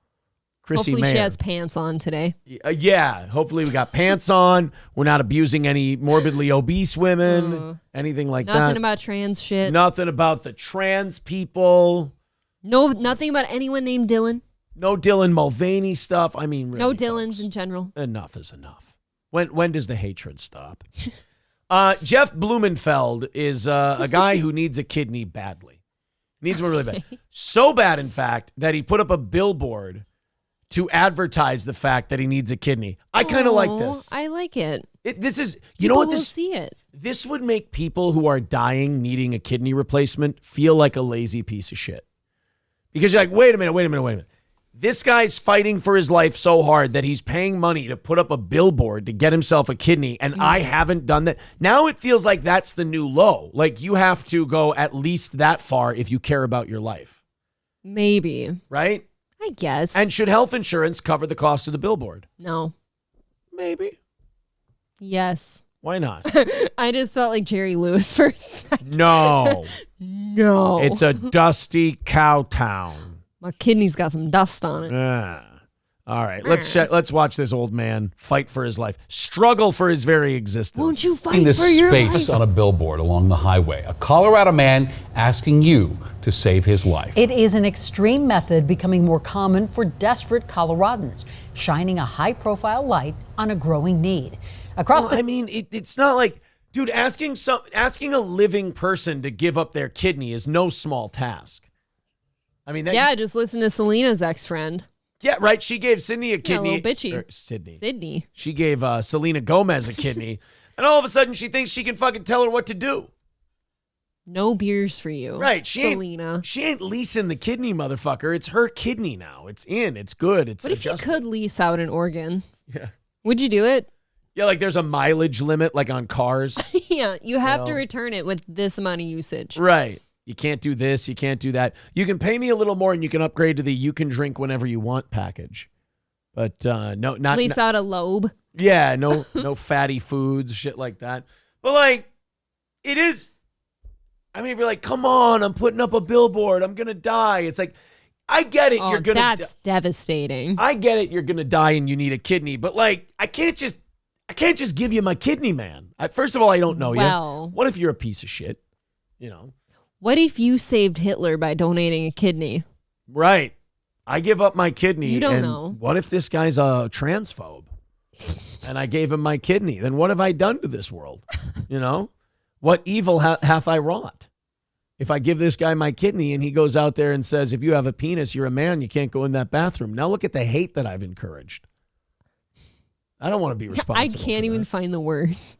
Chrissy Hopefully Mayer. she has pants on today. Yeah, hopefully we got pants on. We're not abusing any morbidly obese women, anything like that. Nothing about trans shit. Nothing about the trans people. No, nothing about anyone named Dylan. No Dylan Mulvaney stuff. I mean, really, no Dylans in general. Enough is enough. When does the hatred stop? Jeff Blumenfeld is a guy who needs a kidney badly. Needs one really bad. So bad, in fact, that he put up a billboard to advertise the fact that he needs a kidney. I kind of like this. I like it. This is, People what will this see it. This would make people who are dying needing a kidney replacement feel like a lazy piece of shit. Because you're like, wait a minute. This guy's fighting for his life so hard that he's paying money to put up a billboard to get himself a kidney, and I haven't done that. Now it feels like that's the new low. Like, you have to go at least that far if you care about your life. Maybe. Right? I guess. And should health insurance cover the cost of the billboard? No. Maybe. Yes. Why not? I just felt like Jerry Lewis for a second. No. No. It's a dusty cow town. My kidney's got some dust on it. All right, let's watch this old man fight for his life, struggle for his very existence. Won't you In fight this for your space life? on a billboard along the highway, a Colorado man asking you to save his life. It is an extreme method becoming more common for desperate Coloradans, shining a high-profile light on a growing need. It's not like, dude, asking a living person to give up their kidney is no small task. I mean, just listen to Selena's ex-friend. Yeah, right. She gave Sydney a kidney. Yeah, a little bitchy. Sydney. She gave Selena Gomez a kidney, and all of a sudden she thinks she can fucking tell her what to do. No beers for you, Right? Selena. She ain't leasing the kidney, motherfucker. It's her kidney now. It's in. It's good. It's What if you adjusted. could lease out an organ? Yeah. Would you do it? Yeah, like there's a mileage limit, like on cars. Yeah, you have to return it with this amount of usage. Right. You can't do this. You can't do that. You can pay me a little more and you can upgrade to the you can drink whenever you want package. But not Lease out a lobe. Yeah, no fatty foods, shit like that. But like, it is. I mean, if you're like, come on, I'm putting up a billboard. I'm going to die. It's like, I get it. You're going to That's devastating. I get it. You're going to die and you need a kidney. But like, I can't just give you my kidney, man. First of all, I don't know you. What if you're a piece of shit? You know. What if you saved Hitler by donating a kidney? Right. I give up my kidney. You don't and know. What if this guy's a transphobe and I gave him my kidney? Then what have I done to this world? You know? What evil hath I wrought? If I give this guy my kidney and he goes out there and says, if you have a penis, you're a man, you can't go in that bathroom. Now look at the hate that I've encouraged. I don't want to be responsible. I can't even find the words.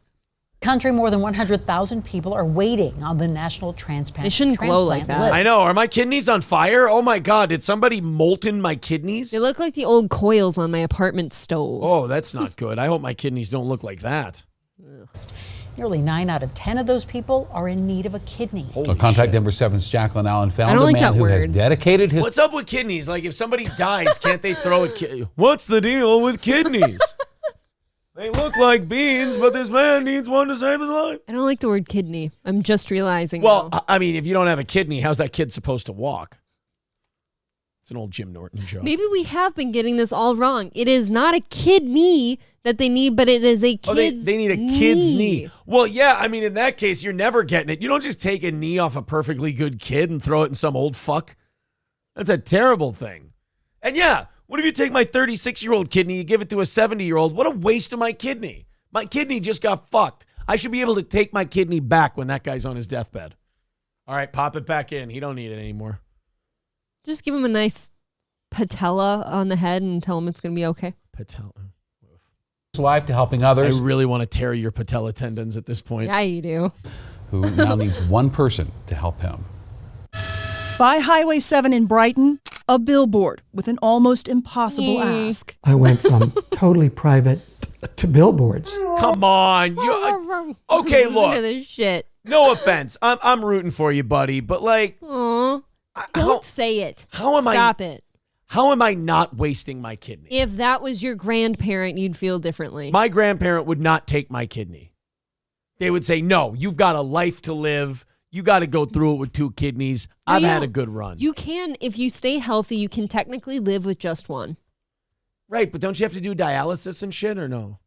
Country, more than 100,000 people are waiting on the national transplant. They shouldn't glow like that. list. I know. Are my kidneys on fire? Oh my God. Did somebody molten my kidneys? They look like the old coils on my apartment stove. Oh, that's not good. I hope my kidneys don't look like that. Nearly 9 out of 10 of those people are in need of a kidney. So contact Denver 7's Jacqueline Allen found I don't a like man that who has word. dedicated his What's up with kidneys? Like if somebody dies, can't they throw a kidney? What's the deal with kidneys? They look like beans, but this man needs one to save his life. I don't like the word kidney. I'm just realizing. Well, now. I mean, if you don't have a kidney, how's that kid supposed to walk? It's an old Jim Norton joke. Maybe we have been getting this all wrong. It is not a kidney that they need, but it is a kid's they need a kid's knee. Well, yeah, I mean, in that case, you're never getting it. You don't just take a knee off a perfectly good kid and throw it in some old fuck. That's a terrible thing. And yeah, what if you take my 36-year-old kidney, you give it to a 70-year-old? What a waste of my kidney. My kidney just got fucked. I should be able to take my kidney back when that guy's on his deathbed. All right, pop it back in. He don't need it anymore. Just give him a nice patella on the head and tell him it's going to be okay. Patella. life to helping others. I really want to tear your patella tendons at this point. Yeah, you do. Who now needs one person to help him. By Highway 7 in Brighton, a billboard with an almost impossible ask. I went from totally private to billboards. Come on. Okay, Listen look. to this shit. No offense. I'm rooting for you, buddy, but like... Aw. Don't say it. Stop it. How am I not wasting my kidney? If that was your grandparent, you'd feel differently. My grandparent would not take my kidney. They would say, no, you've got a life to live. You got to go through it with 2 kidneys. I've had a good run. You can, if you stay healthy, you can technically live with just one. Right, but don't you have to do dialysis and shit or no?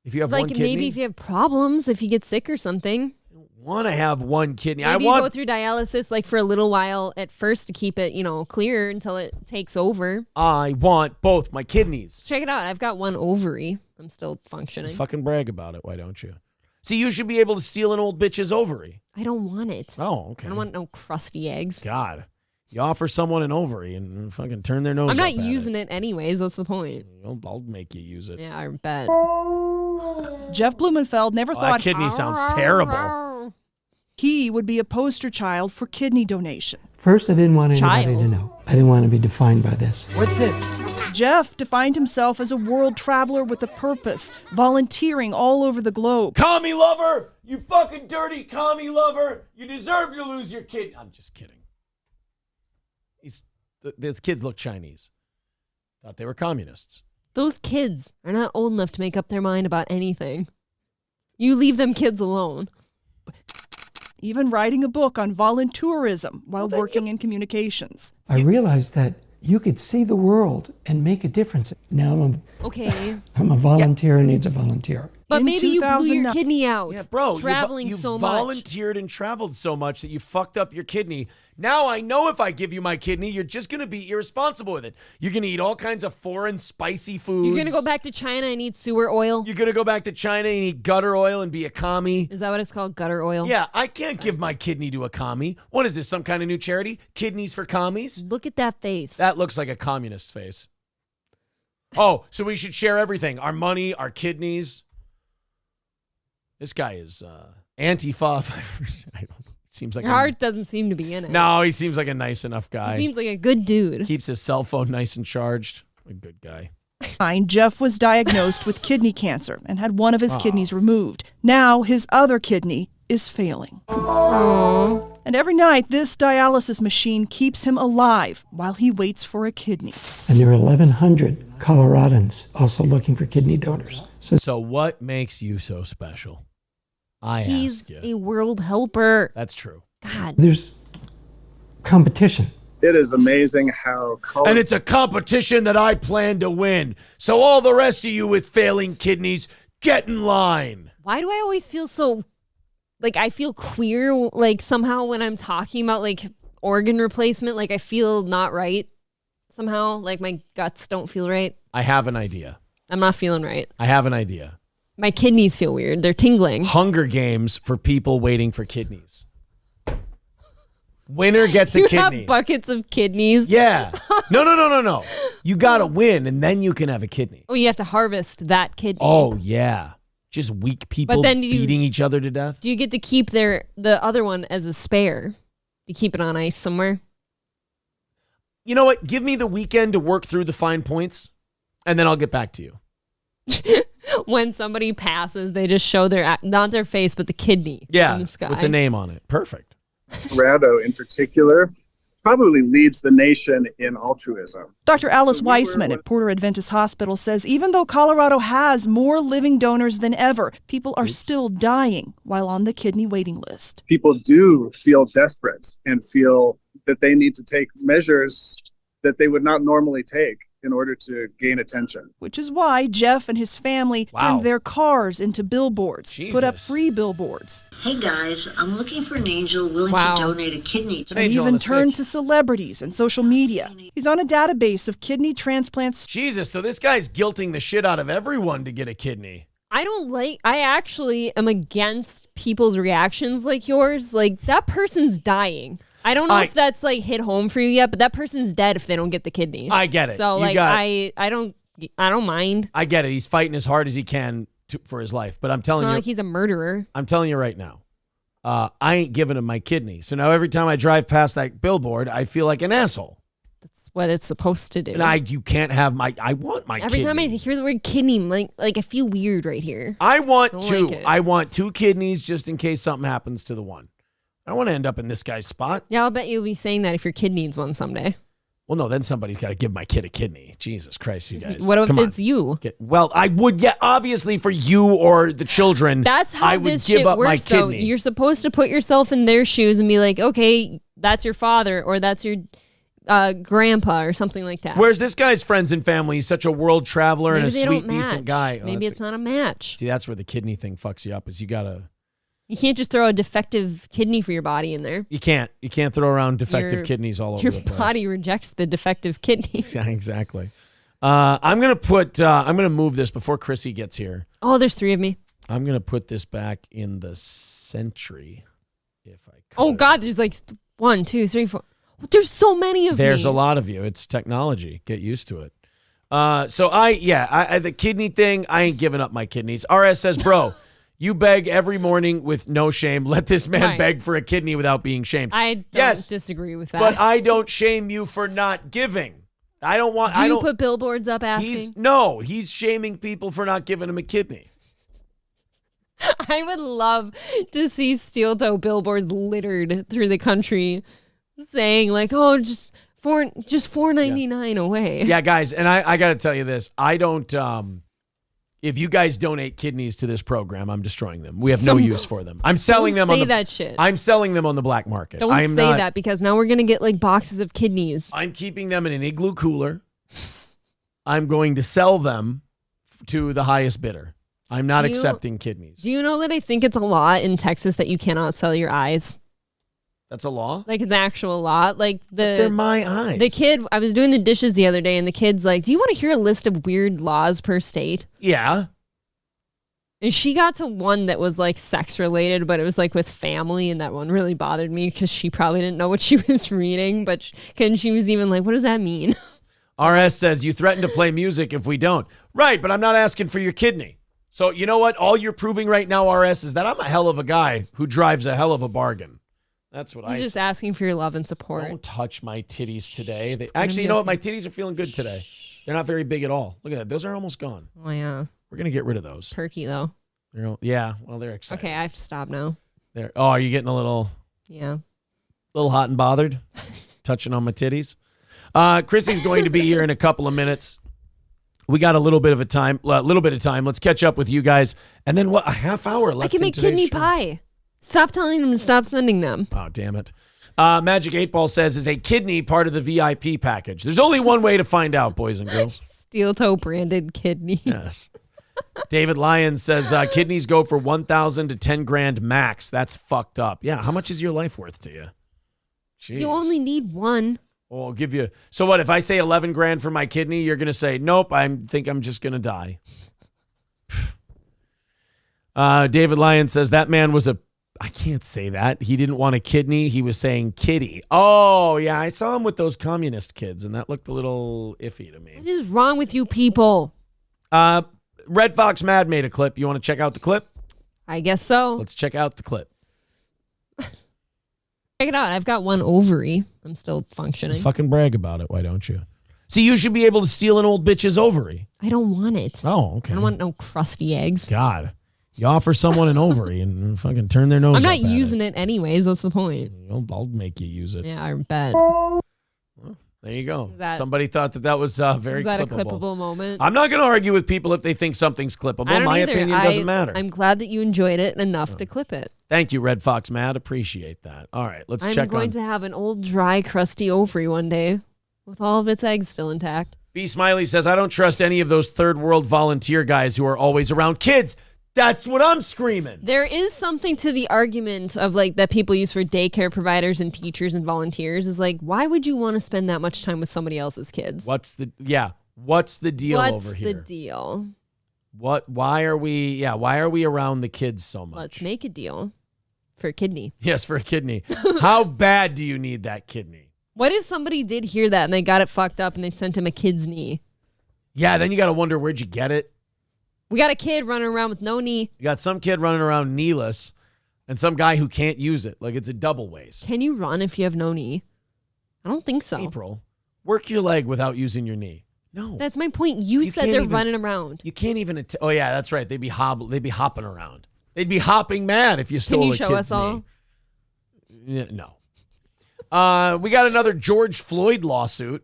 If you have one kidney? Maybe if you have problems, if you get sick or something. Want to have one kidney. Maybe you go through dialysis like for a little while at first to keep it, clear until it takes over. I want both my kidneys. Check it out. I've got one ovary. I'm still functioning. Fucking brag about it. Why don't you? See, you should be able to steal an old bitch's ovary. I don't want it. Oh, okay. I don't want no crusty eggs. God. You offer someone an ovary and fucking turn their nose I'm not up at using it anyways. What's the point? I'll make you use it. Yeah, I bet. Jeff Blumenfeld never thought... That kidney sounds terrible. He would be a poster child for kidney donation. First, I didn't want anybody to know. I didn't want to be defined by this. What's this? Jeff defined himself as a world traveler with a purpose, volunteering all over the globe. Commie lover! You fucking dirty commie lover! You deserve to lose your kidney. I'm just kidding. These kids look Chinese. Thought they were communists. Those kids are not old enough to make up their mind about anything. You leave them kids alone. Even writing a book on volunteerism while working in communications. I realized that you could see the world and make a difference. Now I'm a volunteer who needs a volunteer. But maybe you blew your kidney out. Yeah, bro, traveling you so much. volunteered and traveled so much that you fucked up your kidney. Now I know if I give you my kidney, you're just going to be irresponsible with it. You're going to eat all kinds of foreign spicy foods. You're going to go back to China and eat sewer oil. You're going to go back to China and eat gutter oil and be a commie. Is that what it's called, gutter oil? Yeah, I can't give my kidney to a commie. What is this, some kind of new charity? Kidneys for commies? Look at that face. That looks like a communist face. Oh, so we should share everything. Our money, our kidneys. This guy is Antifa. I don't know. Seems like your heart doesn't seem to be in it. No, he seems like a nice enough guy. He seems like a good dude. Keeps his cell phone nice and charged. A good guy. Jeff was diagnosed with kidney cancer and had one of his kidneys removed. Now his other kidney is failing. Aww. And every night, this dialysis machine keeps him alive while he waits for a kidney. And there are 1,100 Coloradans also looking for kidney donors. So what makes you so special? He's a world helper. That's true. God. There's competition. It is amazing how And it's a competition that I plan to win. So all the rest of you with failing kidneys, get in line. Why do I always feel so, like, I feel queer, like, somehow when I'm talking about, like, organ replacement, like, I feel not right somehow, like, my guts don't feel right. I have an idea. I'm not feeling right. I have an idea. My kidneys feel weird. They're tingling. Hunger Games for people waiting for kidneys. Winner gets a kidney. You have buckets of kidneys? Yeah. No. You got to win, and then you can have a kidney. Oh, you have to harvest that kidney. Oh, yeah. Just weak people beating each other to death. Do you get to keep the other one as a spare? You keep it on ice somewhere? You know what? Give me the weekend to work through the fine points, and then I'll get back to you. When somebody passes, they just show not their face, but the kidney in the sky. With the name on it. Perfect. Colorado in particular probably leads the nation in altruism. Dr. Alice Weissman at Porter Adventist Hospital says even though Colorado has more living donors than ever, people are still dying while on the kidney waiting list. People do feel desperate and feel that they need to take measures that they would not normally take in order to gain attention. Which is why Jeff and his family turned their cars into billboards, put up free billboards. Hey guys, I'm looking for an angel willing to donate a kidney. And even turned to celebrities and social media. He's on a database of kidney transplants. Jesus, so this guy's guilting the shit out of everyone to get a kidney. I actually am against people's reactions like yours. Like, that person's dying. I don't know if that's like hit home for you yet, but that person's dead if they don't get the kidney. I get it. So I don't mind. I get it. He's fighting as hard as he can for his life, but I'm telling you, it's not like he's a murderer. I'm telling you right now, I ain't giving him my kidney. So now every time I drive past that billboard, I feel like an asshole. That's what it's supposed to do. And you can't have I want my Every kidney. time I hear the word kidney, like I feel weird right here. I want two. Like I want two kidneys just in case something happens to the one. I don't want to end up in this guy's spot. Yeah, I'll bet you'll be saying that if your kid needs one someday. Well, no, then somebody's got to give my kid a kidney. Jesus Christ, you guys. What if it's you? Well, I would, obviously for you or the children. That's how I would this give shit up works, my though. kidney. You're supposed to put yourself in their shoes and be like, okay, that's your father or that's your grandpa or something like that. Where's this guy's friends and family? He's such a world traveler and a sweet, decent guy. Maybe it's not a match. See, that's where the kidney thing fucks you up. Is you gotta. You can't just throw a defective kidney for your body in there. You can't. You can't throw around defective kidneys all over the place. Your body rejects the defective kidney. Yeah, exactly. I'm gonna move this before Chrissy gets here. Oh, there's 3 of me. I'm gonna put this back in the century. If I could. Oh God, there's like 1, 2, 3, 4. There's so many of me. There's a lot of you. It's technology. Get used to it. So the kidney thing, I ain't giving up my kidneys. RS says, bro, You beg every morning with no shame. Let this man Right. beg for a kidney without being shamed. I don't disagree with that. But I don't shame you for not giving. I don't want. Do I you don't put billboards up asking? He's shaming people for not giving him a kidney. I would love to see steel toe billboards littered through the country saying like, oh, just $4.99 away. Yeah, guys, and I got to tell you this. I don't. If you guys donate kidneys to this program, I'm destroying them. We have no use for them. I'm selling them on the that shit. I'm selling them on the black market. Don't say that because now we're gonna get like boxes of kidneys. I'm keeping them in an igloo cooler. I'm going to sell them to the highest bidder. I'm not accepting kidneys. Do you know that I think it's a law in Texas that you cannot sell your eyes? That's a law? Like it's an actual law. Like they're my eyes. The kid, I was doing the dishes the other day and the kid's like, do you want to hear a list of weird laws per state? Yeah. And she got to one that was like sex related, but it was like with family. And that one really bothered me because she probably didn't know what she was reading. But she was even like, what does that mean? RS says, you threaten to play music if we don't. Right, but I'm not asking for your kidney. So you know what? All you're proving right now, RS, is that I'm a hell of a guy who drives a hell of a bargain. That's what He's just asking for your love and support. Don't touch my titties today. Actually, you know what? My titties are feeling good today. They're not very big at all. Look at that. Those are almost gone. Oh, yeah. We're going to get rid of those. Perky, though. Yeah, well, they're excited. Okay, I have to stop now. Oh, are you getting a little hot and bothered? Touching on my titties? Chrissy's going to be here in a couple of minutes. We got a little bit of time. Let's catch up with you guys. And then a half hour left. I can make kidney pie. Stop telling them to stop sending them. Oh, damn it. Magic 8 Ball says, is a kidney part of the VIP package? There's only one way to find out, boys and girls. Steel toe branded kidney. Yes. David Lyons says, kidneys go for $1,000 to $10,000 max. That's fucked up. Yeah, how much is your life worth to you? Jeez. You only need one. Well, I'll give you. So what, if I say $11,000 for my kidney, you're going to say, nope, I think I'm just going to die. David Lyons says, that man was I can't say that. He didn't want a kidney. He was saying kitty. Oh, yeah. I saw him with those communist kids, and that looked a little iffy to me. What is wrong with you people? Red Fox Mad made a clip. You want to check out the clip? I guess so. Let's check out the clip. Check it out. I've got one ovary. I'm still functioning. Fucking brag about it. Why don't you? See, you should be able to steal an old bitch's ovary. I don't want it. Oh, okay. I don't want no crusty eggs. God. You offer someone an ovary and fucking turn their nose I'm not up at using it anyways. What's the point? I'll make you use it. Yeah, I bet. Well, there you go. Somebody thought that was very is that clippable. a clippable moment? I'm not going to argue with people if they think something's clippable. My opinion doesn't matter. I'm glad that you enjoyed it enough to clip it. Thank you, Red Fox Matt. Appreciate that. All right, let's check on. I'm going to have an old, dry, crusty ovary one day with all of its eggs still intact. B. Smiley says, I don't trust any of those third world volunteer guys who are always around kids. That's what I'm screaming. There is something to the argument of like that people use for daycare providers and teachers and volunteers is like, why would you want to spend that much time with somebody else's kids? What's the deal over here? What's the deal? Why are we around the kids so much? Let's make a deal for a kidney. Yes, for a kidney. How bad do you need that kidney? What if somebody did hear that and they got it fucked up and they sent him a kid's knee? Yeah, then you got to wonder, where'd you get it? We got a kid running around with no knee. You got some kid running around kneeless and some guy who can't use it. Like it's a double waste. Can you run if you have no knee? I don't think so. April, work your leg without using your knee. No. That's my point. You said they're running around. You can't even. Oh, yeah, that's right. They'd be hopping around. They'd be hopping mad if you stole a kid's knee. Can you show us all? No. We got another George Floyd lawsuit.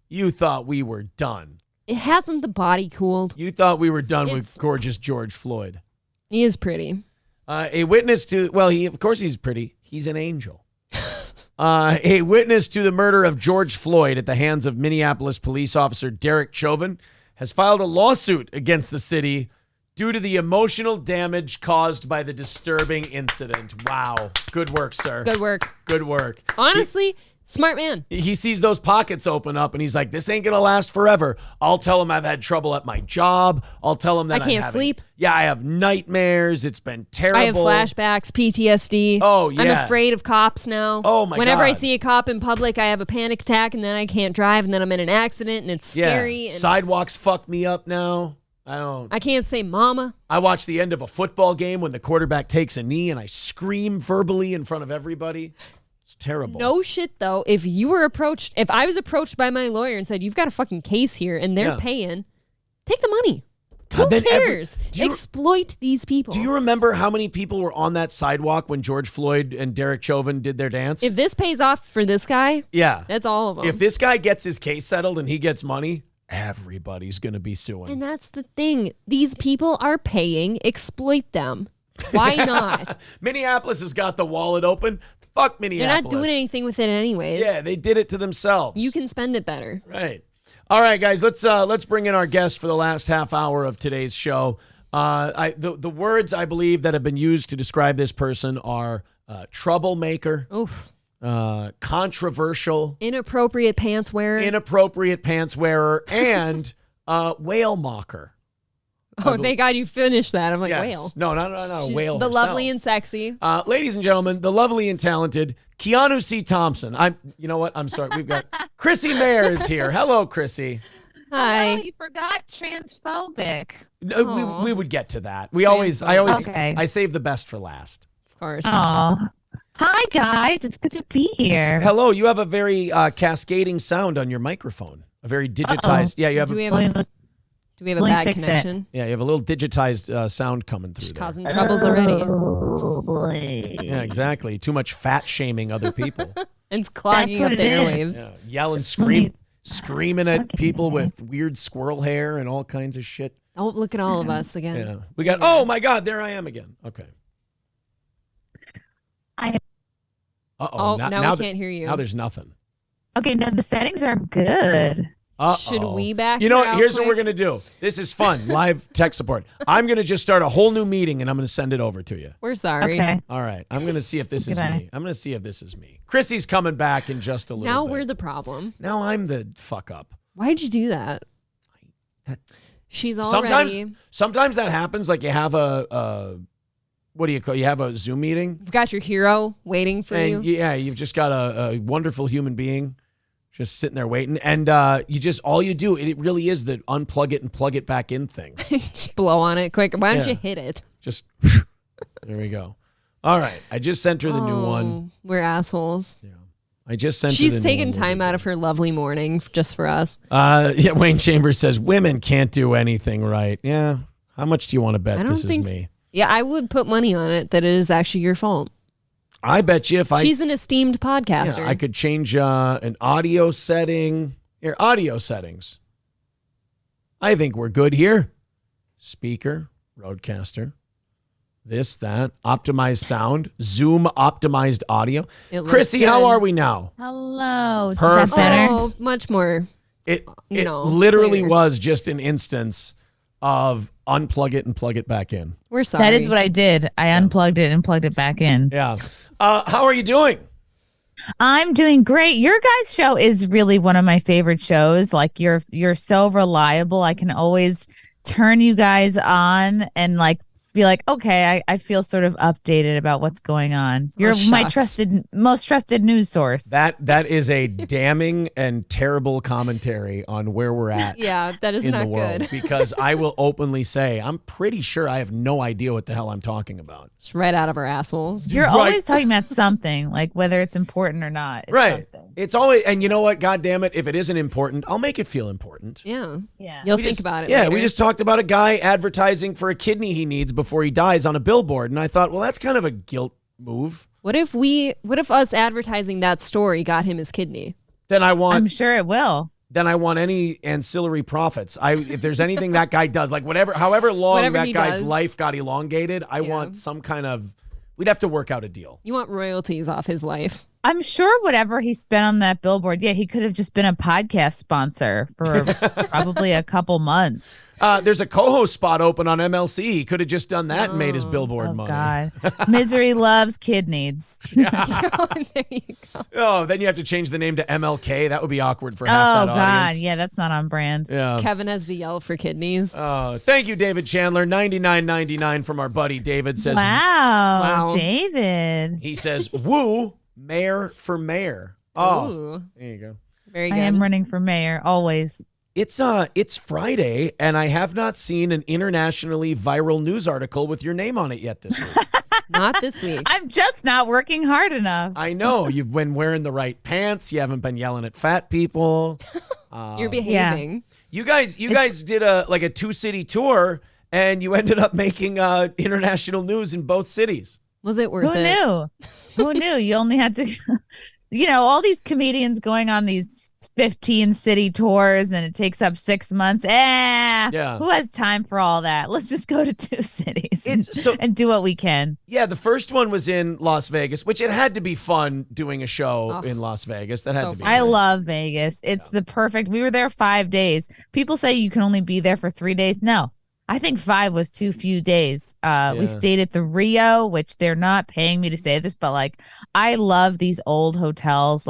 You thought we were done. It hasn't the body cooled. You thought we were done with gorgeous George Floyd. He is pretty. A witness to, of course he's pretty. He's an angel. A witness to the murder of George Floyd at the hands of Minneapolis police officer Derek Chauvin has filed a lawsuit against the city due to the emotional damage caused by the disturbing incident. Wow. Good work, sir. Good work. Good work. Honestly, smart man. He sees those pockets open up and he's like, this ain't going to last forever. I'll tell him I've had trouble at my job. I'll tell him that I can't sleep. Yeah, I have nightmares. It's been terrible. I have flashbacks, PTSD. Oh, yeah. I'm afraid of cops now. Oh, my God. Whenever I see a cop in public, I have a panic attack and then I can't drive and then I'm in an accident and it's scary. Yeah. Sidewalks fuck me up now. I can't say mama. I watch the end of a football game when the quarterback takes a knee and I scream verbally in front of everybody. It's terrible. No shit, though. If I was approached by my lawyer and said, you've got a fucking case here and they're paying, take the money. Who cares? Exploit these people. Do you remember how many people were on that sidewalk when George Floyd and Derek Chauvin did their dance? If this pays off for this guy, that's all of them. If this guy gets his case settled and he gets money, everybody's going to be suing. And that's the thing. These people are paying. Exploit them. Why not? Minneapolis has got the wallet open. Fuck Minneapolis. They're not doing anything with it anyways. Yeah, they did it to themselves. You can spend it better. Right. All right, guys, let's bring in our guest for the last half hour of today's show. The words I believe that have been used to describe this person are troublemaker, controversial, inappropriate pants wearer, and whale mocker. Oh, thank God you finished that. I'm like, yes. Whale. No, She's whale the herself. lovely and sexy. Ladies and gentlemen, the lovely and talented Keanu C. Thompson. You know what? I'm sorry. We've got Chrissy Mayer is here. Hello, Chrissy. Hi. Oh, you forgot transphobic. No, we would get to that. I save the best for last. Of course. Oh. Hi, guys. It's good to be here. Hello. You have a very cascading sound on your microphone. A very digitized. Yeah, you have. Do we have a bad connection? Yeah, you have a little digitized sound coming through. Just causing troubles already. Oh, boy. Yeah, exactly. Too much fat shaming other people. And it's clogging up the airwaves. Yeah, yelling, screaming at people with weird squirrel hair and all kinds of shit. Oh, look at all of us again. Yeah. We got, oh my God, there I am again. Okay. Uh-oh. Now we can't hear you. Now there's nothing. Okay, no, the settings are good. Should we back You know her what? out Here's quick? what we're going to do. This is fun. Live tech support. I'm going to just start a whole new meeting and I'm going to send it over to you. We're sorry. Okay. All right. I'm going to see if this is Goodbye. me. I'm going to see if this is me. Chrissy's coming back in just a little Now bit. we're the problem. Now I'm the fuck up. Why'd you do that? She's all Sometimes, ready. sometimes that happens. Like you have what do you call? You have a Zoom meeting. You've got your hero waiting for you. Yeah, you've just got a wonderful human being just sitting there waiting. And all you do, it really is the unplug it and plug it back in thing. Just blow on it quick. Why don't you hit it? Just, there we go. All right. I just sent her the new one. We're assholes. Yeah. I just sent her She's the new taking one. time out of her lovely morning just for us. Yeah, Wayne Chambers says, women can't do anything right. Yeah. How much do you want to bet this is me? Yeah, I would put money on it that it is actually your fault. I bet you if She's an esteemed podcaster. I could change an audio setting. Here, audio settings. I think we're good here. Speaker, Roadcaster, this, that, optimized sound, Zoom optimized audio. Chrissy, how are we now? Hello. Perfect. Is that better? Oh, much more. It literally clear. was just an instance of unplug it and plug it back in. We're sorry. That is what I did. I unplugged it and plugged it back in. Yeah. How are you doing? I'm doing great. Your guys' show is really one of my favorite shows. Like you're so reliable. I can always turn you guys on and like be like, okay, I feel sort of updated about what's going on. You're my most trusted news source. That is a damning and terrible commentary on where we're at. Yeah, that is in not the world, good. because I will openly say I'm pretty sure I have no idea what the hell I'm talking about. It's right out of our assholes. You're always talking about something, like whether it's important or not. It's right. something. It's always, and you know what? God damn it. If it isn't important, I'll make it feel important. Yeah. Yeah. You'll think about it. Yeah, later. we just talked about a guy advertising for a kidney he needs before he dies on a billboard. And I thought, well, that's kind of a guilt move. What if us advertising that story got him his kidney? Then I'm sure it will. Then I want any ancillary profits. If there's anything that guy does, like however long Whatever that he guy's does. life got elongated, I want some kind of, we'd have to work out a deal. You want royalties off his life. I'm sure whatever he spent on that billboard, he could have just been a podcast sponsor for probably a couple months. There's a co-host spot open on MLC. He could have just done that and made his billboard money. God. Misery loves kid needs. There you go. Oh, then you have to change the name to MLK. That would be awkward for half that God. audience. Yeah, that's not on brand. Yeah. Kevin has to yell for kidneys. Thank you, David Chandler. $99.99 from our buddy David says. Wow. David. He says, woo, mayor for mayor. Oh, Ooh. there you go. Very good. I am running for mayor always. It's Friday, and I have not seen an internationally viral news article with your name on it yet this week. Not this week. I'm just not working hard enough. I know. You've been wearing the right pants. You haven't been yelling at fat people. You're behaving. You guys did a 2-city tour, and you ended up making international news in both cities. Was it worth it? Who knew? You only had to, all these comedians going on these 15-city tours, and it takes up 6 months. Yeah. Who has time for all that? Let's just go to 2 cities and and do what we can. Yeah, the first one was in Las Vegas, which it had to be fun doing a show in Las Vegas. That had to be. I love Vegas. It's the perfect. We were there 5 days. People say you can only be there for 3 days. No. I think 5 was too few days. We stayed at the Rio, which they're not paying me to say this, but I love these old hotels.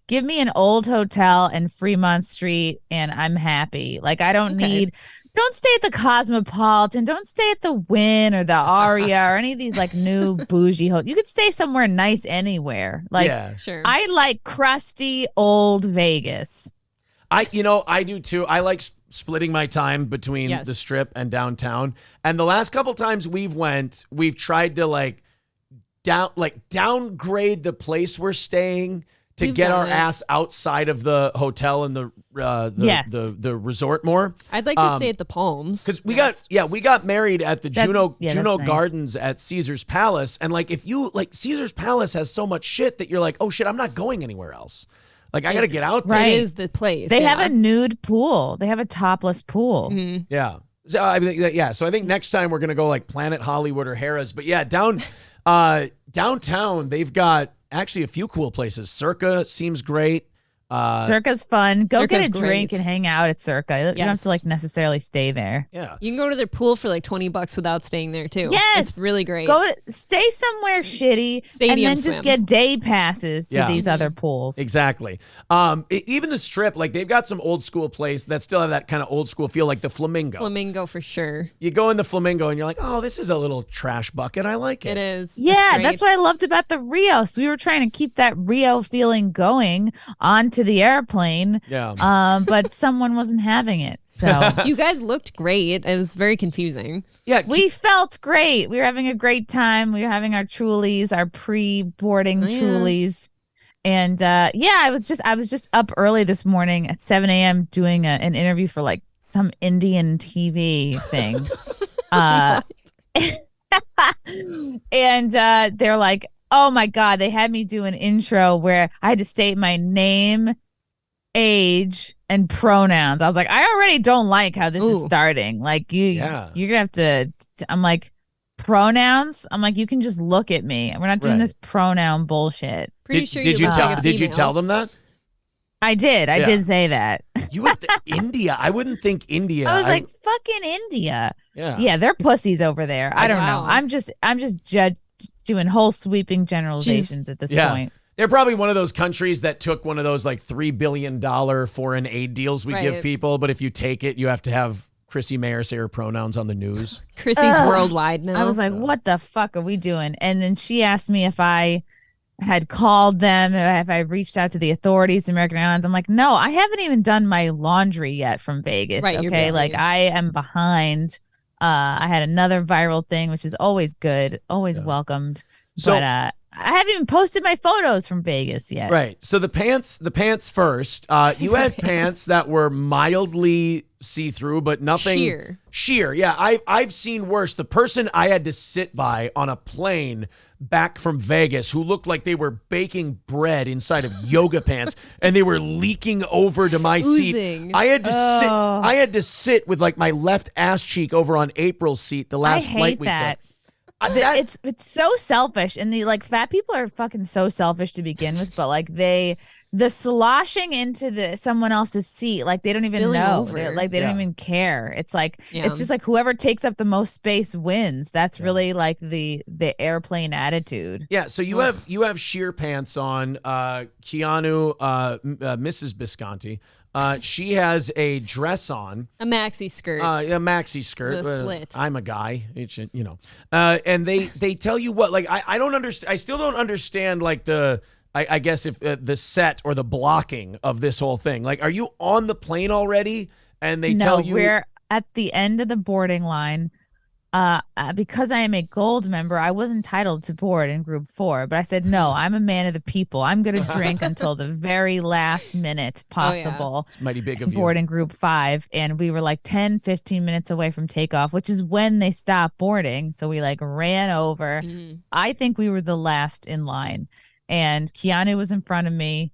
Give me an old hotel in Fremont Street and I'm happy. I don't stay at the Cosmopolitan. Don't stay at the Wynn or the Aria or any of these new bougie hotels. You could stay somewhere nice anywhere. Sure. I like crusty old Vegas. I do too. I like splitting my time between the Strip and downtown. And the last couple times we've tried to downgrade the place we're staying to get our ass outside of the hotel and the resort more. I'd like to stay at the Palms because we got married at the Juno nice. Gardens at Caesar's Palace, and if you Caesar's Palace has so much shit that you're oh shit, I'm not going anywhere else. I got to get out there. It is the place. They have a nude pool. They have a topless pool. Mm-hmm. Yeah. So I think next time we're going to go Planet Hollywood or Harrah's. But yeah, downtown, they've got actually a few cool places. Circa seems great. Circa's fun. Go Circa's get a drink great. and hang out at Circa. You don't have to necessarily stay there. Yeah. You can go to their pool for $20 without staying there too. Yes. It's really great. Go stay somewhere shitty Stadium and then swim. just get day passes to these other pools. Exactly. Even the Strip, they've got some old school place that still have that kind of old school feel, like the Flamingo. Flamingo for sure. You go in the Flamingo and you're oh, this is a little trash bucket. I like it. It is. Yeah, that's what I loved about the Rio. So we were trying to keep that Rio feeling going onto the airplane. Yeah. But someone wasn't having it. So you guys looked great. It was very confusing. Yeah. We felt great. We were having a great time. We were having our Trulies, our pre-boarding Trulies. And I was just up early this morning at 7 a.m. doing an interview for some Indian TV thing. And they're oh my God, they had me do an intro where I had to state my name, age, and pronouns. I was I already don't like how this is starting. You're gonna have to. I'm pronouns. I'm you can just look at me. We're not doing this pronoun bullshit. Pretty sure did you tell them that? I did. I did say that. You went to India. I wouldn't think India. I was fucking India. Yeah. Yeah, they're pussies over there. I don't know. I'm just doing whole sweeping generalizations at this point. They're probably one of those countries that took one of those $3 billion foreign aid deals we give people. But if you take it, you have to have Chrissy Mayer say her pronouns on the news. Chrissy's worldwide now. I was what the fuck are we doing? And then she asked me if I had called them, if I reached out to the authorities, American Airlines. I'm no, I haven't even done my laundry yet from Vegas. Right, okay, I am behind. I had another viral thing, which is always good, always welcomed. So, but I haven't even posted my photos from Vegas yet. Right. So the pants first. You had pants that were mildly see-through, but nothing sheer. Yeah, I've seen worse. The person I had to sit by on a plane back from Vegas who looked like they were baking bread inside of yoga pants and they were leaking over to my seat. I had to sit with my left ass cheek over on April's seat the last flight we took. It's so selfish, and the fat people are fucking so selfish to begin with, but the sloshing into someone else's seat, they don't even know. They don't even care. It's it's just whoever takes up the most space wins. That's really the airplane attitude. Yeah. So you have sheer pants on. Keanu, Mrs. Bisconti. She has a dress on. A maxi skirt. A maxi skirt. The slit. I'm a guy. It should, and they tell you what, I don't understand. I still don't understand, I guess if the set or the blocking of this whole thing. Are you on the plane already? and they tell you we're at the end of the boarding line. Because I am a gold member, I was entitled to board in group 4, but I said, no, I'm a man of the people. I'm going to drink until the very last minute possible. It's mighty big of you. Board in group 5. And we were like 10, 15 minutes away from takeoff, which is when they stopped boarding. So we like ran over. I think we were the last in line, and Keanu was in front of me.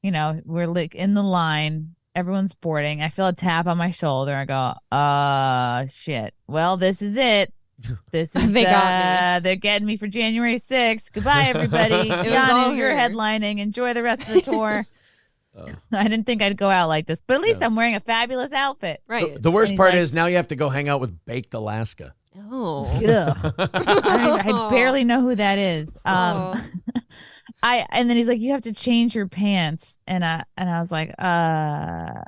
You know, we're like in the line. Everyone's boarding. I feel a tap on my shoulder. I go, shit. Well, this is it. This is They got me. They're getting me for January 6th. Goodbye, everybody. Keanu, you're headlining. Enjoy the rest of the tour. I didn't think I'd go out like this, but at least I'm wearing a fabulous outfit. Right. The worst part is now you have to go hang out with Baked Alaska. Oh. Ugh. I barely know who that is. And then he's like, you have to change your pants. And I was like, I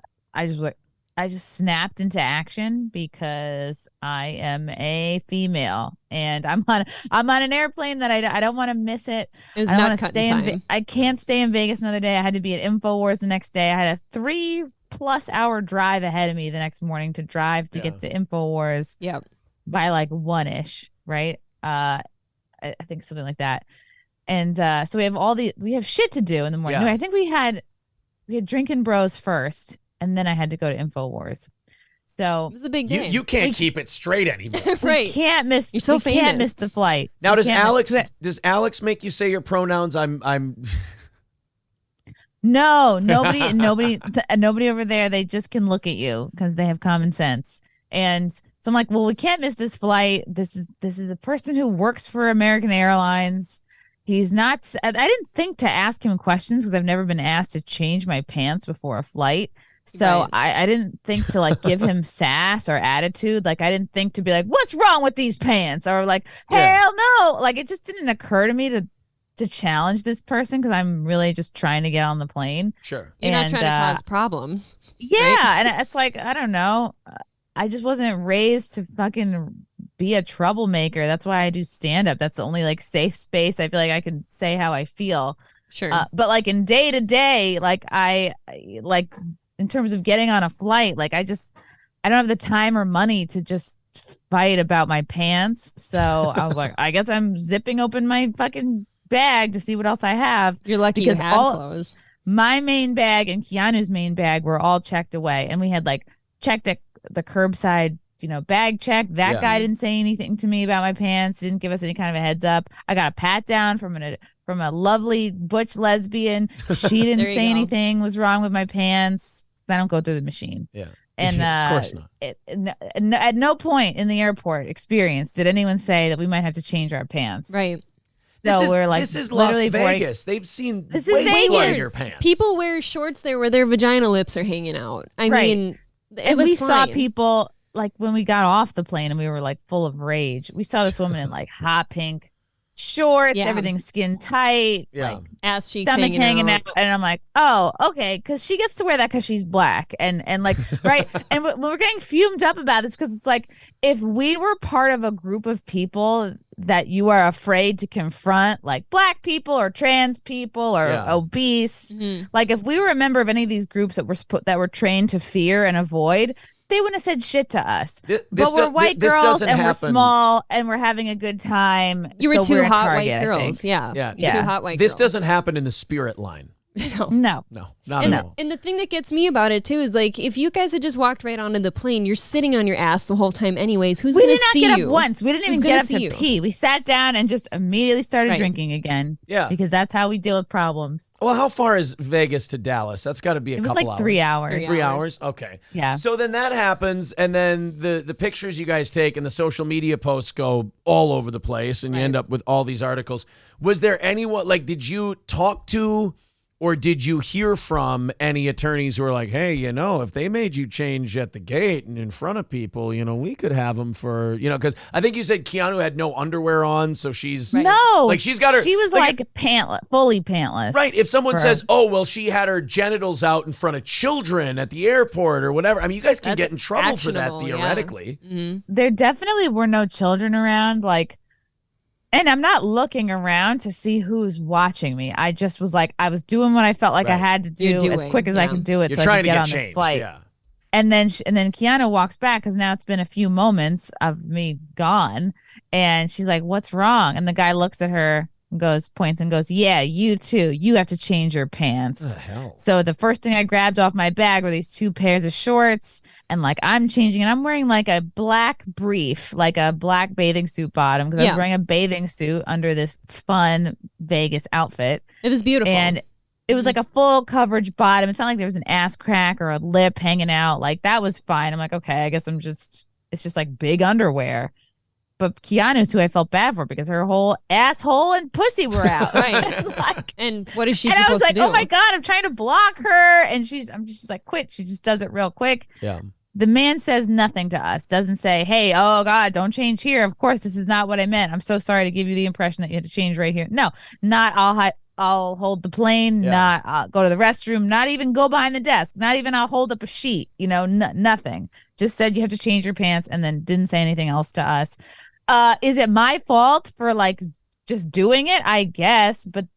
just snapped into action because I am a female and I'm on an airplane that I don't want to miss it. It was I don't not wanna cutting stay time. I can't stay in Vegas another day. I had to be at InfoWars the next day. I had a 3+ hour drive ahead of me the next morning to drive to get to InfoWars. Yep. By like 1-ish, right? I think something like that. And so we have shit to do in the morning. Yeah. No, I think we had Drinking Bros first, and then I had to go to InfoWars. So It was a big day. You can't keep it straight anymore. Right. We can't miss. You're so we can't famous. miss the flight. Now, We does can't miss- Alex make you say your pronouns? I'm. No, nobody over there. They just can look at you because they have common sense. And so I'm like, well, we can't miss this flight. This is a person who works for American Airlines. He's not. I didn't think to ask him questions because I've never been asked to change my pants before a flight. So Right. I didn't think to like give him sass or attitude. Like I didn't think to be like, what's wrong with these pants? Or like, hell no. Like it just didn't occur to me to challenge this person because I'm really just trying to get on the plane. Sure. You're not trying to cause problems. Yeah, right? and it's like, I don't know. I just wasn't raised to fucking be a troublemaker. That's why I do stand up. That's the only like safe space I feel like I can say how I feel. Sure. But like in day to day, like I like in terms of getting on a flight, like I don't have the time or money to just fight about my pants. So I was like, I guess I'm zipping open my fucking bag to see what else I have. You're lucky because you had clothes. My main bag and Keanu's main bag were all checked away, and we had like checked the curbside, bag check. That guy didn't say anything to me about my pants. Didn't give us any kind of a heads up. I got a pat down from a lovely butch lesbian. She didn't There you say go. anything was wrong with my pants. I don't go through the machine. Yeah. And of course not. At no point in the airport experience did anyone say that we might have to change our pants. Right. So we're like, this is Las literally boarding- Vegas. They've seen This is way Vegas. sluttier pants. People wear shorts there where their vagina lips are hanging out. I Right. mean, it And was we saw fine. people like when we got off the plane and we were like full of rage. We saw this woman in like hot pink shorts, Yeah. everything skin tight, Yeah. like ass cheeks stomach hanging out. out. And I'm like, oh, okay, because she gets to wear that because she's black and like right. And we're getting fumed up about this because it's like if we were part of a group of people that you are afraid to confront, like black people or trans people or Yeah. obese, Mm-hmm. like if we were a member of any of these groups that were trained to fear and avoid, they wouldn't have said shit to us. But we're white this girls doesn't and we're happen. small and we're having a good time. You were so two we're a hot target, white I girls. think. Yeah. Yeah. Two hot white This girls. doesn't happen in the Spirit line. No. No, not And, at all. and the thing that gets me about it too is like if you guys had just walked right onto the plane, you're sitting on your ass the whole time anyways. Who's We gonna did not see get you? up once. We didn't Who's even gonna get up see to you? pee. We sat down and just immediately started Right. drinking again. Yeah. Because that's how we deal with problems. Well, how far is Vegas to Dallas? That's got to be a It was couple like hours. 3 hours. 3 hours? Okay. Yeah. So then that happens, and then the pictures you guys take and the social media posts go all over the place, and you end up with all these articles. Was there anyone, like, did you talk to or did you hear from any attorneys who were like, hey, if they made you change at the gate and in front of people, we could have them for, because I think you said Keanu had no underwear on, so she's No. like she's got her. She was like pantless, fully pantless. Right. If someone for- says, oh, well, she had her genitals out in front of children at the airport or whatever. I mean, you guys can That's get in trouble for that actionable, yeah. theoretically. Mm-hmm. There definitely were no children around. And I'm not looking around to see who's watching me. I just was like, I was doing what I felt like I Right. had to You're do as doing, quick as I yeah. could do it You're so I trying could to get get on this changed. flight. Yeah. And then Keanu walks back because now it's been a few moments of me gone. And she's like, what's wrong? And the guy looks at her and points and goes, yeah, you too. You have to change your pants. What the hell? So the first thing I grabbed off my bag were these 2 pairs of shorts. And like I'm changing, and I'm wearing like a black brief, like a black bathing suit bottom, because I was wearing a bathing suit under this fun Vegas outfit. It was beautiful. And it was like a full coverage bottom. It's not like there was an ass crack or a lip hanging out. Like that was fine. I'm like, okay, I guess it's just like big underwear. But Keanu's who I felt bad for because her whole asshole and pussy were out. Right. And what is she supposed I was like, to do? oh my God, I'm trying to block her. And I'm just like, quit. She just does it real quick. Yeah. The man says nothing to us, doesn't say, hey, oh God, don't change here. Of course, this is not what I meant. I'm so sorry to give you the impression that you had to change right here. No, not I'll hold the plane, not I'll go to the restroom, not even go behind the desk, not even I'll hold up a sheet, nothing. Just said you have to change your pants and then didn't say anything else to us. Is it my fault for like just doing it? I guess, but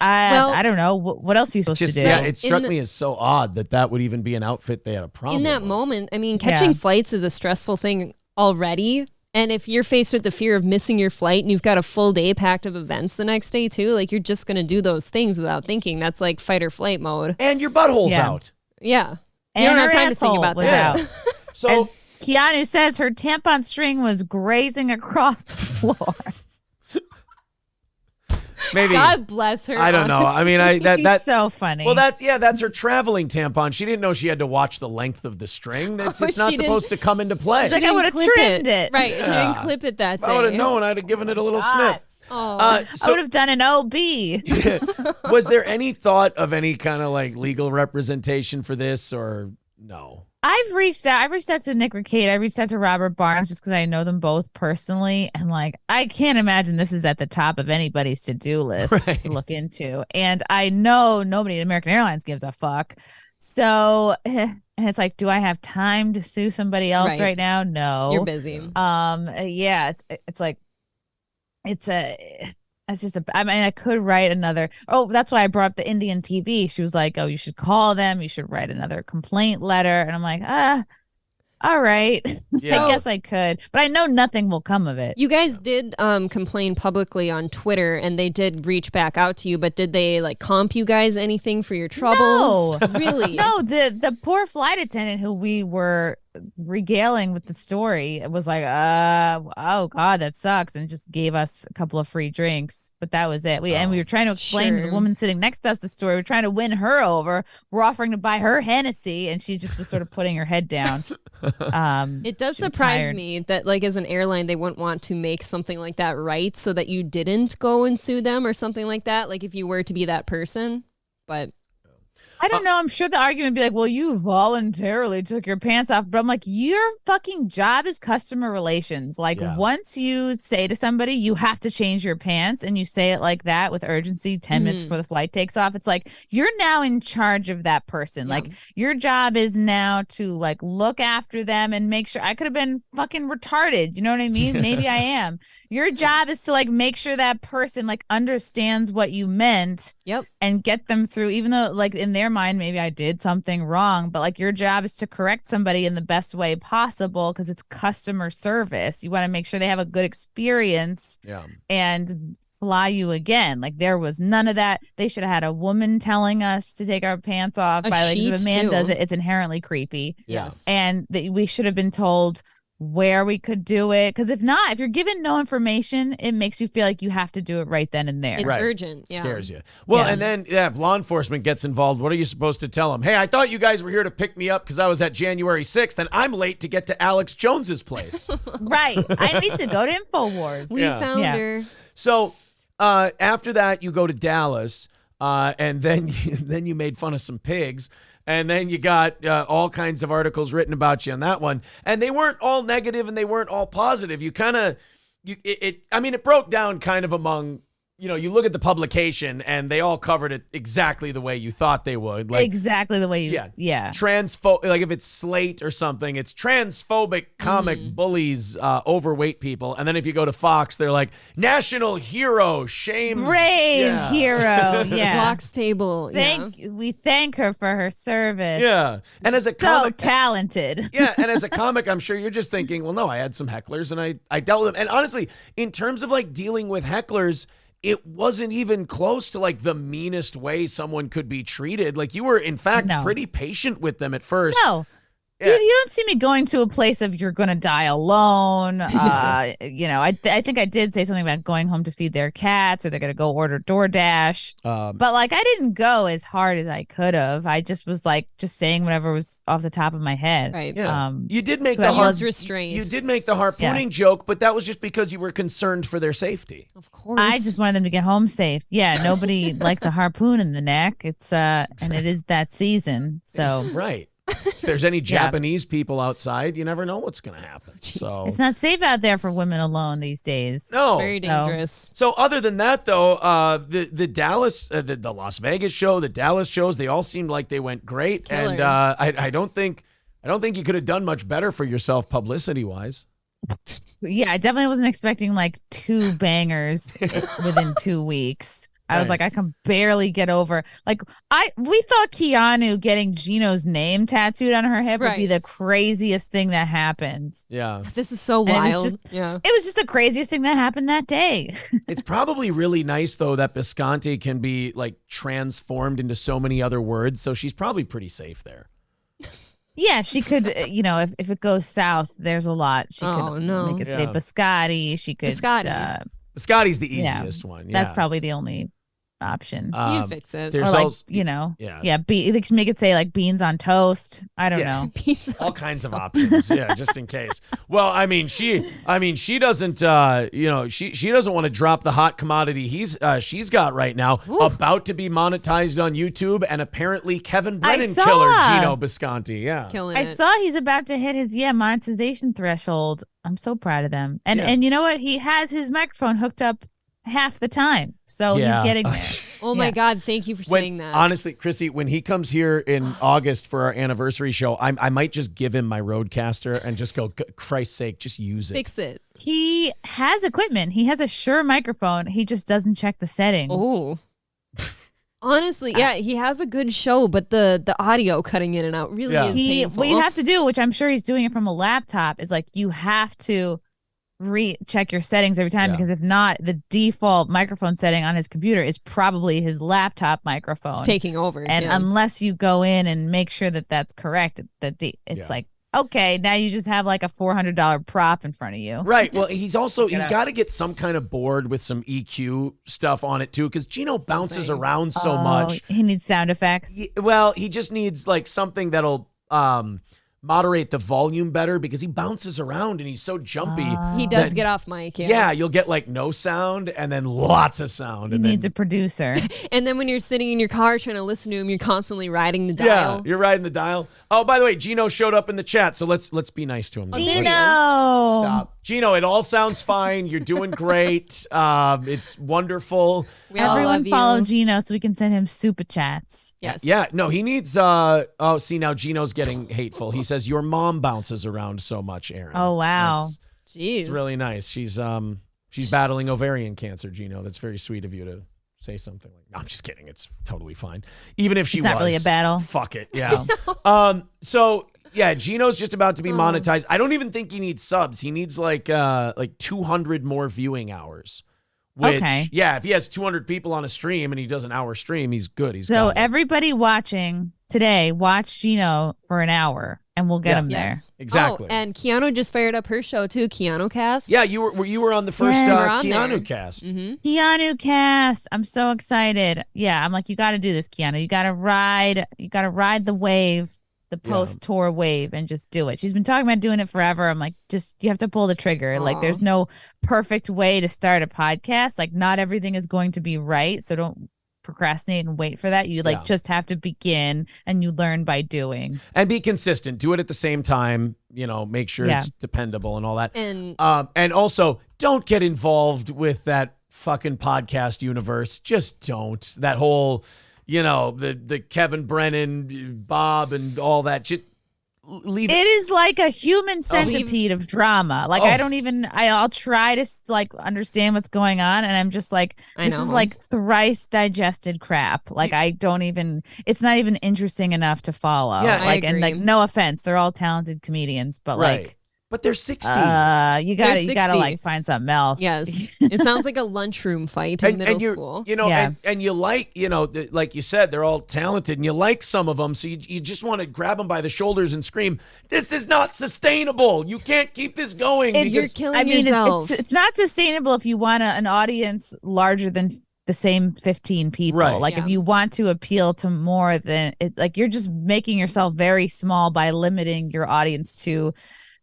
I don't know. What else are you supposed to do? Yeah, it struck me as so odd that would even be an outfit they had a problem in that with. moment. I mean, catching flights is a stressful thing already. And if you're faced with the fear of missing your flight and you've got a full day packed of events the next day too, like you're just going to do those things without thinking. That's like fight or flight mode. And your butthole's out. Yeah. And you don't her have time to think about was that. out. So as Keanu says, her tampon string was grazing across the floor. Maybe. God bless her. I don't know. I mean, that's so funny. Well, that's her traveling tampon. She didn't know she had to watch the length of the string. It's not supposed to come into play. She's like, I would have trimmed it. Right. She didn't clip it that day. If I would have known, I'd have given it a little snip. I would have done an OB. Was there any thought of any kind of like legal representation for this or no? I've reached out to Nick Ricade. I reached out to Robert Barnes just because I know them both personally. And like, I can't imagine this is at the top of anybody's to-do list to look into. And I know nobody at American Airlines gives a fuck. So, and it's like, do I have time to sue somebody else right now? No. You're busy. Yeah, it's like, I mean, I could write another. Oh, that's why I brought up the Indian TV. She was like, oh, you should call them. You should write another complaint letter. And I'm like, all right. Yeah. I guess I could. But I know nothing will come of it. You guys did complain publicly on Twitter, and they did reach back out to you, but did they like comp you guys anything for your troubles? No. Really? No, the poor flight attendant who we were regaling with the story was like, oh God, that sucks, and just gave us a couple of free drinks. But that was it. We were trying to explain to the woman sitting next to us the story. We're trying to win her over. We're offering to buy her Hennessy, and she just was sort of putting her head down. It does surprise me that like as an airline they wouldn't want to make something like that right so that you didn't go and sue them or something like that, like if you were to be that person. But I don't know. I'm sure the argument would be like, well, you voluntarily took your pants off. But I'm like, your fucking job is customer relations. Like once you say to somebody, you have to change your pants, and you say it like that with urgency 10 minutes before the flight takes off, it's like, you're now in charge of that person. Like your job is now to like look after them and make sure. I could have been fucking retarded. You know what I mean? Maybe I am. Your job is to like make sure that person like understands what you meant and get them through, even though like in their mind, maybe I did something wrong, but like your job is to correct somebody in the best way possible because it's customer service. You want to make sure they have a good experience and fly you again. Like there was none of that. They should have had a woman telling us to take our pants off. By like if a man does it, it's inherently creepy. Yes. And we should have been told where we could do it, because if not, if you're given no information, it makes you feel like you have to do it right then and there. It's urgent. Scares you. Well, and then if law enforcement gets involved, what are you supposed to tell them? Hey, I thought you guys were here to pick me up because I was at January 6th and I'm late to get to Alex Jones's place. Right. I need to go to InfoWars. We found her. So after that, you go to Dallas, and then you made fun of some pigs. And then you got all kinds of articles written about you on that one. And they weren't all negative and they weren't all positive. You kind of, it broke down kind of among, you look at the publication and they all covered it exactly the way you thought they would. Like, exactly the way you, yeah. Like if it's Slate or something, it's transphobic comic bullies overweight people. And then if you go to Fox, they're like, national hero shames. Brave hero. Yeah. Fox table. We thank her for her service. Yeah. And as a comic. So talented. Yeah. And as a comic, I'm sure you're just thinking, well, no, I had some hecklers and I dealt with them. And honestly, in terms of like dealing with hecklers, it wasn't even close to like the meanest way someone could be treated. Like you were, in fact, pretty patient with them at first. No. Yeah. You don't see me going to a place of you're going to die alone. I think I did say something about going home to feed their cats or they're going to go order DoorDash. But like I didn't go as hard as I could have. I just was like just saying whatever was off the top of my head. Right. Yeah. You did make restrained. You did make the harpooning joke, but that was just because you were concerned for their safety. Of course. I just wanted them to get home safe. Yeah. Nobody likes a harpoon in the neck. It's and it is that season. So right. If there's any Japanese people outside, you never know what's going to happen. So it's not safe out there for women alone these days. No, it's very dangerous. So other than that, though, the Dallas, the Las Vegas show, the Dallas shows, they all seemed like they went great. Killer. And I don't think you could have done much better for yourself publicity wise. Yeah, I definitely wasn't expecting like 2 bangers within 2 weeks. I was like, I can barely get over. Like, we thought Keanu getting Gino's name tattooed on her hip would be the craziest thing that happened. Yeah. This is so wild. It was just the craziest thing that happened that day. It's probably really nice, though, that Bisconti can be, like, transformed into so many other words. So she's probably pretty safe there. Yeah, she could, if it goes south, there's a lot. She could make it say Biscotti. She could. Biscotti. Biscotti's the easiest one. Yeah. That's probably the only option. You fix it. There's or like, also, they can make it say like beans on toast. I don't know. All kinds of options. Yeah, just in case. Well, I mean, she doesn't, she doesn't want to drop the hot commodity she's got right now, about to be monetized on YouTube, and apparently Kevin Brennan killer Gino Bisconti. Yeah, I saw he's about to hit his monetization threshold. I'm so proud of them. And you know what? He has his microphone hooked up half the time. So he's getting there. Oh my God. Thank you for saying that. Honestly, Chrissy, when he comes here in August for our anniversary show, I might just give him my Rodecaster and just go, Christ's sake, just use it. Fix it. He has equipment. He has a Shure microphone. He just doesn't check the settings. Oh. Honestly, he has a good show, but the audio cutting in and out really is painful. What you have to do, which I'm sure he's doing it from a laptop, is like you have to recheck your settings every time, because if not, the default microphone setting on his computer is probably his laptop microphone. It's taking over. And unless you go in and make sure that that's correct, it's like, okay, now you just have like a $400 prop in front of you. Right. Well, he's got to get some kind of board with some EQ stuff on it too, because Gino bounces around so much. He needs sound effects. He just needs like something that'll moderate the volume better, because he bounces around and he's so jumpy. He does get off mic. Yeah, you'll get like no sound and then lots of sound. He needs a producer. And then when you're sitting in your car trying to listen to him, you're constantly riding the dial. Yeah, you're riding the dial. Oh, by the way, Gino showed up in the chat, so let's be nice to him. Gino! Stop. Gino, it all sounds fine. You're doing great. It's wonderful. Everyone follow Gino so we can send him super chats. Yes. Yeah, no, he needs, now Gino's getting hateful. He says, your mom bounces around so much, Aaron. Oh, wow. Jeez. It's really nice. She's battling ovarian cancer, Gino. That's very sweet of you to say something like, no, I'm just kidding. It's totally fine. Even if she was. It's not really a battle. Fuck it. Yeah. Gino's just about to be monetized. I don't even think he needs subs. He needs like 200 more viewing hours. Which, if he has 200 people on a stream and he does an hour stream, he's good. So everybody watching today, watch Gino for an hour and we'll get him there. Exactly. Oh, and Keanu just fired up her show too, Keanu Cast. Yeah, you were on the first Keanu Cast. Mm-hmm. Keanu Cast. I'm so excited. Yeah, I'm like, you got to do this, Keanu. You got to ride the wave. The post-tour wave, and just do it. She's been talking about doing it forever. I'm like, you have to pull the trigger. Aww. Like, there's no perfect way to start a podcast. Like, not everything is going to be right. So don't procrastinate and wait for that. You just have to begin, and you learn by doing. And be consistent. Do it at the same time. Make sure it's dependable and all that. And also don't get involved with that fucking podcast universe. Just don't. That whole, the Kevin Brennan, Bob, and all that. Just leave it. It is like a human centipede of drama. Like I'll try to like understand what's going on, and I'm just like, this is like thrice digested crap. Like it's not even interesting enough to follow. Yeah, like and like no offense, they're all talented comedians, but right. But they're 60. You gotta like find something else. Yes. It sounds like a lunchroom fight in middle school. And you like, like you said, they're all talented and you like some of them. So you just want to grab them by the shoulders and scream, this is not sustainable. You can't keep this going. You're killing yourself. It's not sustainable if you want an audience larger than the same 15 people. Right. Like if you want to appeal to more than like you're just making yourself very small by limiting your audience to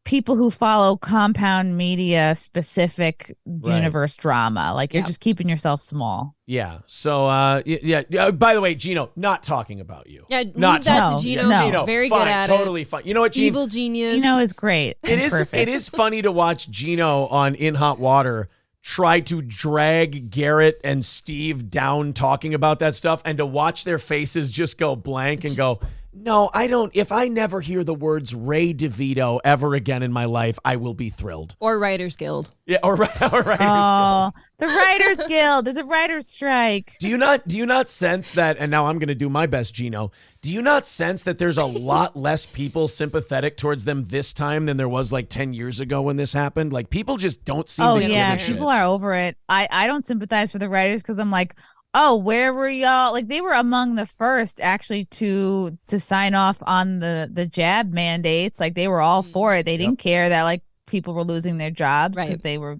people who follow compound media specific universe drama. Like you're just keeping yourself small. Yeah. So by the way, Gino, not talking about you. Yeah, leave that to Gino. Gino, very fine, good at totally it. fine. You know what, Gino? Evil genius. Gino is great. It is funny to watch Gino on In Hot Water try to drag Garrett and Steve down talking about that stuff, and to watch their faces just go blank and go, no, I don't. If I never hear the words Ray DeVito ever again in my life, I will be thrilled. Or Writers Guild. Yeah, or Writers Guild. The Writers Guild. There's a writer's strike. Do you not sense that, and now I'm going to do my best, Gino, do you not sense that there's a lot less people sympathetic towards them this time than there was like 10 years ago when this happened? Like people just don't seem to give a shit. People are over it. I don't sympathize for the writers because I'm like, oh, where were y'all? Like they were among the first actually to sign off on the jab mandates. Like they were all for it. They didn't care that like people were losing their jobs because they were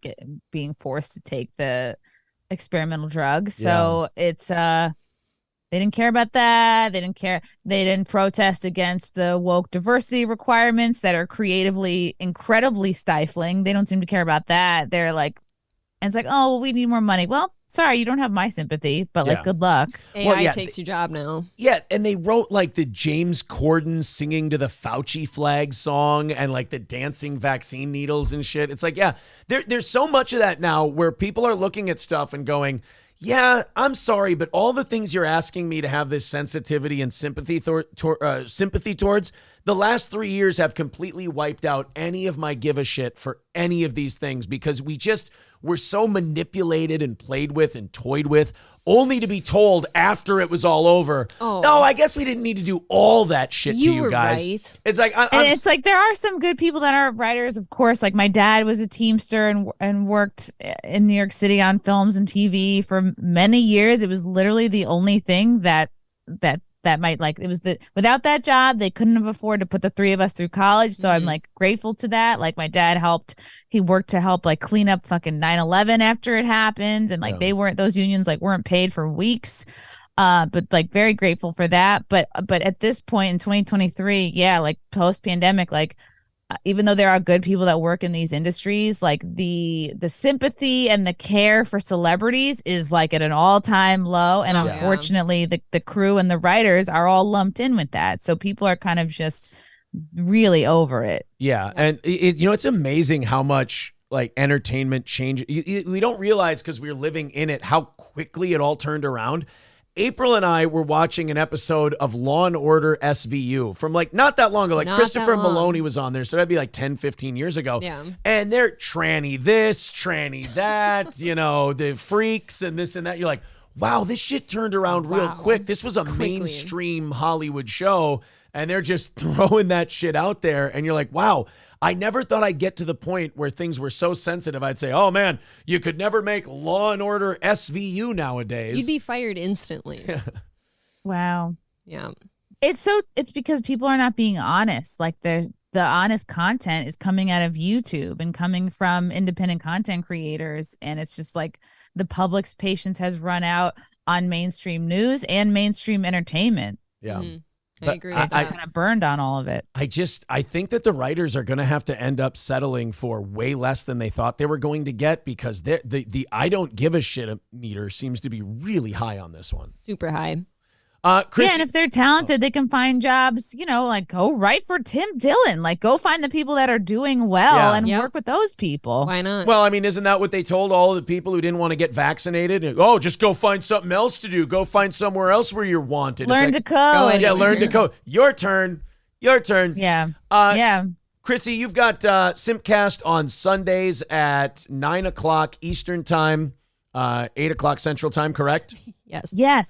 being forced to take the experimental drugs. So it's they didn't care about that. They didn't care. They didn't protest against the woke diversity requirements that are creatively incredibly stifling. They don't seem to care about that. They're like, and it's like, oh, well, we need more money. Well, sorry, you don't have my sympathy, but like, good luck. AI takes your job now. Yeah, and they wrote like the James Corden singing to the Fauci flag song and like the dancing vaccine needles and shit. It's like, yeah, there's so much of that now where people are looking at stuff and going, yeah, I'm sorry, but all the things you're asking me to have this sensitivity and sympathy towards, the last 3 years have completely wiped out any of my give a shit for any of these things because we're so manipulated and played with and toyed with, only to be told after it was all over, no, I guess we didn't need to do all that shit to you guys. Right. It's like, it's like there are some good people that are writers, of course. Like my dad was a Teamster and worked in New York City on films and TV for many years. It was literally the only thing that might like it was without that job they couldn't have afforded to put the three of us through college, so I'm like grateful to that. Like my dad he worked to help like clean up fucking 9/11 after it happened, and like those unions like weren't paid for weeks, but like very grateful for that. But at this point in 2023, like post pandemic, like even though there are good people that work in these industries, like the sympathy and the care for celebrities is like at an all-time low. And unfortunately, the crew and the writers are all lumped in with that. So people are kind of just really over it. Yeah. And it's amazing how much like entertainment change. We don't realize because we're living in it, how quickly it all turned around. April and I were watching an episode of Law and Order SVU from like not that long ago. Like Christopher Maloney was on there. So that'd be like 10, 15 years ago. Yeah. And they're tranny this, tranny that, the freaks and this and that. You're like, wow, this shit turned around real quick. This was a mainstream Hollywood show. And they're just throwing that shit out there. And you're like, wow. I never thought I'd get to the point where things were so sensitive. I'd say, oh man, you could never make Law and Order SVU nowadays. You'd be fired instantly. Wow. Yeah. It's because people are not being honest. Like the honest content is coming out of YouTube and coming from independent content creators. And it's just like the public's patience has run out on mainstream news and mainstream entertainment. Yeah. Mm-hmm. I agree. I kind of burned on all of it. I think that the writers are going to have to end up settling for way less than they thought they were going to get because the I don't give a shit meter seems to be really high on this one. Super high. Chris, yeah, and if they're talented, they can find jobs, like go write for Tim Dillon. Like go find the people that are doing well and work with those people. Why not? Well, I mean, isn't that what they told all of the people who didn't want to get vaccinated? Oh, just go find something else to do. Go find somewhere else where you're wanted. Learn to code. Yeah, learn to code. Your turn. Yeah. Yeah. Chrissy, you've got Simpcast on Sundays at 9 o'clock Eastern Time, 8 o'clock Central Time, correct? Yes. Yeah,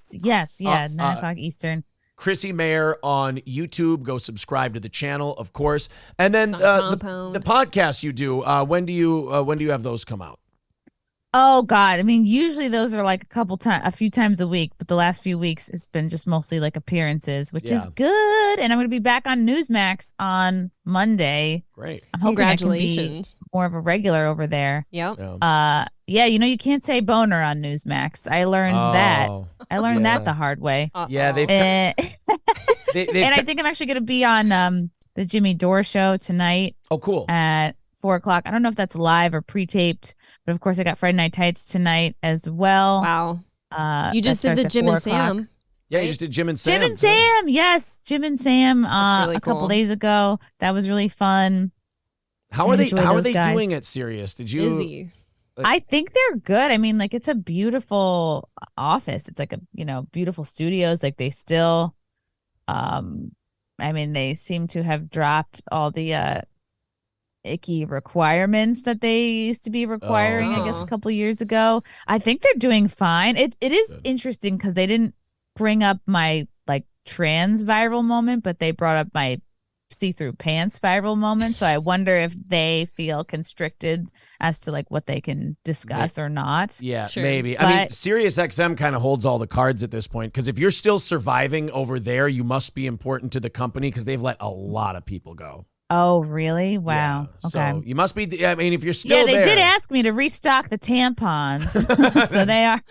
9 o'clock Eastern. Chrissy Mayer on YouTube. Go subscribe to the channel, of course. And then the podcasts you do, when do you have those come out? Oh God. I mean, usually those are like a few times a week, but the last few weeks it's been just mostly like appearances, which is good. And I'm going to be back on Newsmax on Monday. Great. I'm hoping Congratulations. I can be more of a regular over there. Yep. Yeah, you can't say boner on Newsmax. I learned that. I learned that the hard way. Yeah, and I think I'm actually going to be on the Jimmy Dore show tonight. Oh, cool. At 4 o'clock. I don't know if that's live or pre-taped, but of course I got Friday Night Tights tonight as well. Wow. You just did the Jim and Sam. Yeah, you just did Jim and Sam. Jim and Sam, yes. Jim and Sam really a couple cool. days ago. That was really fun. How are they doing at Sirius? Did you Busy. I think they're good. I mean, like it's a beautiful office. It's like a, beautiful studios. Like they still they seem to have dropped all the icky requirements that they used to be requiring, I guess, a couple years ago. I think they're doing fine. It is interesting because they didn't bring up my like trans viral moment, but they brought up my see-through pants viral moment. So I wonder if they feel constricted as to like what they can discuss or not. Yeah, Sure. maybe. But, I mean, SiriusXM kind of holds all the cards at this point because if you're still surviving over there, you must be important to the company because they've let a lot of people go. oh, really? Wow. Yeah, Okay. So you must be, I mean, if you're still they there. did ask me to restock the tampons. So they are.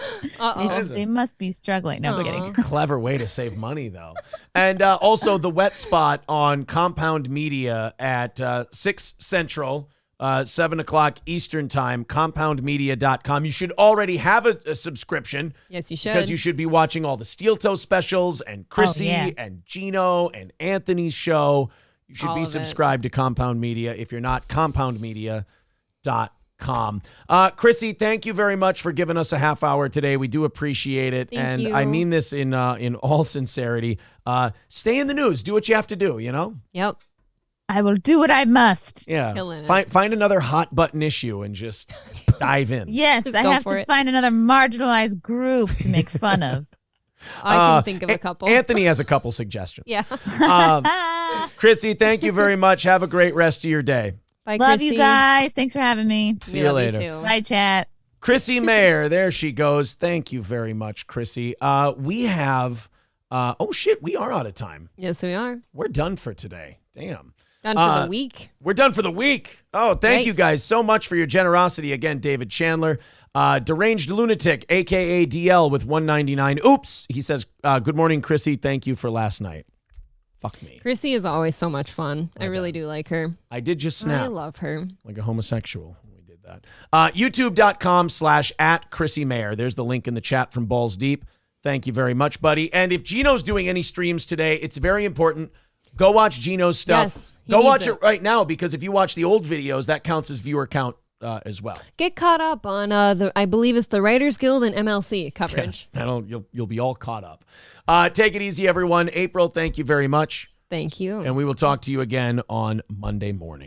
They must be struggling. No, I'm kidding. Clever way to save money, though. And also the wet spot on Compound Media at 6 Central, 7 o'clock Eastern Time, compoundmedia.com. You should already have a subscription. Yes, you should. Because you should be watching all the Steel Toe specials and Chrissy and Gino and Anthony's show. You should be subscribed to Compound Media. If you're not, compoundmedia.com. Chrissy, thank you very much for giving us a half hour today. We do appreciate it. Thank you. I mean this in all sincerity. Stay in the news. Do what you have to do, you know? Yep. I will do what I must. Yeah. Killing it. Find another hot button issue and just dive in. Yes, Just I go have for to it. find another marginalized group to make fun of. I can think of a couple. Anthony has a couple suggestions. Yeah. Chrissy, thank you very much. Have a great rest of your day. Bye, Love Chrissy. you guys. Thanks for having me. See you later. too. Bye, chat. Chrissy Mayer, there she goes. Thank you very much, Chrissy. We have, oh shit, we are out of time. Yes, we are. We're done for today. Damn. Done for the week. We're done for the week. Oh, thank you Yikes. guys so much for your generosity. Again, David Chandler, Deranged Lunatic, a.k.a. DL with 199. Oops. He says, good morning, Chrissy. Thank you for last night. Fuck me. Chrissy is always so much fun. I really do like her. I did just snap. I love her. Like a homosexual. We did that. YouTube.com/@Chrissy Mayer. There's the link in the chat from Balls Deep. Thank you very much, buddy. And if Gino's doing any streams today, it's very important. Go watch Gino's stuff. Yes, he Go needs watch it. it right now because if you watch the old videos, that counts as viewer count as well. Get caught up on I believe it's the Writers Guild and MLC coverage. Yes, you'll be all caught up. Take it easy, everyone. April, thank you very much. Thank you. And we will talk to you again on Monday morning.